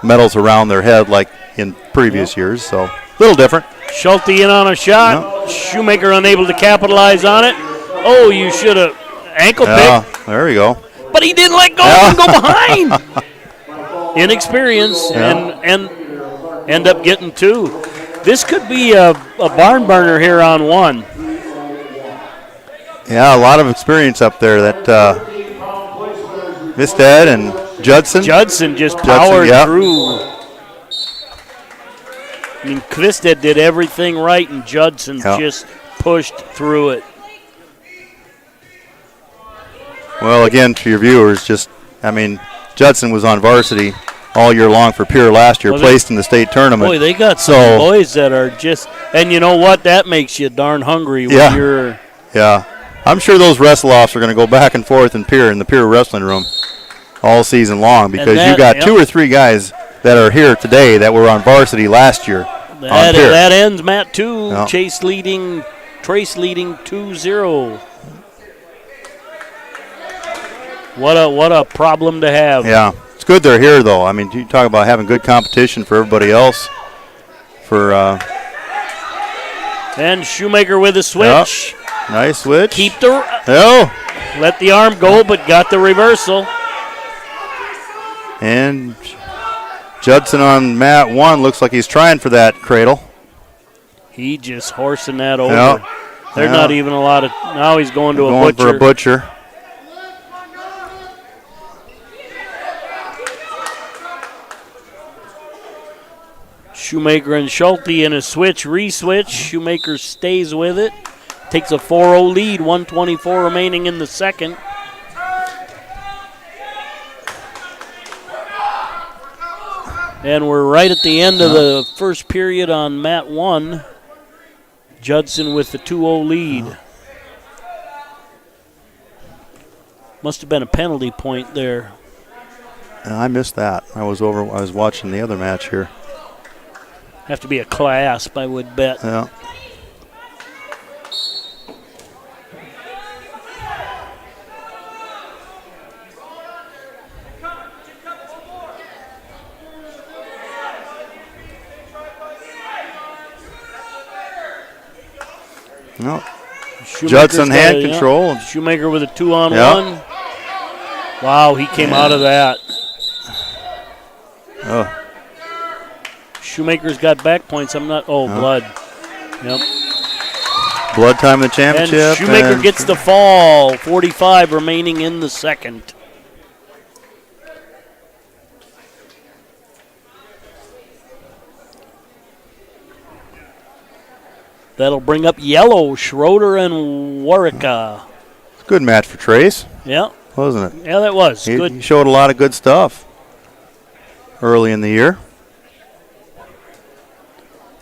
medals around their head like in previous years. So a little different. Schulte in on a shot. Shoemaker unable to capitalize on it. Oh, you should have ankle pick. There we go. But he didn't let go and go behind. Inexperience and end up getting 2. This could be a barn burner here on 1. Yeah, a lot of experience up there. That Kvisted and Judson. Judson just powered through. I mean, Kvisted did everything right, and Judson just pushed through it. Well, again, to your viewers, Judson was on varsity all year long for Pierre last year, placed in the state tournament. Boy, they got some boys that are just – and you know what? That makes you darn hungry when you're – Yeah. I'm sure those wrestle-offs are going to go back and forth in the Pierre wrestling room all season long because you got 2 or 3 guys that are here today that were on varsity last year. That ends mat 2. Trace leading 2-0. What a problem to have. Yeah. It's good they're here, though. I mean, you talk about having good competition for everybody else. And Shoemaker with a switch. Yep. Nice switch. Keep the let the arm go, but got the reversal. And Judson on mat 1 looks like he's trying for that cradle. He just horsing that over. Yep. There's not even a lot of. Now he's going a butcher. For a butcher. Shoemaker and Schulte in a switch, re-switch. Shoemaker stays with it. Takes a 4-0 lead, 1:24 remaining in the second. And we're right at the end of the first period on mat 1. Judson with the 2-0 lead. Must have been a penalty point there. I missed that. I was watching the other match here. Have to be a clasp, I would bet. Yeah. No. Shoemaker's Judson got hand control. Shoemaker with a 2-on-1. Wow, he came out of that. Oh. Shoemaker's got back points. Blood. Yep. Blood time in the championship. And Shoemaker gets the fall. 45 remaining in the second. That'll bring up yellow, Schroeder and Warwick. Good match for Trace. Yeah. Wasn't it? Yeah, that was. Good. He showed a lot of good stuff early in the year.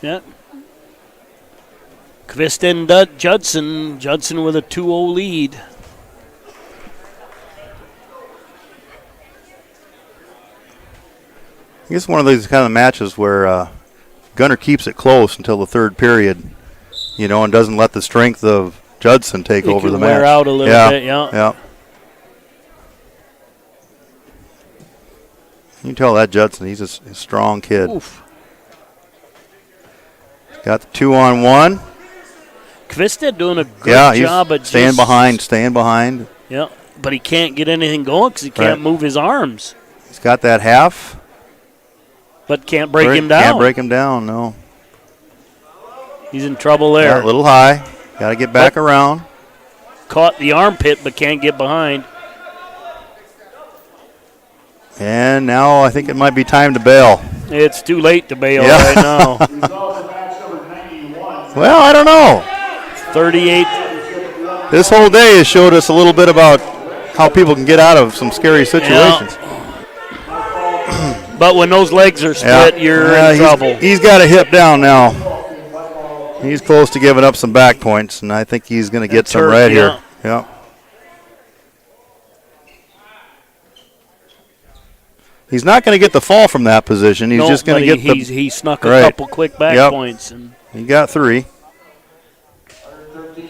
Yeah. Kvist and Judson. Judson with a 2-0 lead. I guess one of these kind of matches where Gunner keeps it close until the third period, and doesn't let the strength of Judson take over the match. Wear out a little bit, yeah. You can tell that Judson, he's a strong kid. Oof. Got the 2-on-1. Kvistad doing a good job at staying behind. Yeah, but he can't get anything going because he can't move his arms. He's got that half. But can't break him down. Can't break him down, no. He's in trouble there. Yeah, a little high. Got to get back around. Caught the armpit but can't get behind. And now I think it might be time to bail. It's too late to bail right now. Well, I don't know. 38. This whole day has showed us a little bit about how people can get out of some scary situations. But when those legs are split, you're in trouble. He's got a hip down now. He's close to giving up some back points, and I think he's going to get some right here. Yeah. He's not going to get the fall from that position. He's just going to get he snuck a couple quick back points. And he got 3.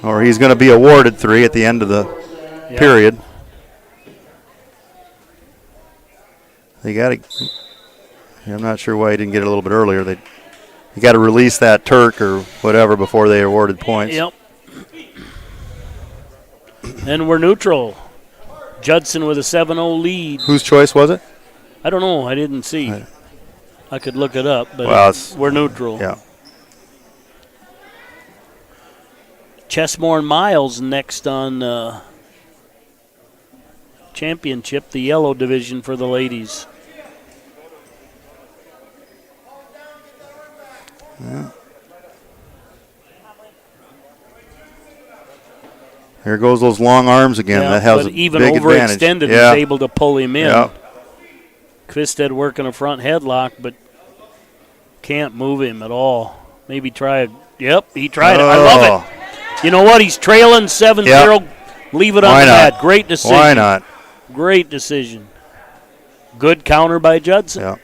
Or he's going to be awarded 3 at the end of the period. They got to. I'm not sure why he didn't get it a little bit earlier. You got to release that Turk or whatever before they awarded points. Yep. And we're neutral. Judson with a 7-0 lead. Whose choice was it? I don't know. I didn't see. I could look it up, but we're neutral. Yeah. Chessmore and Miles next on championship, the yellow division for the ladies. Yeah. Here goes those long arms again. That has a even big overextended, advantage. was able to pull him in. Yeah. Kvistad working a front headlock, but can't move him at all. Maybe try it. Yep, he tried it. I love it. You know what? He's trailing 7-0. Yep. Leave it on the mat. Great decision. Why not? Great decision. Good counter by Judson. Yeah.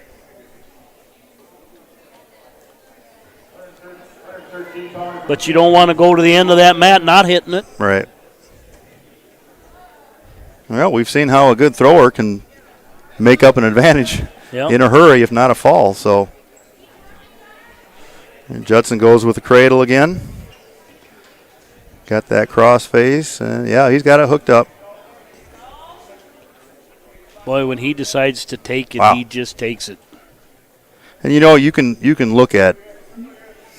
But you don't want to go to the end of that mat not hitting it. Right. Well, we've seen how a good thrower can make up an advantage in a hurry, if not a fall. So and Judson goes with the cradle again. Got that cross face. He's got it hooked up. Boy, when he decides to take it, he just takes it. And you can look at,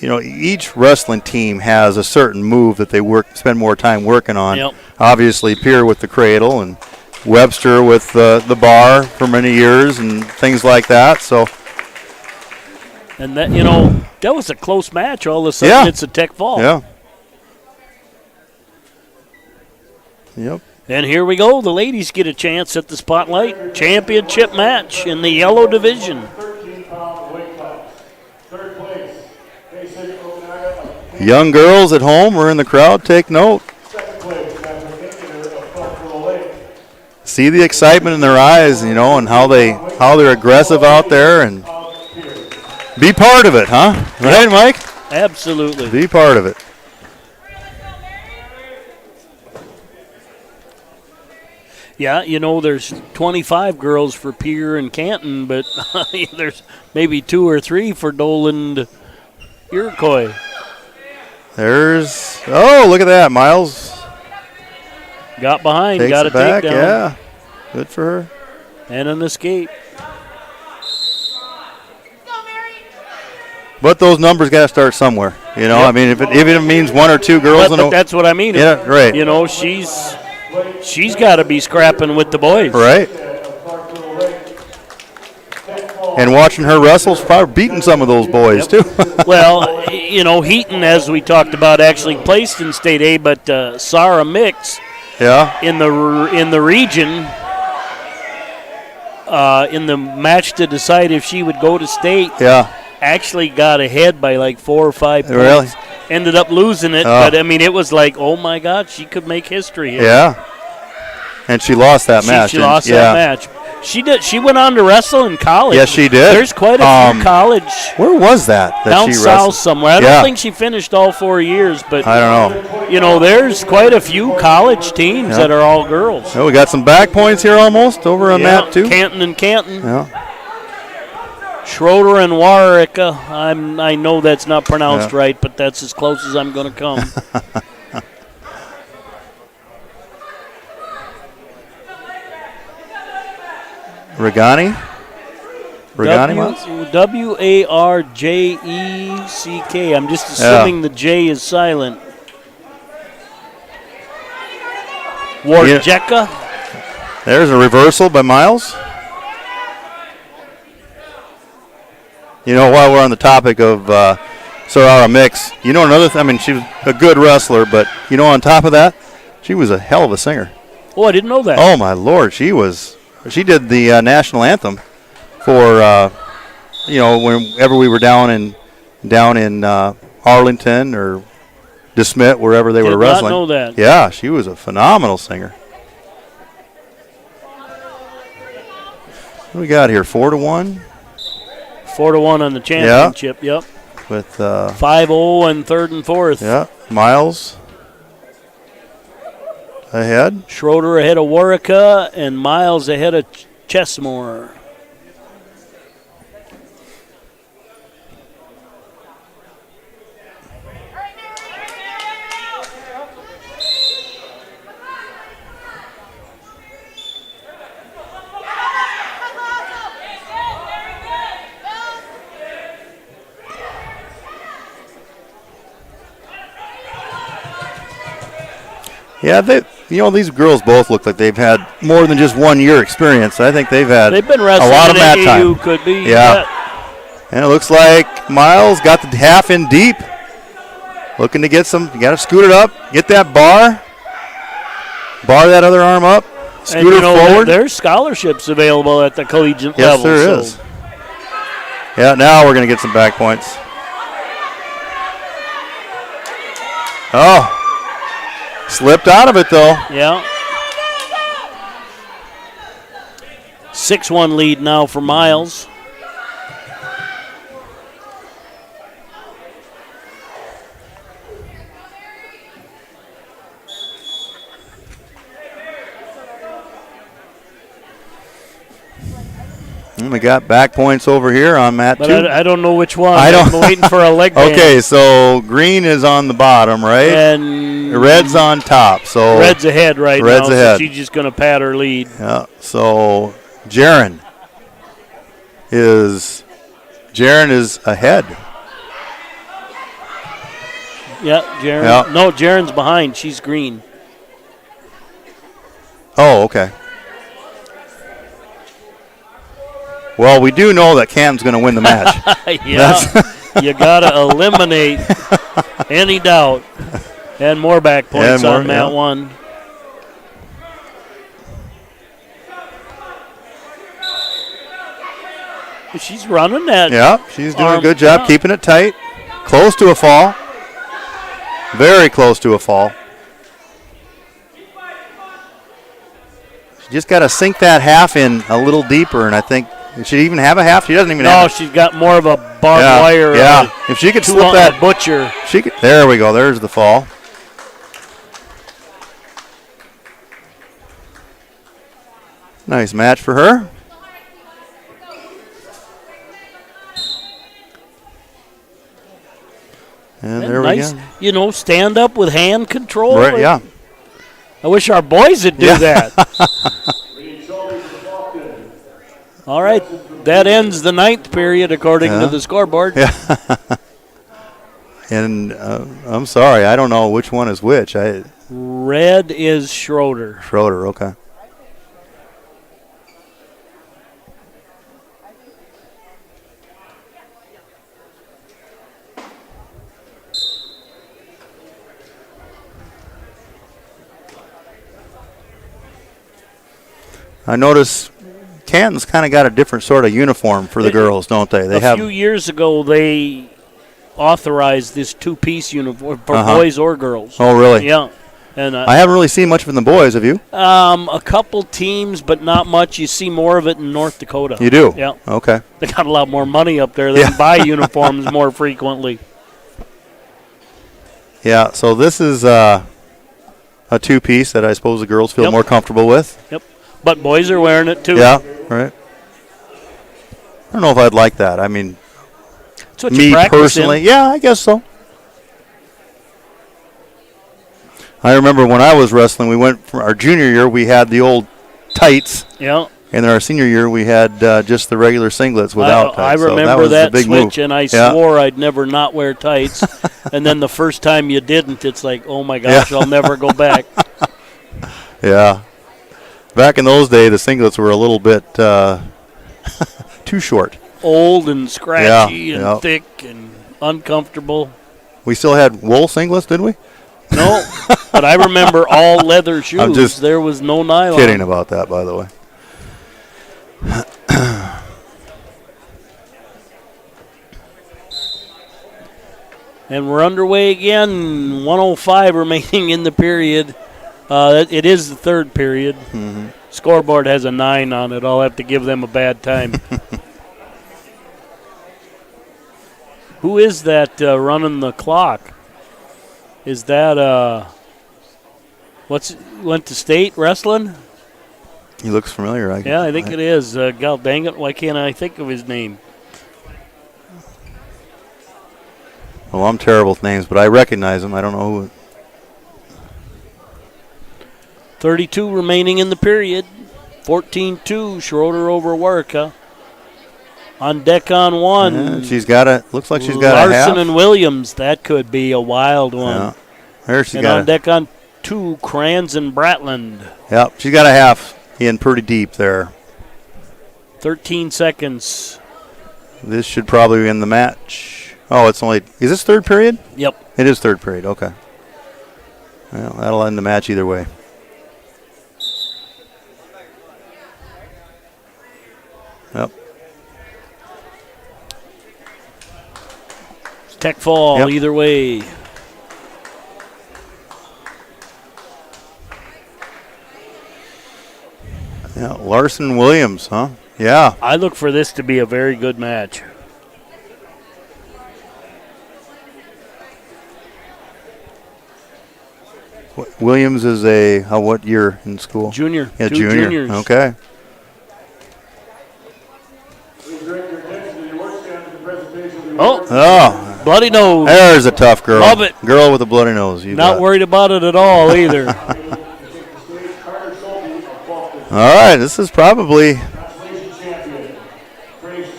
each wrestling team has a certain move that they spend more time working on. Yep. Obviously, Pierre with the cradle and Webster with the bar for many years and things like that. So, and that that was a close match. All of a sudden, it's a tech fall. Yeah. Yep. And here we go. The ladies get a chance at the Spotlight Championship match in the yellow division. Young girls at home or in the crowd, take note. See the excitement in their eyes, and how they're aggressive out there, and be part of it, huh? Right, Mike? Absolutely. Be part of it. Yeah, there's 25 girls for Pierre and Canton, but there's maybe 2 or 3 for Doland Iroquois. Look at that. Miles got behind, takes got a it back. takedown. Yeah, good for her. And an escape. But those numbers got to start somewhere. You know, I mean, if it means one or two girls. But that's what I mean. Yeah, right. You know, she's got to be scrapping with the boys. Right. And watching her wrestle's probably beating some of those boys, too. Well, you know, Heaton, as we talked about, actually placed in State A, but Sarah Mix in the region, in the match to decide if she would go to state, actually got ahead by like 4 or 5 points. Really? Ended up losing it, but, I mean, it was like, oh, my God, she could make history here. Yeah. And she lost that match. She lost that match. She did. She went on to wrestle in college. Yes, she did. There's quite a few college. Where was that down she south wrestled? somewhere. I don't think she finished all 4 years, but I don't know. You know, there's quite a few college teams that are all girls. Oh, we got some back points here almost over on that too. Canton and Canton. Yeah. Schroeder and Warwica. I know that's not pronounced right, but that's as close as I'm going to come. Regani? W-A-R-J-E-C-K. I'm just assuming the J is silent. Warjeka. There's a reversal by Miles. You know, while we're on the topic of Sarara Mix, you know another I mean, she was a good wrestler, but, you know, on top of that, she was a hell of a singer. Oh, I didn't know that. Oh, my Lord. She did the national anthem for, you know, whenever we were down in Arlington or DeSmet, wherever they were wrestling. Did not know that. Yeah, she was a phenomenal singer. What do we got here? 4-1? 4-1 on the championship, yep. With 5-0 and third and fourth. Yeah, Miles ahead. Schroeder ahead of Warwica and Miles ahead of Chessmore. Yeah, these girls both look like they've had more than just 1 year experience. I think they've been wrestling a lot of mat time. Could be. Yeah. And it looks like Miles got the half in deep. Looking to get some. You got to scoot it up. Get that bar. Bar that other arm up. Scoot it forward. There's scholarships available at the collegiate level. Yes, there is. Yeah, now we're going to get some back points. Oh. Slipped out of it, though. Yeah. 6-1 lead now for Miles. And we got back points over here on mat but 2. I don't know which one. I'm waiting for a leg band. Okay, so green is on the bottom, right? And red's on top. So red's ahead now. Red's ahead. So she's just going to pad her lead. Yeah. So Jaren is ahead. Yeah, Jaren. Yeah. No, Jaren's behind. She's green. Oh, okay. Well, we do know that Cam's going to win the match. Yeah, you got to eliminate any doubt. And more back points on mat 1. She's running that. Yeah, she's doing a good job keeping it tight. Close to a fall. Very close to a fall. She just got to sink that half in a little deeper, and I think did she even have a half? She doesn't even have it. No, she's got more of a barbed wire. Yeah, if she could slip that butcher. She could. There we go. There's the fall. Nice match for her. And there nice, we go. Stand up with hand control. Right, yeah. I wish our boys would do that. All right, that ends the 9th period according to the scoreboard. Yeah. And I'm sorry, I don't know which one is which. Red is Schroeder. Schroeder, okay. I notice Canton's kind of got a different sort of uniform for the girls, don't they? A few years ago, they authorized this two-piece uniform for boys or girls. Oh, really? Yeah. And I haven't really seen much of it in the boys, have you? A couple teams, but not much. You see more of it in North Dakota. You do? Yeah. Okay. They got a lot more money up there. They can buy uniforms more frequently. Yeah, so this is a two-piece that I suppose the girls feel more comfortable with. Yep. But boys are wearing it too. Yeah, right. I don't know if I'd like that. I mean, that's what me you practice personally, in. yeah, I guess so. I remember when I was wrestling, we went from our junior year, we had the old tights. Yeah. And in our senior year, we had just the regular singlets without tights. I remember so that that switch, move. and I swore I'd never not wear tights. And then the first time you didn't, it's like, oh my gosh, I'll never go back. Yeah. Back in those days, the singlets were a little bit too short. Old and scratchy and thick and uncomfortable. We still had wool singlets, did we? No, but I remember all leather shoes. I'm just there was no nylon. Kidding about that, by the way. And we're underway again. 1:05 remaining in the period. It is the third period. Mm-hmm. Scoreboard has a 9 on it. I'll have to give them a bad time. Who is that running the clock? Is that went to state wrestling? He looks familiar. I think it is. God dang it! Why can't I think of his name? Well, I'm terrible with names, but I recognize him. I don't know who. 32 remaining in the period. 14-2. Schroeder over work. Huh? On deck on one. Yeah, she's got a. Looks like she's got a half. Larson and Williams. That could be a wild one. Yeah. There she and got. On deck on 2. Kranz and Bratland. Yep, she's got a half in pretty deep there. 13 seconds. This should probably end the match. Oh, it's only. Is this third period? Yep. It is third period. Okay. Well, that'll end the match either way. Yep. Tech fall either way. Yeah, Larson Williams, huh? Yeah. I look for this to be a very good match. Williams is what year in school? Junior. Yeah, Two junior. juniors. Okay. Oh, bloody nose. There's a tough girl. Love it. Girl with a bloody nose. Not worried about it at all either. All right, this is probably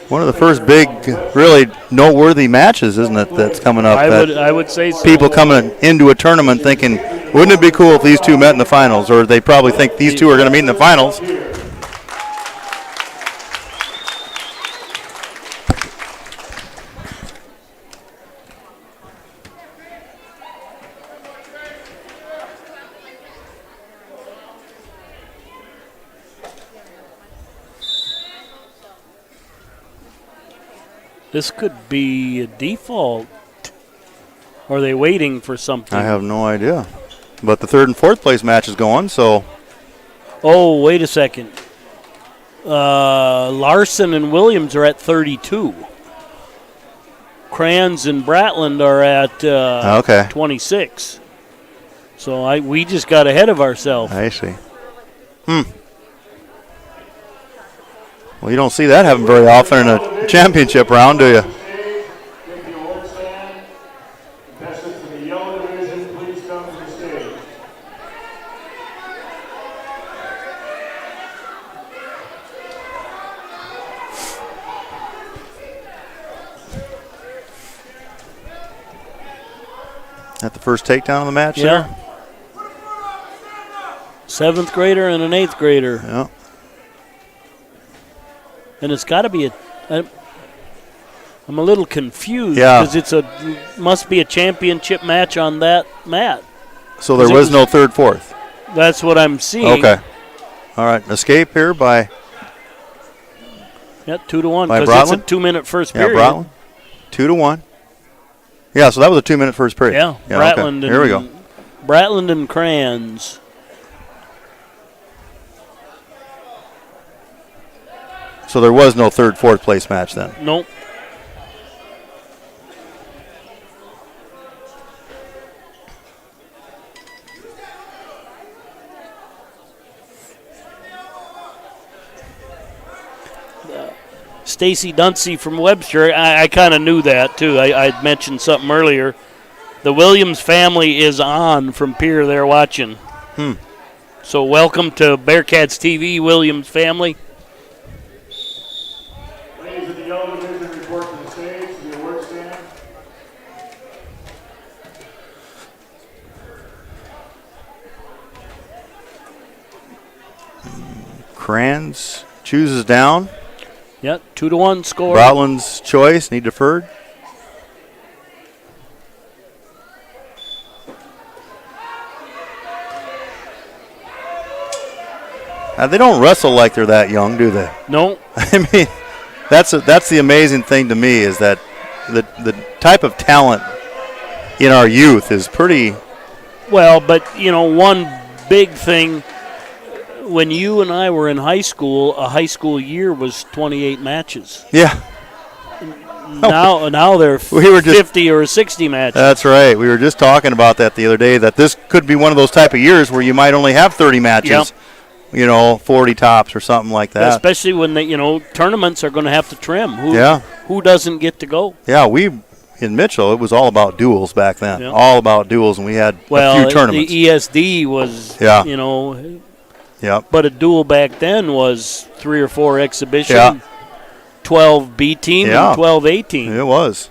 one of the first big, really noteworthy matches, isn't it, that's coming up? I would say so. People coming into a tournament thinking, wouldn't it be cool if these two met in the finals? Or they probably think these two are going to meet in the finals. This could be a default. Or are they waiting for something? I have no idea. But the third and fourth place match is going, so. Oh, wait a second. Larson and Williams are at 32. Kranz and Bratland are at 26. So we just got ahead of ourselves. I see. Well, you don't see that happen very often in a championship round, do you? That the first takedown of the match Yeah. there? 7th grader and an 8th grader. Yeah. And it's got to be I'm a little confused Yeah. because must be a championship match on that mat. So there was no third, fourth. That's what I'm seeing. Okay. All right. Escape here by. Yeah, 2-1 by because it's a Brotland? 2-minute first Yeah, period. Brotland. 2-1. Yeah, so that was a 2-minute first period. Yeah, Bratland. Okay. Here we go. Bratland and Kranz. So there was no third, fourth place match then. Nope. Stacy Dunsey from Webster, I kind of knew that too. I'd mentioned something earlier. The Williams family is on from Pier there watching. So welcome to Bearcats TV, Williams family. Ladies of the yellow division, report to the stage, to the award stand. Kranz chooses down. Yep, 2-1 score. Brotland's choice, need deferred. They don't wrestle like they're that young, do they? No. I mean, that's the amazing thing to me is that the type of talent in our youth is pretty. Well, but, one big thing, when you and I were in high school, a high school year was 28 matches. Yeah. Now they're 50 or 60 matches. That's right. We were just talking about that the other day, that this could be one of those type of years where you might only have 30 matches, 40 tops or something like that. Especially when tournaments are going to have to trim. Who doesn't get to go? Yeah, in Mitchell, it was all about duels back then. Yeah. All about duels, and we had a few tournaments. The ESD was, but a duel back then was 3 or 4 exhibition, 12 B team and 12 A team. It was.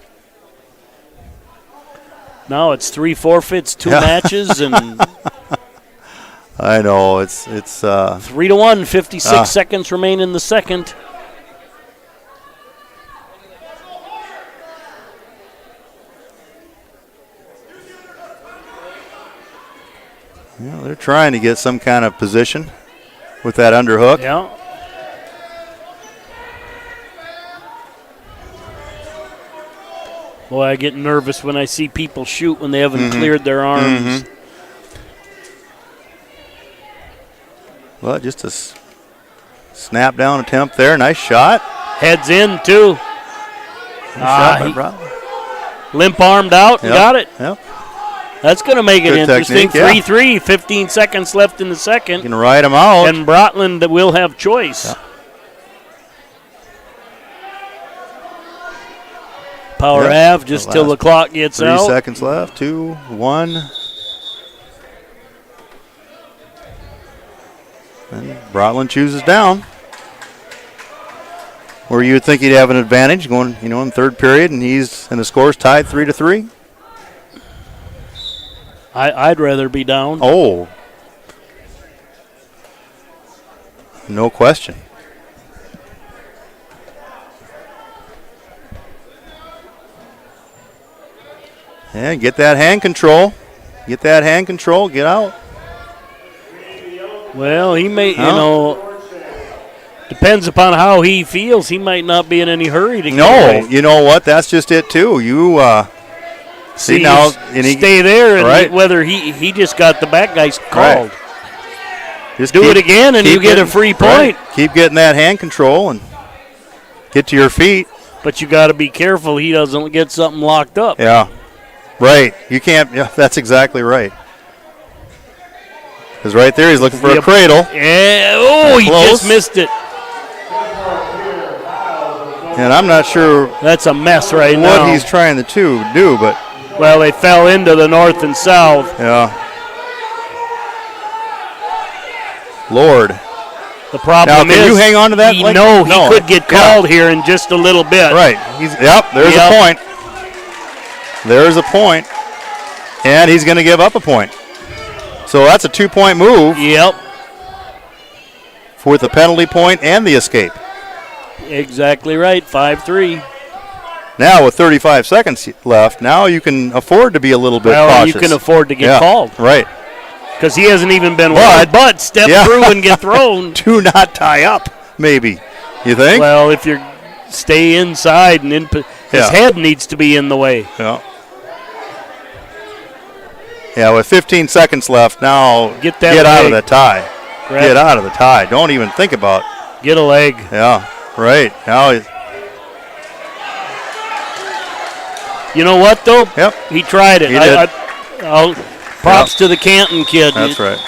Now it's 3 forfeits, 2 matches, and I know it's 3-1. 56 seconds remain in the second. Yeah, they're trying to get some kind of position with that underhook. Yeah. Boy, I get nervous when I see people shoot when they haven't cleared their arms. Well, just a snap down attempt there. Nice shot. Heads in, too. Limp armed out and got it. Yep. That's going to make it interesting. Technique, 3-3, 15 seconds left in the second. You can ride him out. And Brotland will have choice. Yeah. Power half just till the clock gets 3 out. 3 seconds left. 2, 1. And Brotland chooses down. Where you would think he'd have an advantage going, in third period, and the score's tied 3-3. I'd rather be down. Oh. No question. Yeah, get that hand control. Get that hand control. Get out. Well, he may, depends upon how he feels. He might not be in any hurry to get away. You know what? That's just it, too. You see now. Stay there, and whether he just got the back guys called. Right. Just do it again, and you get a free point. Keep getting that hand control and get to your feet. But you got to be careful he doesn't get something locked up. Yeah. Right. You can't. Yeah, that's exactly right. Because right there he's looking for a cradle. Yeah. Oh, he just missed it. And I'm not sure. That's a mess right now. What he's trying to do, but. Well, they fell into the north and south. Yeah. Lord. The problem is. Can you hang on to that? He could get called here in just a little bit. Right. There's a point. There's a point. And he's going to give up a point. So that's a 2-point move. Yep. With the penalty point and the escape. Exactly right, 5-3. Now with 35 seconds left, now you can afford to be a little bit cautious. You can afford to get called. Right. Because he hasn't even been but step through and get thrown. Do not tie up, maybe. You think? Well, if you stay inside and his head needs to be in the way. Yeah. Yeah, with 15 seconds left now, get out of the tie. Get out of the tie. Don't even think about it. Get a leg. Yeah, right. Now you know what, though? Yep. He tried it. He did. Props to the Canton kid. That's right.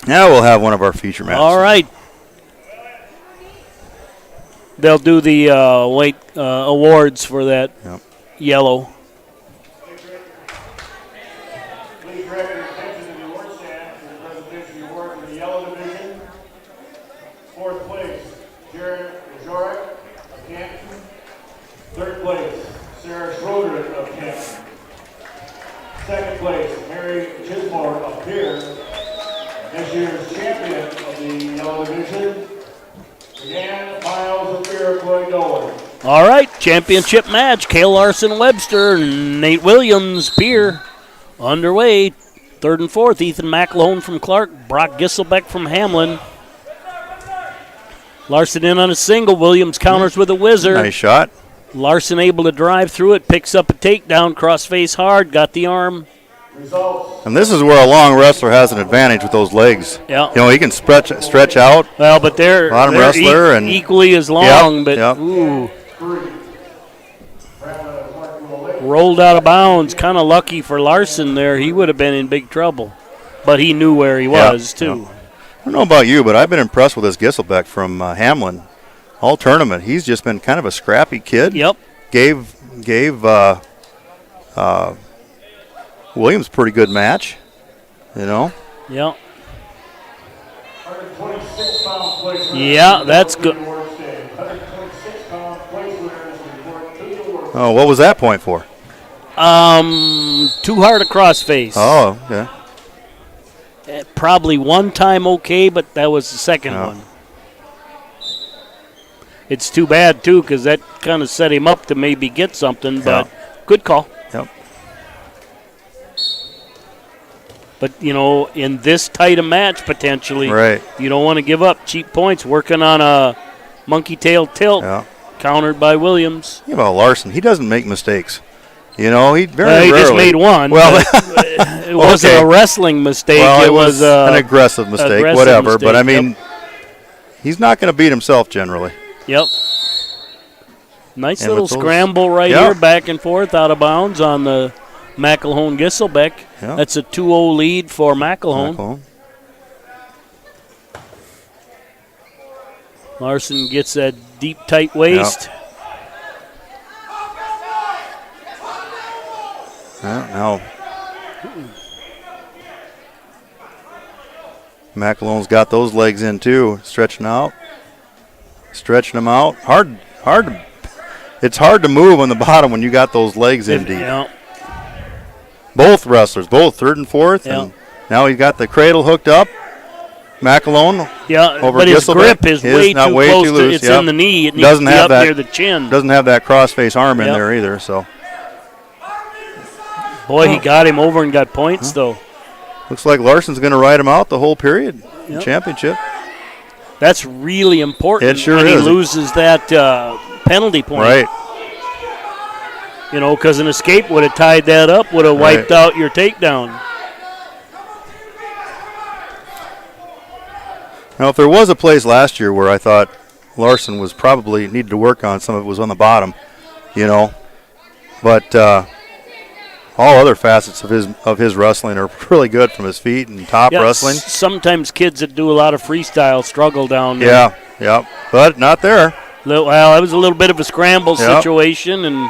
Now we'll have one of our feature matches. All right. They'll do the awards for that yellow. Please direct your attention to the award stand for the presentation award for the yellow division. Fourth place, Jared Majorek of Canton. Third place, Sarah Schroeder of Canton. Second place, Mary Chismore of Pierce. This year's champion of the yellow division, Leanne Miles of Iroquois Dolan. All right, championship match. Cale Larson, Webster, Nate Williams, Pierre. Underway. Third and fourth, Ethan McElhone from Clark, Brock Gisselbeck from Hamlin. Larson in on a single. Williams counters with a whizzer. Nice shot. Larson able to drive through it, picks up a takedown, cross-face hard, got the arm. And this is where a long wrestler has an advantage with those legs. Yeah. You know, he can stretch out. Well, but they're wrestler and equally as long, yep, ooh. Rolled out of bounds. Kind of lucky for Larson there. He would have been in big trouble. But he knew where he was, too. Yep. I don't know about you, but I've been impressed with this Gisselbeck from Hamlin all tournament. He's just been kind of a scrappy kid. Yep. Gave Williams pretty good match, you know. Yeah. Yeah, that's good. Oh, what was that point for? Too hard a crossface. Oh, okay. Probably one time okay, but that was the second one. It's too bad, too, because that kind of set him up to maybe get something, but good call. Yep. But, you know, in this tight a match, potentially, right, you don't want to give up cheap points working on a monkey tail tilt, countered by Williams. Yeah, well, Larson, he doesn't make mistakes. You know, he very he rarely. just made one. Well, it wasn't a wrestling mistake. Well, it was an aggressive mistake, whatever. But, I mean, he's not going to beat himself generally. Yep. Nice little scramble right here, back and forth, out of bounds on the McElhone-Gisselbeck. Yep. That's a 2-0 lead for McElhone. Larson gets that deep, tight waist. Now, McElhone's got those legs in too, stretching them out. It's hard to move on the bottom when you got those legs in deep. Yeah. Both wrestlers, both third and fourth, and now he's got the cradle hooked up. McElhone, over but his Gisselbeck grip is way too close. Loose. It's in the knee. It needs doesn't to be have up that, near the chin. Doesn't have that cross-face arm in there either. So, boy, he got him over and got points though. Looks like Larson's going to ride him out the whole period. The championship. That's really important. It sure when is. He loses that penalty point. Right. You know, because an escape would have tied that up, would have wiped out your takedown. Now, if there was a place last year where I thought Larson was probably needed to work on, some of it was on the bottom, you know. But all other facets of his wrestling are really good, from his feet and top wrestling. Sometimes kids that do a lot of freestyle struggle down there. But not there. Well, it was a little bit of a scramble situation, and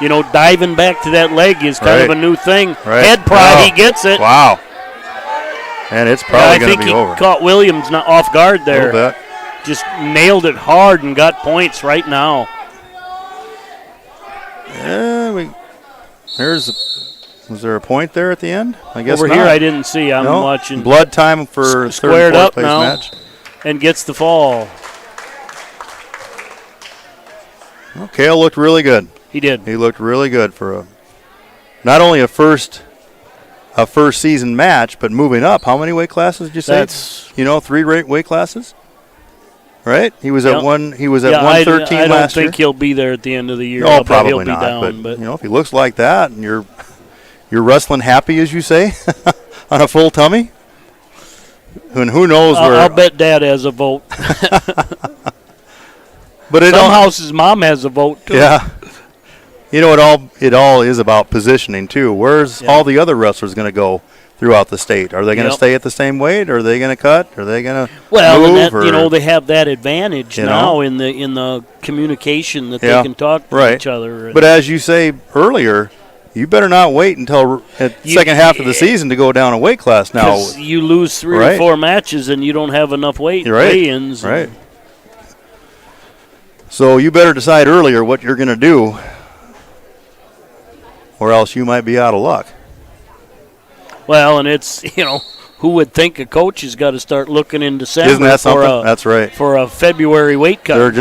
you know, diving back to that leg is kind of a new thing. Head prod, he gets it. Wow. And it's probably going to be over. I think he caught Williams not off guard there. A little bit. just nailed it hard and got points right now. Yeah, was there a point there at the end? I guess over not. Here I didn't see. I'm watching. Blood time for squared third and fourth up place now match. And gets the fall. Well, Cale looked really good. He did. He looked really good for not only a first season match, but moving up. How many weight classes did you say? That's 3 weight classes. Right? He was at one. He was at 113 last year. I don't think he'll be there at the end of the year. No, probably he'll not. Be down, but if he looks like that, and you're wrestling happy, as you say, on a full tummy, and who knows where? I'll bet Dad has a vote. But somehow his mom has a vote too. Yeah. It all is about positioning too. Where's all the other wrestlers going to go throughout the state? Are they going to stay at the same weight? Are they going to cut? Are they going to move? They have that advantage now in the communication that they can talk to each other. But as you say earlier, you better not wait until second half of the season to go down a weight class now. Because you lose 3 or 4 matches and you don't have enough weigh-ins. Right. So you better decide earlier what you're going to do, or else you might be out of luck. Well, and it's, who would think a coach has got to start looking in December? Isn't that something? That's right. For a February weight cut.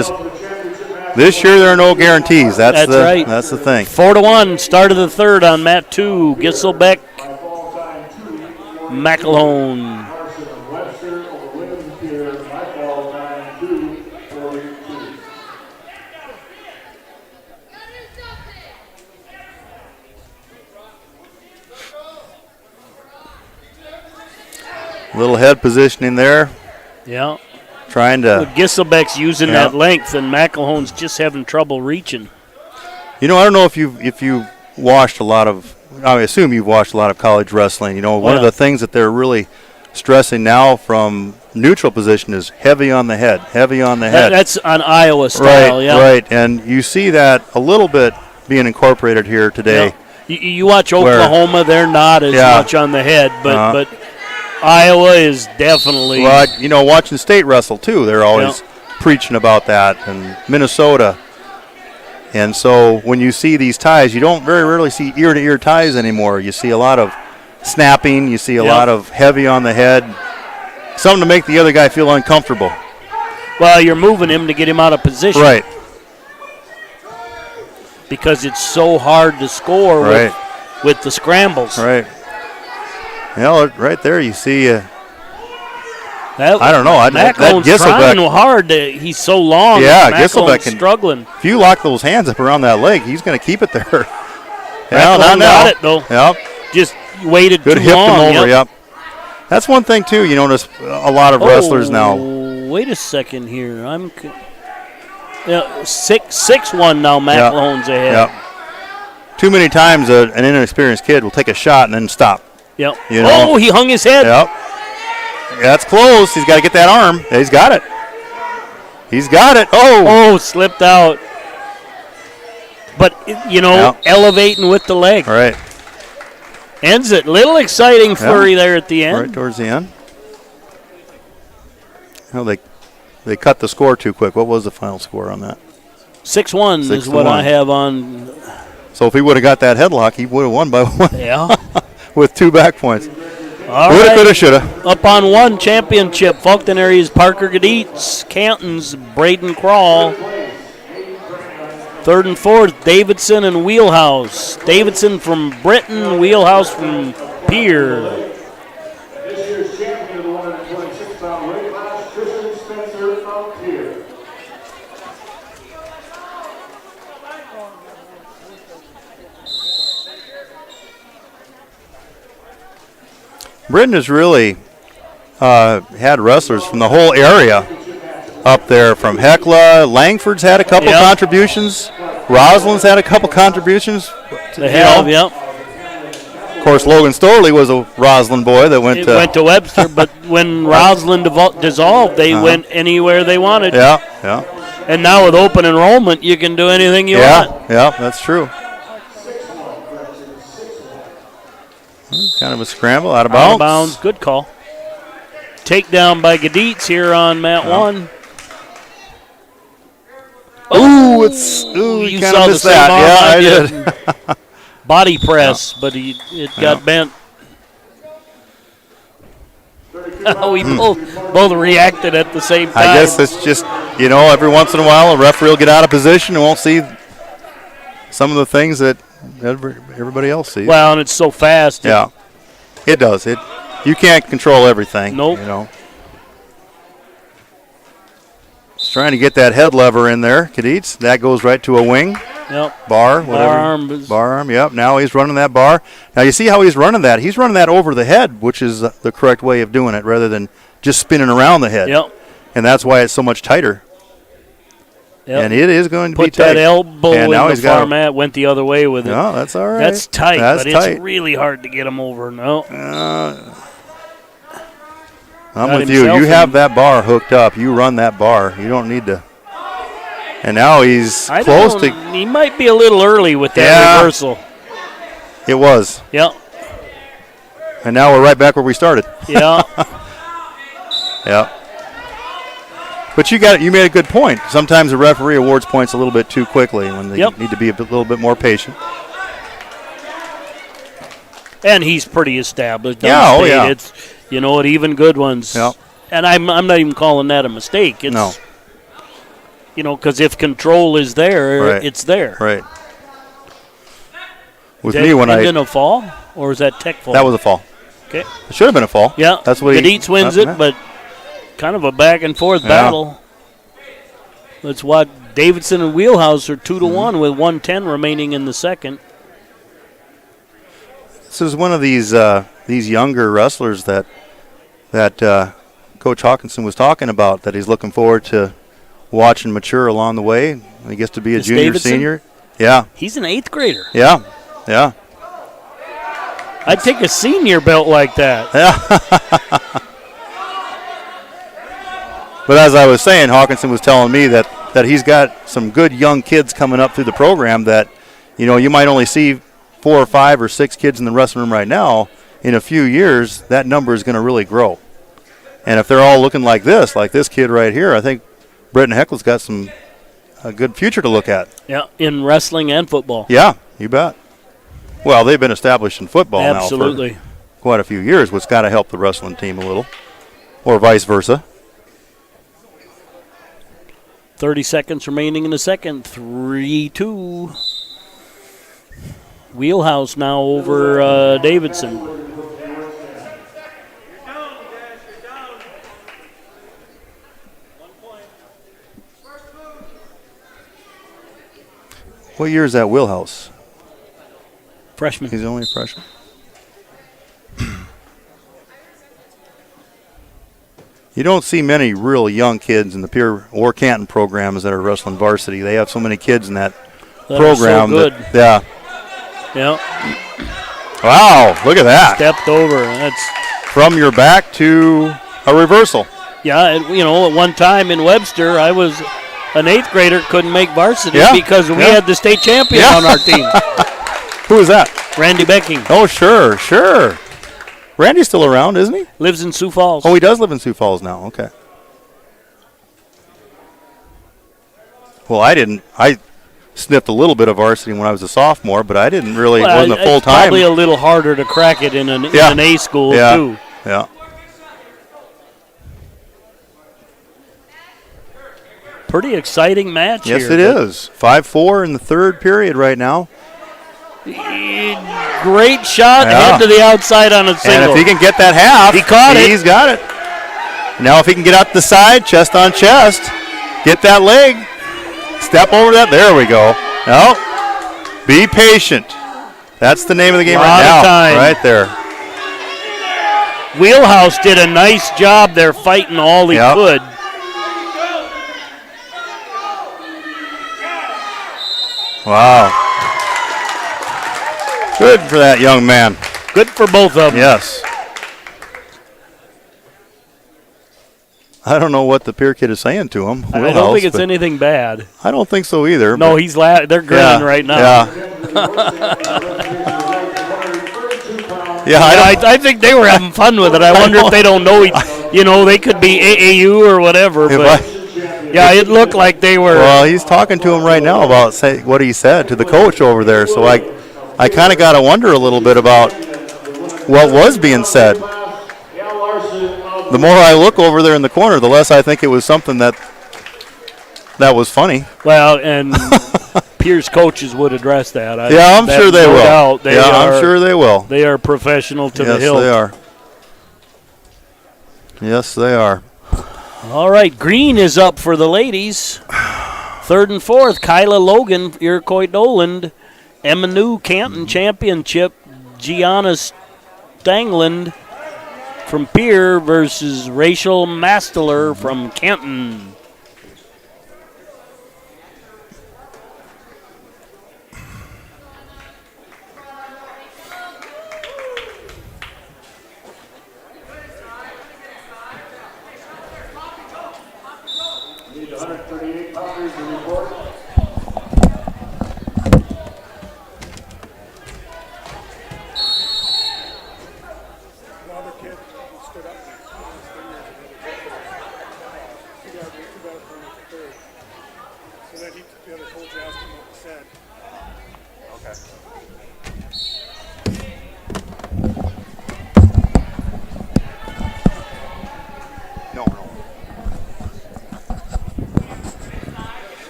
This year there are no guarantees. That's right. That's the thing. 4-1, start of the third on mat 2. Gisselbeck, McElhone. Little head positioning there. Yeah. Trying to. Gisselbeck's using that length, and McElhone's just having trouble reaching. I don't know if you watched a lot of. I assume you've watched a lot of college wrestling. One of the things that they're really stressing now from neutral position is heavy on the head. Heavy on the head. That's on Iowa style. Right. And you see that a little bit being incorporated here today. Yeah. You watch Oklahoma; they're not as much on the head, but Iowa is definitely. Well, watching state wrestle too, they're always preaching about that, and Minnesota. And so when you see these ties, you don't very rarely see ear-to-ear ties anymore. You see a lot of snapping. You see a lot of heavy on the head. Something to make the other guy feel uncomfortable. Well, you're moving him to get him out of position. Right. Because it's so hard to score with the scrambles. Right. Right there you see. I don't know. McElhone's trying hard. He's so long. Yeah, Gisselbeck struggling. If you lock those hands up around that leg, he's going to keep it there. McElhone got it though. Yep. Just waited Good too long. Good hipped him over. Yep. That's one thing too. You notice a lot of wrestlers now. Wait a second here. 6-1 now. McElhone's ahead. Yep. Too many times an inexperienced kid will take a shot and then stop. Yep. He hung his head. Yep. That's close. He's got to get that arm. He's got it. He's got it. Oh, slipped out. But, elevating with the leg. Right. Ends it. Little exciting flurry there at the end. Right towards the end. They cut the score too quick. What was the final score on that? 6-1 is what I have on. So if he would have got that headlock, he would have won by 1. Yeah. With 2 back points. Woulda, coulda, shoulda. Up on 1 championship. Fulton area's Parker Gaditz. Canton's Braden Crawl. 3rd and 4th, Davidson and Wheelhouse. Davidson from Britain, Wheelhouse from Pier. This year's champion of the 126-pound weight class, Tristan Spencer of Pier. Britain has really had wrestlers from the whole area up there, from Hecla. Langford's had a couple contributions. Roslyn's had a couple contributions. They have, Of course, Logan Storley was a Roslyn boy that went to Webster, but when Roslyn dissolved, they went anywhere they wanted. Yeah. And now with open enrollment, you can do anything you want. Yeah, that's true. Kind of a scramble, out of bounds. Good call. Takedown by Gaditz here on mat 1. you saw the missed same that. arm Yeah, I did. Body press, but it got bent. We both reacted at the same time. I guess it's just, every once in a while a referee will get out of position and won't see some of the things that everybody else sees. Well, and it's so fast. Yeah, it does. You can't control everything. Nope. Just trying to get that head lever in there, Kadits. That goes right to a wing. Yep. Bar, whatever. Bar arm, yep. Now he's running that bar. Now you see how he's running that. He's running that over the head, which is the correct way of doing it, rather than just spinning around the head. Yep. And that's why it's so much tighter. Yep. And it is going to be tight. Put that elbow and in the far mat, went the other way with it. No, that's all right. That's tight, but it's really hard to get him over. No. I'm with you. You have that bar hooked up. You run that bar. You don't need to. And now he's close to. He might be a little early with that reversal. It was. Yep. And now we're right back where we started. Yeah. Yeah. But you made a good point. Sometimes the referee awards points a little bit too quickly when they need to be a little bit more patient. And he's pretty established. Yeah, yeah. It's, even good ones. Yeah. And I'm not even calling that a mistake. It's, no. Because if control is there, it's there. Right. With me, when in a fall, or is that tech fall? That was a fall. Okay. It should have been a fall. Yeah. That's what Kadits wins it, but kind of a back and forth battle. Let's watch. Davidson and Wheelhouse are 2-1 with 1:10 remaining in the second. This is one of these younger wrestlers that Coach Hawkinson was talking about that he's looking forward to watching mature along the way. He gets to be a junior, Davidson? senior. Yeah. He's an 8th grader. Yeah. Yeah. I'd take a senior belt like that. Yeah. But as I was saying, Hawkinson was telling me that he's got some good young kids coming up through the program that, you might only see 4 or 5 or 6 kids in the wrestling room right now. In a few years, that number is going to really grow. And if they're all looking like this kid right here, I think Britton Heckle's got a good future to look at. Yeah, in wrestling and football. Yeah, you bet. Well, they've been established in football now for quite a few years, which got to help the wrestling team a little, or vice versa. 30 seconds remaining in the second. 3-2. Wheelhouse now over Davidson. What year is that Wheelhouse? Freshman. He's only a freshman. You don't see many real young kids in the Pierre or Canton programs that are wrestling varsity. They have so many kids in that program. So good. Yeah. Wow, look at that. Stepped over. That's from your back to a reversal. Yeah, at one time in Webster, I was an 8th grader, couldn't make varsity because we had the state champion on our team. Who was that? Randy Becking. Oh, sure. Randy's still around, isn't he? Lives in Sioux Falls. Oh, he does live in Sioux Falls now. Okay. Well, I sniffed a little bit of varsity when I was a sophomore, but I didn't really. It wasn't a full time. Probably a little harder to crack it in an A school too. Yeah. Pretty exciting match yes, here. Yes, it is. 5-4 in the third period right now. Great shot, head to the outside on a single. And if he can get that half, he caught it. He's got it. Now if he can get out the side, chest on chest, get that leg, step over that. There we go. No, be patient. That's the name of the game right now. Right there. Wheelhouse did a nice job there fighting all he could. Wow. Good for that young man. Good for both of them. Yes. I don't know what the Pierre kid is saying to him. I don't think it's anything bad. I don't think so either. No, he's they're grinning right now. Yeah. I think they were having fun with it. I wonder if they don't know. They could be AAU or whatever. Yeah, it looked like they were. Well, he's talking to him right now about what he said to the coach over there. So I kind of got to wonder a little bit about what was being said. The more I look over there in the corner, the less I think it was something that was funny. Well, and Pierce coaches would address that. I'm sure they will. I'm sure they will. They are professional to the hilt. Yes, they are. Yes, they are. All right, green is up for the ladies. 3rd and 4th, Kyla Logan, Iroquois Doland. Emanu Canton Championship, Gianna Stangland from Pierre versus Rachel Masteler from Canton. Need 138 pounders to report.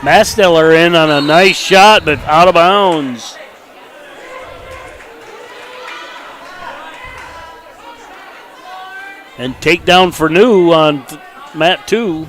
Masteller in on a nice shot, but out of bounds. And takedown for New on mat 2.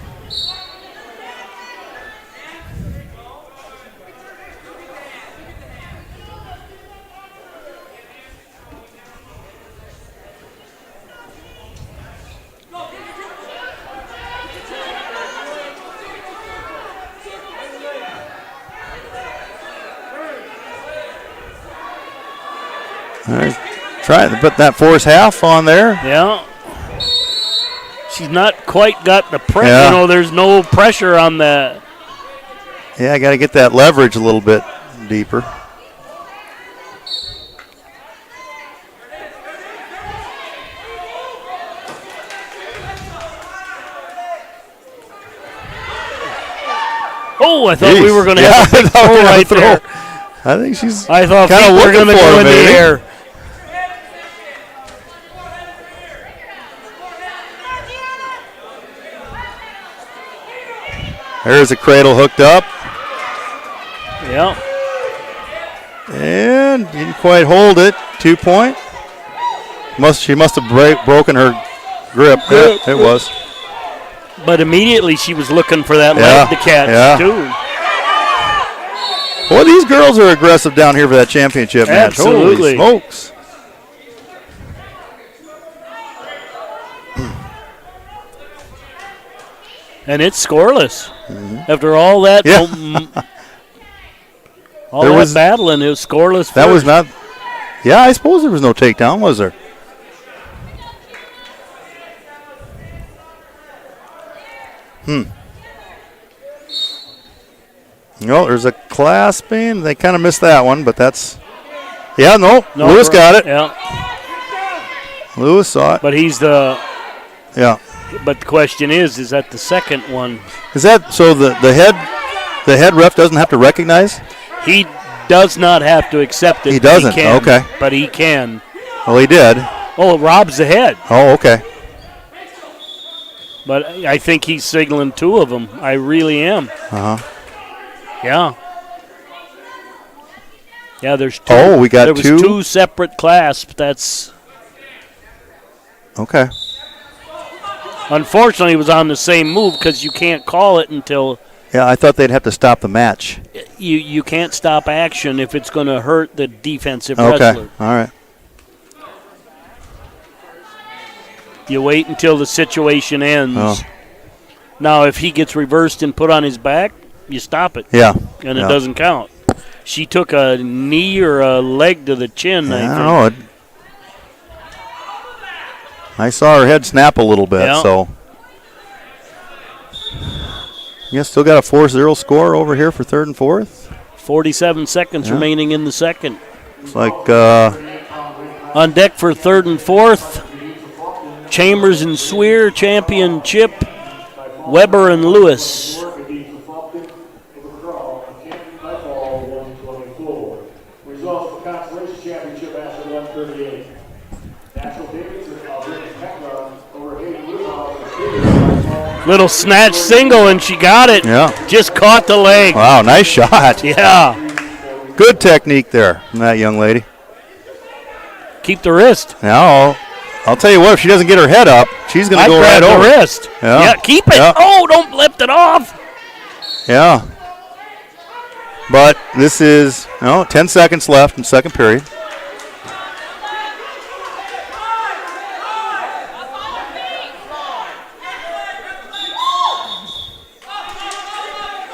All right, trying to put that force half on there. Yeah. She's not quite got the pressure. Yeah. You know, there's no pressure on that. Yeah, I got to get that leverage a little bit deeper. Oh, I thought we were going to have a big throw right there. I think she's I thought kind of we were going to go in the air. There's a cradle hooked up. Yeah. And didn't quite hold it. 2 point. She must have broken her grip. Yeah, it was. But immediately she was looking for that leg to catch, too. Boy, these girls are aggressive down here for that championship match. Absolutely. Holy smokes. And it's scoreless. After all that, battling, it was scoreless. That was not. Yeah, I suppose there was no takedown, was there? No, there's a clasping. They kind of missed that one, but that's. Yeah, no Lewis got it. Yeah. Lewis saw it. But he's the. Yeah. But the question is that the second one? Is that so? The head ref doesn't have to recognize. He does not have to accept it. He doesn't. He can, okay. But he can. Well, he did. Oh, Rob's the head. Oh, okay. But I think he's signaling 2 of them. I really am. Yeah. Yeah, there's 2. Oh, we got 2. There was 2 separate clasps. That's. Okay. Unfortunately, it was on the same move because you can't call it until. Yeah, I thought they'd have to stop the match. You can't stop action if it's going to hurt the defensive okay. wrestler. All right. You wait until the situation ends. Oh. Now, if he gets reversed and put on his back, you stop it. Yeah. And it doesn't count. She took a knee or a leg to the chin, I think. I don't know. I saw her head snap a little bit, so. Yeah, still got a 4-0 score over here for 3rd and 4th. 47 seconds remaining in the second. It's like on deck for 3rd and 4th, Chambers and Swear, championship, Weber and Lewis. Results for consolation championship after 138. Natural Davidson over Hayden Woodhouse. Little snatch single, and she got it. Yeah. Just caught the leg. Wow, nice shot. Yeah. Good technique there from that young lady. Keep the wrist. Now, I'll tell you what, if she doesn't get her head up, she's going to go right over. the wrist. Yeah, keep it. Yeah. Oh, don't lift it off. Yeah. But this is 10 seconds left in second period.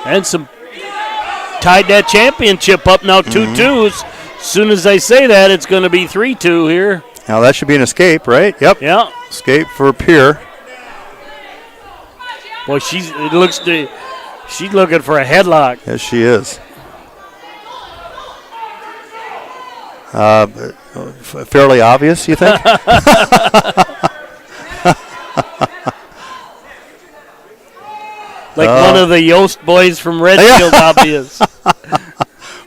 And some tied that championship up now 2-2s. As soon as I say that, it's going to be 3-2 here. Now that should be an escape, right? Yep. Yeah. Escape for Pierre. Boy, she's looking for a headlock. Yes, she is. Fairly obvious, you think? Like one of the Yost boys from Redfield, obvious.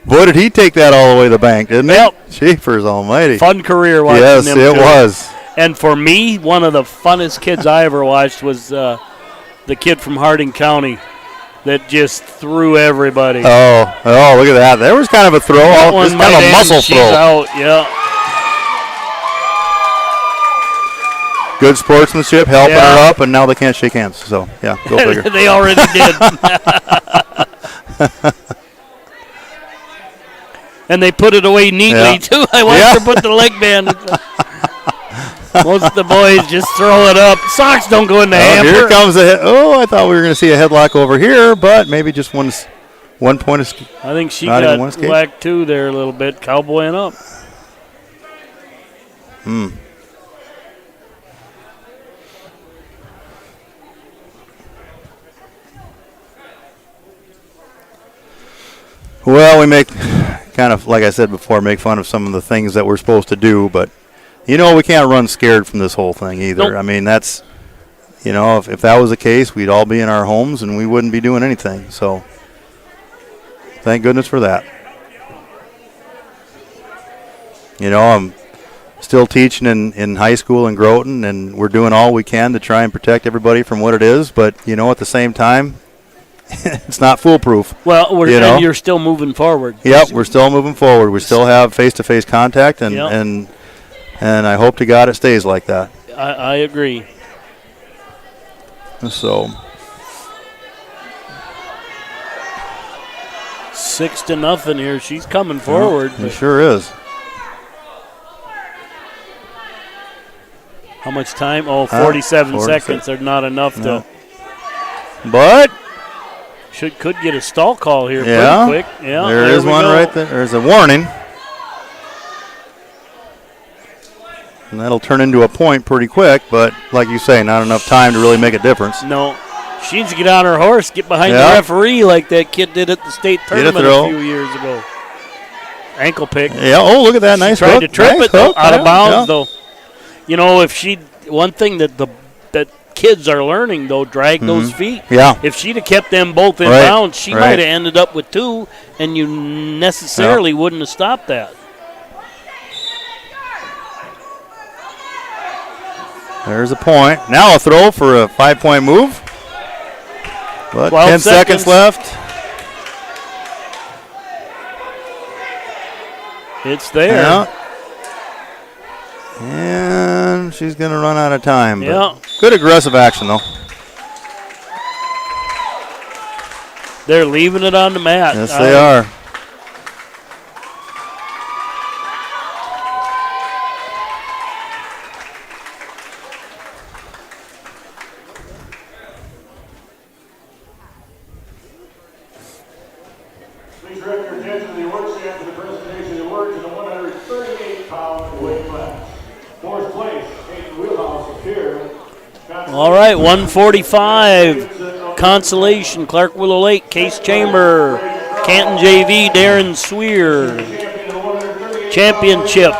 Boy, did he take that all the way to the bank, didn't he? Yep. Jeepers almighty. Fun career watching them. Yes, it was. And for me, one of the funnest kids I ever watched was the kid from Harding County that just threw everybody. Oh, look at that. There was kind of a throw. Just kind of a muscle she's throw. Out, yeah. Good sportsmanship, helping her up, and now they can't shake hands. So, yeah, go figure. They already did. And they put it away neatly, too. I watched her put the leg band. Most of the boys just throw it up. Socks don't go in the hamper. Here comes a I thought we were going to see a headlock over here, but maybe just one point escape. I think she got whacked, too, there a little bit, cowboying up. Well, we make kind of, like I said before, make fun of some of the things that we're supposed to do, but, we can't run scared from this whole thing either. Nope. I mean, that's, if that was the case, we'd all be in our homes and we wouldn't be doing anything. So, thank goodness for that. I'm still teaching in high school in Groton, and we're doing all we can to try and protect everybody from what it is, but, at the same time, it's not foolproof. Well, and you're still moving forward. Yep, we're still moving forward. We still have face-to-face contact, and I hope to God it stays like that. I agree. So 6-0 here. She's coming forward. It sure is. How much time? 47 seconds are not enough to. But could get a stall call here pretty quick. Yeah, there is one right there. There's a warning. And that'll turn into a point pretty quick, but like you say, not enough time to really make a difference. No. She needs to get on her horse, get behind the referee like that kid did at the state tournament a few years ago. Ankle pick. Yeah, look at that. Nice tried hook. to trip nice it though, hook. out of bounds, though. One thing that that kids are learning, though, drag those feet. Yeah. If she'd have kept them both in bounds, she might have ended up with 2, and you necessarily wouldn't have stopped that. There's a point. Now a throw for a 5-point move. But 10 seconds left. It's there. Yeah. And she's going to run out of time. Yeah. Good aggressive action, though. They're leaving it on the mat. Yes, they are. Please direct your attention to the award stand for the presentation of the awards in the 138-pound weight class. Fourth place, Hayden Wheelhouse of here. All right, 145. Consolation, Clark Willow Lake, Case Chamber, Canton JV, Darren Swear. Championship,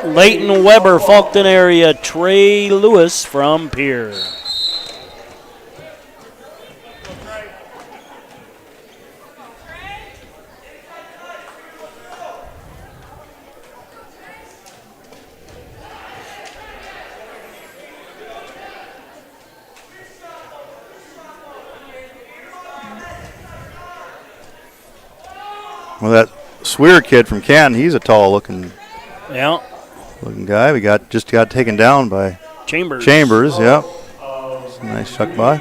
Leighton Weber, Fulton area. Trey Lewis from Pierre. Well, that Swear kid from Canton, he's a tall-looking guy. We just got taken down by Chambers. Yeah. It's a nice chuck by.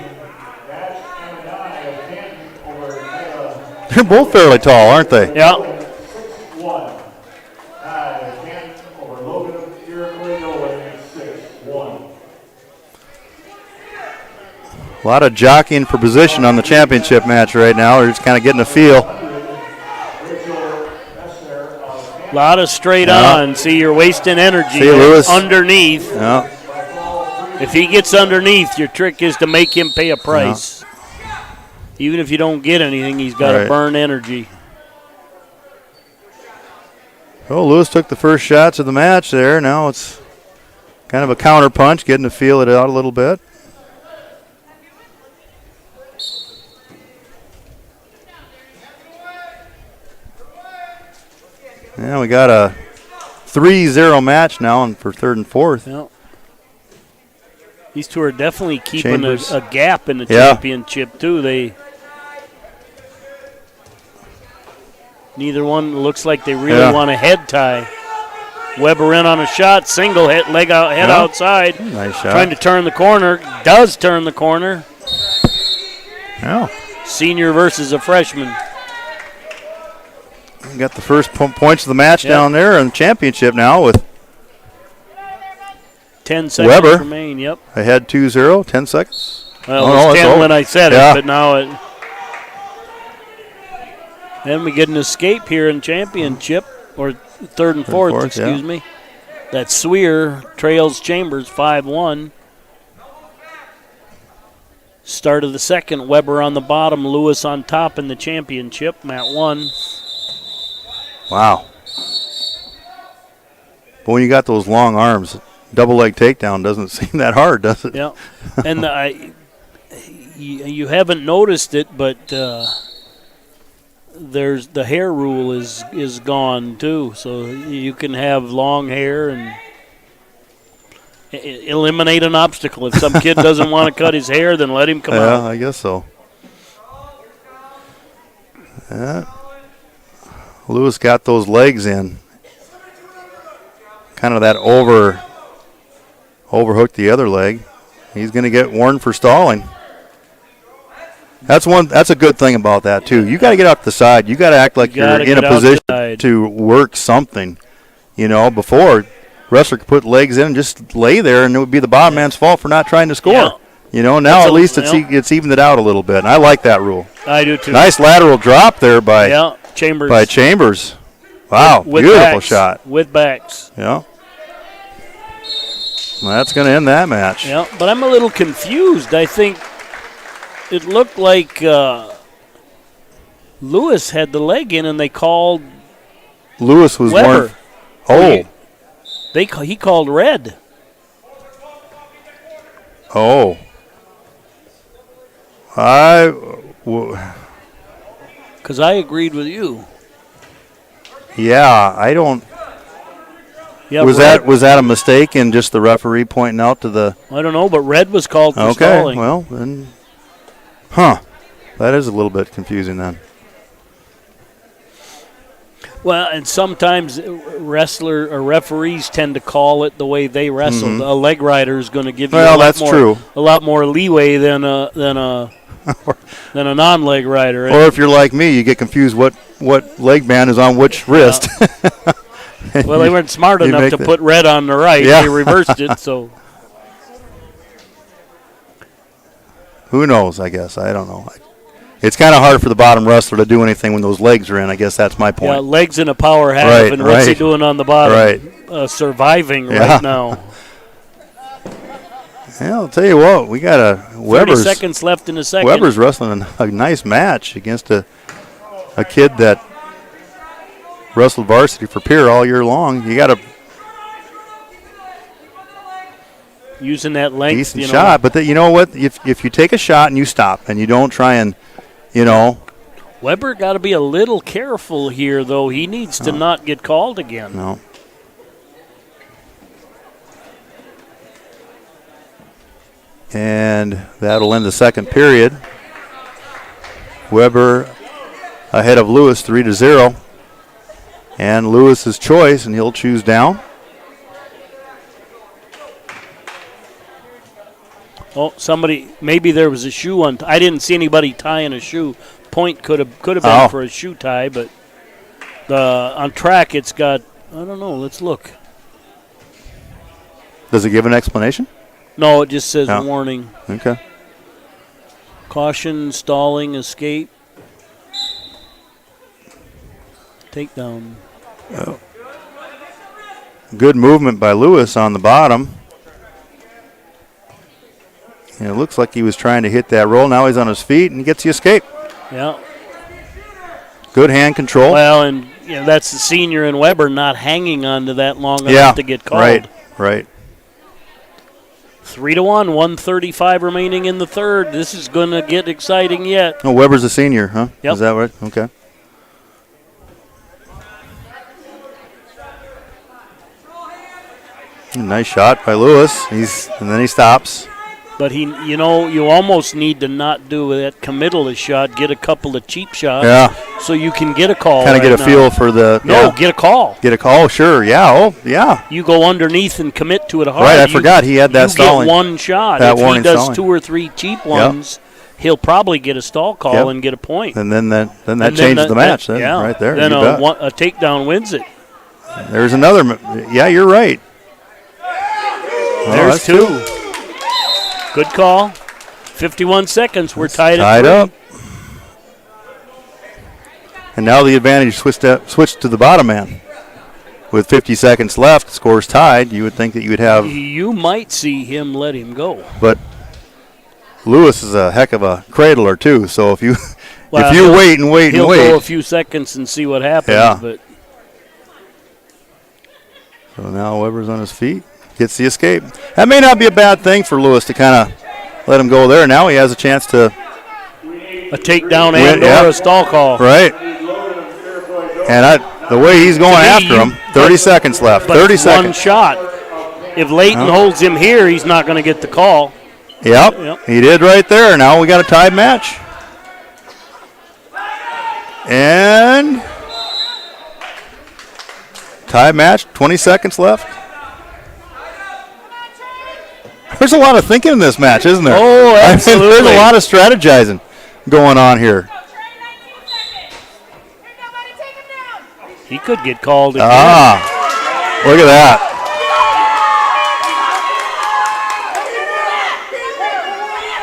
They're both fairly tall, aren't they? Yeah. A lot of jockeying for position on the championship match right now. We're just kind of getting a feel. A lot of straight on. See, you're wasting energy Lewis. underneath. Yeah. If he gets underneath, your trick is to make him pay a price. Even if you don't get anything, he's got to burn energy. Oh, Lewis took the first shots of the match there. Now it's kind of a counter punch, getting to feel it out a little bit. Yeah, we got a 3-0 match now for third and fourth. Yep. These two are definitely keeping a gap in the championship, too. Neither one looks like they really want a head tie. Weber in on a shot, single hit, head outside. Nice shot. Trying to turn the corner, does turn the corner. Yeah. Senior versus a freshman. We got the first points of the match down there in the championship now with 10 seconds Weber remain, yep. Ahead 2-0, 10 seconds. Well, it was 10 when I said it, but now it. Then we get an escape here in championship, or third and fourth, excuse me. That Swear trails Chambers 5-1. Start of the second, Weber on the bottom, Lewis on top in the championship, Mat 1. Wow. But when you got those long arms, double leg takedown doesn't seem that hard, does it? Yeah. And you haven't noticed it, but there's the hair rule is gone too. So you can have long hair and eliminate an obstacle. If some kid doesn't want to cut his hair, then let him come out. Yeah, I guess so. Yeah. Lewis got those legs in. Kind of that overhooked the other leg. He's going to get warned for stalling. That's a good thing about that too. You got to get off the side. You got to act like you're in a position to work something. You know, before wrestler could put legs in and just lay there, and it would be the bottom man's fault for not trying to score. Yeah. You know, now at least it's evened it out a little bit, and I like that rule. I do too. Nice lateral drop there by Chambers. By Chambers. Wow, with beautiful backs, shot. With backs. Yeah. Well, that's going to end that match. Yeah, but I'm a little confused. I think it looked like Lewis had the leg in, and they called Lewis was Weber. He called red. Oh. Because I agreed with you. Yeah, I don't. Yeah, was that a mistake in just the referee pointing out to the? I don't know, but red was called for stalling. Well then, that is a little bit confusing then. Well, and sometimes referees tend to call it the way they wrestle. Mm-hmm. A leg rider is going to give you true. A lot more leeway than a non-leg rider. Or if you're like me, you get confused what leg band is on which wrist. Well, they weren't smart enough to put red on the right. Yeah. They reversed it, so. Who knows, I guess. I don't know. It's kind of hard for the bottom wrestler to do anything when those legs are in. I guess that's my point. Yeah, legs in a power half, and what's he doing on the bottom? Right. Surviving right now. Yeah, I'll tell you what, we got a 30 seconds left in the second. Weber's wrestling a nice match against a kid that wrestled varsity for Pierre all year long. You got to using that length. Decent shot, but you know what? If you take a shot and you stop and you don't try and, Weber got to be a little careful here, though. He needs to not get called again. No. And that'll end the second period. Weber ahead of Lewis 3-0. And Lewis's choice, and he'll choose down. Oh, maybe there was a shoe on. I didn't see anybody tying a shoe. Point could have been for a shoe tie, but on track it's got, I don't know, let's look. Does it give an explanation? No, it just says warning. Okay. Caution, stalling, escape. Takedown. Oh. Good movement by Lewis on the bottom. And it looks like he was trying to hit that roll. Now he's on his feet and he gets the escape. Yeah. Good hand control. Well, and that's the senior in Weber not hanging on to that long enough to get called. Right. 3-1, 1:35 remaining in the third. This is going to get exciting yet. Oh, Weber's a senior, huh? Yep. Is that right? Okay. Nice shot by Lewis. And then he stops. But you almost need to not do that committal shot. Get a couple of cheap shots. Yeah. So you can get a call. Kind of get a feel for the. Get a call. Get a call, sure. Yeah. Oh, yeah. You go underneath and commit to it hard. Right. I forgot he had that stalling. You get one shot. If he does 2 or 3 cheap ones, he'll probably get a stall call and get a point. And then that changes the match. Right there. Then a takedown wins it. There's another. Yeah, you're right. There's 2. Good call. 51 seconds. We're tied up. And now the advantage switched to the bottom man. With 50 seconds left, scores tied. You would think that you would have. You might see him let him go. But Lewis is a heck of a cradler too. So if you wait and wait he'll go a few seconds and see what happens. Yeah. But so now Weber's on his feet. Gets the escape. That may not be a bad thing for Lewis to kind of let him go there. Now he has a chance to. A takedown and or a stall call. Right. And the way he's going after him, 30 seconds left. 30 seconds. One shot. If Layton holds him here, he's not going to get the call. Yep. He did right there. Now we got a tied match. And tied match, 20 seconds left. There's a lot of thinking in this match, isn't there? Oh, absolutely. There's a lot of strategizing going on here. He could get called again. Look at that.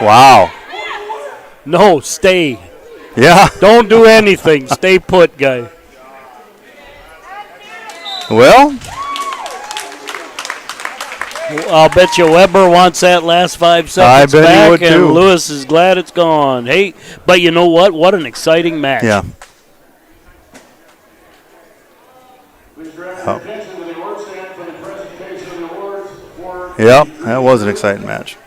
Wow. No, stay. Yeah. Don't do anything. Stay put, guy. Well, I'll bet you Weber wants that last 5 seconds back, and Lewis is glad it's gone. Hey, but you know what? What an exciting match. Yeah. Yep, that was an exciting match.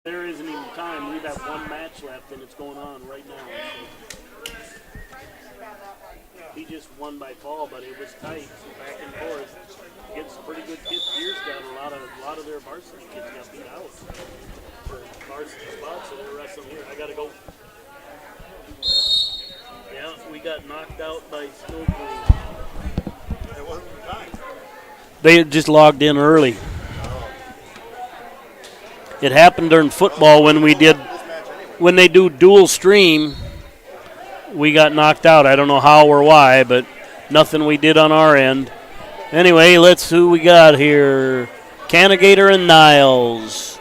There isn't even time. We have one match left, and it's going on right now. So. He just won by fall, but it was tight, so back and forth. Against pretty good kids. Pierce got a lot of their varsity kids got beat out for varsity spots, so they're wrestling here. I gotta go. Yeah, we got knocked out by Snow Queen. It wasn't time. They had just logged in early. It happened during football when they do dual stream. We got knocked out. I don't know how or why, but nothing we did on our end. Anyway, let's see who we got here. Canagator and Niles.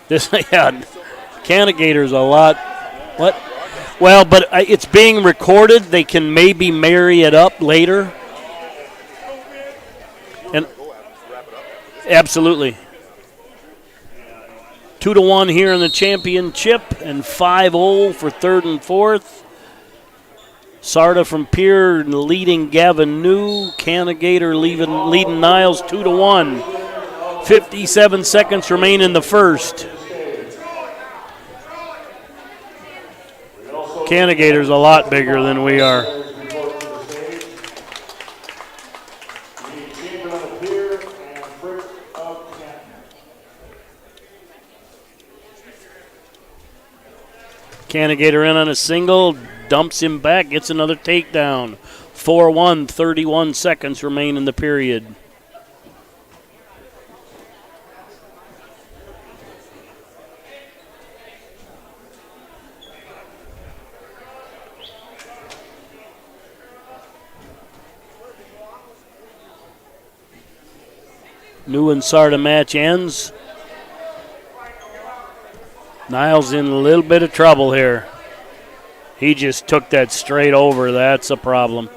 Canagator's a lot. What? Well, but it's being recorded. They can maybe marry it up later. And absolutely. 2-1 here in the championship, and 5-0 for third and fourth. Sarda from Pier leading Gavin New. Canagator leading Niles 2-1. 57 seconds remain in the first. Canagator's a lot bigger than we are. Canagator in on a single, dumps him back, gets another takedown. 4-1, 31 seconds remain in the period. New and Sarda match ends. Niles in a little bit of trouble here. He just took that straight over. That's a problem.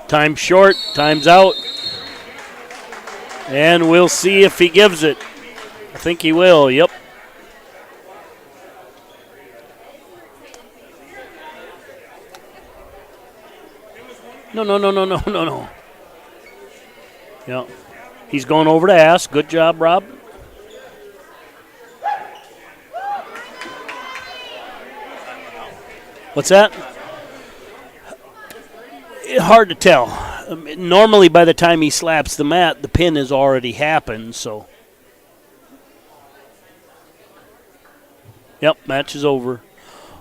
Time short. Time's out. And we'll see if he gives it. I think he will. Yep. No. Yep. He's going over to ask. Good job, Rob. What's that? Hard to tell. Normally, by the time he slaps the mat, the pin has already happened, so. Yep, match is over.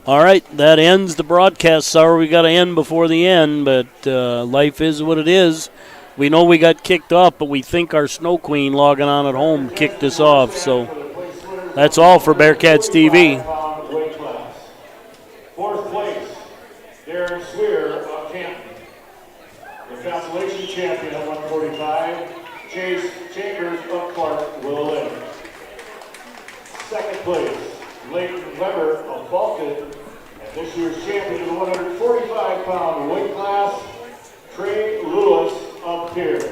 All right, that ends the broadcast. Sorry we got to end before the end, but life is what it is. We know we got kicked off, but we think our Snow Queen logging on at home kicked us off, so that's all for Bearcats TV. Fourth place, Darren Swear of Canton. The consolation champion at 145, Chase Chambers of Clark will live. Second place, Leighton Weber of Falcon. And this year's champion in the 145-pound weight class, Trey Lewis of Pierre.